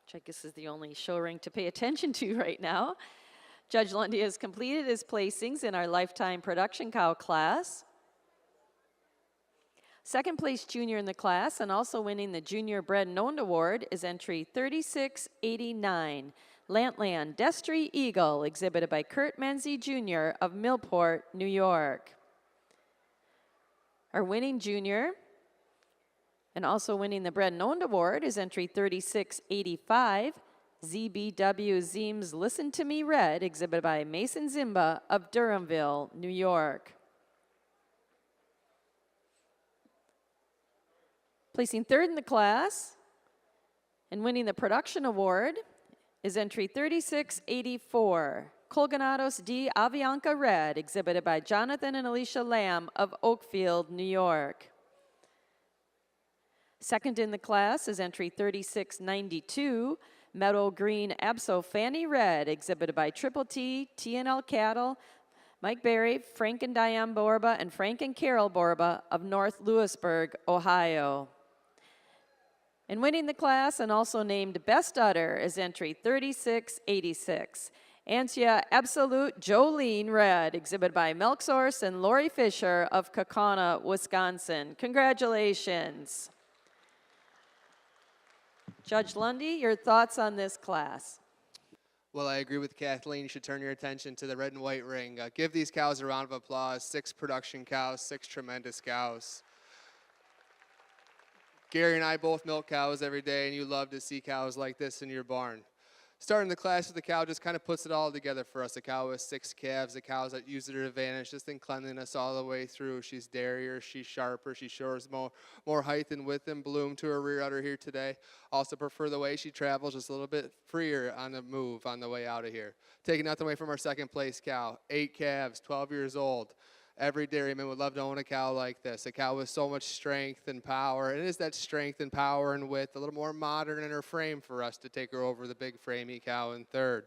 which I guess is the only show ring to pay attention to right now, Judge Lundy has completed his placings in our lifetime production cow class. Second place junior in the class and also winning the Junior Bred and Owned Award is entry 3689, Lantland Destry Eagle, exhibited by Kurt Menzie Jr. of Millport, New York. Our winning junior and also winning the Bred and Owned Award is entry 3685, ZBW Zeems Listen to Me Red, exhibited by Mason Zimba of Durhamville, New York. Placing third in the class and winning the production award is entry 3684, Colganados D. Avianca Red, exhibited by Jonathan and Alicia Lamb of Oakfield, New York. Second in the class is entry 3692, Meadow Green Abso Fanny Red, exhibited by Triple T, TNL Cattle, Mike Berry, Frank and Diane Borba, and Frank and Carol Borba of North Lewisburg, Ohio. And winning the class and also named Best Udder is entry 3686, Antia Absolute Jolene Red, exhibited by Milk Source and Lori Fisher of Kaukauna, Wisconsin. Congratulations. Judge Lundy, your thoughts on this class? Well, I agree with Kathleen. You should turn your attention to the red and white ring. Give these cows a round of applause. 6 production cows, 6 tremendous cows. Gary and I both milk cows every day, and you love to see cows like this in your barn. Starting the class with the cow just kind of puts it all together for us. A cow with 6 calves, a cow that uses her advantage just in cleanliness all the way through. She's dairier, she's sharper, she shows more height and width and bloom to her rear udder here today. Also prefer the way she travels, just a little bit freer on the move on the way out of here. Taking nothing away from our second place cow. 8 calves, 12 years old. Every dairyman would love to own a cow like this, a cow with so much strength and power. And it is that strength and power and width, a little more modern in her frame for us to take her over the big framey cow in third.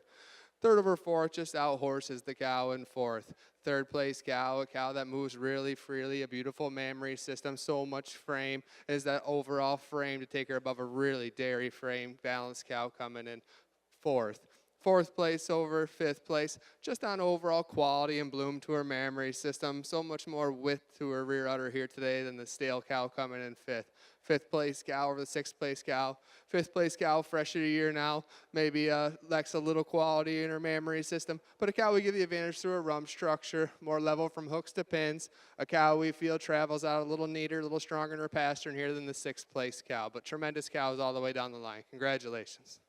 Third over fourth just outhorses the cow in fourth. Third place cow, a cow that moves really freely, a beautiful mammary system, so much frame. It is that overall frame to take her above a really dairy frame, balanced cow coming in fourth. Fourth place over fifth place, just on overall quality and bloom to her mammary system. So much more width to her rear udder here today than the stale cow coming in fifth. Fifth place cow over the sixth place cow. Fifth place cow, fresh of the year now. Maybe lacks a little quality in her mammary system. But a cow we give the advantage through her rump structure, more level from hooks to pins. A cow we feel travels out a little neater, a little stronger in her pasture in here than the sixth place cow. But tremendous cows all the way down the line. Congratulations.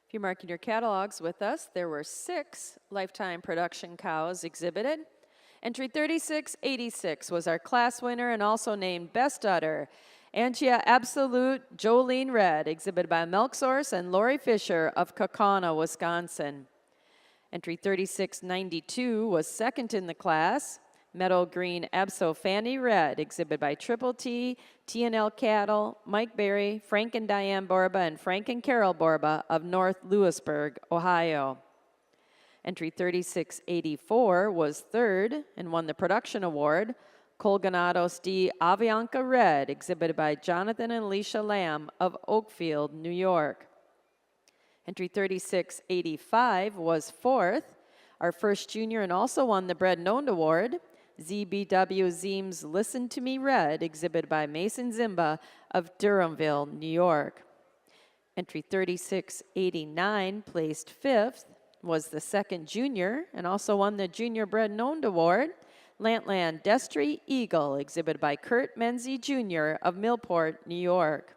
If you're marking your catalogs with us, there were 6 lifetime production cows exhibited. Entry 3686 was our class winner and also named Best Udder, Antia Absolute Jolene Red, exhibited by Milk Source and Lori Fisher of Kaukauna, Wisconsin. Entry 3692 was second in the class, Meadow Green Abso Fanny Red, exhibited by Triple T, TNL Cattle, Mike Berry, Frank and Diane Borba, and Frank and Carol Borba of North Lewisburg, Ohio. Entry 3684 was third and won the production award, Colganados D. Avianca Red, exhibited by Jonathan and Alicia Lamb of Oakfield, New York. Entry 3685 was fourth, our first junior, and also won the Bred and Owned Award, ZBW Zeems Listen to Me Red, exhibited by Mason Zimba of Durhamville, New York. Entry 3689 placed fifth, was the second junior, and also won the Junior Bred and Owned Award, Lantland Destry Eagle, exhibited by Kurt Menzie Jr. of Millport, New York.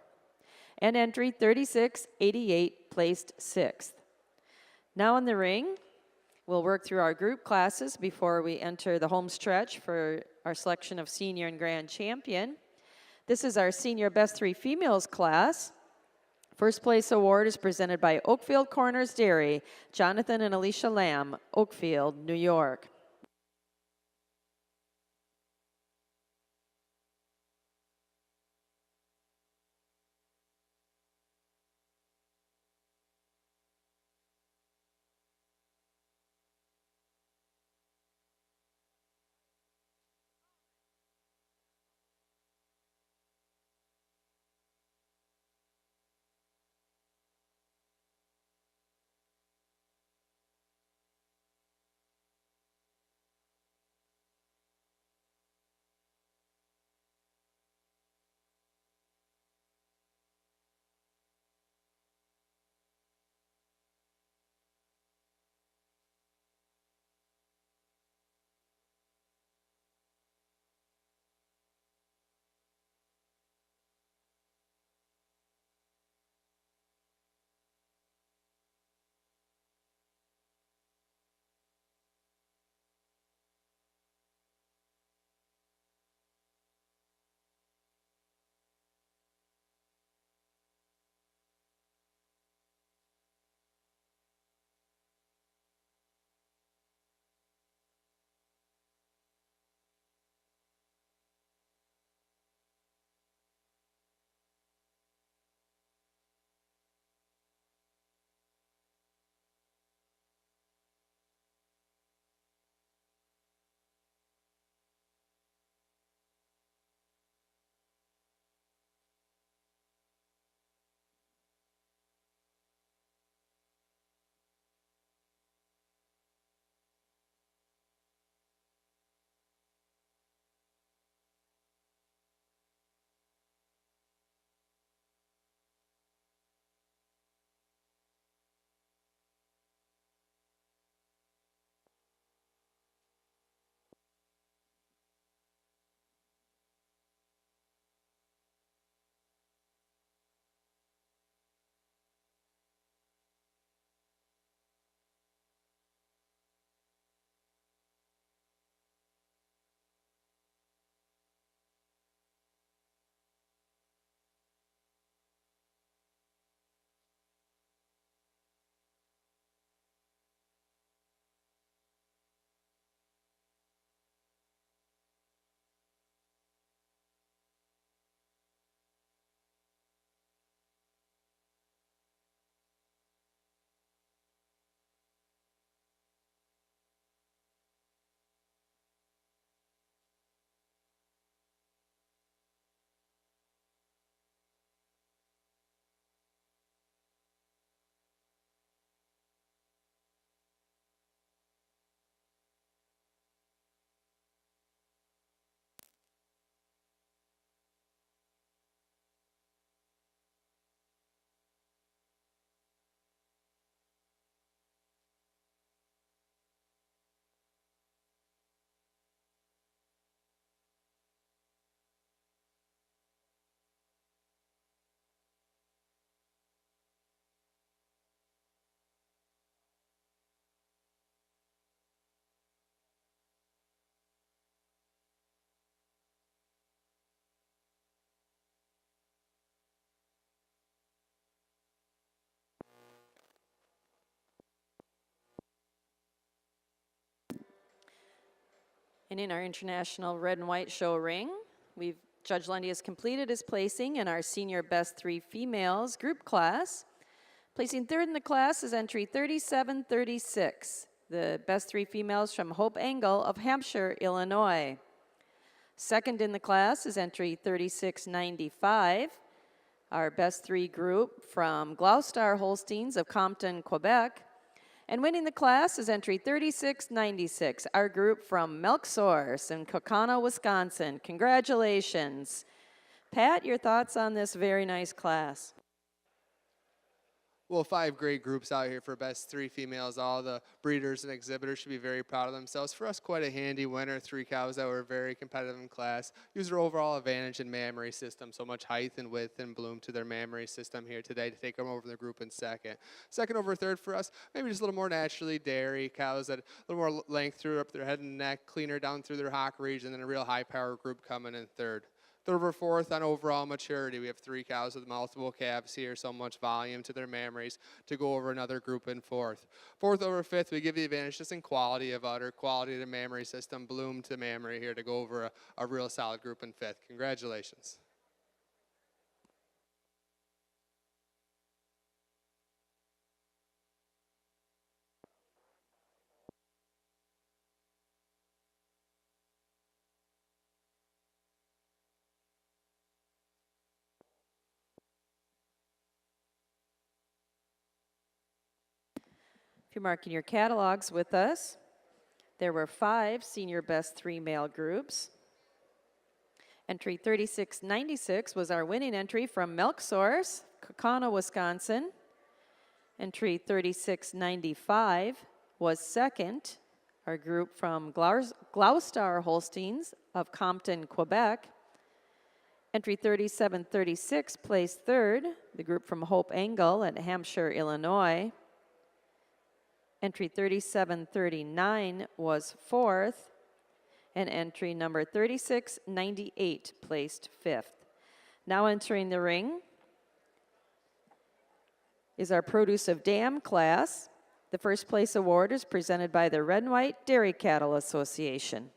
And entry 3688 placed sixth. Now in the ring, we'll work through our group classes before we enter the home stretch for our selection of senior and grand champion. This is our senior best 3 females class. First place award is presented by Oakfield Corners Dairy, Jonathan and Alicia Lamb, Oakfield, New York. And in our International Red and White Show ring, Judge Lundy has completed his placing in our senior best 3 females group class. Placing third in the class is entry 3736, the best 3 females from Hope Engel of Hampshire, Illinois. Second in the class is entry 3695, our best 3 group from Gloucester Holsteins of Compton, Quebec. And winning the class is entry 3696, our group from Milk Source in Kokana, Wisconsin. Congratulations. Pat, your thoughts on this very nice class? Well, 5 great groups out here for best 3 females. All the breeders and exhibitors should be very proud of themselves. For us, quite a handy winner. 3 cows that were very competitive in class. Use their overall advantage in mammary system. So much height and width and bloom to their mammary system here today to take them over the group in second. Second over third for us, maybe just a little more naturally dairy. Cows that a little more length through up their head and neck, cleaner down through their hock region, and a real high power group coming in third. Third over fourth on overall maturity. We have 3 cows with multiple calves here, so much volume to their mammaries to go over another group in fourth. Fourth over fifth, we give the advantage just in quality of udder, quality of the mammary system, bloom to mammary here to go over a real solid group in fifth. Congratulations. If you're marking your catalogs with us, there were 5 senior best 3 male groups. Entry 3696 was our winning entry from Milk Source, Kokana, Wisconsin. Entry 3695 was second, our group from Gloucester Holsteins of Compton, Quebec. Entry 3736 placed third, the group from Hope Engel at Hampshire, Illinois. Entry 3739 was fourth, and entry number 3698 placed fifth. Now entering the ring is our Produce of Dam class. The first place award is presented by the Red and White Dairy Cattle Association.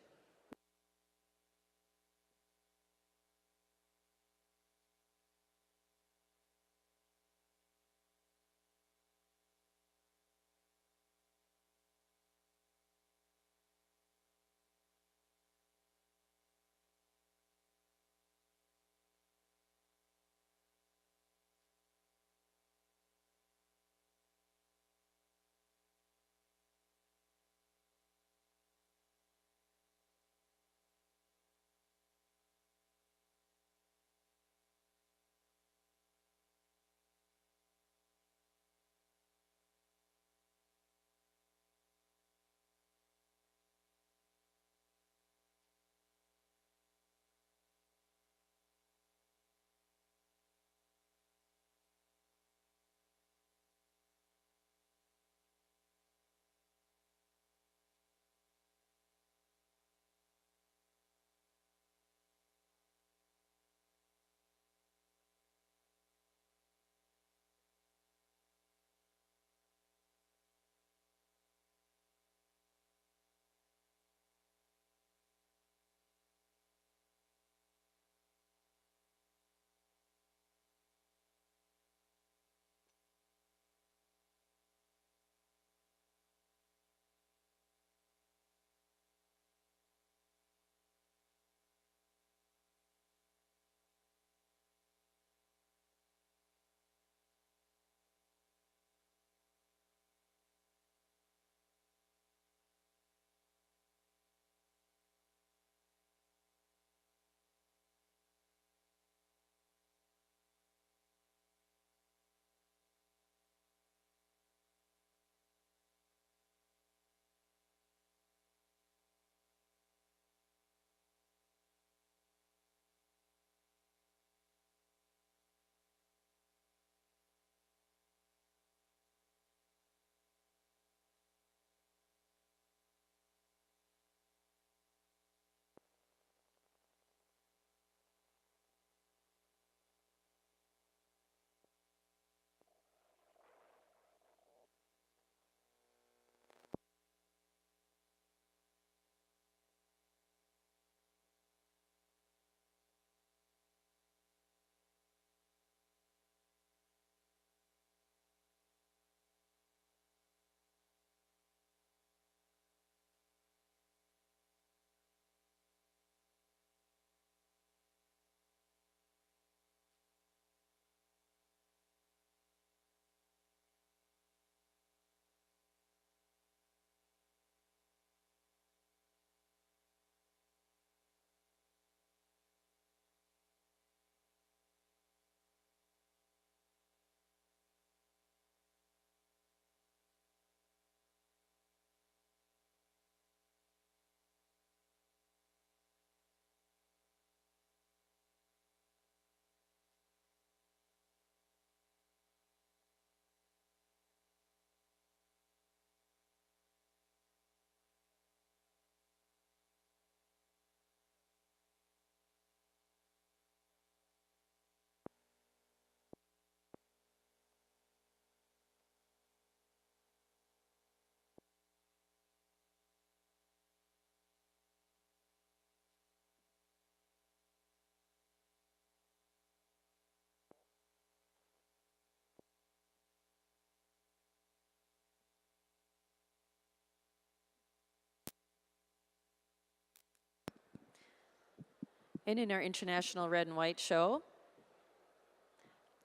And in our International Red and White show,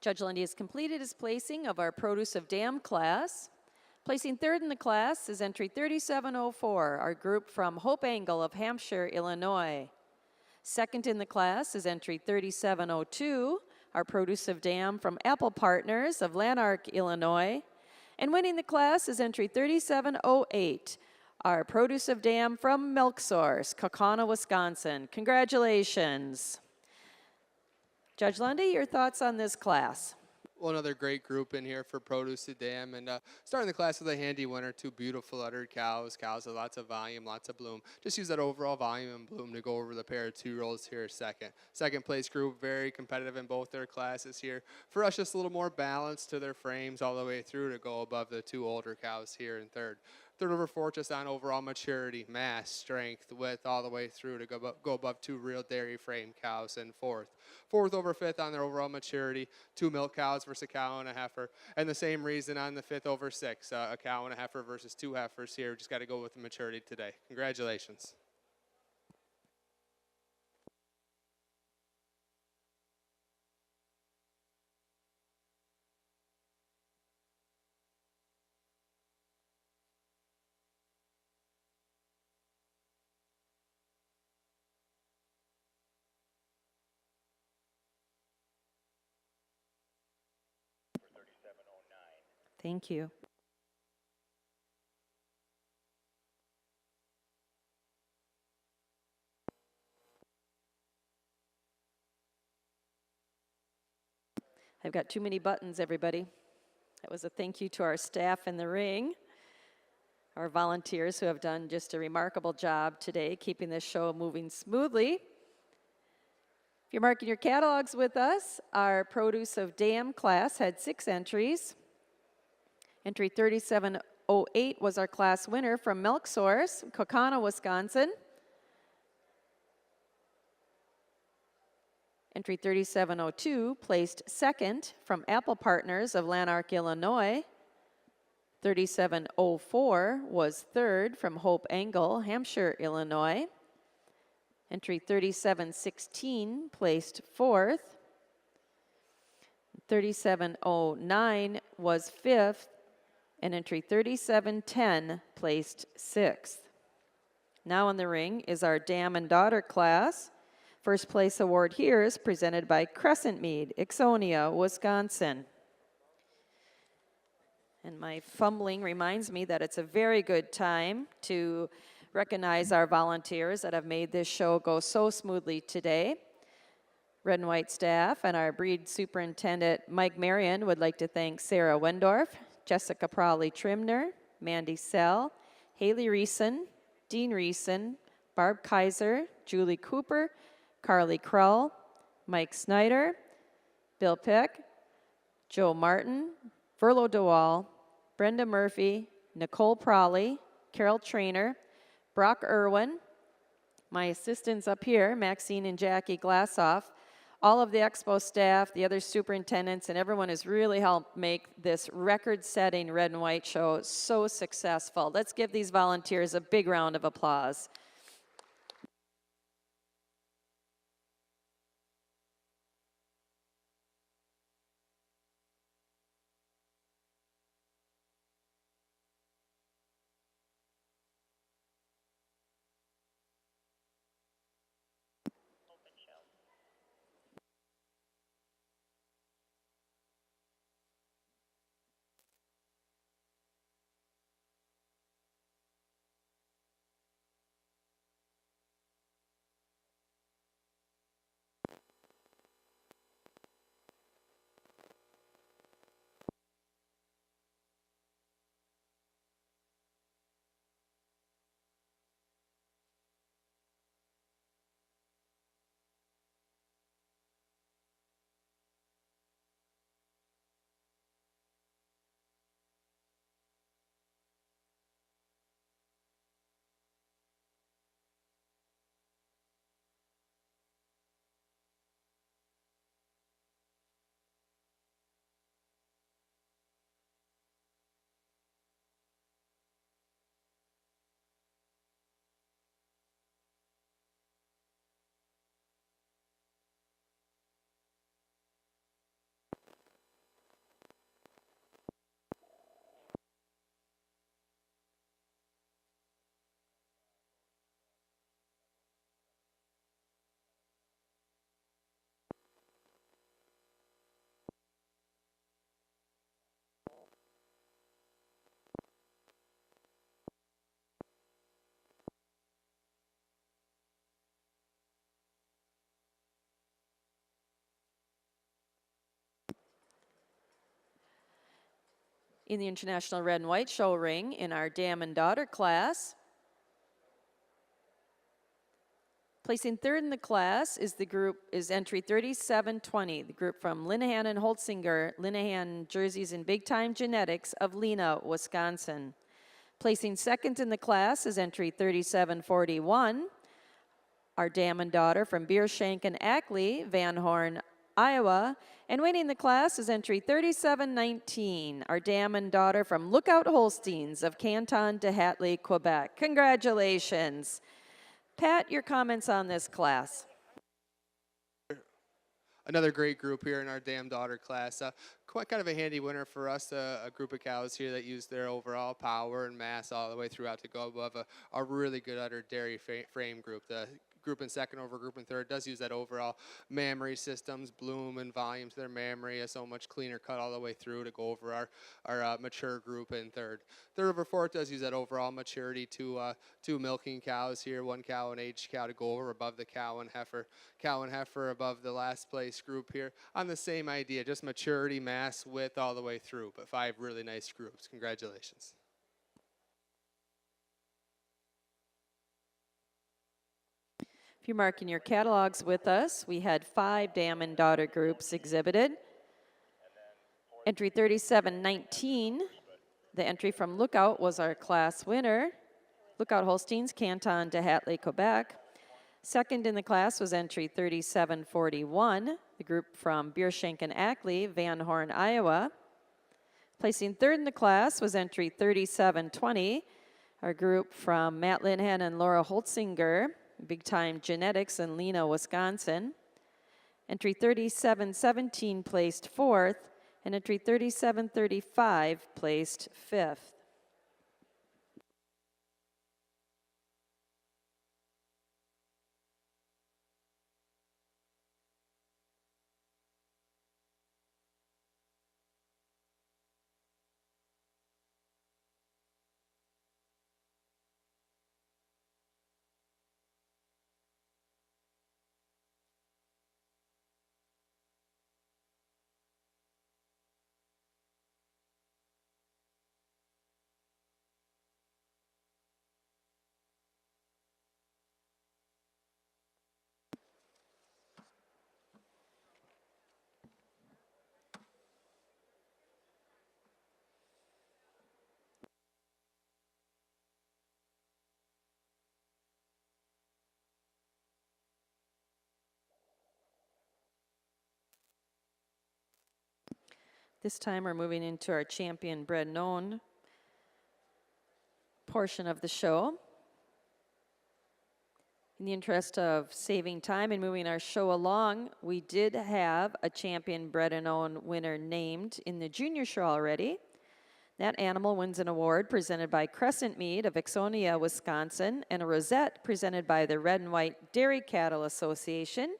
Judge Lundy has completed his placing of our Produce of Dam class. Placing third in the class is entry 3704, our group from Hope Angle of Hampshire, Illinois. Second in the class is entry 3702, our Produce of Dam from Apple Partners of Lanark, Illinois. And winning the class is entry 3708, our Produce of Dam from Milk Source, Kaukauna, Wisconsin. Congratulations. Judge Lundy, your thoughts on this class? Well, another great group in here for Produce to Dam, and starting the class with a handy winner, two beautiful uddered cows with lots of volume, lots of bloom. Just use that overall volume and bloom to go over the pair of 2-year-olds here second. Second place group, very competitive in both their classes here. For us, just a little more balance to their frames all the way through to go above the 2 older cows here in third. Third over fourth, just on overall maturity, mass, strength, width, all the way through to go above 2 real dairy frame cows in fourth. Fourth over fifth on their overall maturity, 2 milk cows versus a cow and a heifer. And the same reason on the fifth over six, a cow and a heifer versus 2 heifers here. Just got to go with the maturity today. Congratulations. Thank you. I've got too many buttons, everybody. That was a thank you to our staff in the ring, our volunteers who have done just a remarkable job today keeping this show moving smoothly. If you're marking your catalogs with us, our Produce of Dam class had 6 entries. Entry 3708 was our class winner from Milk Source, Kaukauna, Wisconsin. Entry 3702 placed second from Apple Partners of Lanark, Illinois. 3704 was third from Hope Angle, Hampshire, Illinois. Entry 3716 placed fourth. 3709 was fifth, and entry 3710 placed sixth. Now in the ring is our Dam and Daughter class. First place award here is presented by Crescent Mead, Ixonia, Wisconsin. And my fumbling reminds me that it's a very good time to recognize our volunteers that have made this show go so smoothly today. Red and White staff and our breed superintendent, Mike Marion, would like to thank Sarah Wendorf, Jessica Prawley-Trimner, Mandy Sell, Haley Reeson, Dean Reeson, Barb Kaiser, Julie Cooper, Carly Krull, Mike Snyder, Bill Pick, Joe Martin, Verlo DeWall, Brenda Murphy, Nicole Prawley, Carol Trainer, Brock Irwin, my assistants up here, Maxine and Jackie Glassoff, all of the Expo staff, the other superintendents, and everyone has really helped make this record-setting Red and White show so successful. Let's give these volunteers a big round of applause. In the International Red and White Show ring in our dam and daughter class, placing third in the class is entry 3720, the group from Linehan and Holtzinger, Linehan Jerseys and Big Time Genetics of Lena, Wisconsin. Placing second in the class is entry 3741, our dam and daughter from Beershank and Ackley, Van Horn, Iowa. And winning the class is entry 3719, our dam and daughter from Lookout Holsteins of Canton de Hatley, Quebec. Congratulations. Pat, your comments on this class. Another great group here in our Dam Daughter class. Quite kind of a handy winner for us, a group of cows here that use their overall power and mass all the way throughout to go above a really good udder dairy frame group. The group in second over group in third does use that overall mammary systems, bloom and volume to their mammary, a so much cleaner cut all the way through to go over our mature group in third. Third over fourth does use that overall maturity to two milking cows here, one cow and aged cow to go over above the cow and heifer. Cow and heifer above the last place group here on the same idea, just maturity, mass, width all the way through, but 5 really nice groups. Congratulations. If you're marking your catalogs with us, we had 5 dam and daughter groups exhibited. Entry 3719, the entry from Lookout was our class winner. Lookout Holsteins, Canton de Hatley, Quebec. Second in the class was entry 3741, the group from Beershank and Ackley, Van Horn, Iowa. Placing third in the class was entry 3720, our group from Matt Linhan and Laura Holtzinger, Big Time Genetics in Lena, Wisconsin. Entry 3717 placed fourth, and entry 3735 placed fifth. This time we're moving into our champion bred and owned portion of the show. In the interest of saving time and moving our show along, we did have a champion bred and owned winner named in the junior show already. That animal wins an award presented by Crescent Mead of Ixonia, Wisconsin, and a rosette presented by the Red and White Dairy Cattle Association.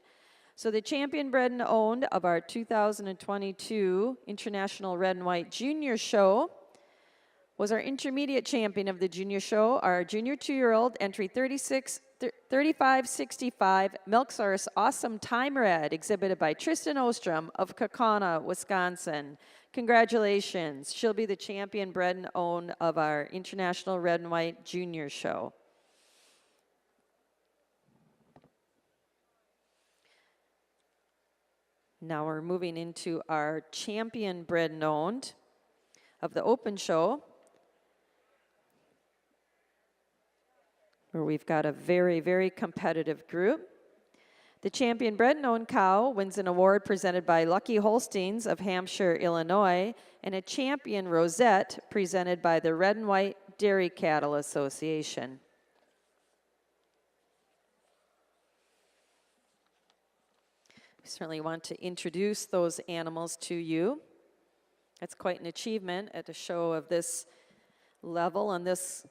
So the champion bred and owned of our 2022 International Red and White Junior Show was our intermediate champion of the junior show, our junior 2-year-old, entry 3565, Milksource Awesome Time Red, exhibited by Tristan Ostrom of Kaukauna, Wisconsin. Congratulations. She'll be the champion bred and owned of our International Red and White Junior Show. Now we're moving into our champion bred and owned of the open show, where we've got a very, very competitive group. The champion bred and owned cow wins an award presented by Lucky Holsteins of Hampshire, Illinois, and a champion rosette presented by the Red and White Dairy Cattle Association. We certainly want to introduce those animals to you. That's quite an achievement at a show of this level and this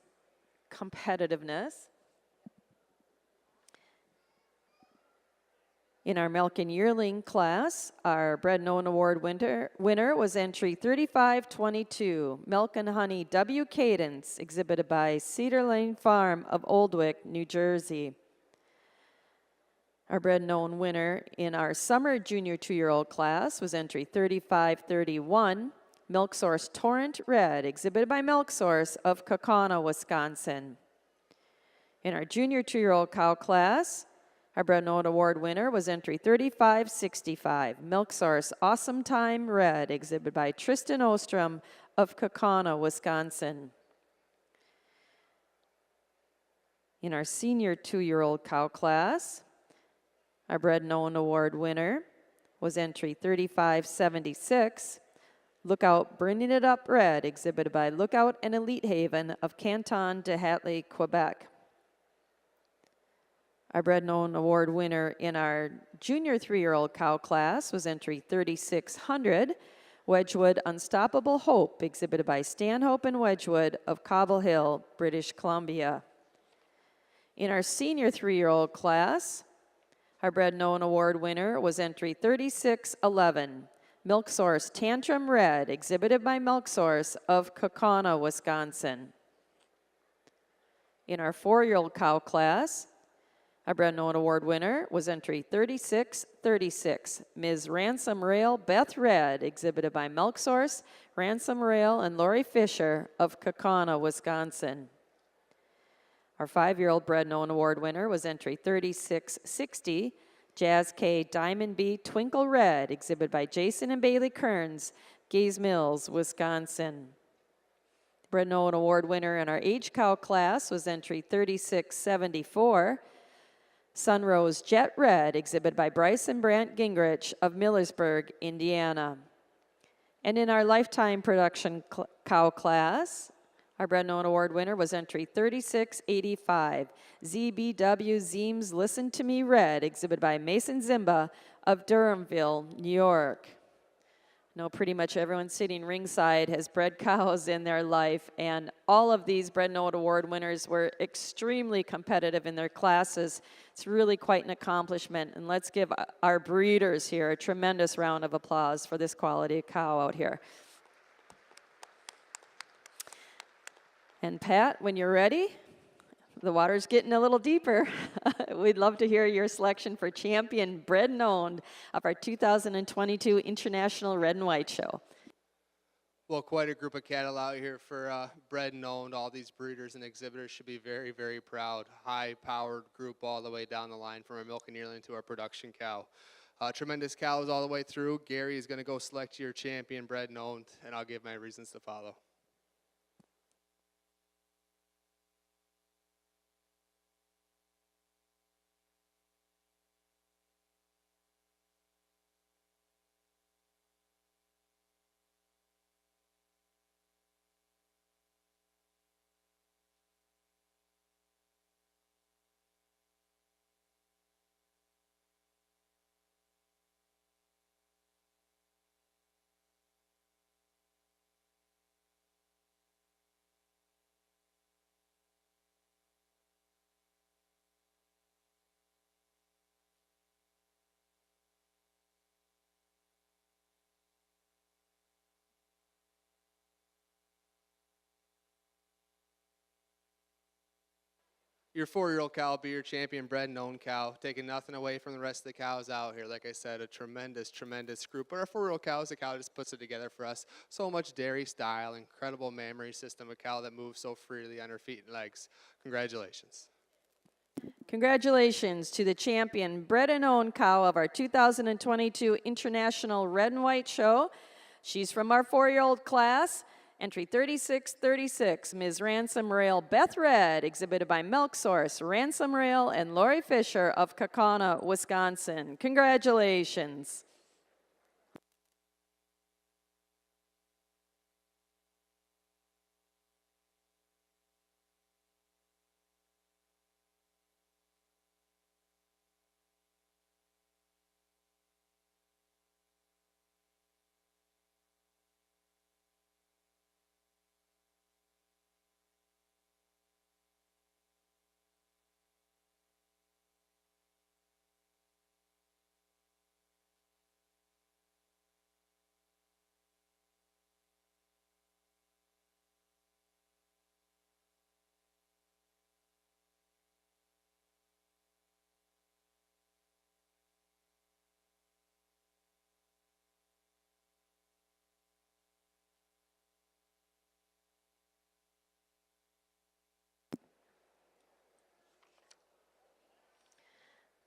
competitiveness. In our Milk and Yearling class, our Bred and Owned Award winner was entry 3522, Milk and Honey W. Cadence, exhibited by Cedar Lane Farm of Oldwick, New Jersey. Our Bred and Owned winner in our Summer Junior 2-year-old class was entry 3531, Milk Source Torrent Red, exhibited by Milk Source of Kaukauna, Wisconsin. In our junior 2-year-old cow class, our Bread Note Award winner was entry 3565, Milk Source Awesome Time Red, exhibited by Tristan Ostrom of Kaukauna, Wisconsin. In our senior 2-year-old cow class, our Bread Known Award winner was entry 3576, Lookout Bringing It Up Red, exhibited by Lookout and Elite Haven of Canton de Hatley, Quebec. Our Bread Known Award winner in our junior 3-year-old cow class was entry 3600, Wedgwood Unstoppable Hope, exhibited by Stanhope and Wedgwood of Cobble Hill, British Columbia. In our senior 3-year-old class, our Bread Known Award winner was entry 3611, Milk Source Tantrum Red, exhibited by Milk Source of Kaukauna, Wisconsin. In our 4-year-old cow class, our Bread Known Award winner was entry 3636, Ms. Ransom Rail Beth Red, exhibited by Milk Source, Ransom Rail, and Lori Fisher of Kaukauna, Wisconsin. Our 5-year-old Bread Known Award winner was entry 3660, Jazz K Diamond B Twinkle Red, exhibited by Jason and Bailey Kearns, Gaze Mills, Wisconsin. The Bread Known Award winner in our age cow class was entry 3674, Sunrose Jet Red, exhibited by Bryce and Brant Gingrich of Millersburg, Indiana. And in our lifetime production cow class, our Bread Known Award winner was entry 3685, ZBW Zeems Listen to Me Red, exhibited by Mason Zimba of Durhamville, New York. I know pretty much everyone sitting ringside has bred cows in their life, and all of these Bread Note Award winners were extremely competitive in their classes. It's really quite an accomplishment, and let's give our breeders here a tremendous round of applause for this quality cow out here. And Pat, when you're ready, the water's getting a little deeper. We'd love to hear your selection for champion Bread Known of our 2022 International Red and White Show. Well, quite a group of cattle out here for Bread Known. All these breeders and exhibitors should be very, very proud. High-powered group all the way down the line from our milking yearling to our production cow. Tremendous cows all the way through. Gary is going to go select your champion Bread Known, and I'll give my reasons to follow. Your 4-year-old cow will be your champion Bread Known cow, taking nothing away from the rest of the cows out here. Like I said, a tremendous, tremendous group. But our 4-year-old cow is a cow that just puts it together for us. So much dairy style, incredible mammary system, a cow that moves so freely on her feet and legs. Congratulations. Congratulations to the champion Bread and Known cow of our 2022 International Red and White Show. She's from our 4-year-old class. Entry 3636, Ms. Ransom Rail Beth Red, exhibited by Milk Source, Ransom Rail, and Lori Fisher of Kaukauna, Wisconsin. Congratulations.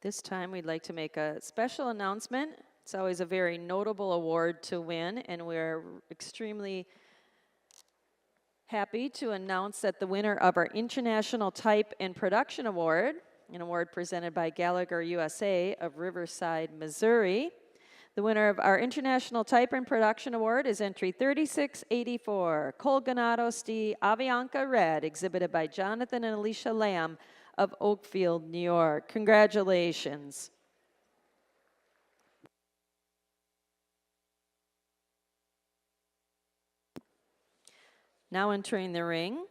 This time we'd like to make a special announcement. It's always a very notable award to win, and we're extremely happy to announce that the winner of our International Type and Production Award, an award presented by Gallagher USA of Riverside, Missouri. The winner of our International Type and Production Award is entry 3684, Colganato Sti Avianca Red, exhibited by Jonathan and Alicia Lamb of Oakfield, New York. Congratulations. Now entering the ring.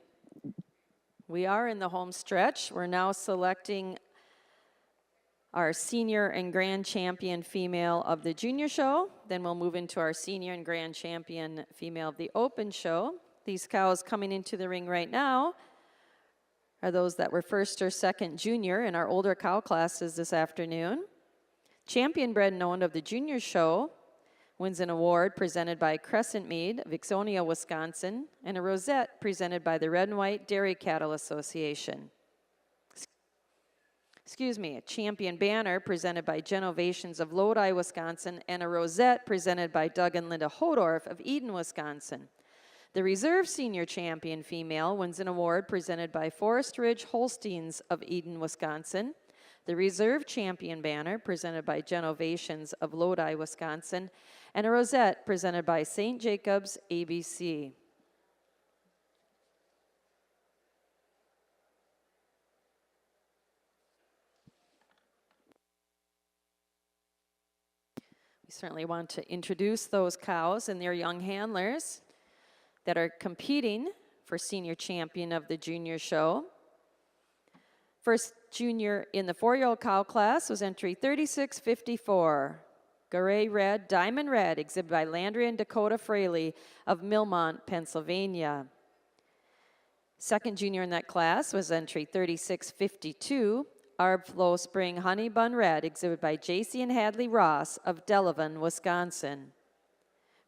We are in the home stretch. We're now selecting our senior and grand champion female of the junior show. Then we'll move into our senior and grand champion female of the open show. These cows coming into the ring right now are those that were first or second junior in our older cow classes this afternoon. Champion bred and owned of the junior show wins an award presented by Crescent Mead of Ixonia, Wisconsin, and a rosette presented by the Red and White Dairy Cattle Association. A champion banner presented by Genovations of Lodi, Wisconsin, and a rosette presented by Doug and Linda Hodorf of Eden, Wisconsin. The reserve senior champion female wins an award presented by Forest Ridge Holsteins of Eden, Wisconsin. The reserve champion banner presented by Genovations of Lodi, Wisconsin, and a rosette presented by St. Jacobs ABC. We certainly want to introduce those cows and their young handlers that are competing for senior champion of the junior show. First junior in the 4-year-old cow class was entry 3654. Garay Red, Diamond Red, exhibited by Landry and Dakota Fraley of Millmont, Pennsylvania. Second junior in that class was entry 3652. Arb Flow Spring Honey Bun Red, exhibited by JC and Hadley Ross of Delavan, Wisconsin.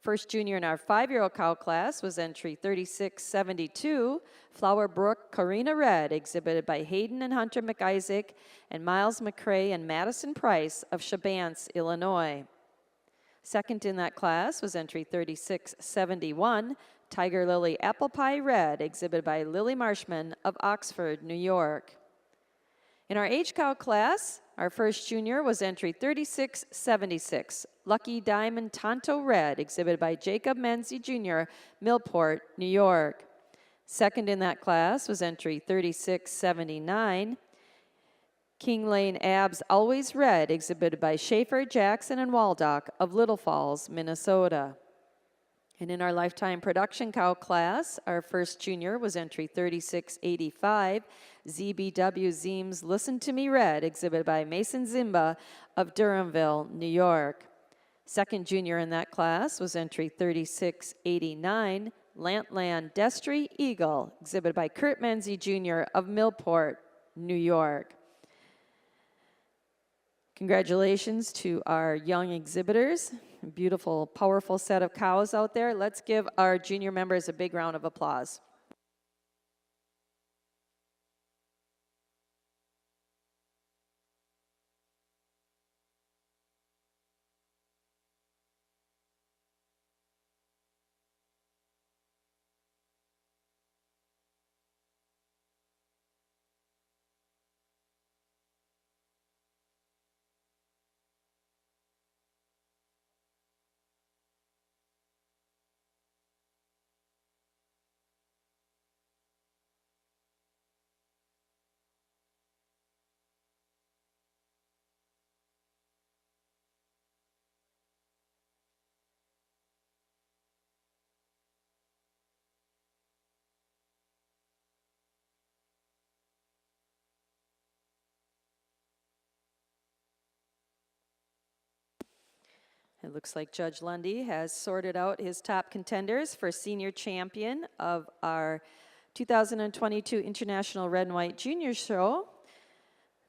First junior in our 5-year-old cow class was entry 3672, Flower Brook Corina Red, exhibited by Hayden and Hunter McIsaac and Miles McCrae and Madison Price of Shabance, Illinois. Second in that class was entry 3671, Tiger Lily Apple Pie Red, exhibited by Lily Marshman of Oxford, New York. In our age cow class, our first junior was entry 3676, Lucky Diamond Tonto Red, exhibited by Jacob Menzie Jr., Millport, New York. Second in that class was entry 3679, King Lane Abs Always Red, exhibited by Schaefer, Jackson, and Waldock of Little Falls, Minnesota. And in our lifetime production cow class, our first junior was entry 3685, ZBW Zeems Listen to Me Red, exhibited by Mason Zimba of Durhamville, New York. Second junior in that class was entry 3689, Lantland Destry Eagle, exhibited by Kurt Menzie Jr. of Millport, New York. Congratulations to our young exhibitors. Beautiful, powerful set of cows out there. Let's give our junior members a big round of applause. It looks like Judge Lundy has sorted out his top contenders for senior champion of our 2022 International Red and White Junior Show.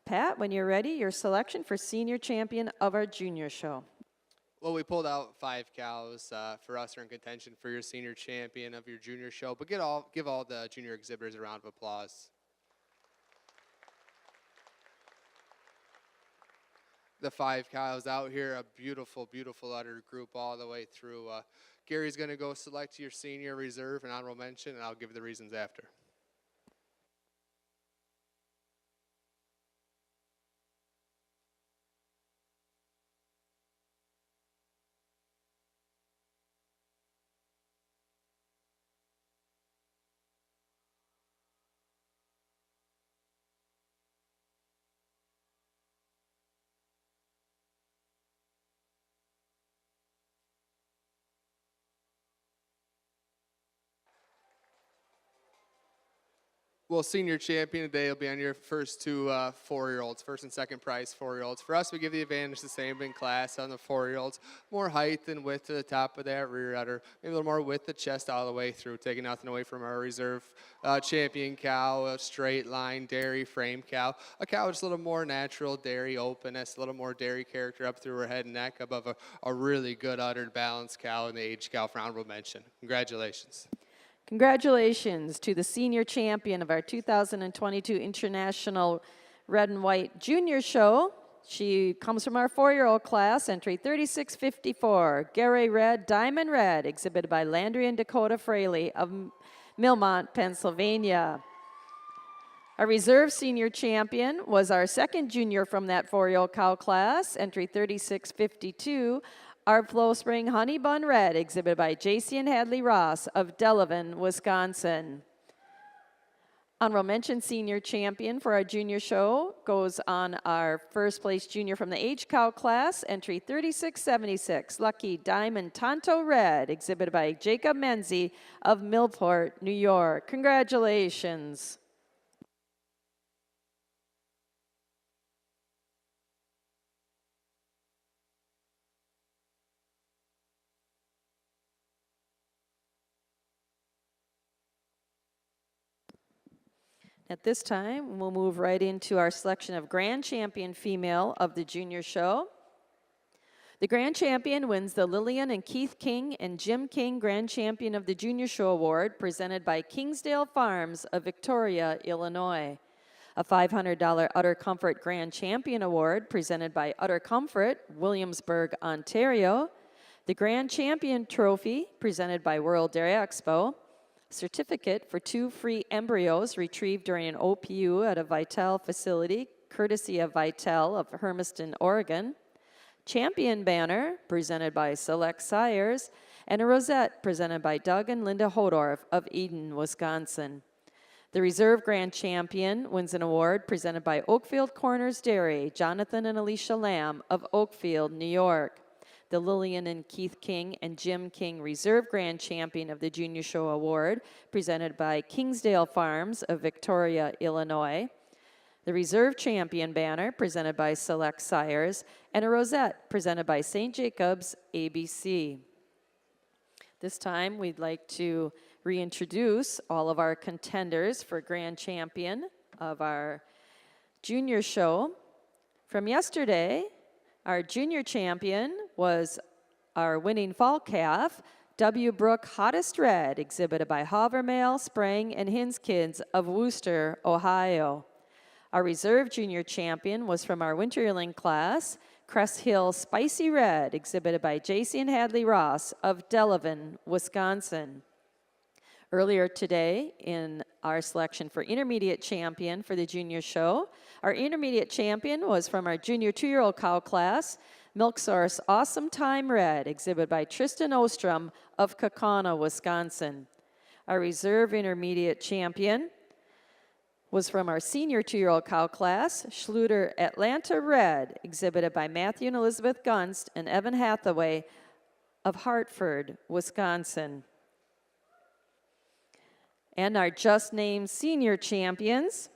Pat, when you're ready, your selection for senior champion of our junior show. Well, we pulled out 5 cows for us who are in contention for your senior champion of your junior show, but give all the junior exhibitors a round of applause. the 5 cows out here. A beautiful, beautiful udder group all the way through. Gary's going to go select your senior reserve and honorable mention, and I'll give the reasons after. Well, senior champion today will be on your first 2 4-year-olds, first and second prize 4-year-olds. For us, we give the advantage the same in class on the 4-year-olds. More height and width to the top of that rear udder, maybe a little more width the chest all the way through, taking nothing away from our reserve champion cow, a straight line dairy frame cow. A cow just a little more natural dairy openness, a little more dairy character up through her head and neck above a really good uddered balanced cow and the age cow for honorable mention. Congratulations. Congratulations to the senior champion of our 2022 International Red and White Junior Show. She comes from our 4-year-old class, entry 3654, Gary Red, Diamond Red, exhibited by Landry and Dakota Fraley of Millmont, Pennsylvania. Our reserve senior champion was our second junior from that 4-year-old cow class, entry 3652, our Flow Spring Honey Bun Red, exhibited by J.C. and Hadley Ross of Delavan, Wisconsin. Honorable mention senior champion for our junior show goes on our first place junior from the age cow class, entry 3676, Lucky Diamond Tonto Red, exhibited by Jacob Menzie of Millport, New York. Congratulations. At this time, we'll move right into our selection of Grand Champion Female of the Junior Show. The Grand Champion wins the Lillian and Keith King and Jim King Grand Champion of the Junior Show Award, presented by Kingsdale Farms of Victoria, Illinois. A $500 Udder Comfort Grand Champion Award, presented by Udder Comfort, Williamsburg, Ontario. The Grand Champion Trophy, presented by World Dairy Expo. Certificate for 2 free embryos retrieved during an OPU at a Vital facility, courtesy of Vital of Hermiston, Oregon. Champion banner, presented by Select Sires, and a rosette presented by Doug and Linda Hodorf of Eden, Wisconsin. The Reserve Grand Champion wins an award presented by Oakfield Corners Dairy, Jonathan and Alicia Lamb of Oakfield, New York. The Lillian and Keith King and Jim King Reserve Grand Champion of the Junior Show Award, presented by Kingsdale Farms of Victoria, Illinois. The Reserve Champion banner, presented by Select Sires, and a rosette presented by St. Jacobs, ABC. This time, we'd like to reintroduce all of our contenders for Grand Champion of our Junior Show. From yesterday, our junior champion was our winning fall calf, W. Brook Hottest Red, exhibited by Havermale, Sprang, and Hins Kids of Wooster, Ohio. Our reserve junior champion was from our winter yearling class, Crest Hill Spicy Red, exhibited by J.C. and Hadley Ross of Delavan, Wisconsin. Earlier today, in our selection for intermediate champion for the junior show, our intermediate champion was from our junior 2-year-old cow class, Milk Source Awesome Time Red, exhibited by Tristan Ostrom of Kaukauna, Wisconsin. Our reserve intermediate champion was from our senior 2-year-old cow class, Schluter Atlanta Red, exhibited by Matthew and Elizabeth Gunst and Evan Hathaway of Hartford, Wisconsin. And our just named senior champions.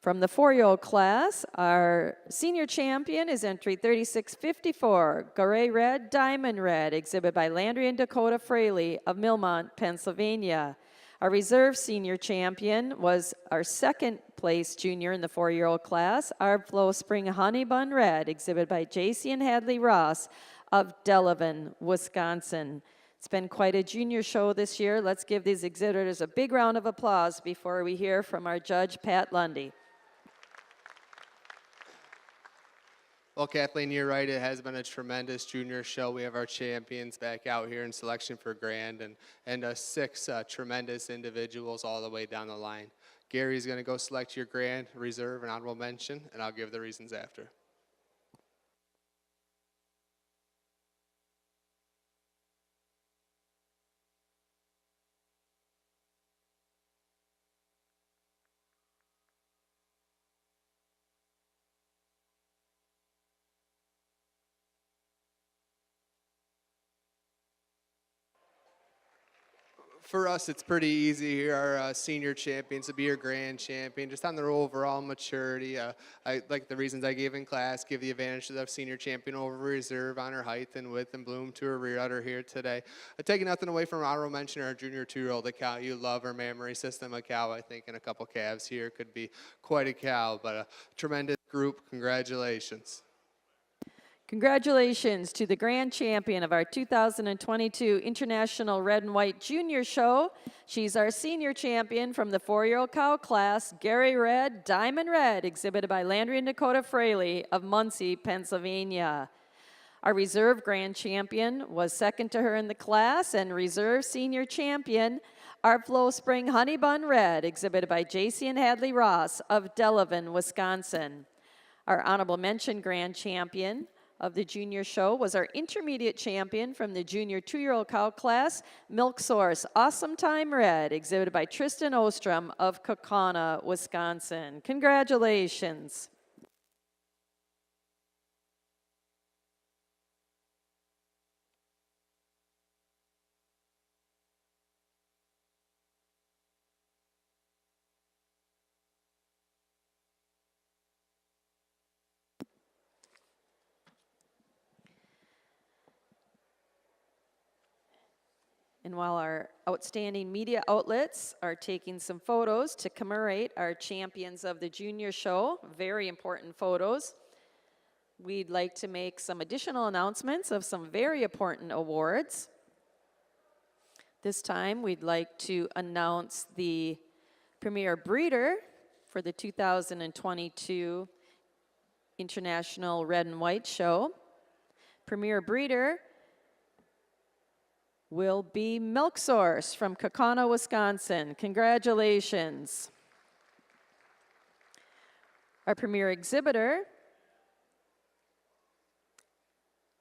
From the 4-year-old class, our senior champion is entry 3654, Garay Red, Diamond Red, exhibited by Landry and Dakota Fraley of Millmont, Pennsylvania. Our reserve senior champion was our second place junior in the 4-year-old class, our Flow Spring Honey Bun Red, exhibited by J.C. and Hadley Ross of Delavan, Wisconsin. It's been quite a junior show this year. Let's give these exhibitors a big round of applause before we hear from our judge, Pat Lundy. Well, Kathleen, you're right. It has been a tremendous junior show. We have our champions back out here in selection for grand and 6 tremendous individuals all the way down the line. Gary's going to go select your grand, reserve, and honorable mention, and I'll give the reasons after. For us, it's pretty easy here. Our senior champions to be your grand champion, just on their overall maturity. I like the reasons I gave in class, give the advantage to the senior champion over reserve on her height and width and bloom to her rear udder here today. Taking nothing away from honorable mention, our junior 2-year-old, a cow you love, her mammary system, a cow I think, and a couple calves here could be quite a cow, but a tremendous group. Congratulations. Congratulations to the grand champion of our 2022 International Red and White Junior Show. She's our senior champion from the 4-year-old cow class, Gary Red, Diamond Red, exhibited by Landry and Dakota Fraley of Muncie, Pennsylvania. Our reserve grand champion was second to her in the class, and reserve senior champion, our Flow Spring Honey Bun Red, exhibited by JC and Hadley Ross of Delavan, Wisconsin. Our honorable mention grand champion of the junior show was our intermediate champion from the junior 2-year-old cow class, Milk Source Awesome Time Red, exhibited by Tristan Ostrom of Kaukauna, Wisconsin. Congratulations. And while our outstanding media outlets are taking some photos to commemorate our champions of the junior show, very important photos, we'd like to make some additional announcements of some very important awards. This time, we'd like to announce the premier breeder for the 2022 International Red and White Show. Premier breeder will be Milk Source from Kaukauna, Wisconsin. Congratulations. Our premier exhibitor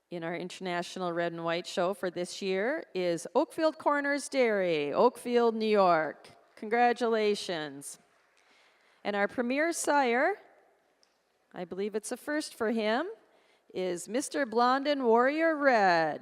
in our International Red and White Show for this year is Oakfield Corners Dairy, Oakfield, New York. Congratulations. And our premier sire, I believe it's a first for him, is Mr. Blondin Warrior Red.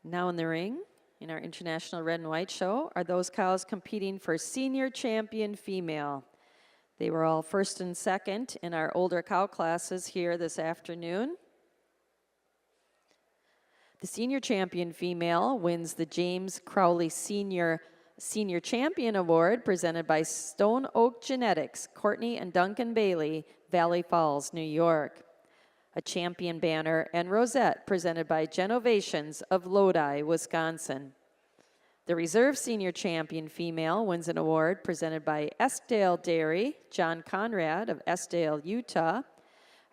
Now in the ring, in our International Red and White Show, are those cows competing for senior champion female. They were all first and second in our older cow classes here this afternoon. The senior champion female wins the James Crowley Senior Senior Champion Award presented by Stone Oak Genetics, Courtney and Duncan Bailey, Valley Falls, New York. A champion banner and rosette presented by Genovations of Lodi, Wisconsin. The Reserve Senior Champion Female wins an award presented by Eskdale Dairy, John Conrad of Eskdale, Utah.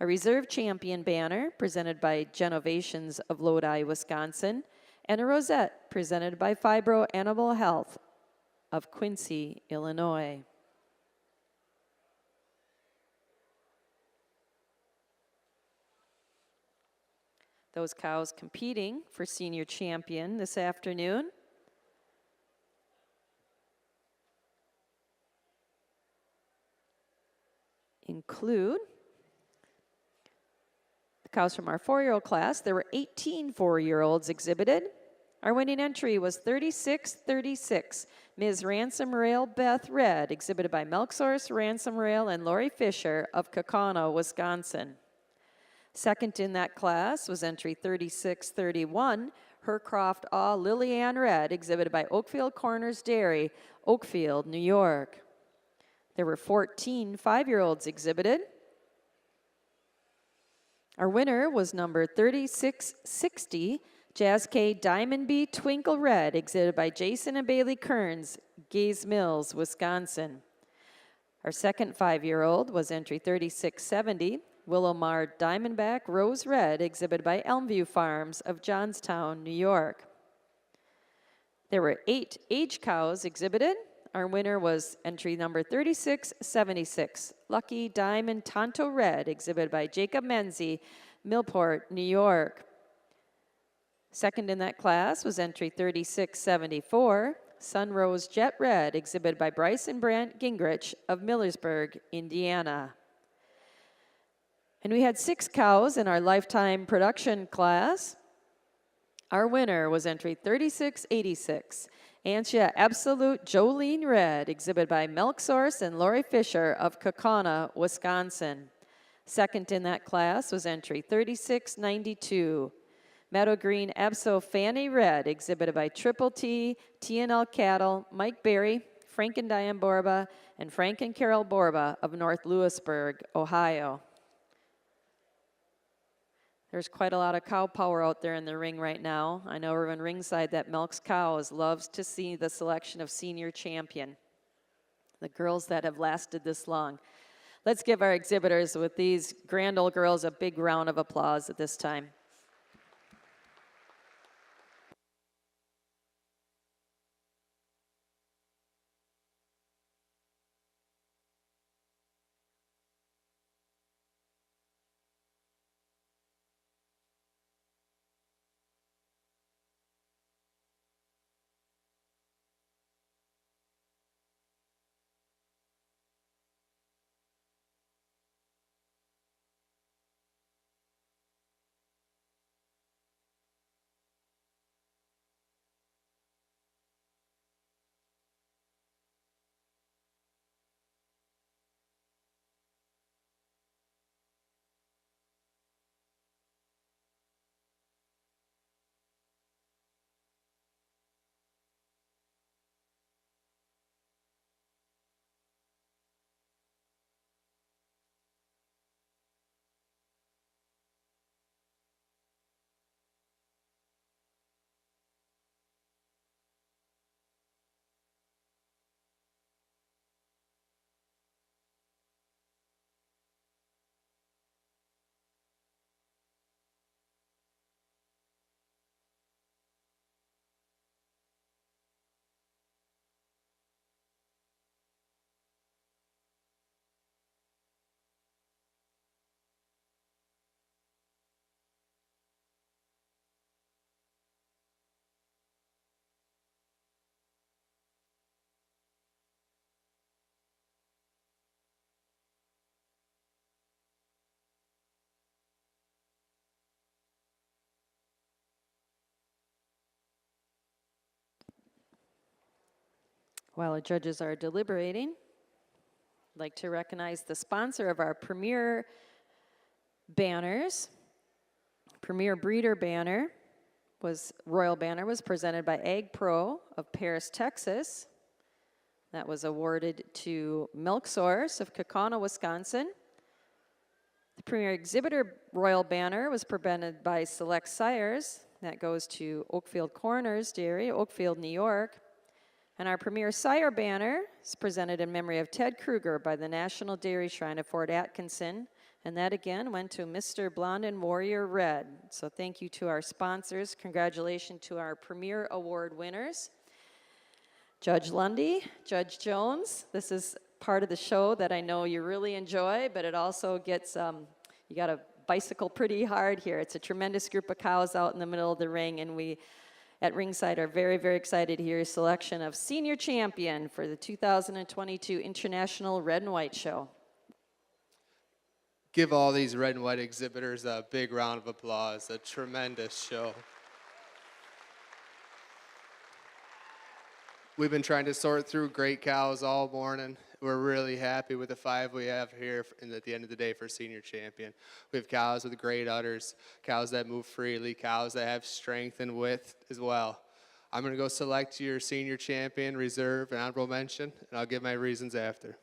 A Reserve Champion banner presented by Genovations of Lodi, Wisconsin. And a rosette presented by Fibro Animal Health of Quincy, Illinois. Those cows competing for Senior Champion this afternoon. Include the cows from our 4-year-old class. There were 18 4-year-olds exhibited. Our winning entry was 3636, Ms. Ransom Rail Beth Red, exhibited by Milk Source, Ransom Rail, and Lori Fisher of Kaukauna, Wisconsin. Second in that class was entry 3631, Hercroft Aw Lillian Red, exhibited by Oakfield Corners Dairy, Oakfield, New York. There were 14 5-year-olds exhibited. Our winner was number 3660, Jazz K Diamond Bee Twinkle Red, exhibited by Jason and Bailey Kearns, Gaze Mills, Wisconsin. Our second 5-year-old was entry 3670, Willowmar Diamondback Rose Red, exhibited by Elmview Farms of Johnstown, New York. There were 8 age cows exhibited. Our winner was entry number 3676, Lucky Diamond Tonto Red, exhibited by Jacob Menzie, Millport, New York. Second in that class was entry 3674, Sunrose Jet Red, exhibited by Bryce and Brant Gingrich of Millersburg, Indiana. And we had 6 cows in our lifetime production class. Our winner was entry 3686, Antia Absolute Jolene Red, exhibited by Milk Source and Lori Fisher of Kaukauna, Wisconsin. Second in that class was entry 3692, Meadow Green Abso Fanny Red, exhibited by Triple T, T&L Cattle, Mike Berry, Frank and Diane Borba, and Frank and Carol Borba of North Lewisburg, Ohio. There's quite a lot of cow power out there in the ring right now. I know everyone ringside that milks cows loves to see the selection of Senior Champion, the girls that have lasted this long. Let's give our exhibitors with these grand old girls a big round of applause at this time. While our judges are deliberating, I'd like to recognize the sponsor of our premier banners. Premier breeder banner was Royal Banner was presented by Ag Pro of Paris, Texas. That was awarded to Milk Source of Kaukauna, Wisconsin. The Premier Exhibitor Royal Banner was presented by Select Sires. That goes to Oakfield Corners Dairy, Oakfield, New York. And our Premier Sire Banner is presented in memory of Ted Kruger by the National Dairy Shrine of Fort Atkinson. And that again went to Mr. Blondin Warrior Red. So thank you to our sponsors. Congratulations to our Premier Award winners. Judge Lundy, Judge Jones, this is part of the show that I know you really enjoy, but it also gets, you got to bicycle pretty hard here. It's a tremendous group of cows out in the middle of the ring, and we at ringside are very, very excited to hear your selection of Senior Champion for the 2022 International Red and White Show. Give all these red and white exhibitors a big round of applause. A tremendous show. We've been trying to sort through great cows all morning. We're really happy with the 5 we have here at the end of the day for Senior Champion. We have cows with great udders, cows that move freely, cows that have strength and width as well. I'm going to go select your Senior Champion, Reserve, and Honorable Mention, and I'll give my reasons after.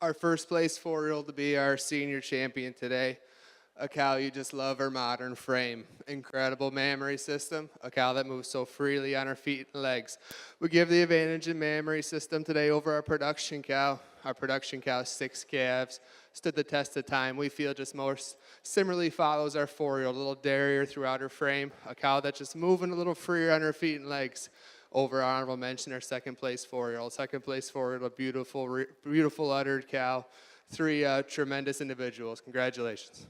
Our first place 4-year-old to be our Senior Champion today. A cow you just love her modern frame. Incredible mammary system. A cow that moves so freely on her feet and legs. We give the advantage in mammary system today over our production cow. Our production cow, 6 calves, stood the test of time. We feel just most similarly follows our 4-year-old, a little dairy throughout her frame. A cow that's just moving a little freer on her feet and legs. Over our honorable mention, our second place 4-year-old. Second place 4-year-old, a beautiful uddered cow. 3 tremendous individuals. Congratulations.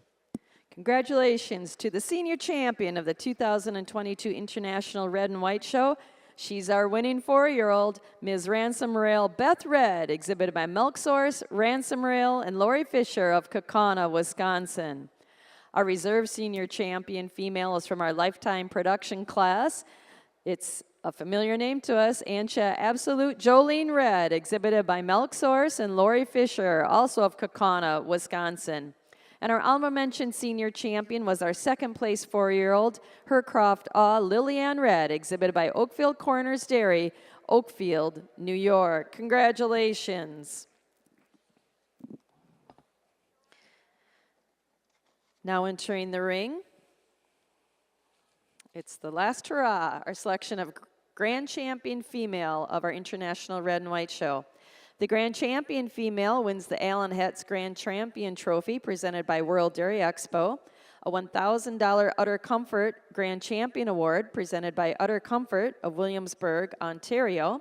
Congratulations to the Senior Champion of the 2022 International Red and White Show. She's our winning 4-year-old, Ms. Ransom Rail Beth Red, exhibited by Milk Source, Ransom Rail, and Lori Fisher of Kaukauna, Wisconsin. Our reserve Senior Champion female is from our lifetime production class. It's a familiar name to us, Ancha Absolute Jolene Red, exhibited by Milk Source and Lori Fisher, also of Kaukauna, Wisconsin. And our honorable mention Senior Champion was our second place 4-year-old, Hercroft Awe Lillian Red, exhibited by Oakfield Corners Dairy, Oakfield, New York. Congratulations. Now entering the ring, it's the last hurrah, our selection of Grand Champion Female of our International Red and White Show. The Grand Champion Female wins the Allen Hetz Grand Champion Trophy presented by World Dairy Expo, a $1,000 Udder Comfort Grand Champion Award presented by Udder Comfort of Williamsburg, Ontario,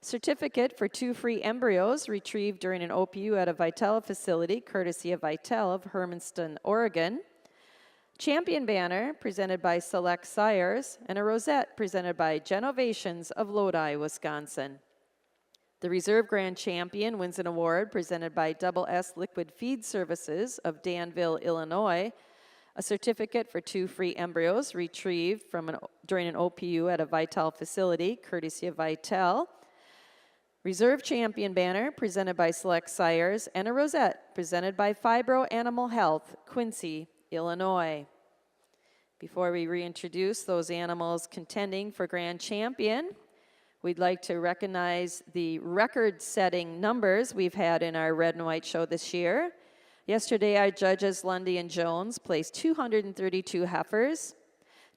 certificate for 2 free embryos retrieved during an OPU at a Vitella facility courtesy of Vitell of Hermanston, Oregon, Champion Banner presented by Select Sires, and a rosette presented by Genovations of Lodi, Wisconsin. The Reserve Grand Champion wins an award presented by Double S Liquid Feed Services of Danville, Illinois, a certificate for 2 free embryos retrieved during an OPU at a Vitell facility, courtesy of Vitell, Reserve Champion Banner presented by Select Sires, and a rosette presented by Fibro Animal Health, Quincy, Illinois. Before we reintroduce those animals contending for Grand Champion, We'd like to recognize the record-setting numbers we've had in our red and white show this year. Yesterday, our judges, Lundy and Jones, placed 232 heifers.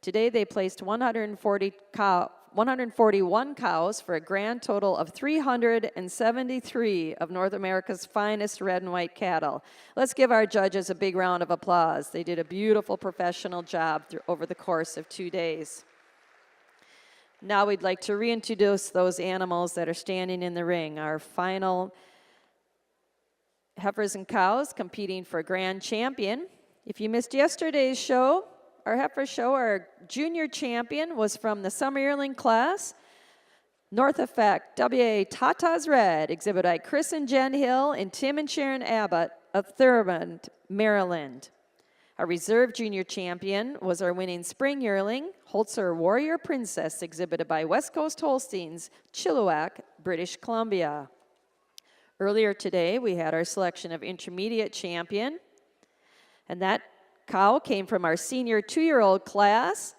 Today, they placed 141 cows for a grand total of 373 of North America's finest red and white cattle. Let's give our judges a big round of applause. They did a beautiful professional job over the course of 2 days. Now we'd like to reintroduce those animals that are standing in the ring, our final heifers and cows competing for grand champion. If you missed yesterday's show, our heifer show, our junior champion was from the summer yearling class. North Effect, WA Tata's Red, exhibited by Chris and Jen Hill and Tim and Sharon Abbott of Thurmond, Maryland. Our reserve junior champion was our winning spring yearling, Holzer Warrior Princess, exhibited by West Coast Holsteins, Chilliwack, British Columbia. Earlier today, we had our selection of intermediate champion, and that cow came from our senior 2-year-old class.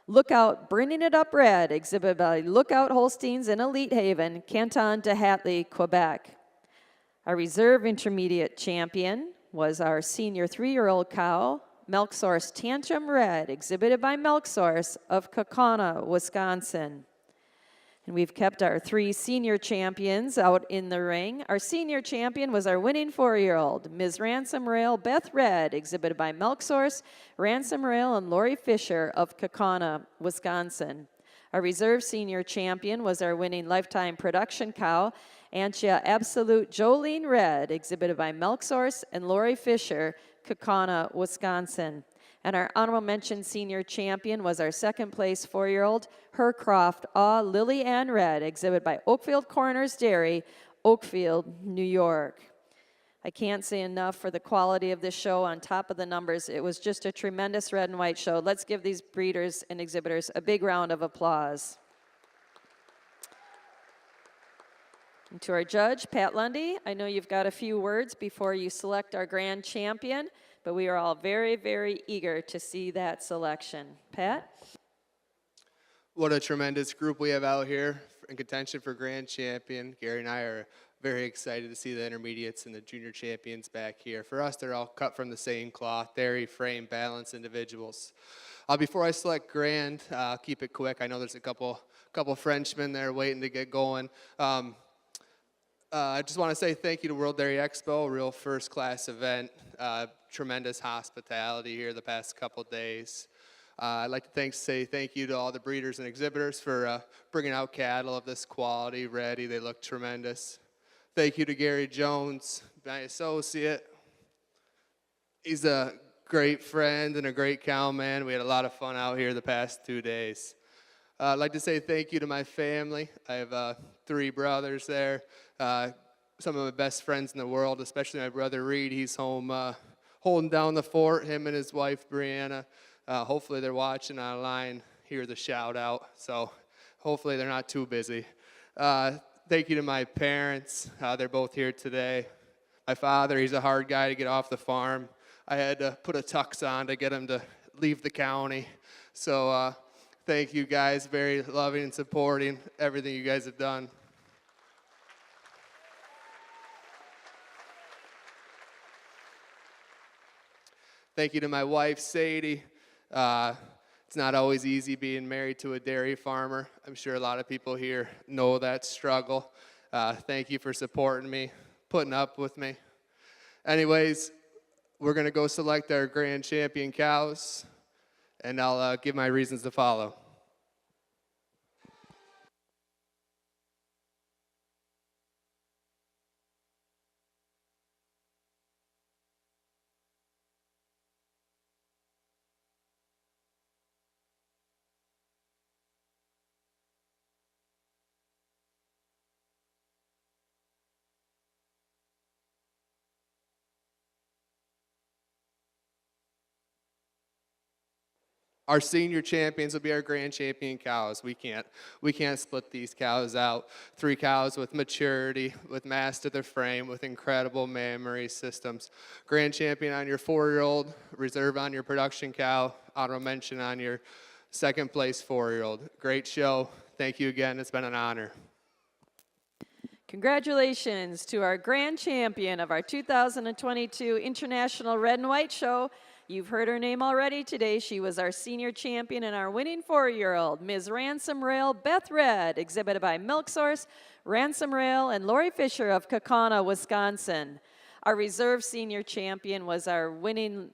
Lookout Burning It Up Red, exhibited by Lookout Holsteins in Elite Haven, Canton de Hatley, Quebec. Our reserve intermediate champion was our senior 3-year-old cow, Milk Source Tantrum Red, exhibited by Milk Source of Kaukauna, Wisconsin. And we've kept our 3 senior champions out in the ring. Our senior champion was our winning 4-year-old, Ms. Ransom Rail Beth Red, exhibited by Milk Source, Ransom Rail, and Lori Fisher of Kaukauna, Wisconsin. Our reserve senior champion was our winning lifetime production cow, Antia Absolute Jolene Red, exhibited by Milk Source and Lori Fisher, Kaukauna, Wisconsin. And our honorable mention senior champion was our second place 4-year-old, Hercroft Lily Ann Red, exhibited by Oakfield Corners Dairy, Oakfield, New York. I can't say enough for the quality of this show. On top of the numbers, it was just a tremendous red and white show. Let's give these breeders and exhibitors a big round of applause. And to our judge, Pat Lundy, I know you've got a few words before you select our grand champion, but we are all very, very eager to see that selection. Pat? What a tremendous group we have out here in contention for grand champion. Gary and I are very excited to see the intermediates and the junior champions back here. For us, they're all cut from the same cloth, dairy, frame, balance individuals. Before I select grand, keep it quick. I know there's a couple Frenchmen there waiting to get going. I just want to say thank you to World Dairy Expo, a real first-class event. Tremendous hospitality here the past couple days. I'd like to say thank you to all the breeders and exhibitors for bringing out cattle of this quality, ready. They look tremendous. Thank you to Gary Jones, my associate. He's a great friend and a great cowman. We had a lot of fun out here the past 2 days. I'd like to say thank you to my family. I have 3 brothers there. Some of my best friends in the world, especially my brother Reed. He's home holding down the fort, him and his wife Brianna. Hopefully they're watching online, hear the shout out. So hopefully they're not too busy. Thank you to my parents. They're both here today. My father, he's a hard guy to get off the farm. I had to put a tux on to get him to leave the county. So thank you guys, very loving and supporting everything you guys have done. Thank you to my wife, Sadie. It's not always easy being married to a dairy farmer. I'm sure a lot of people here know that struggle. Thank you for supporting me, putting up with me. Anyways, we're going to go select our grand champion cows, and I'll give my reasons to follow. Our senior champions will be our grand champion cows. We can't split these cows out. 3 cows with maturity, with mass to their frame, with incredible mammary systems. Grand champion on your 4-year-old, reserve on your production cow, honorable mention on your second place 4-year-old. Great show. thank you again. It's been an honor. Congratulations to our grand champion of our 2022 International Red and White Show. You've heard her name already today. She was our senior champion and our winning 4-year-old, Ms. Ransom Rail Beth Red, exhibited by Milk Source, Ransom Rail, and Lori Fisher of Kaukauna, Wisconsin. Our reserve senior champion was our winning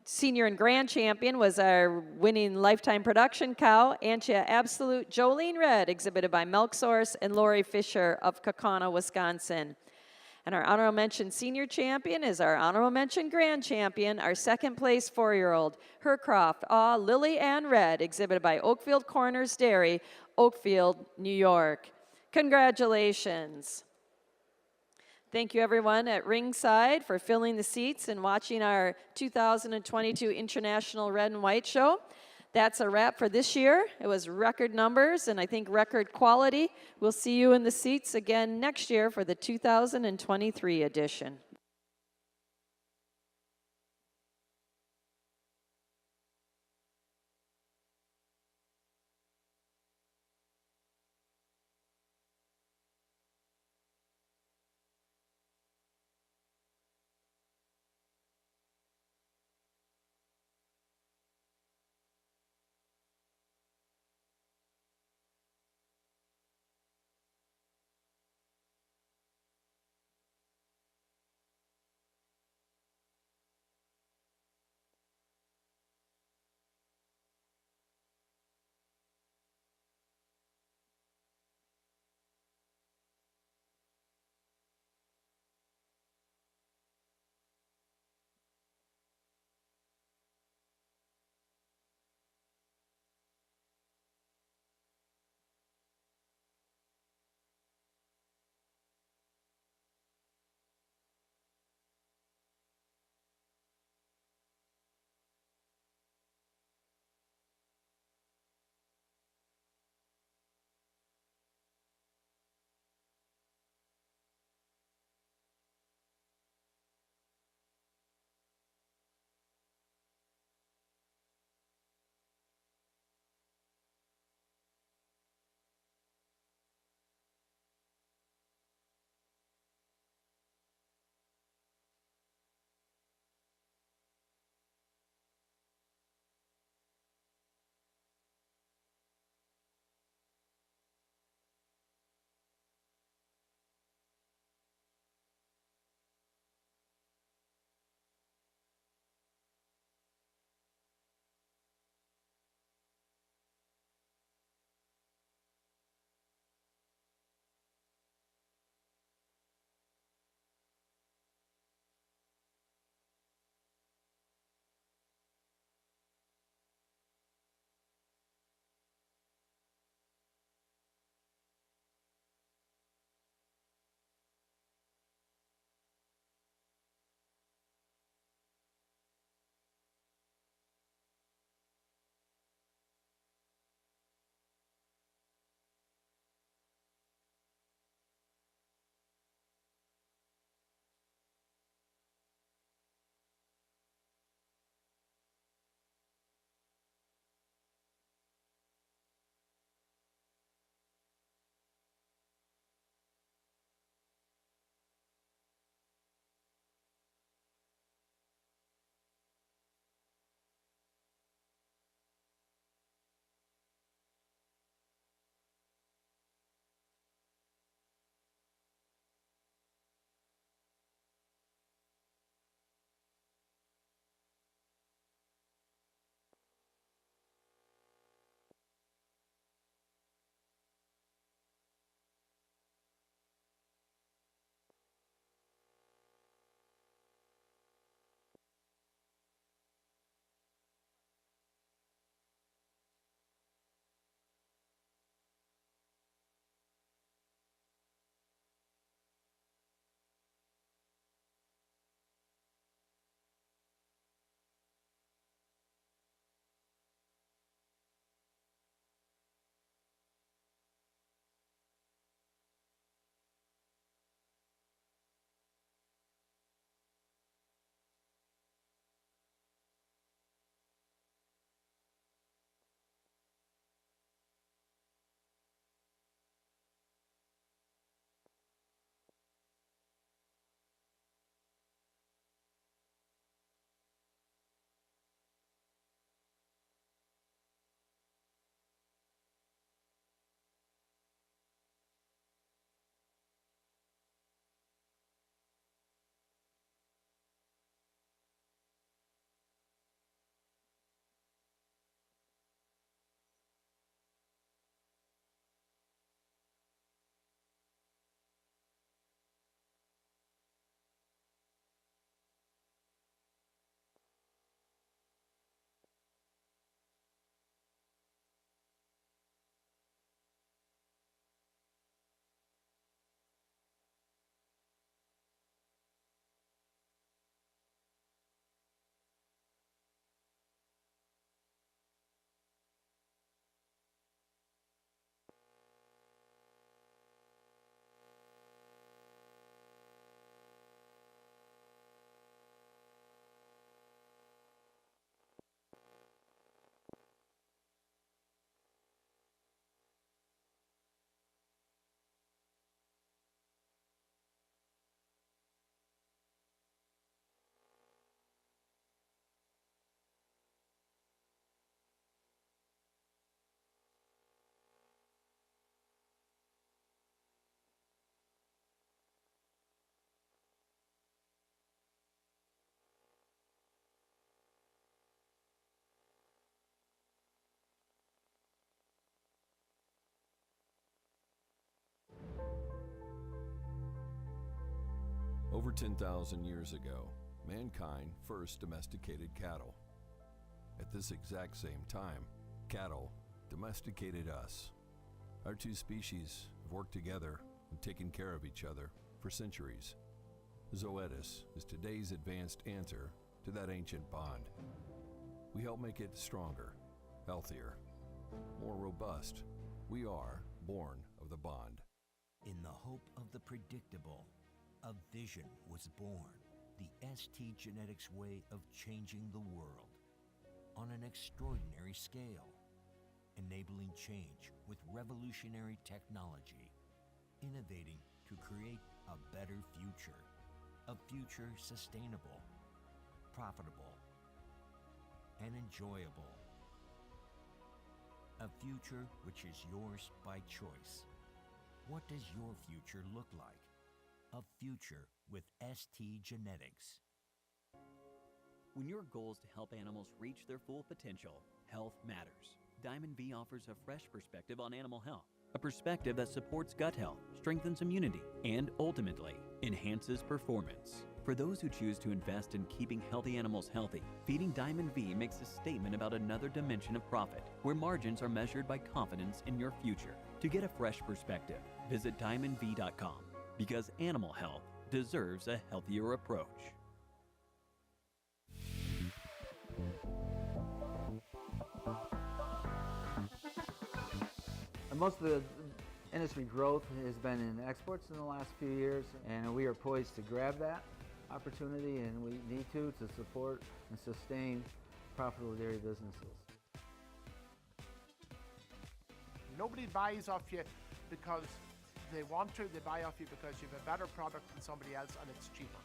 senior and grand champion was our winning lifetime production cow, Antia Absolute Jolene Red, exhibited by Milk Source and Lori Fisher of Kaukauna, Wisconsin. And our honorable mention senior champion is our honorable mention grand champion, our second place 4-year-old, Hercroft Lily Ann Red, exhibited by Oakfield Corners Dairy, Oakfield, New York. Congratulations. Thank you everyone at ringside for filling the seats and watching our 2022 International Red and White Show. That's a wrap for this year. It was record numbers and I think record quality. We'll see you in the seats again next year for the 2023 edition. 10,000 years ago, mankind first domesticated cattle. At this exact same time, cattle domesticated us. Our two species have worked together and taken care of each other for centuries. Zoetis is today's advanced answer to that ancient bond. We help make it stronger, healthier, more robust. We are born of the bond. In the hope of the predictable, a vision was born, the ST Genetics way of changing the world on an extraordinary scale, enabling change with revolutionary technology, innovating to create a better future, a future sustainable, profitable, and enjoyable. A future which is yours by choice. What does your future look like? A future with ST Genetics. When your goal is to help animals reach their full potential, health matters. Diamond V offers a fresh perspective on animal health, a perspective that supports gut health, strengthens immunity, and ultimately enhances performance. For those who choose to invest in keeping healthy animals healthy, feeding Diamond V makes a statement about another dimension of profit, where margins are measured by confidence in your future. To get a fresh perspective, visit diamondv.com, because animal health deserves a healthier approach. Most of the industry growth has been in exports in the last few years, and we are poised to grab that opportunity, and we need to support and sustain profitable dairy businesses. Nobody buys off you because they want to, they buy off you because you have a better product than somebody else and it's cheaper.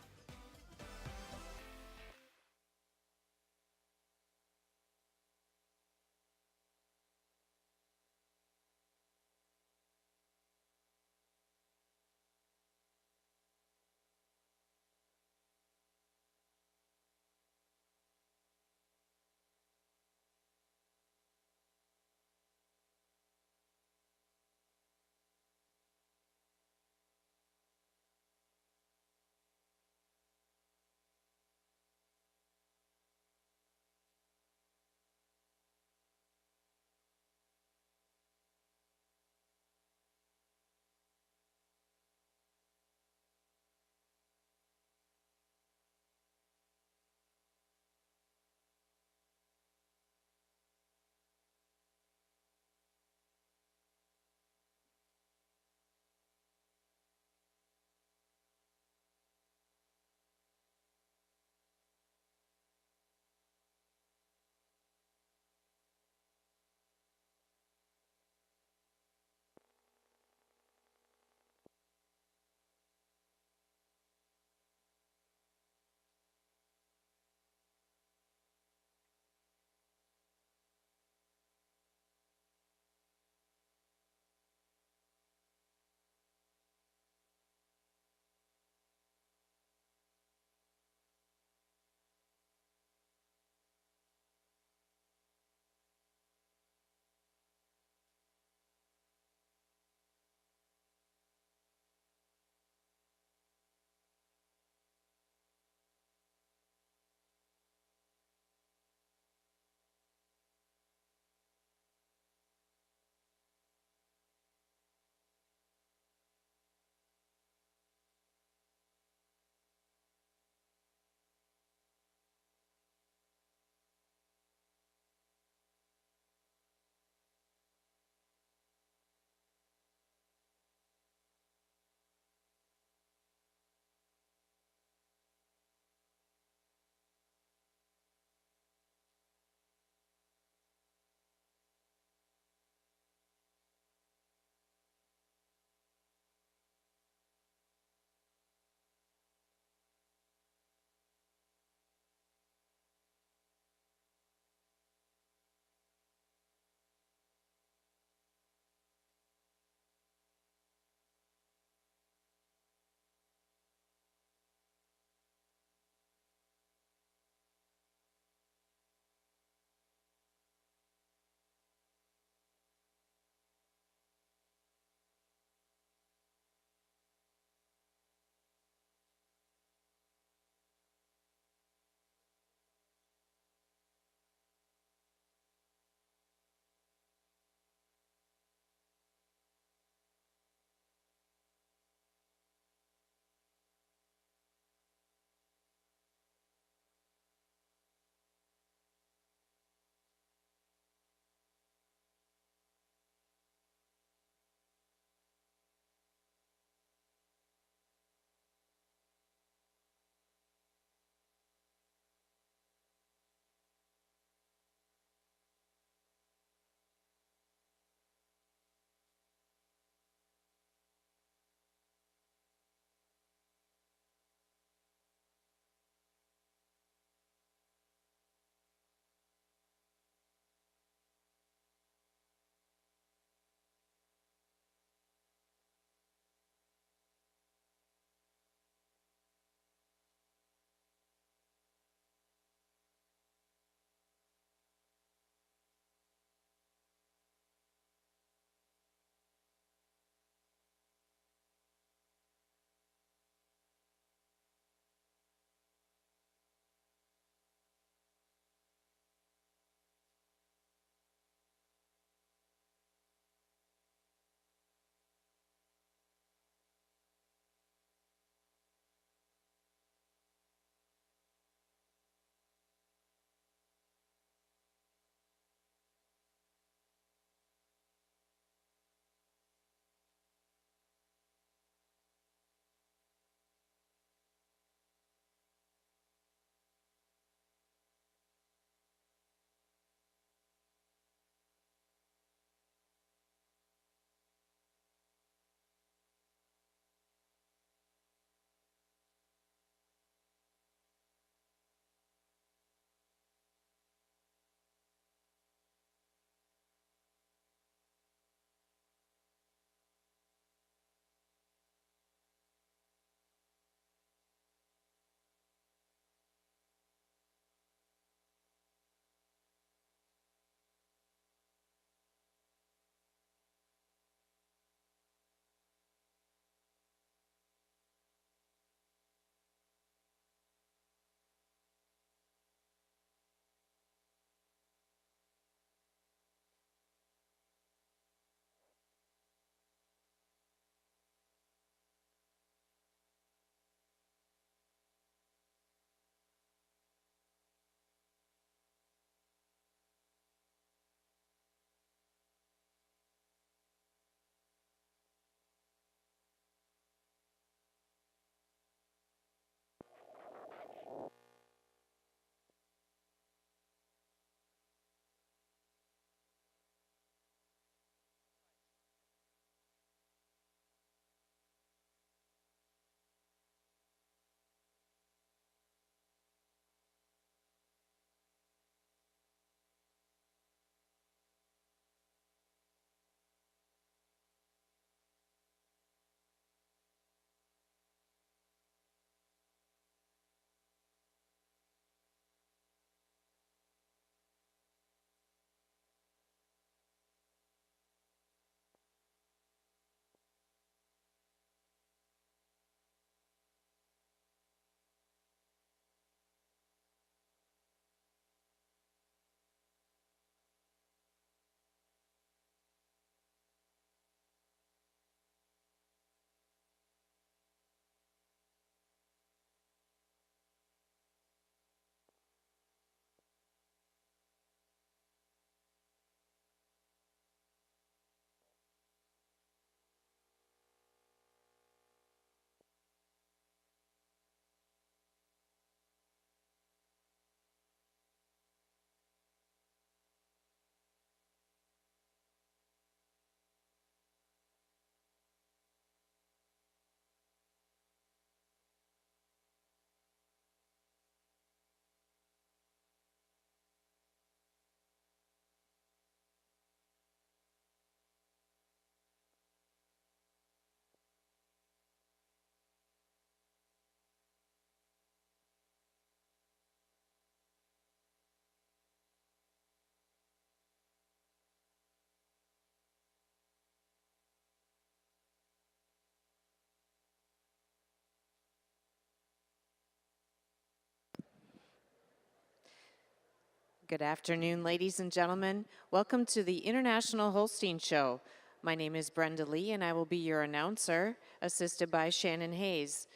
Good afternoon, ladies and gentlemen. Welcome to the International Holstein Show. My name is Brenda Lee, and I will be your announcer, assisted by Shannon Hayes.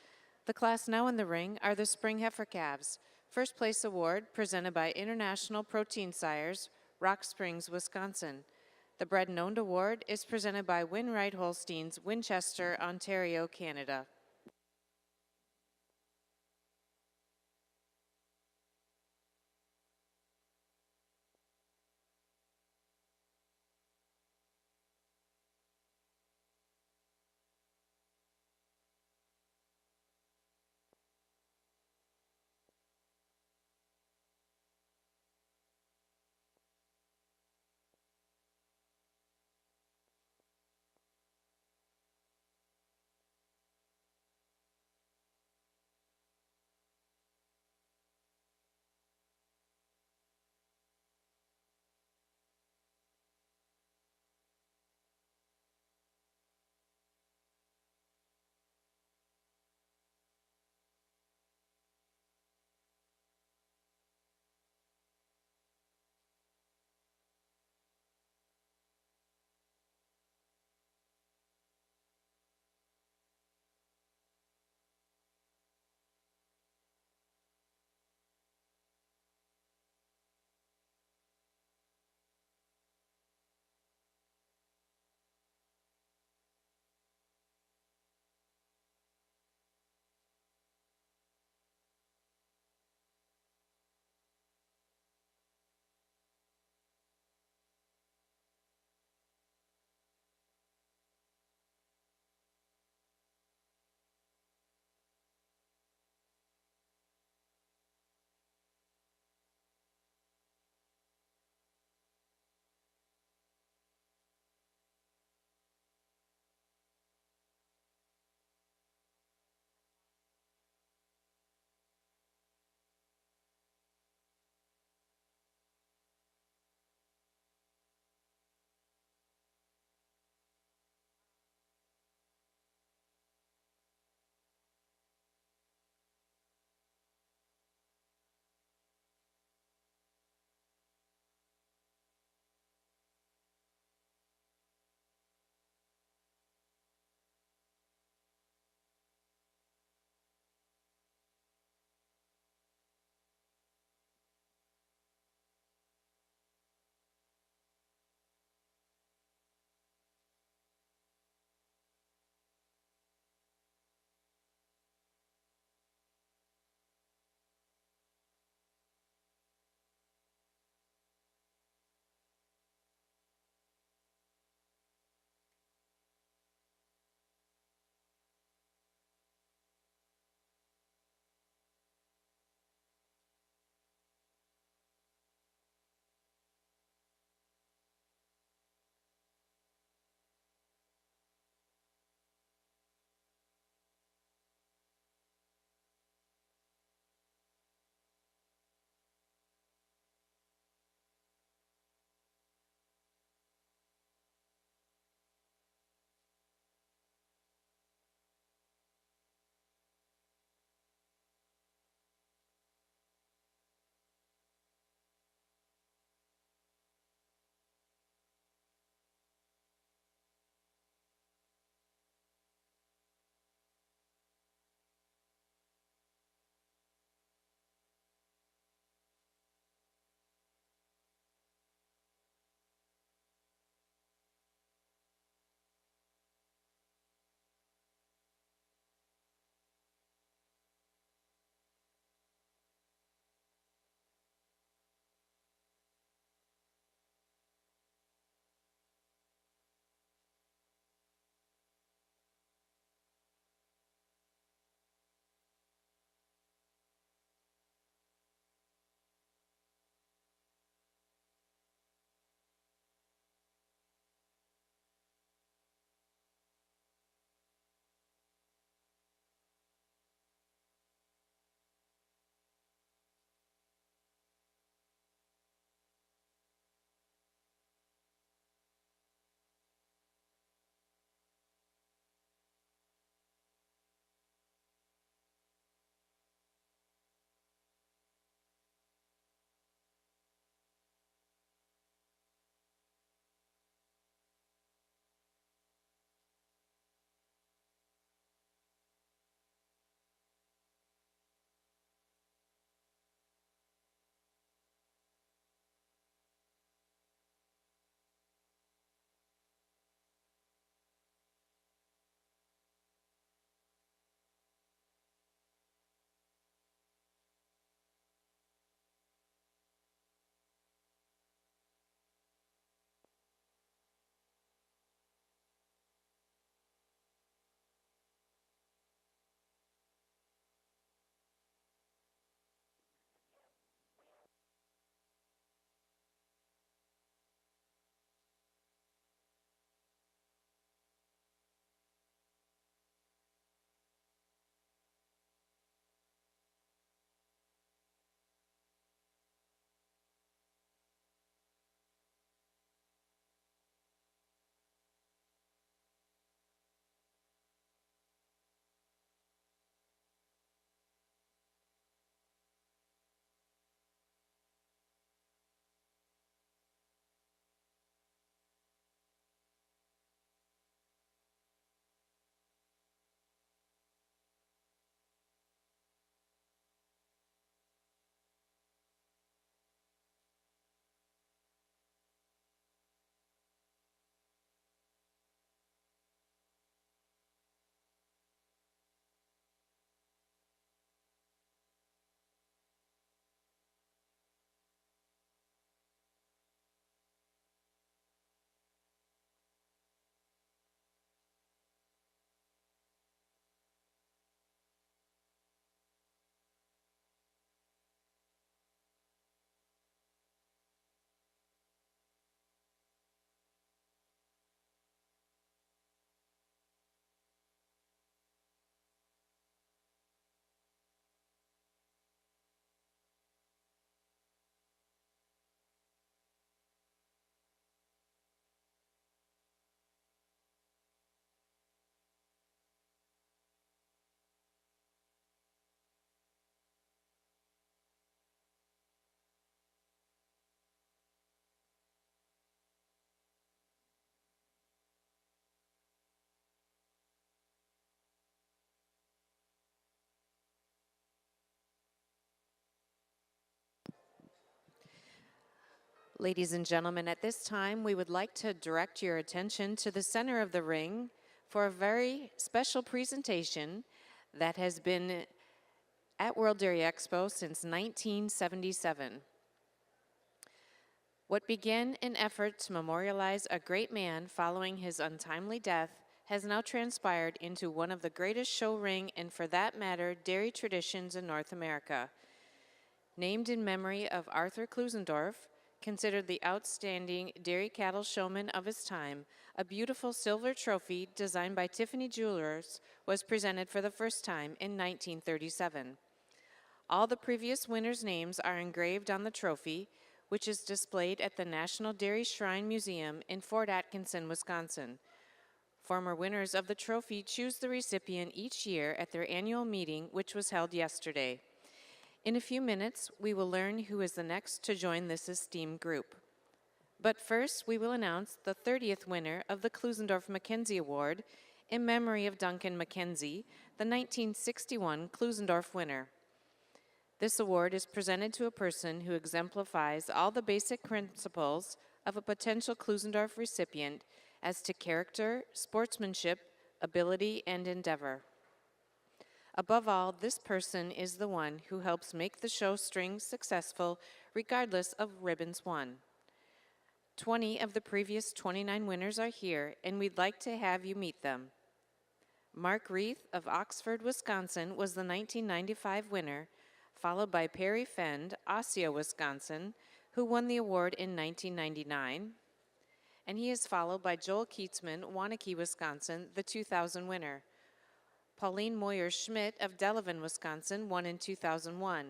The class now in the ring are the Spring Heifer Calves. First place award presented by International Protein Sires, Rock Springs, Wisconsin. The Bred and Owned Award is presented by Winright Holsteins, Winchester, Ontario, Canada. Ladies and gentlemen, at this time, we would like to direct your attention to the center of the ring for a very special presentation that has been at World Dairy Expo since 1977. What began an effort to memorialize a great man following his untimely death has now transpired into one of the greatest show ring and, for that matter, dairy traditions in North America. Named in memory of Arthur Klusendorf, considered the outstanding dairy cattle showman of his time, a beautiful silver trophy designed by Tiffany Jewelers was presented for the first time in 1937. All the previous winners' names are engraved on the trophy, which is displayed at the National Dairy Shrine Museum in Fort Atkinson, Wisconsin. Former winners of the trophy choose the recipient each year at their annual meeting, which was held yesterday. In a few minutes, we will learn who is the next to join this esteemed group. But first, we will announce the 30th winner of the Klusendorf-Mackenzie Award in memory of Duncan Mackenzie, the 1961 Klusendorf winner. This award is presented to a person who exemplifies all the basic principles of a potential Klusendorf recipient as to character, sportsmanship, ability, and endeavor. Above all, this person is the one who helps make the show string successful regardless of ribbons won. 20 of the previous 29 winners are here, and we'd like to have you meet them. Mark Reith of Oxford, Wisconsin was the 1995 winner, followed by Perry Fend, Osseo, Wisconsin, who won the award in 1999. And he is followed by Joel Keatsman, Waunakee, Wisconsin, the 2000 winner. Pauline Moyer-Schmidt of Delavan, Wisconsin, won in 2001.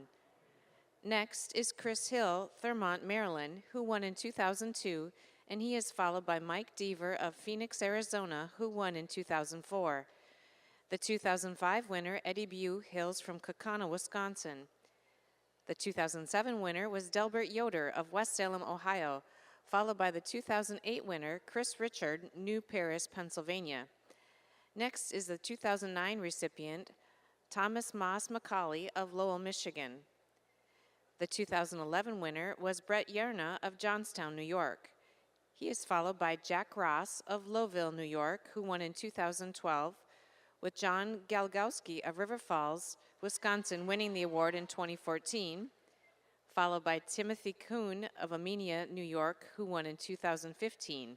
Next is Chris Hill, Thurmont, Maryland, who won in 2002, and he is followed by Mike Deaver of Phoenix, Arizona, who won in 2004. The 2005 winner, Eddie Bew, hails from Kaukauna, Wisconsin. The 2007 winner was Delbert Yoder of West Salem, Ohio, followed by the 2008 winner, Chris Richard, New Paris, Pennsylvania. Next is the 2009 recipient, Thomas Moss McCauley of Lowell, Michigan. The 2011 winner was Brett Yarna of Johnstown, New York. He is followed by Jack Ross of Lowville, New York, who won in 2012, with John Galgowski of River Falls, Wisconsin, winning the award in 2014, followed by Timothy Kuhn of Amenia, New York, who won in 2015.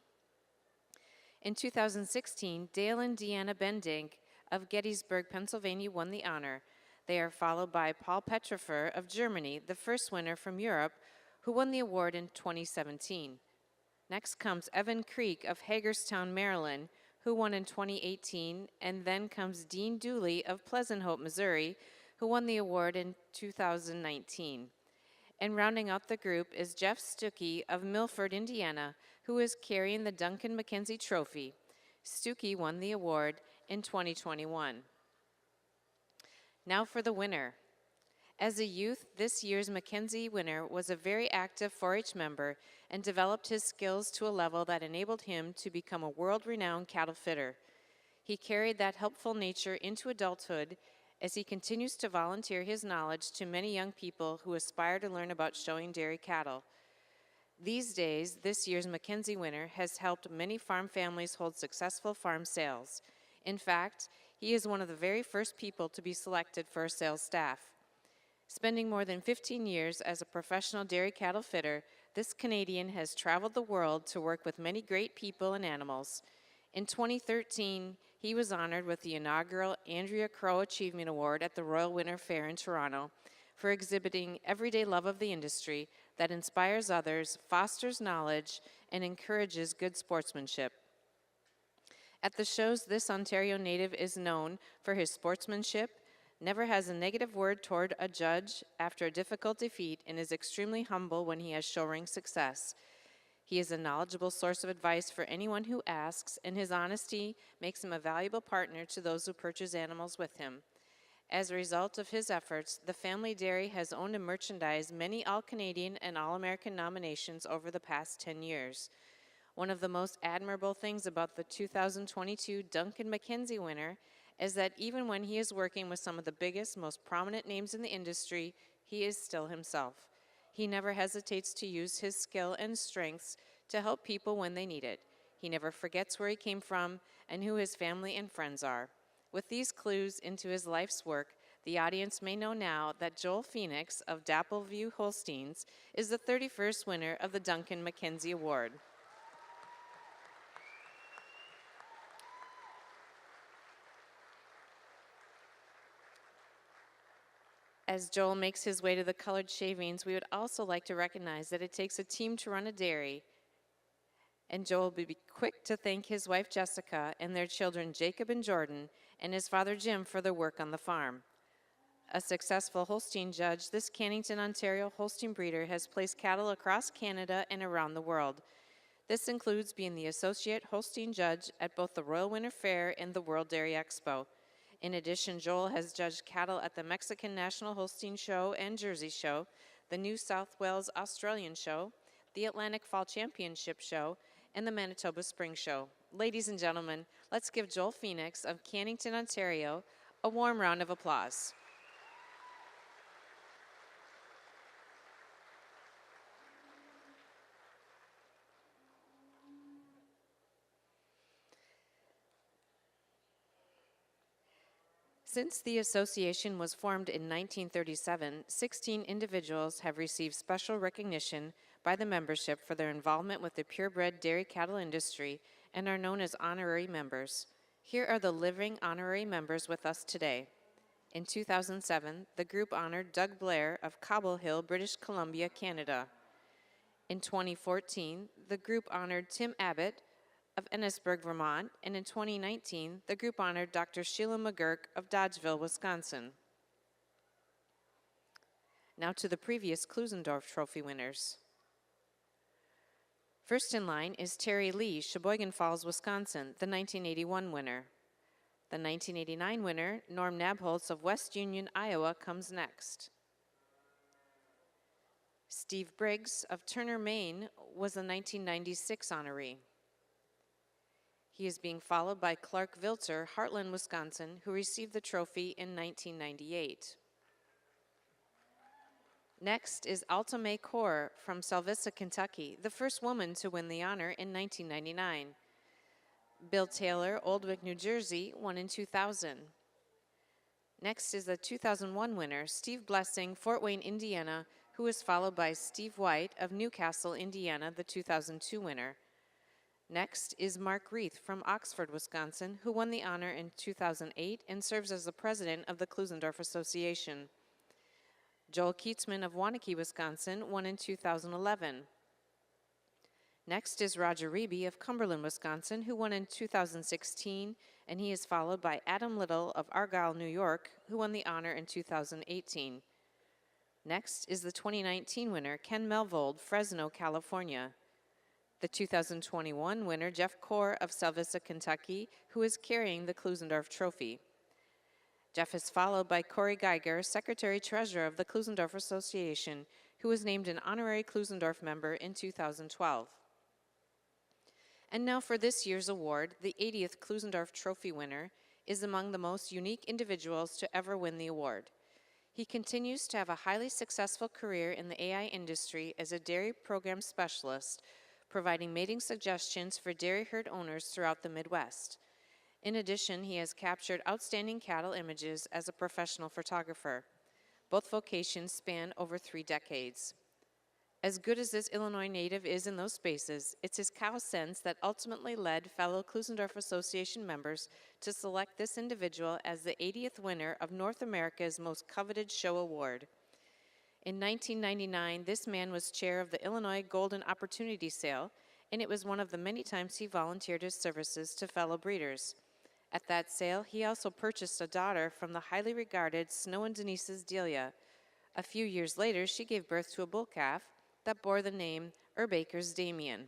In 2016, Dale and Deanna Bendink of Gettysburg, Pennsylvania won the honor. They are followed by Paul Petrifer of Germany, the first winner from Europe, who won the award in 2017. Next comes Evan Creek of Hagerstown, Maryland, who won in 2018, and then comes Dean Dooley of Pleasant Hope, Missouri, who won the award in 2019. And rounding out the group is Jeff Stuckey of Milford, Indiana, who is carrying the Duncan Mackenzie Trophy. Stuckey won the award in 2021. Now for the winner. As a youth, this year's Mackenzie winner was a very active 4-H member and developed his skills to a level that enabled him to become a world-renowned cattle fitter. He carried that helpful nature into adulthood as he continues to volunteer his knowledge to many young people who aspire to learn about showing dairy cattle. These days, this year's Mackenzie winner has helped many farm families hold successful farm sales. In fact, he is one of the very first people to be selected for a sales staff. Spending more than 15 years as a professional dairy cattle fitter, this Canadian has traveled the world to work with many great people and animals. In 2013, he was honored with the inaugural Andrea Crow Achievement Award at the Royal Winter Fair in Toronto for exhibiting everyday love of the industry that inspires others, fosters knowledge, and encourages good sportsmanship. At the shows, this Ontario native is known for his sportsmanship, never has a negative word toward a judge after a difficult defeat, and is extremely humble when he has show-ring success. He is a knowledgeable source of advice for anyone who asks, and his honesty makes him a valuable partner to those who purchase animals with him. As a result of his efforts, the family dairy has owned and merchandised many All-Canadian and All-American nominations over the past 10 years. One of the most admirable things about the 2022 Duncan Mackenzie winner is that even when he is working with some of the biggest, most prominent names in the industry, he is still himself. He never hesitates to use his skill and strengths to help people when they need it. He never forgets where he came from and who his family and friends are. With these clues into his life's work, the audience may know now that Joel Phoenix of Dappleview Holsteins is the 31st winner of the Duncan McKenzie Award. As Joel makes his way to the colored shavings, we would also like to recognize that it takes a team to run a dairy. And Joel will be quick to thank his wife Jessica and their children Jacob and Jordan and his father Jim for their work on the farm. A successful Holstein judge, this Cannington, Ontario Holstein breeder has placed cattle across Canada and around the world. This includes being the associate Holstein judge at both the Royal Winter Fair and the World Dairy Expo. In addition, Joel has judged cattle at the Mexican National Holstein Show and Jersey Show, the New South Wales Australian Show, the Atlantic Fall Championship Show, and the Manitoba Spring Show. Ladies and gentlemen, let's give Joel Phoenix of Cannington, Ontario, a warm round of applause. Since the association was formed in 1937, 16 individuals have received special recognition by the membership for their involvement with the purebred dairy cattle industry and are known as honorary members. Here are the living honorary members with us today. In 2007, the group honored Doug Blair of Cobble Hill, British Columbia, Canada. In 2014, the group honored Tim Abbott of Ennisburg, Vermont, and in 2019, the group honored Dr. Sheila McGurk of Dodgeville, Wisconsin. Now to the previous Klusendorf Trophy winners. First in line is Terry Lee, Sheboygan Falls, Wisconsin, the 1981 winner. The 1989 winner, Norm Nabholz of West Union, Iowa, comes next. Steve Briggs of Turner, Maine, was the 1996 honoree. He is being followed by Clark Vilter, Heartland, Wisconsin, who received the trophy in 1998. Next is Alta May Kaur from Salvissa, Kentucky, the first woman to win the honor in 1999. Bill Taylor, Oldwick, New Jersey, won in 2000. Next is the 2001 winner, Steve Blessing, Fort Wayne, Indiana, who is followed by Steve White of Newcastle, Indiana, the 2002 winner. Next is Mark Reith from Oxford, Wisconsin, who won the honor in 2008 and serves as the president of the Klusendorf Association. Joel Keatsman of Waunakee, Wisconsin, won in 2011. Next is Roger Reeby of Cumberland, Wisconsin, who won in 2016, and he is followed by Adam Little of Argyle, New York, who won the honor in 2018. Next is the 2019 winner, Ken Melvold, Fresno, California. The 2021 winner, Jeff Kaur of Salvissa, Kentucky, who is carrying the Klusendorf Trophy. Jeff is followed by Corey Geiger, Secretary-Treasurer of the Klusendorf Association, who was named an honorary Klusendorf member in 2012. And now for this year's award, the 80th Klusendorf Trophy winner is among the most unique individuals to ever win the award. He continues to have a highly successful career in the AI industry as a dairy program specialist, providing mating suggestions for dairy herd owners throughout the Midwest. In addition, he has captured outstanding cattle images as a professional photographer. Both vocations span over 3 decades. As good as this Illinois native is in those spaces, it's his cow sense that ultimately led fellow Klusendorf Association members to select this individual as the 80th winner of North America's most coveted show award. In 1999, this man was chair of the Illinois Golden Opportunity Sale, and it was one of the many times he volunteered his services to fellow breeders. At that sale, he also purchased a daughter from the highly regarded Snow and Denise's Delia. A few years later, she gave birth to a bull calf that bore the name Erbaker's Damien.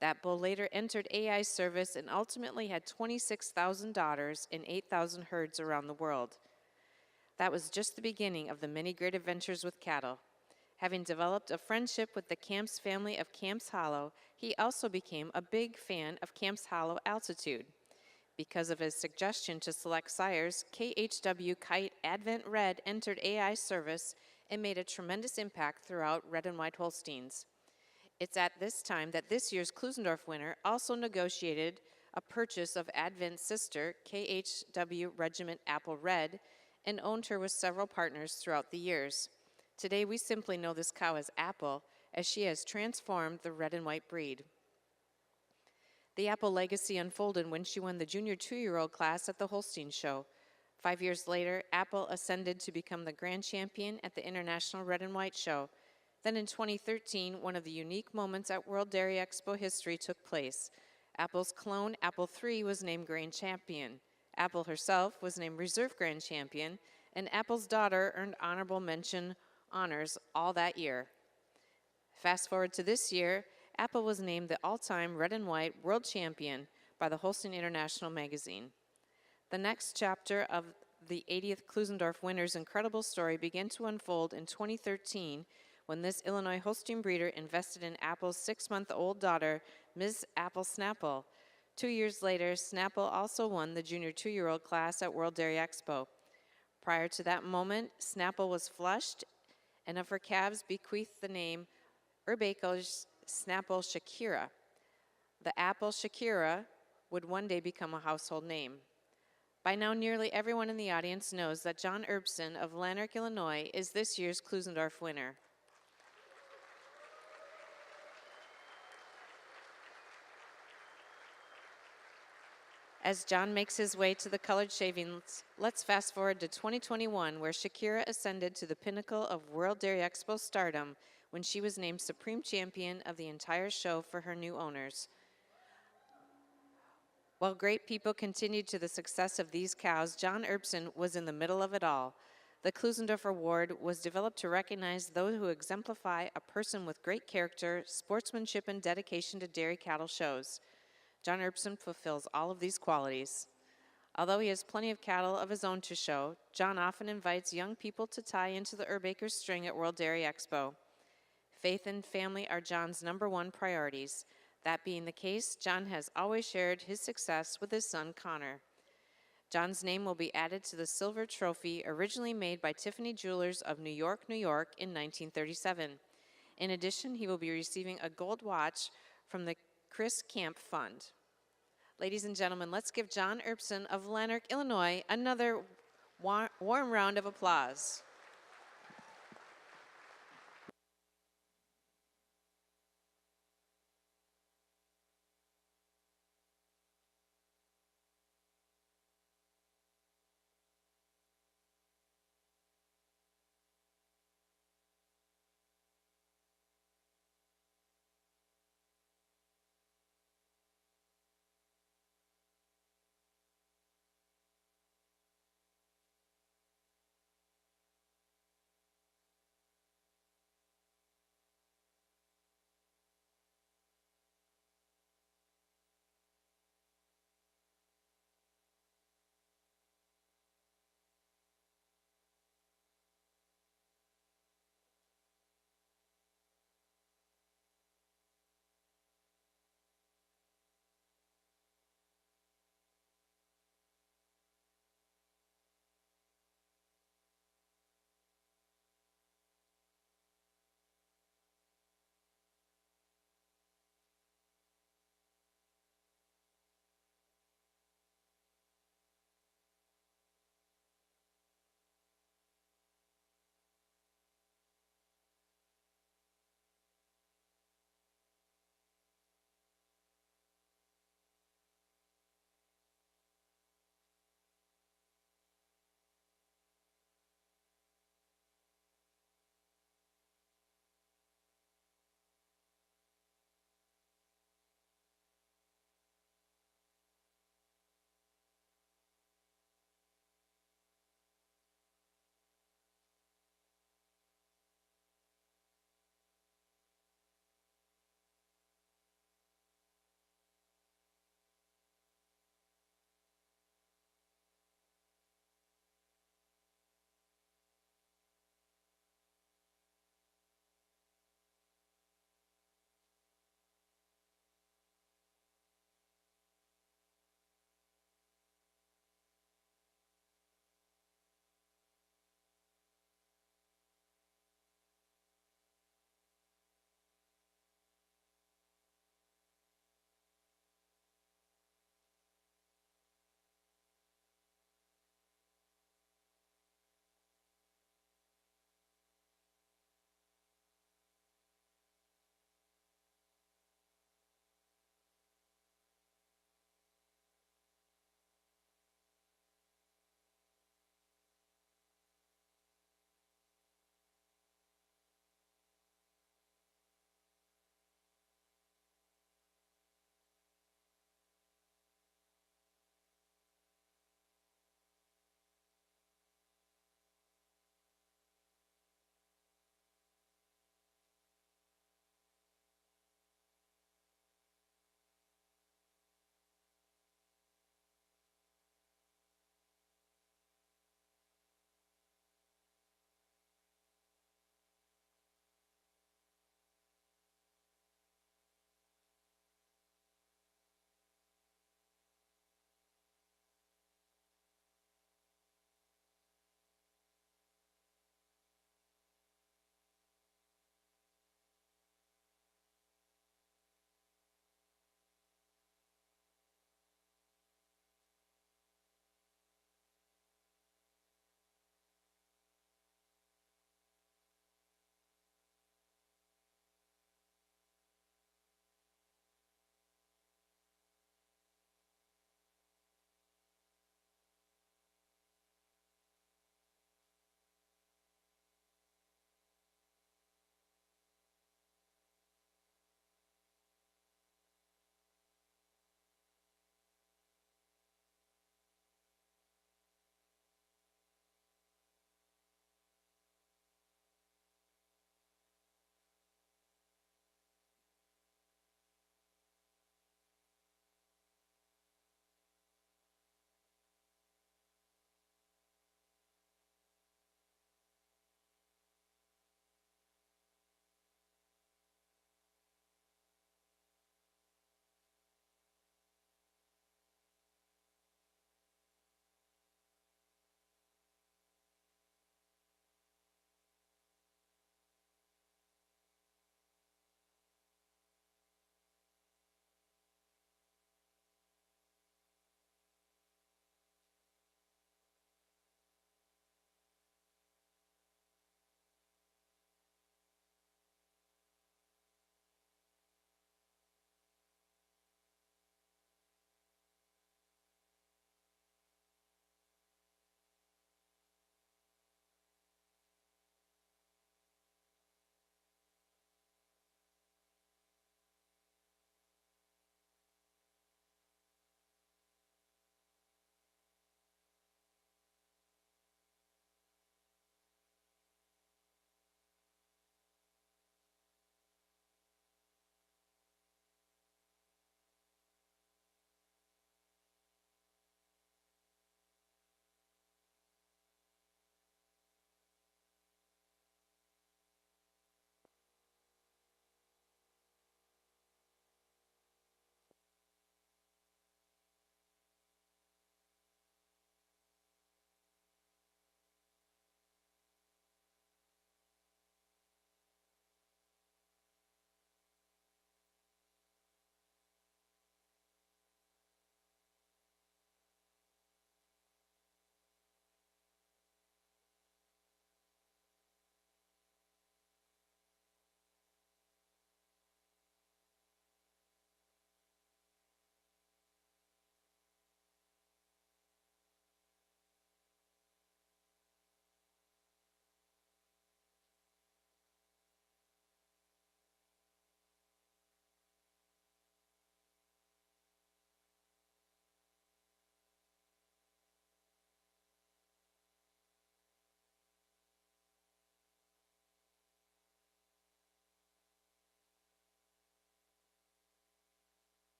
That bull later entered AI service and ultimately had 26,000 daughters in 8,000 herds around the world. That was just the beginning of the many great adventures with cattle. Having developed a friendship with the Camps family of Camps Hollow, he also became a big fan of Camps Hollow altitude. Because of his suggestion to select sires, KHW Kite Advent Red entered AI service and made a tremendous impact throughout red and white Holsteins. It's at this time that this year's Klusendorf winner also negotiated a purchase of Advent's sister, KHW Regiment Apple Red, and owned her with several partners throughout the years. Today, we simply know this cow as Apple, as she has transformed the red and white breed. The Apple legacy unfolded when she won the junior 2-year-old class at the Holstein Show. 5 years later, Apple ascended to become the grand champion at the International Red and White Show. Then in 2013, one of the unique moments at World Dairy Expo history took place. Apple's clone, Apple III, was named grand champion. Apple herself was named reserve grand champion, and Apple's daughter earned honorable mention honors all that year. Fast forward to this year, Apple was named the all-time red and white world champion by the Holstein International magazine. The next chapter of the 80th Klusendorf winner's incredible story began to unfold in 2013 when this Illinois Holstein breeder invested in Apple's 6-month-old daughter, Ms. Apple Snapple. 2 years later, Snapple also won the junior 2-year-old class at World Dairy Expo. Prior to that moment, Snapple was flushed and of her calves bequeathed the name Urbaco's Snapple Shakira. The Apple Shakira would one day become a household name. By now, nearly everyone in the audience knows that John Erbsen of Lanark, Illinois, is this year's Klusendorf winner. As John makes his way to the colored shavings, let's fast forward to 2021, where Shakira ascended to the pinnacle of World Dairy Expo stardom when she was named Supreme Champion of the entire show for her new owners. While great people continued to the success of these cows, John Erbsen was in the middle of it all. The Klusendorf Award was developed to recognize those who exemplify a person with great character, sportsmanship, and dedication to dairy cattle shows. John Erbsen fulfills all of these qualities. Although he has plenty of cattle of his own to show, John often invites young people to tie into the Urbaker string at World Dairy Expo. Faith and family are John's #1 priorities. That being the case, John has always shared his success with his son, Connor. John's name will be added to the silver trophy originally made by Tiffany Jewelers of New York, New York in 1937. In addition, he will be receiving a gold watch from the Chris Camp Fund. Ladies and gentlemen, let's give John Erbsen of Lanark, Illinois, another warm round of applause.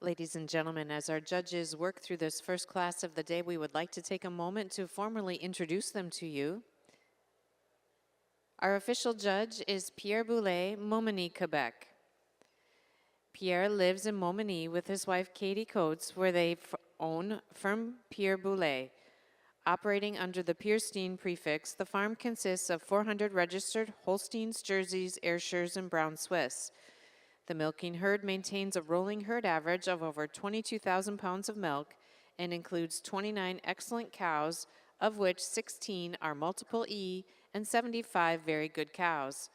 Ladies and gentlemen, as our judges work through this first class of the day, we would like to take a moment to formally introduce them to you. Our official judge is Pierre Boulay, Montmagny, Quebec. Pierre lives in Montmagny with his wife Katie Coates, where they own Firm Pierre Boulay. Operating under the Pierstein prefix, the farm consists of 400 registered Holsteins, Jerseys, Ayrshires, and Brown Swiss. The milking herd maintains a rolling herd average of over 22,000 pounds of milk and includes 29 excellent cows, of which 16 are multiple E and 75 very good cows.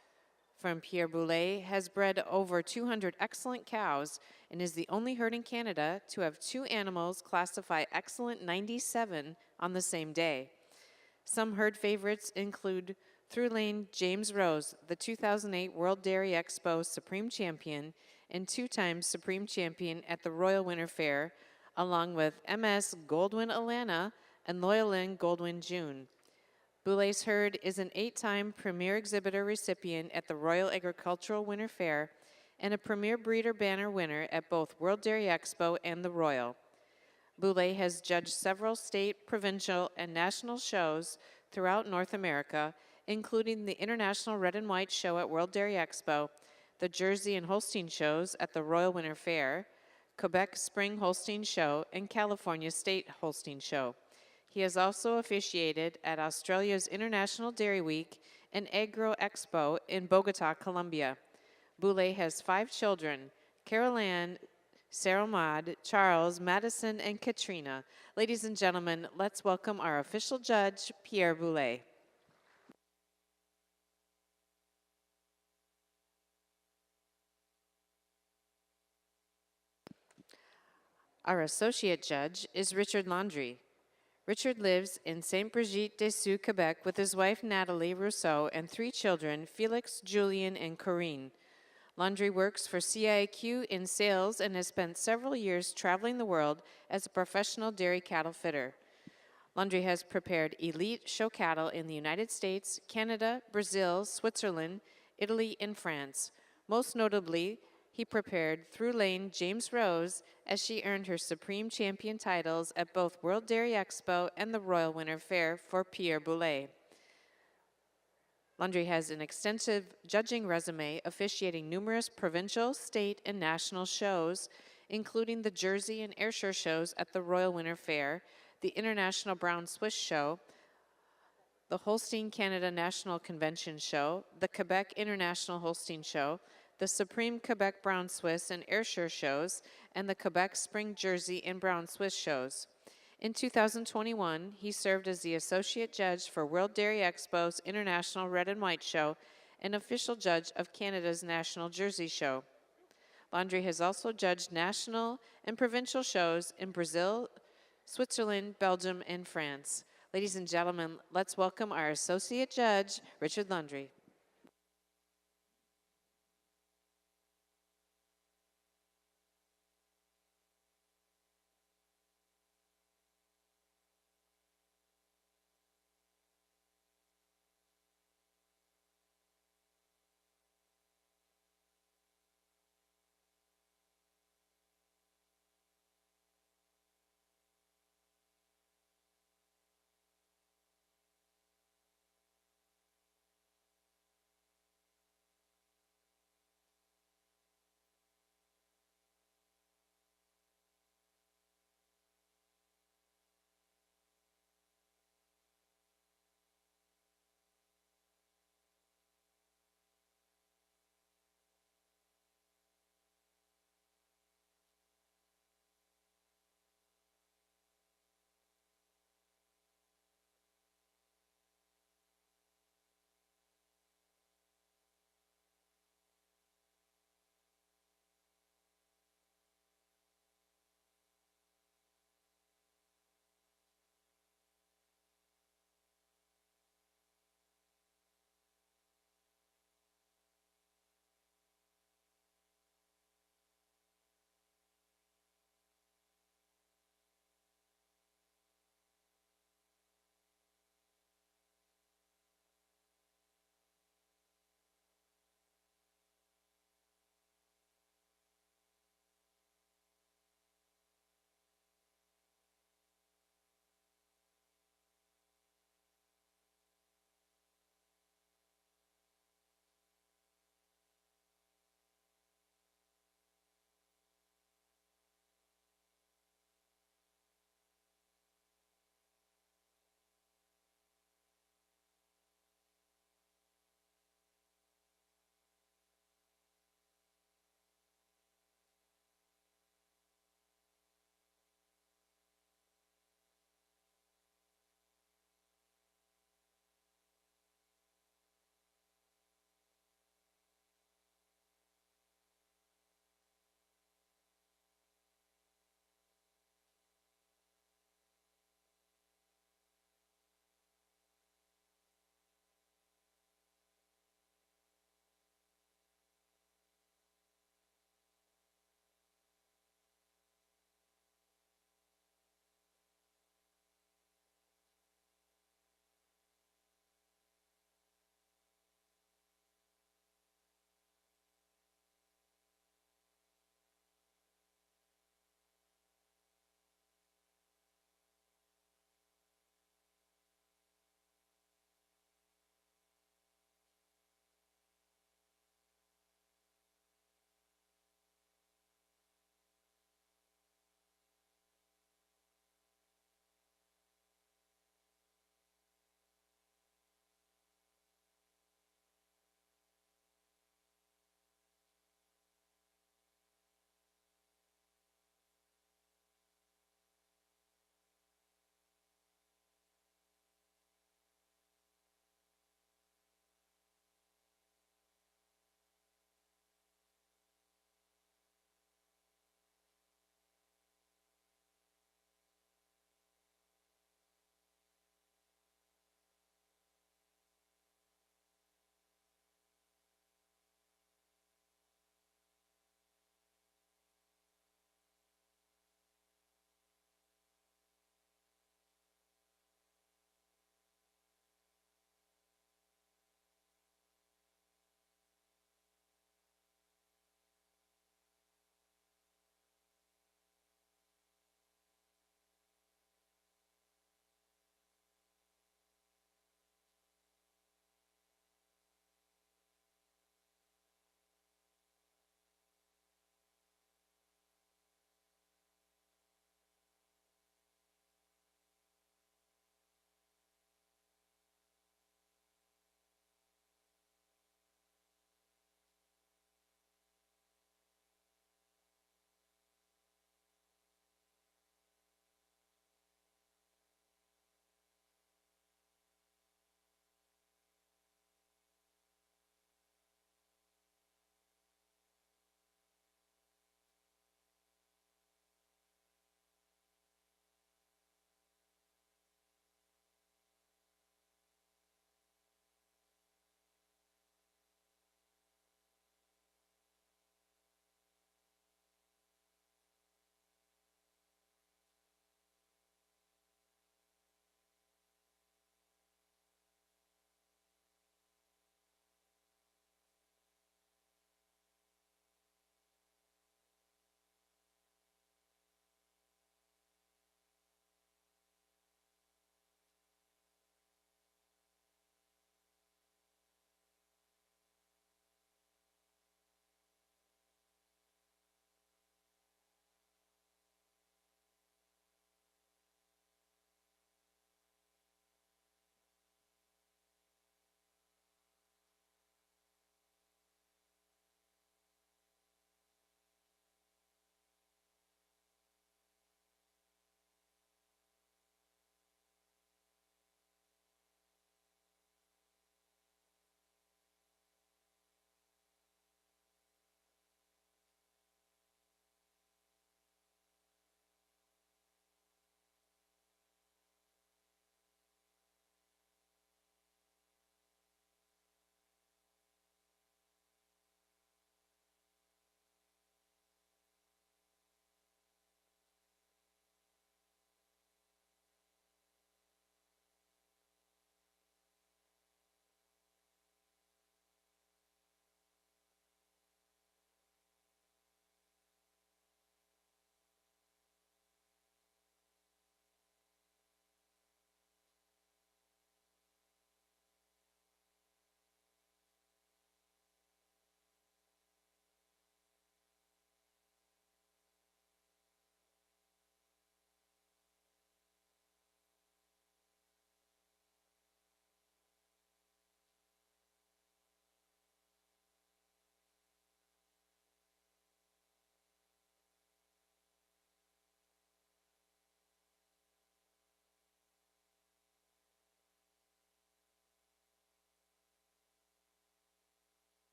Firm Pierre Boulay has bred over 200 excellent cows and is the only herd in Canada to have 2 animals classify excellent 97 on the same day. Some herd favorites include Through Lane James Rose, the 2008 World Dairy Expo Supreme Champion and 2-time Supreme Champion at the Royal Winter Fair, along with MS Goldwyn Alana and Loyalin Goldwyn June. Boulay's herd is an 8-time Premier Exhibitor recipient at the Royal Agricultural Winter Fair and a Premier Breeder Banner winner at both World Dairy Expo and the Royal. Boulay has judged several state, provincial, and national shows throughout North America, including the International Red and White Show at World Dairy Expo, the Jersey and Holstein shows at the Royal Winter Fair, Quebec Spring Holstein Show, and California State Holstein Show. He has also officiated at Australia's International Dairy Week and Agro Expo in Bogota, Colombia. Boulay has 5 children, Carol Ann, Sarah Maud, Charles, Madison, and Katrina. Ladies and gentlemen, let's welcome our official judge, Pierre Boulay. Our associate judge is Richard Landry. Richard lives in Saint-Brigitte-des-Sioux, Quebec, with his wife Natalie Rousseau and 3 children, Felix, Julian, and Corinne. Landry works for CIQ in sales and has spent several years traveling the world as a professional dairy cattle fitter. Landry has prepared elite show cattle in the United States, Canada, Brazil, Switzerland, Italy, and France. Most notably, he prepared Through Lane James Rose as she earned her Supreme Champion titles at both World Dairy Expo and the Royal Winter Fair for Pierre Boulay. Landry has an extensive judging resume, officiating numerous provincial, state, and national shows, including the Jersey and Ayrshire shows at the Royal Winter Fair, the International Brown Swiss Show, the Holstein Canada National Convention Show, the Quebec International Holstein Show, the Supreme Quebec Brown Swiss and Ayrshire shows, and the Quebec Spring Jersey and Brown Swiss shows. In 2021, he served as the Associate Judge for World Dairy Expo's International Red and White Show and official judge of Canada's National Jersey Show. Landry has also judged national and provincial shows in Brazil, Switzerland, Belgium, and France. Ladies and gentlemen, let's welcome our Associate Judge, Richard Landry.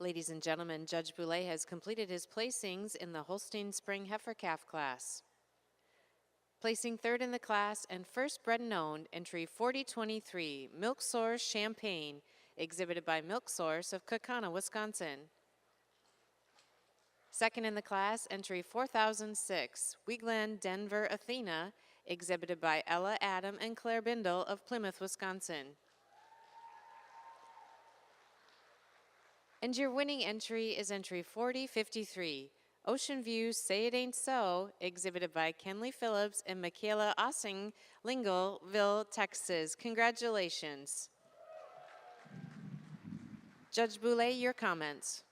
Ladies and gentlemen, Judge Boulay has completed his placings in the Holstein Spring Heifer Calf class. Placing third in the class and first bred and owned, entry 4023, Milk Source Champagne, exhibited by Milk Source of Kaukauna, Wisconsin. Second in the class, entry 4006, Wigland Denver Athena, exhibited by Ella Adam and Claire Bindle of Plymouth, Wisconsin. And your winning entry is entry 4053, Ocean View Say It Ain't So, exhibited by Kenley Phillips and Michaela Ossing, Lingleville, Texas. Congratulations. Judge Boulay, your comments.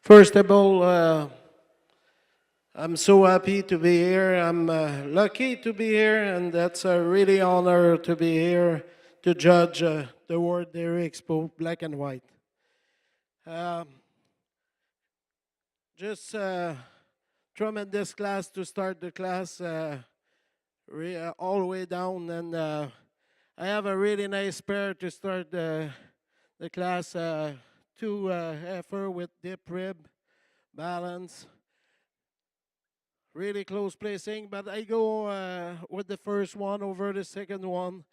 First of all, I'm so happy to be here. I'm lucky to be here, and that's a really honor to be here to judge the World Dairy Expo Black and White. Just tremendous class to start the class, all the way down, and I have a really nice pair to start the class. Two heifer with dip rib, balance. Really close placing, but I go with the first one over the second one,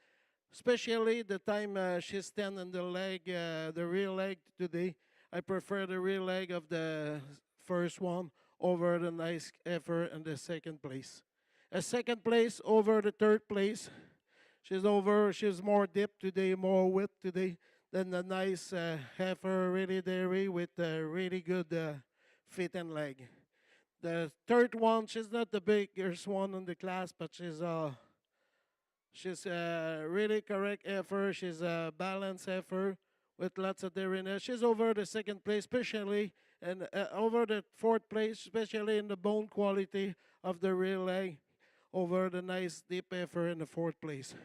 especially the time she's standing the leg, the rear leg today. I prefer the rear leg of the first one over the nice heifer in the second place. A second place over the third place. She's more dip today, more width today than the nice heifer, really dairy with a really good feet and leg. The third one, she's not the biggest one in the class, but she's really correct heifer. She's a balanced heifer with lots of dairiness. She's over the second place, especially, and over the fourth place, especially in the bone quality of the rear leg, over the nice deep heifer in the fourth place.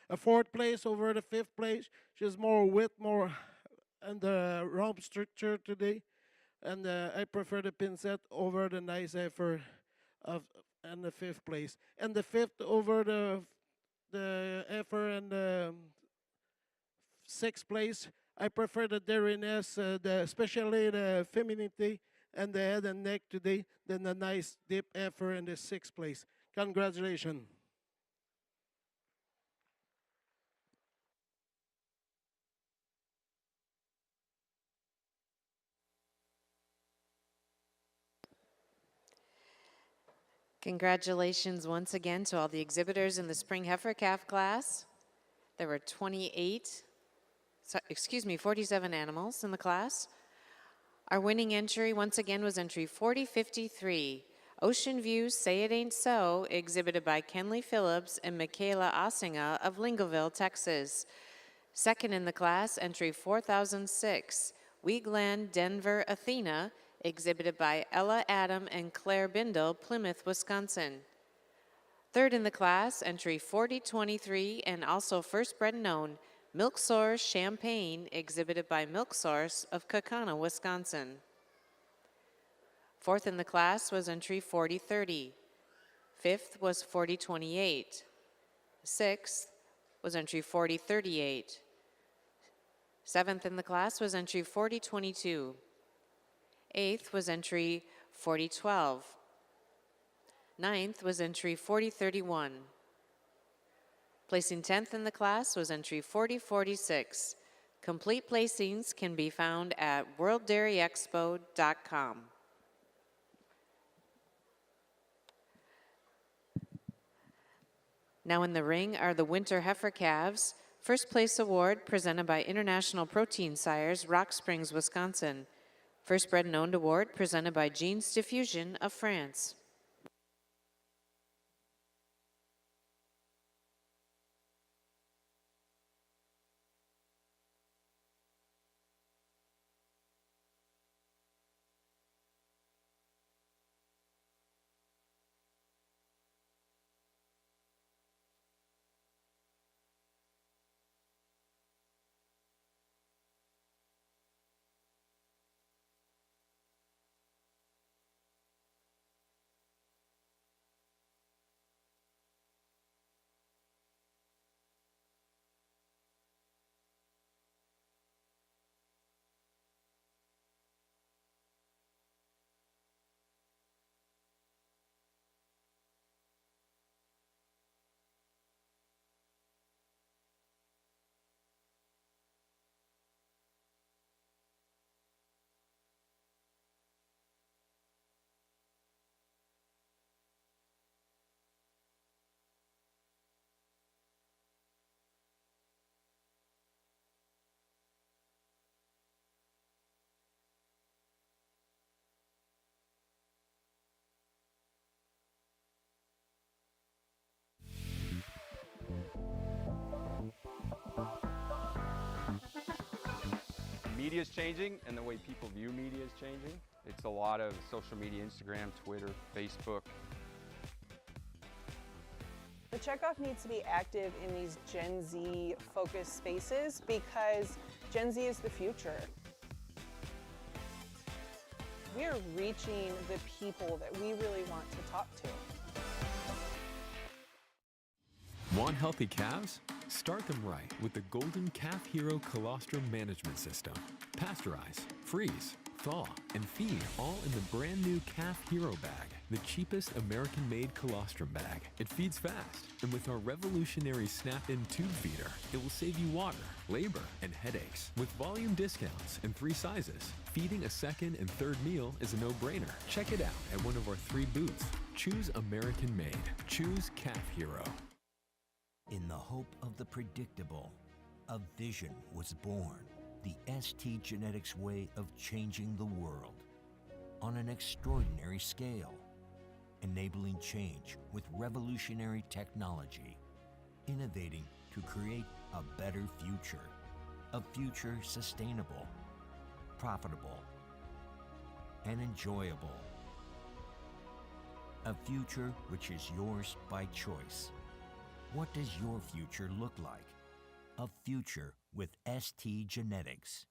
A fourth place over the fifth place. She's more width, more in the rump structure today. And I prefer the pinset over the nice heifer in the fifth place. And the fifth over the heifer in the sixth place. I prefer the dairiness, especially the femininity and the head and neck today than the nice deep heifer in the sixth place. Congratulations. Congratulations once again to all the exhibitors in the Spring Heifer Calf class. There were 47 animals in the class. Our winning entry once again was entry 4053, Ocean View Say It Ain't So, exhibited by Kenley Phillips and Michaela Ossinga of Lingleville, Texas. Second in the class, entry 4006, Wigland Denver Athena, exhibited by Ella Adam and Claire Bindle, Plymouth, Wisconsin. Third in the class, entry 4023, and also first bred and owned, Milk Source Champagne, exhibited by Milk Source of Kaukauna, Wisconsin. Fourth in the class was entry 4030. Fifth was 4028. Sixth was entry 4038. Seventh in the class was entry 4022. Eighth was entry 4012. Ninth was entry 4031. Placing 10th in the class was entry 4046. Complete placings can be found at worlddairyexpo.com. Now in the ring are the Winter Heifer Calves. First place award presented by International Protein Sires, Rock Springs, Wisconsin. First bred and owned award presented by Genes Diffusion of France. media is changing and the way people view media is changing. It's a lot of social media, Instagram, Twitter, Facebook. The checkoff needs to be active in these Gen Z focused spaces because Gen Z is the future. We are reaching the people that we really want to talk to. Want healthy calves? Start them right with the Golden Calf Hero Colostrum Management System. Pasteurize, freeze, thaw, and feed all in the brand new Calf Hero bag, the cheapest American-made colostrum bag. It feeds fast, and with our revolutionary snap-in tube feeder, it will save you water, labor, and headaches. With volume discounts and 3 sizes, feeding a second and third meal is a no-brainer. Check it out at one of our 3 booths. Choose American-made. Choose Calf Hero. In the hope of the predictable, a vision was born. The ST Genetics way of changing the world on an extraordinary scale, enabling change with revolutionary technology, innovating to create a better future, a future sustainable, profitable, and enjoyable, a future which is yours by choice. What does your future look like? A future with ST Genetics.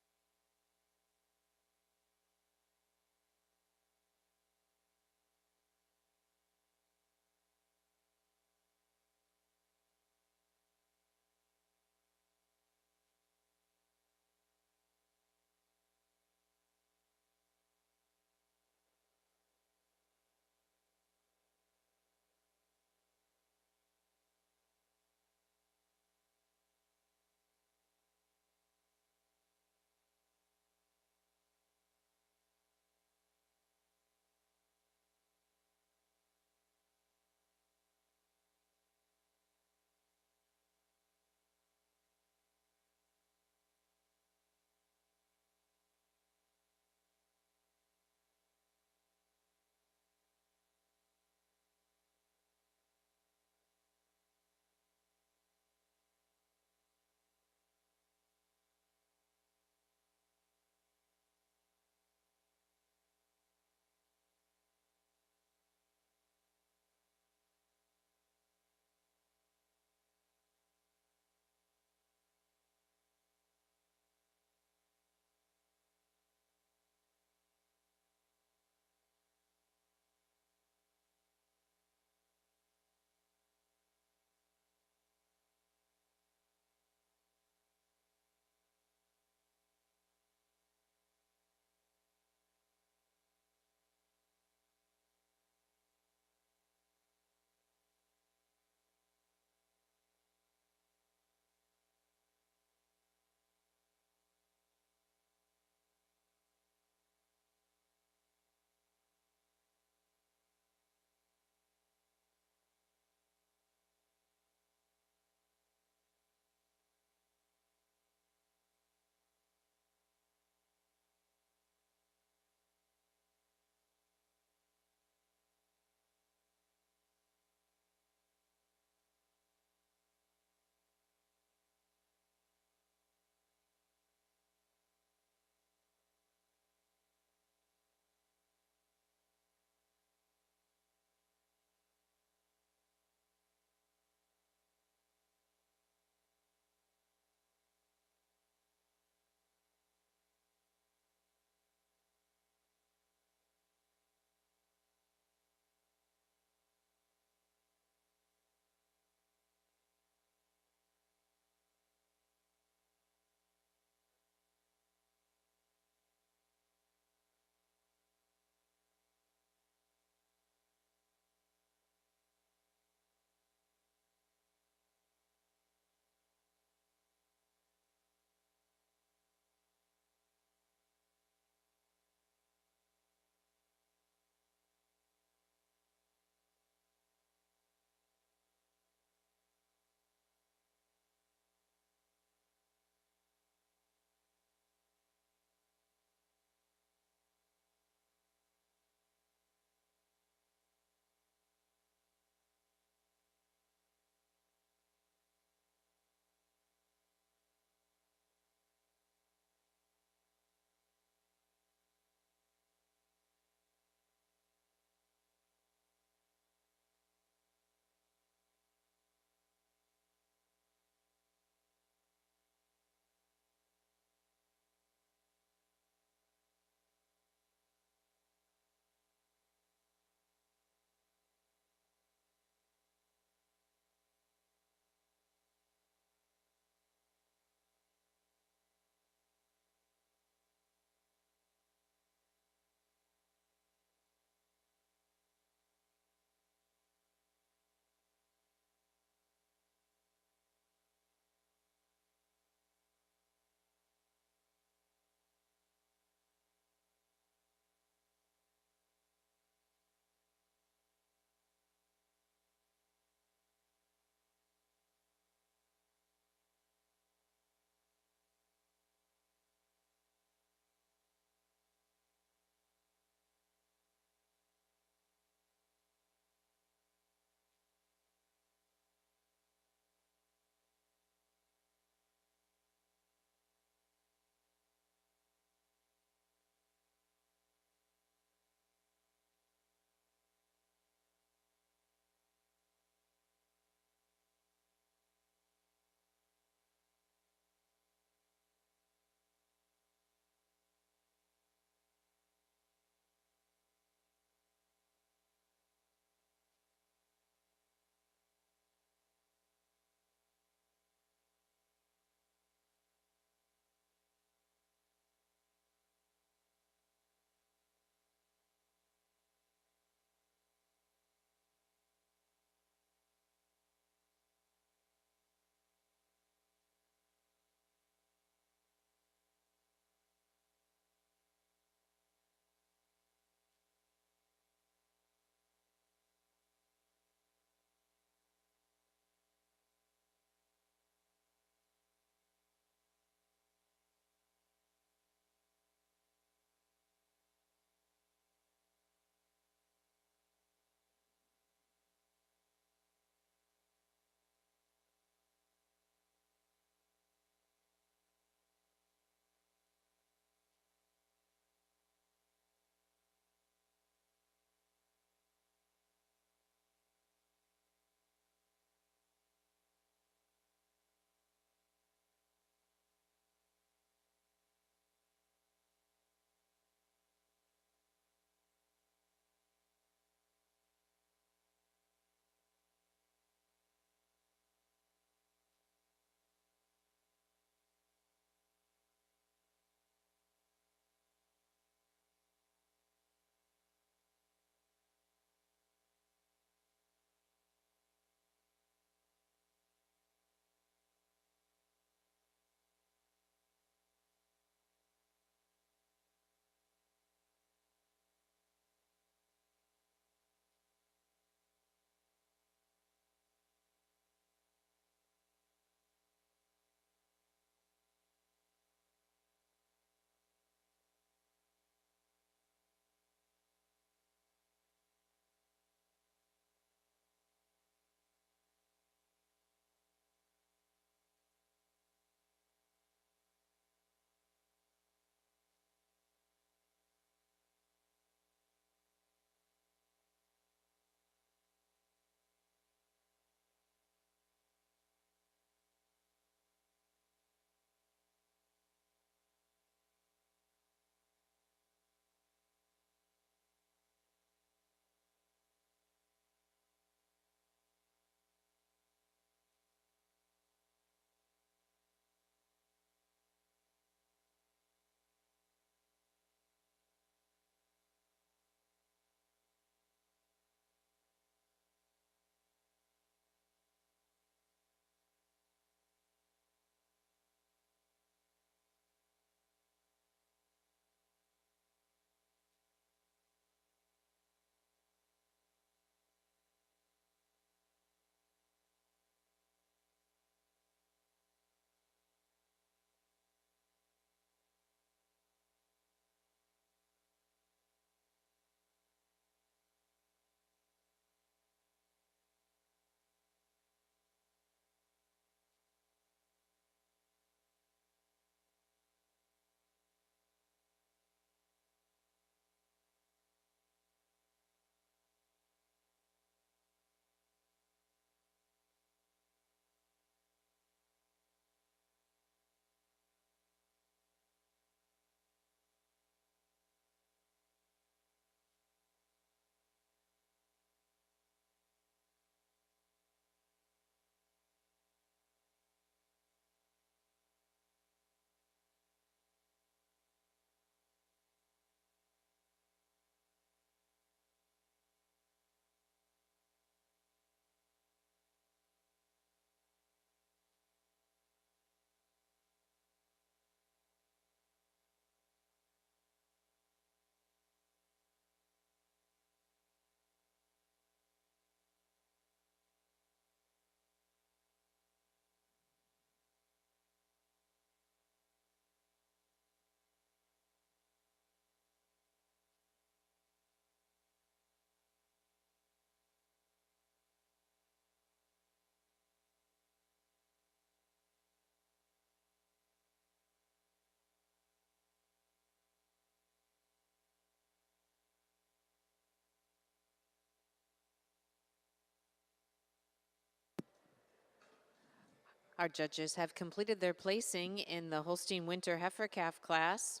Our judges have completed their placing in the Holstein Winter Heifer Calf class.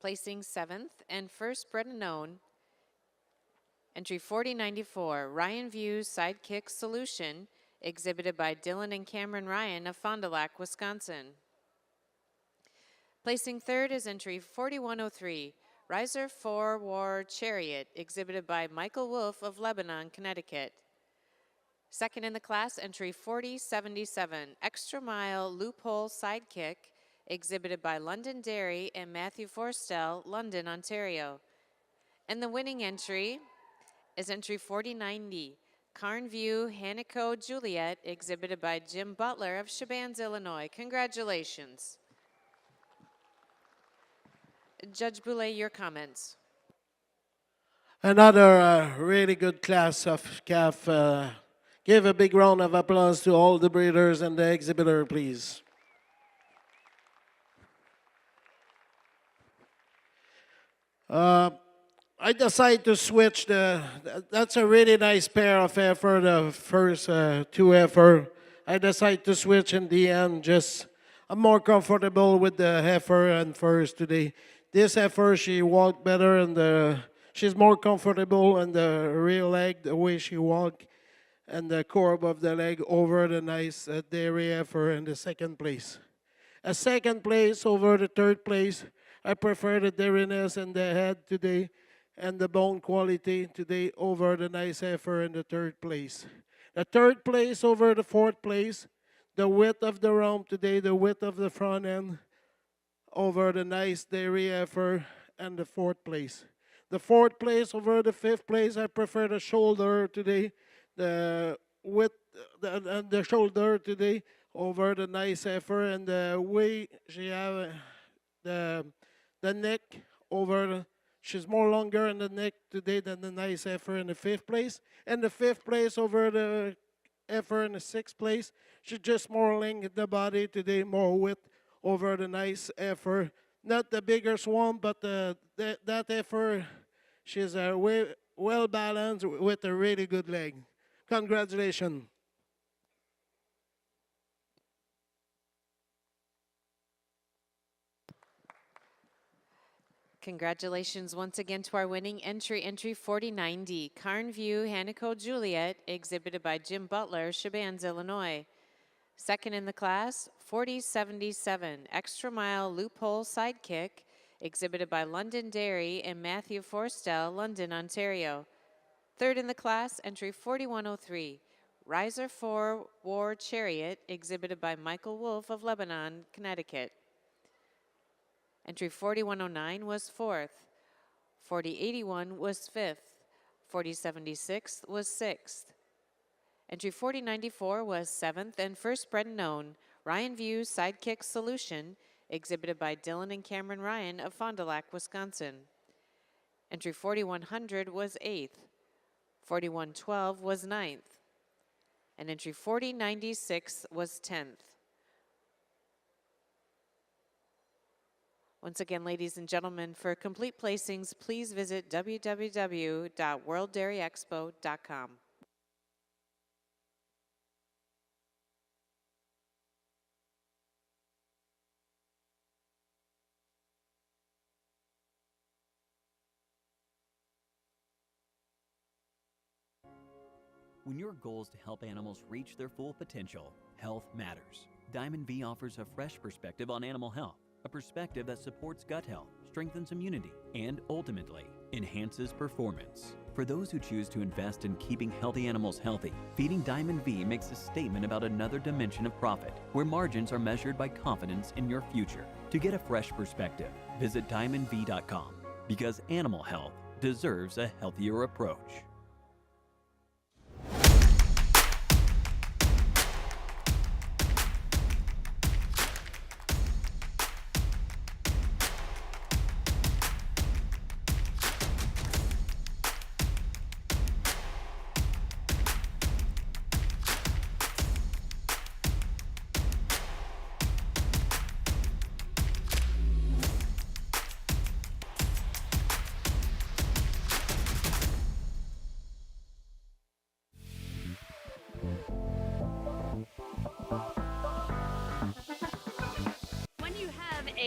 Placing 7th and first bred and known, entry 4094, Ryan View's Sidekick Solution, exhibited by Dylan and Cameron Ryan of Fond du Lac, Wisconsin. Placing 3rd is entry 4103, Riser 4 War Chariot, exhibited by Michael Wolf of Lebanon, Connecticut. 2nd in the class, entry 4077, Extra Mile Loophole Sidekick, exhibited by London Dairy and Matthew Forstell, London, Ontario. And the winning entry is entry 4090, Carn View Hanico Juliet, exhibited by Jim Butler of Shabans, Illinois. Congratulations. Judge Boulay, your comments. Another really good class of calf. Give a big round of applause to all the breeders and the exhibitor, please. I decided to switch that's a really nice pair of heifer, the first two heifer. I decided to switch in the end, I'm more comfortable with the heifer and first today. This heifer, she walked better and she's more comfortable in the rear leg, the way she walked, and the curve of the leg over the nice dairy heifer in the second place. A second place over the third place. I prefer the dairiness and the head today and the bone quality today over the nice heifer in the third place. The third place over the fourth place, the width of the rump today, the width of the front end over the nice dairy heifer and the fourth place. The fourth place over the fifth place, I prefer the shoulder today, the width and the shoulder today over the nice heifer and the way she have the neck over she's more longer in the neck today than the nice heifer in the fifth place. And the fifth place over the heifer in the sixth place, she's just more length in the body today, more width over the nice heifer. Not the biggest one, but that heifer, she's well balanced with a really good leg. Congratulations. Congratulations once again to our winning entry 4090, Carn View Hanico Juliet, exhibited by Jim Butler, Shabans, Illinois. 2nd in the class, 4077, Extra Mile Loophole Sidekick, exhibited by London Dairy and Matthew Forstell, London, Ontario. 3rd in the class, entry 4103, Riser 4 War Chariot, exhibited by Michael Wolf of Lebanon, Connecticut. Entry 4109 was 4th, 4081 was 5th, 4076 was 6th. Entry 4094 was 7th and first bred known, Ryan View's Sidekick Solution, exhibited by Dylan and Cameron Ryan of Fond du Lac, Wisconsin. Entry 4100 was 8th, 4112 was 9th, and entry 4096 was 10th. Once again, ladies and gentlemen, for complete placings, please visit www.worlddairyexpo.com. When your goal is to help animals reach their full potential, health matters. Diamond V offers a fresh perspective on animal health, a perspective that supports gut health, strengthens immunity, and ultimately enhances performance. For those who choose to invest in keeping healthy animals healthy, feeding Diamond V makes a statement about another dimension of profit, where margins are measured by confidence in your future. To get a fresh perspective, visit diamondv.com, because animal health deserves a healthier approach.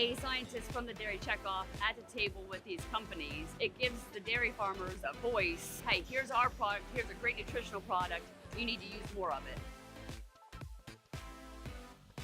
a scientist from the dairy checkoff at the table with these companies, it gives the dairy farmers a voice. Hey, here's our product, here's a great nutritional product, you need to use more of it.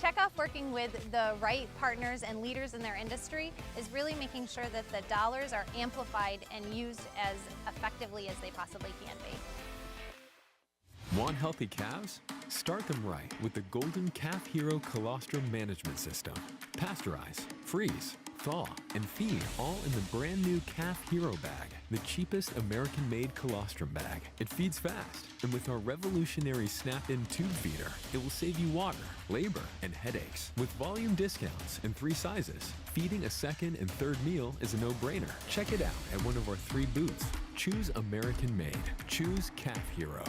Checkoff, working with the right partners and leaders in their industry, is really making sure that the dollars are amplified and used as effectively as they possibly can be. Want healthy calves? Start them right with the Golden Calf Hero Colostrum Management System. Pasteurize, freeze, thaw, and feed all in the brand new Calf Hero bag, the cheapest American-made colostrum bag. It feeds fast, and with our revolutionary snap-in tube feeder, it will save you water, labor, and headaches. With volume discounts in 3 sizes, feeding a second and third meal is a no-brainer. Check it out at one of our 3 booths. Choose American-made. Choose Calf Hero.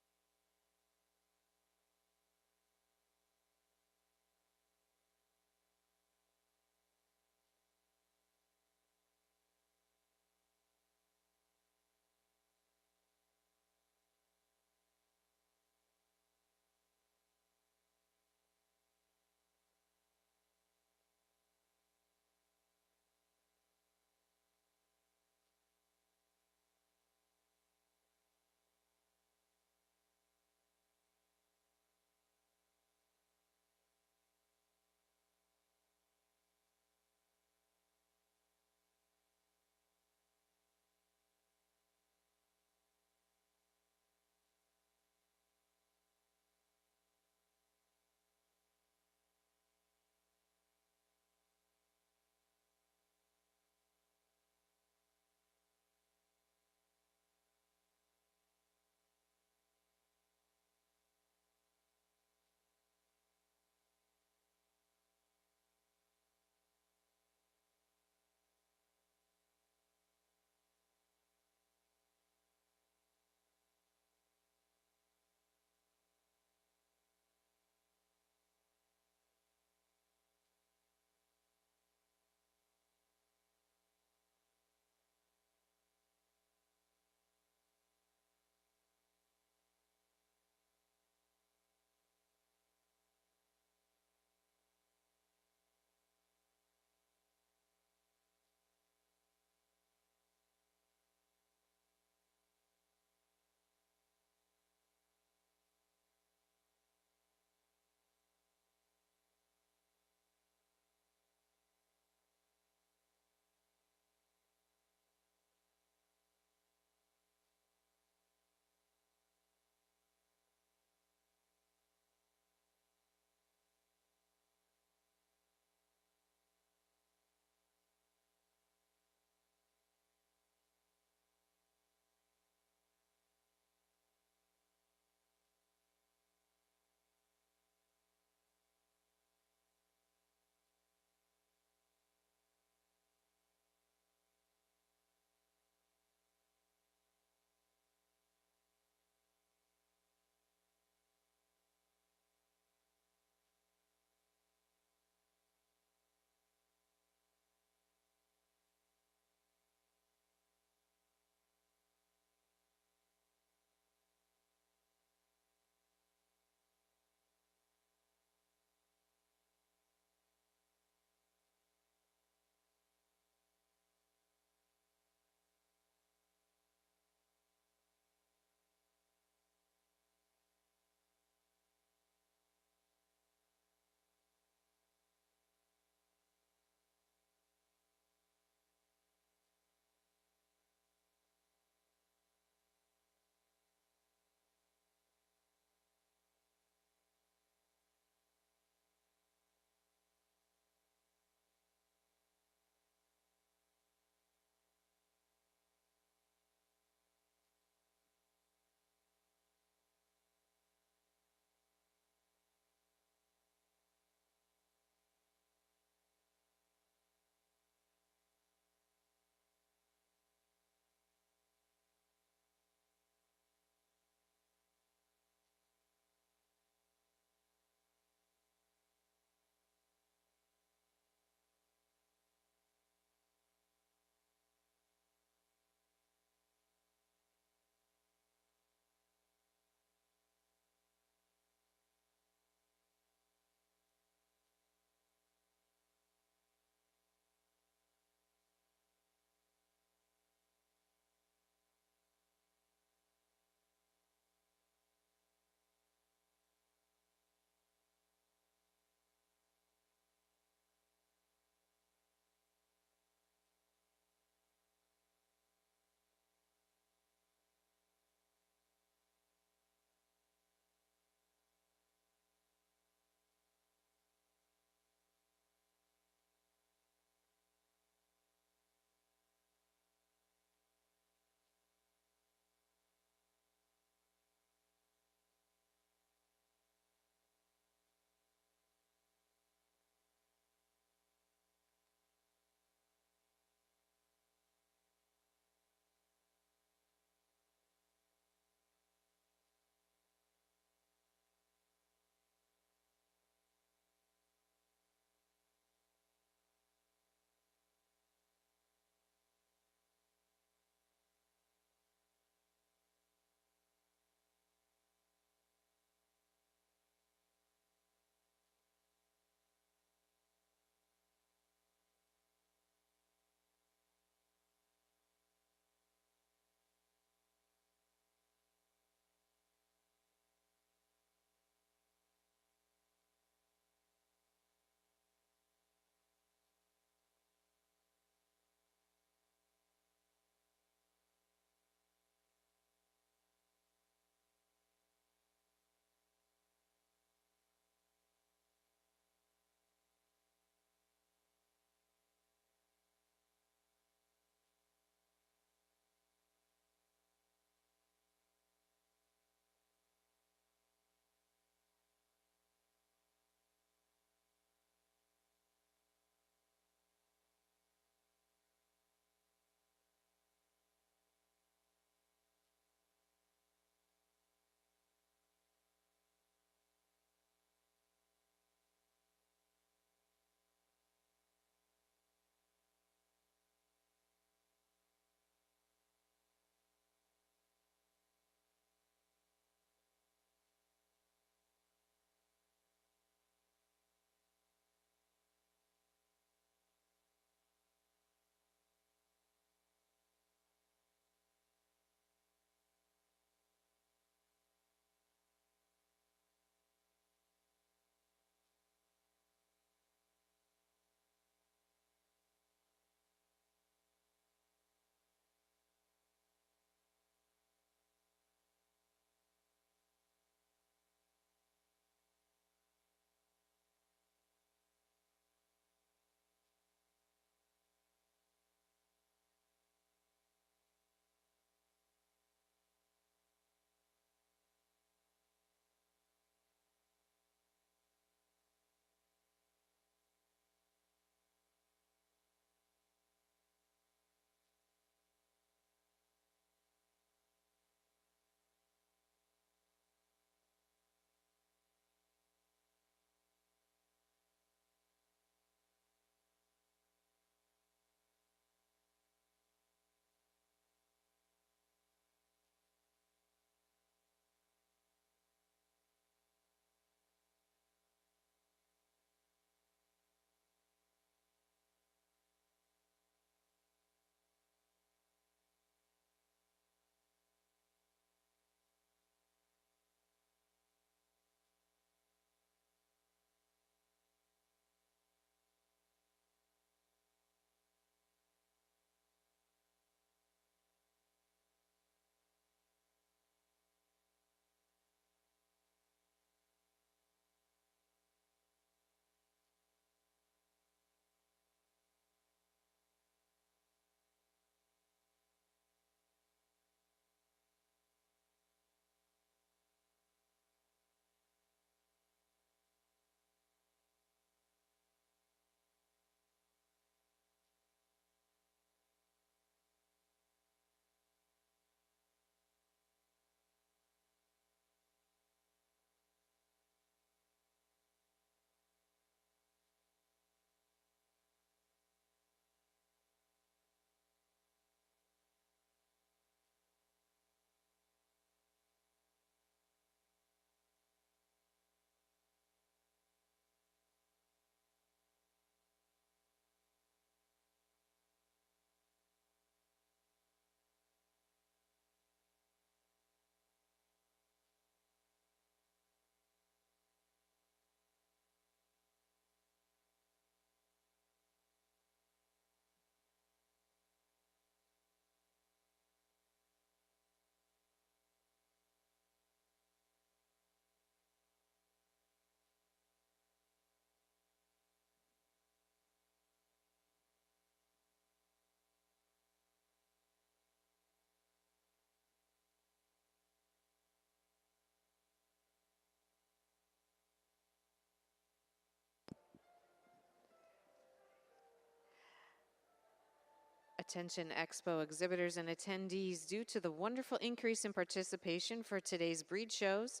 Attention Expo exhibitors and attendees, due to the wonderful increase in participation for today's breed shows,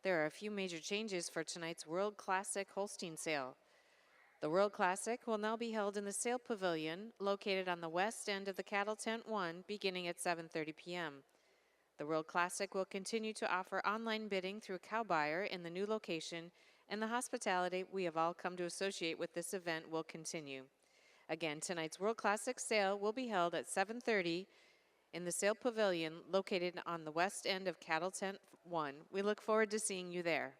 there are a few major changes for tonight's World Classic Holstein sale. The World Classic will now be held in the sale pavilion located on the west end of the Cattle Tent 1 beginning at 7:30 p.m. The World Classic will continue to offer online bidding through Cow Buyer in the new location, and the hospitality we have all come to associate with this event will continue. Again, tonight's World Classic sale will be held at 7:30 in the sale pavilion located on the west end of Cattle Tent 1. We look forward to seeing you there.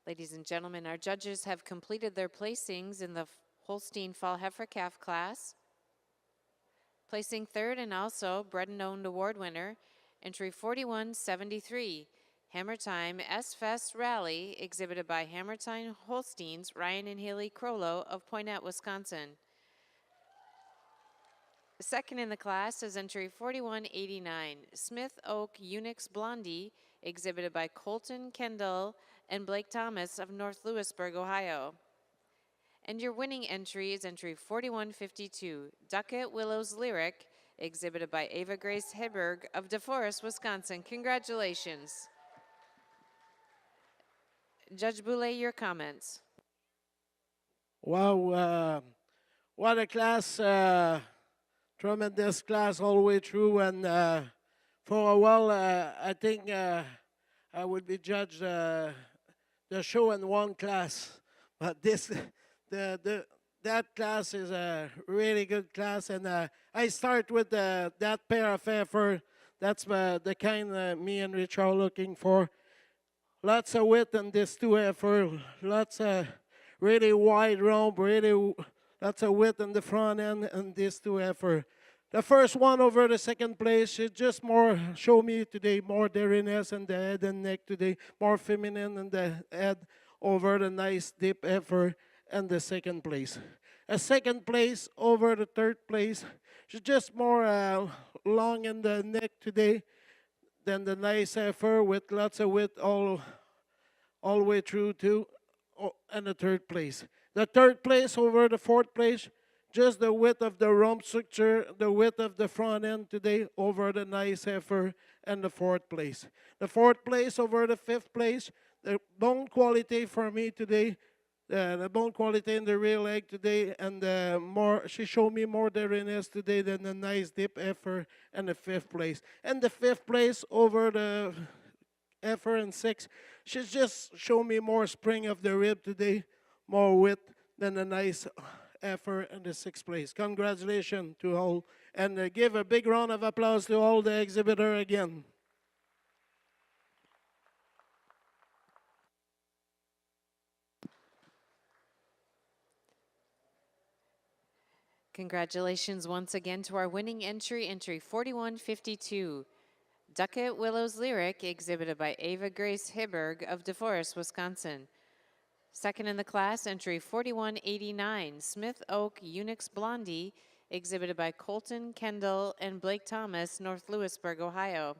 Ladies and gentlemen, our judges have completed their placings in the Holstein Fall Heifer Calf class. Placing third and also Bred and Owned Award winner, entry 4173, Hammer Time S-Fest Rally, exhibited by Hammer Time Holsteins, Ryan and Haley Crollo of Poinette, Wisconsin. Second in the class is entry 4189, Smith Oak Unix Blondie, exhibited by Colton Kendall and Blake Thomas of North Lewisburg, Ohio. And your winning entry is entry 4152, Duckett Willows Lyric, exhibited by Ava Grace Hedberg of DeForest, Wisconsin. Congratulations. Judge Boulay, your comments. Wow, what a class, tremendous class all the way through. And for a while, I think I would be judged the show in one class. But that class is a really good class. And I start with that pair of heifer. That's the kind me and Rich are looking for. Lots of width in this two heifer. Lots of really wide rump, really lots of width in the front end and this two heifer. The first one over the second place, it just more show me today more dariness in the head and neck today, more feminine in the head over the nice deep heifer and the second place. A second place over the third place, she's just more long in the neck today than the nice heifer with lots of width all the way through to and the third place. The third place over the fourth place, just the width of the rump structure, the width of the front end today over the nice heifer and the fourth place. The fourth place over the fifth place, the bone quality for me today, the bone quality in the rear leg today, and she showed me more dariness today than the nice deep heifer and the fifth place. And the fifth place over the heifer and six, she's just showed me more spring of the rib today, more width than the nice heifer in the sixth place. Congratulations to all, and give a big round of applause to all the exhibitor again. Congratulations once again to our winning entry, entry 4152. Duckett Willows Lyric, exhibited by Ava Grace Hedberg of DeForest, Wisconsin. Second in the class, entry 4189, Smith Oak Unix Blondie, exhibited by Colton Kendall and Blake Thomas, North Lewisburg, Ohio.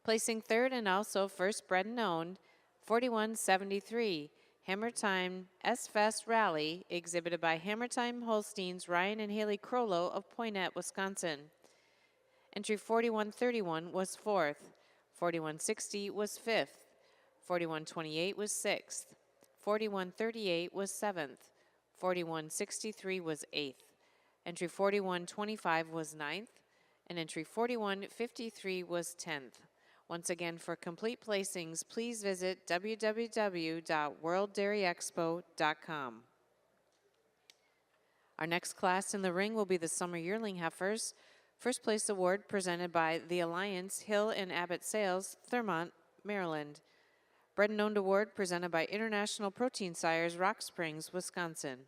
Placing third and also first Bred and Owned, 4173, Hammer Time S-Fest Rally, exhibited by Hammer Time Holsteins, Ryan and Haley Crollo of Poinette, Wisconsin. Entry 4131 was fourth, 4160 was fifth, 4128 was sixth, 4138 was seventh, 4163 was eighth, entry 4125 was ninth, and entry 4153 was 10th. Once again, for complete placings, please visit www.worlddairyexpo.com. Our next class in the ring will be the Summer Yearling Heifers. First place award presented by the Alliance Hill and Abbott Sales, Thurmont, Maryland. Bred and Owned Award presented by International Protein Sires, Rock Springs, Wisconsin.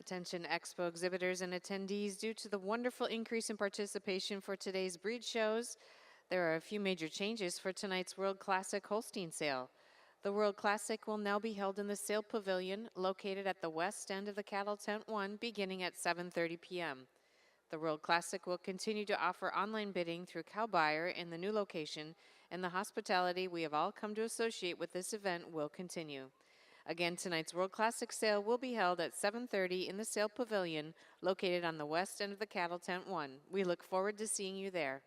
Attention Expo exhibitors and attendees, due to the wonderful increase in participation for today's breed shows, there are a few major changes for tonight's World Classic Holstein sale. The World Classic will now be held in the sale pavilion located at the west end of the Cattle Tent 1 beginning at 7:30 p.m. The World Classic will continue to offer online bidding through Cowbuyer in the new location, and the hospitality we have all come to associate with this event will continue. Again, tonight's World Classic sale will be held at 7:30 in the sale pavilion located on the west end of the Cattle Tent 1. We look forward to seeing you there.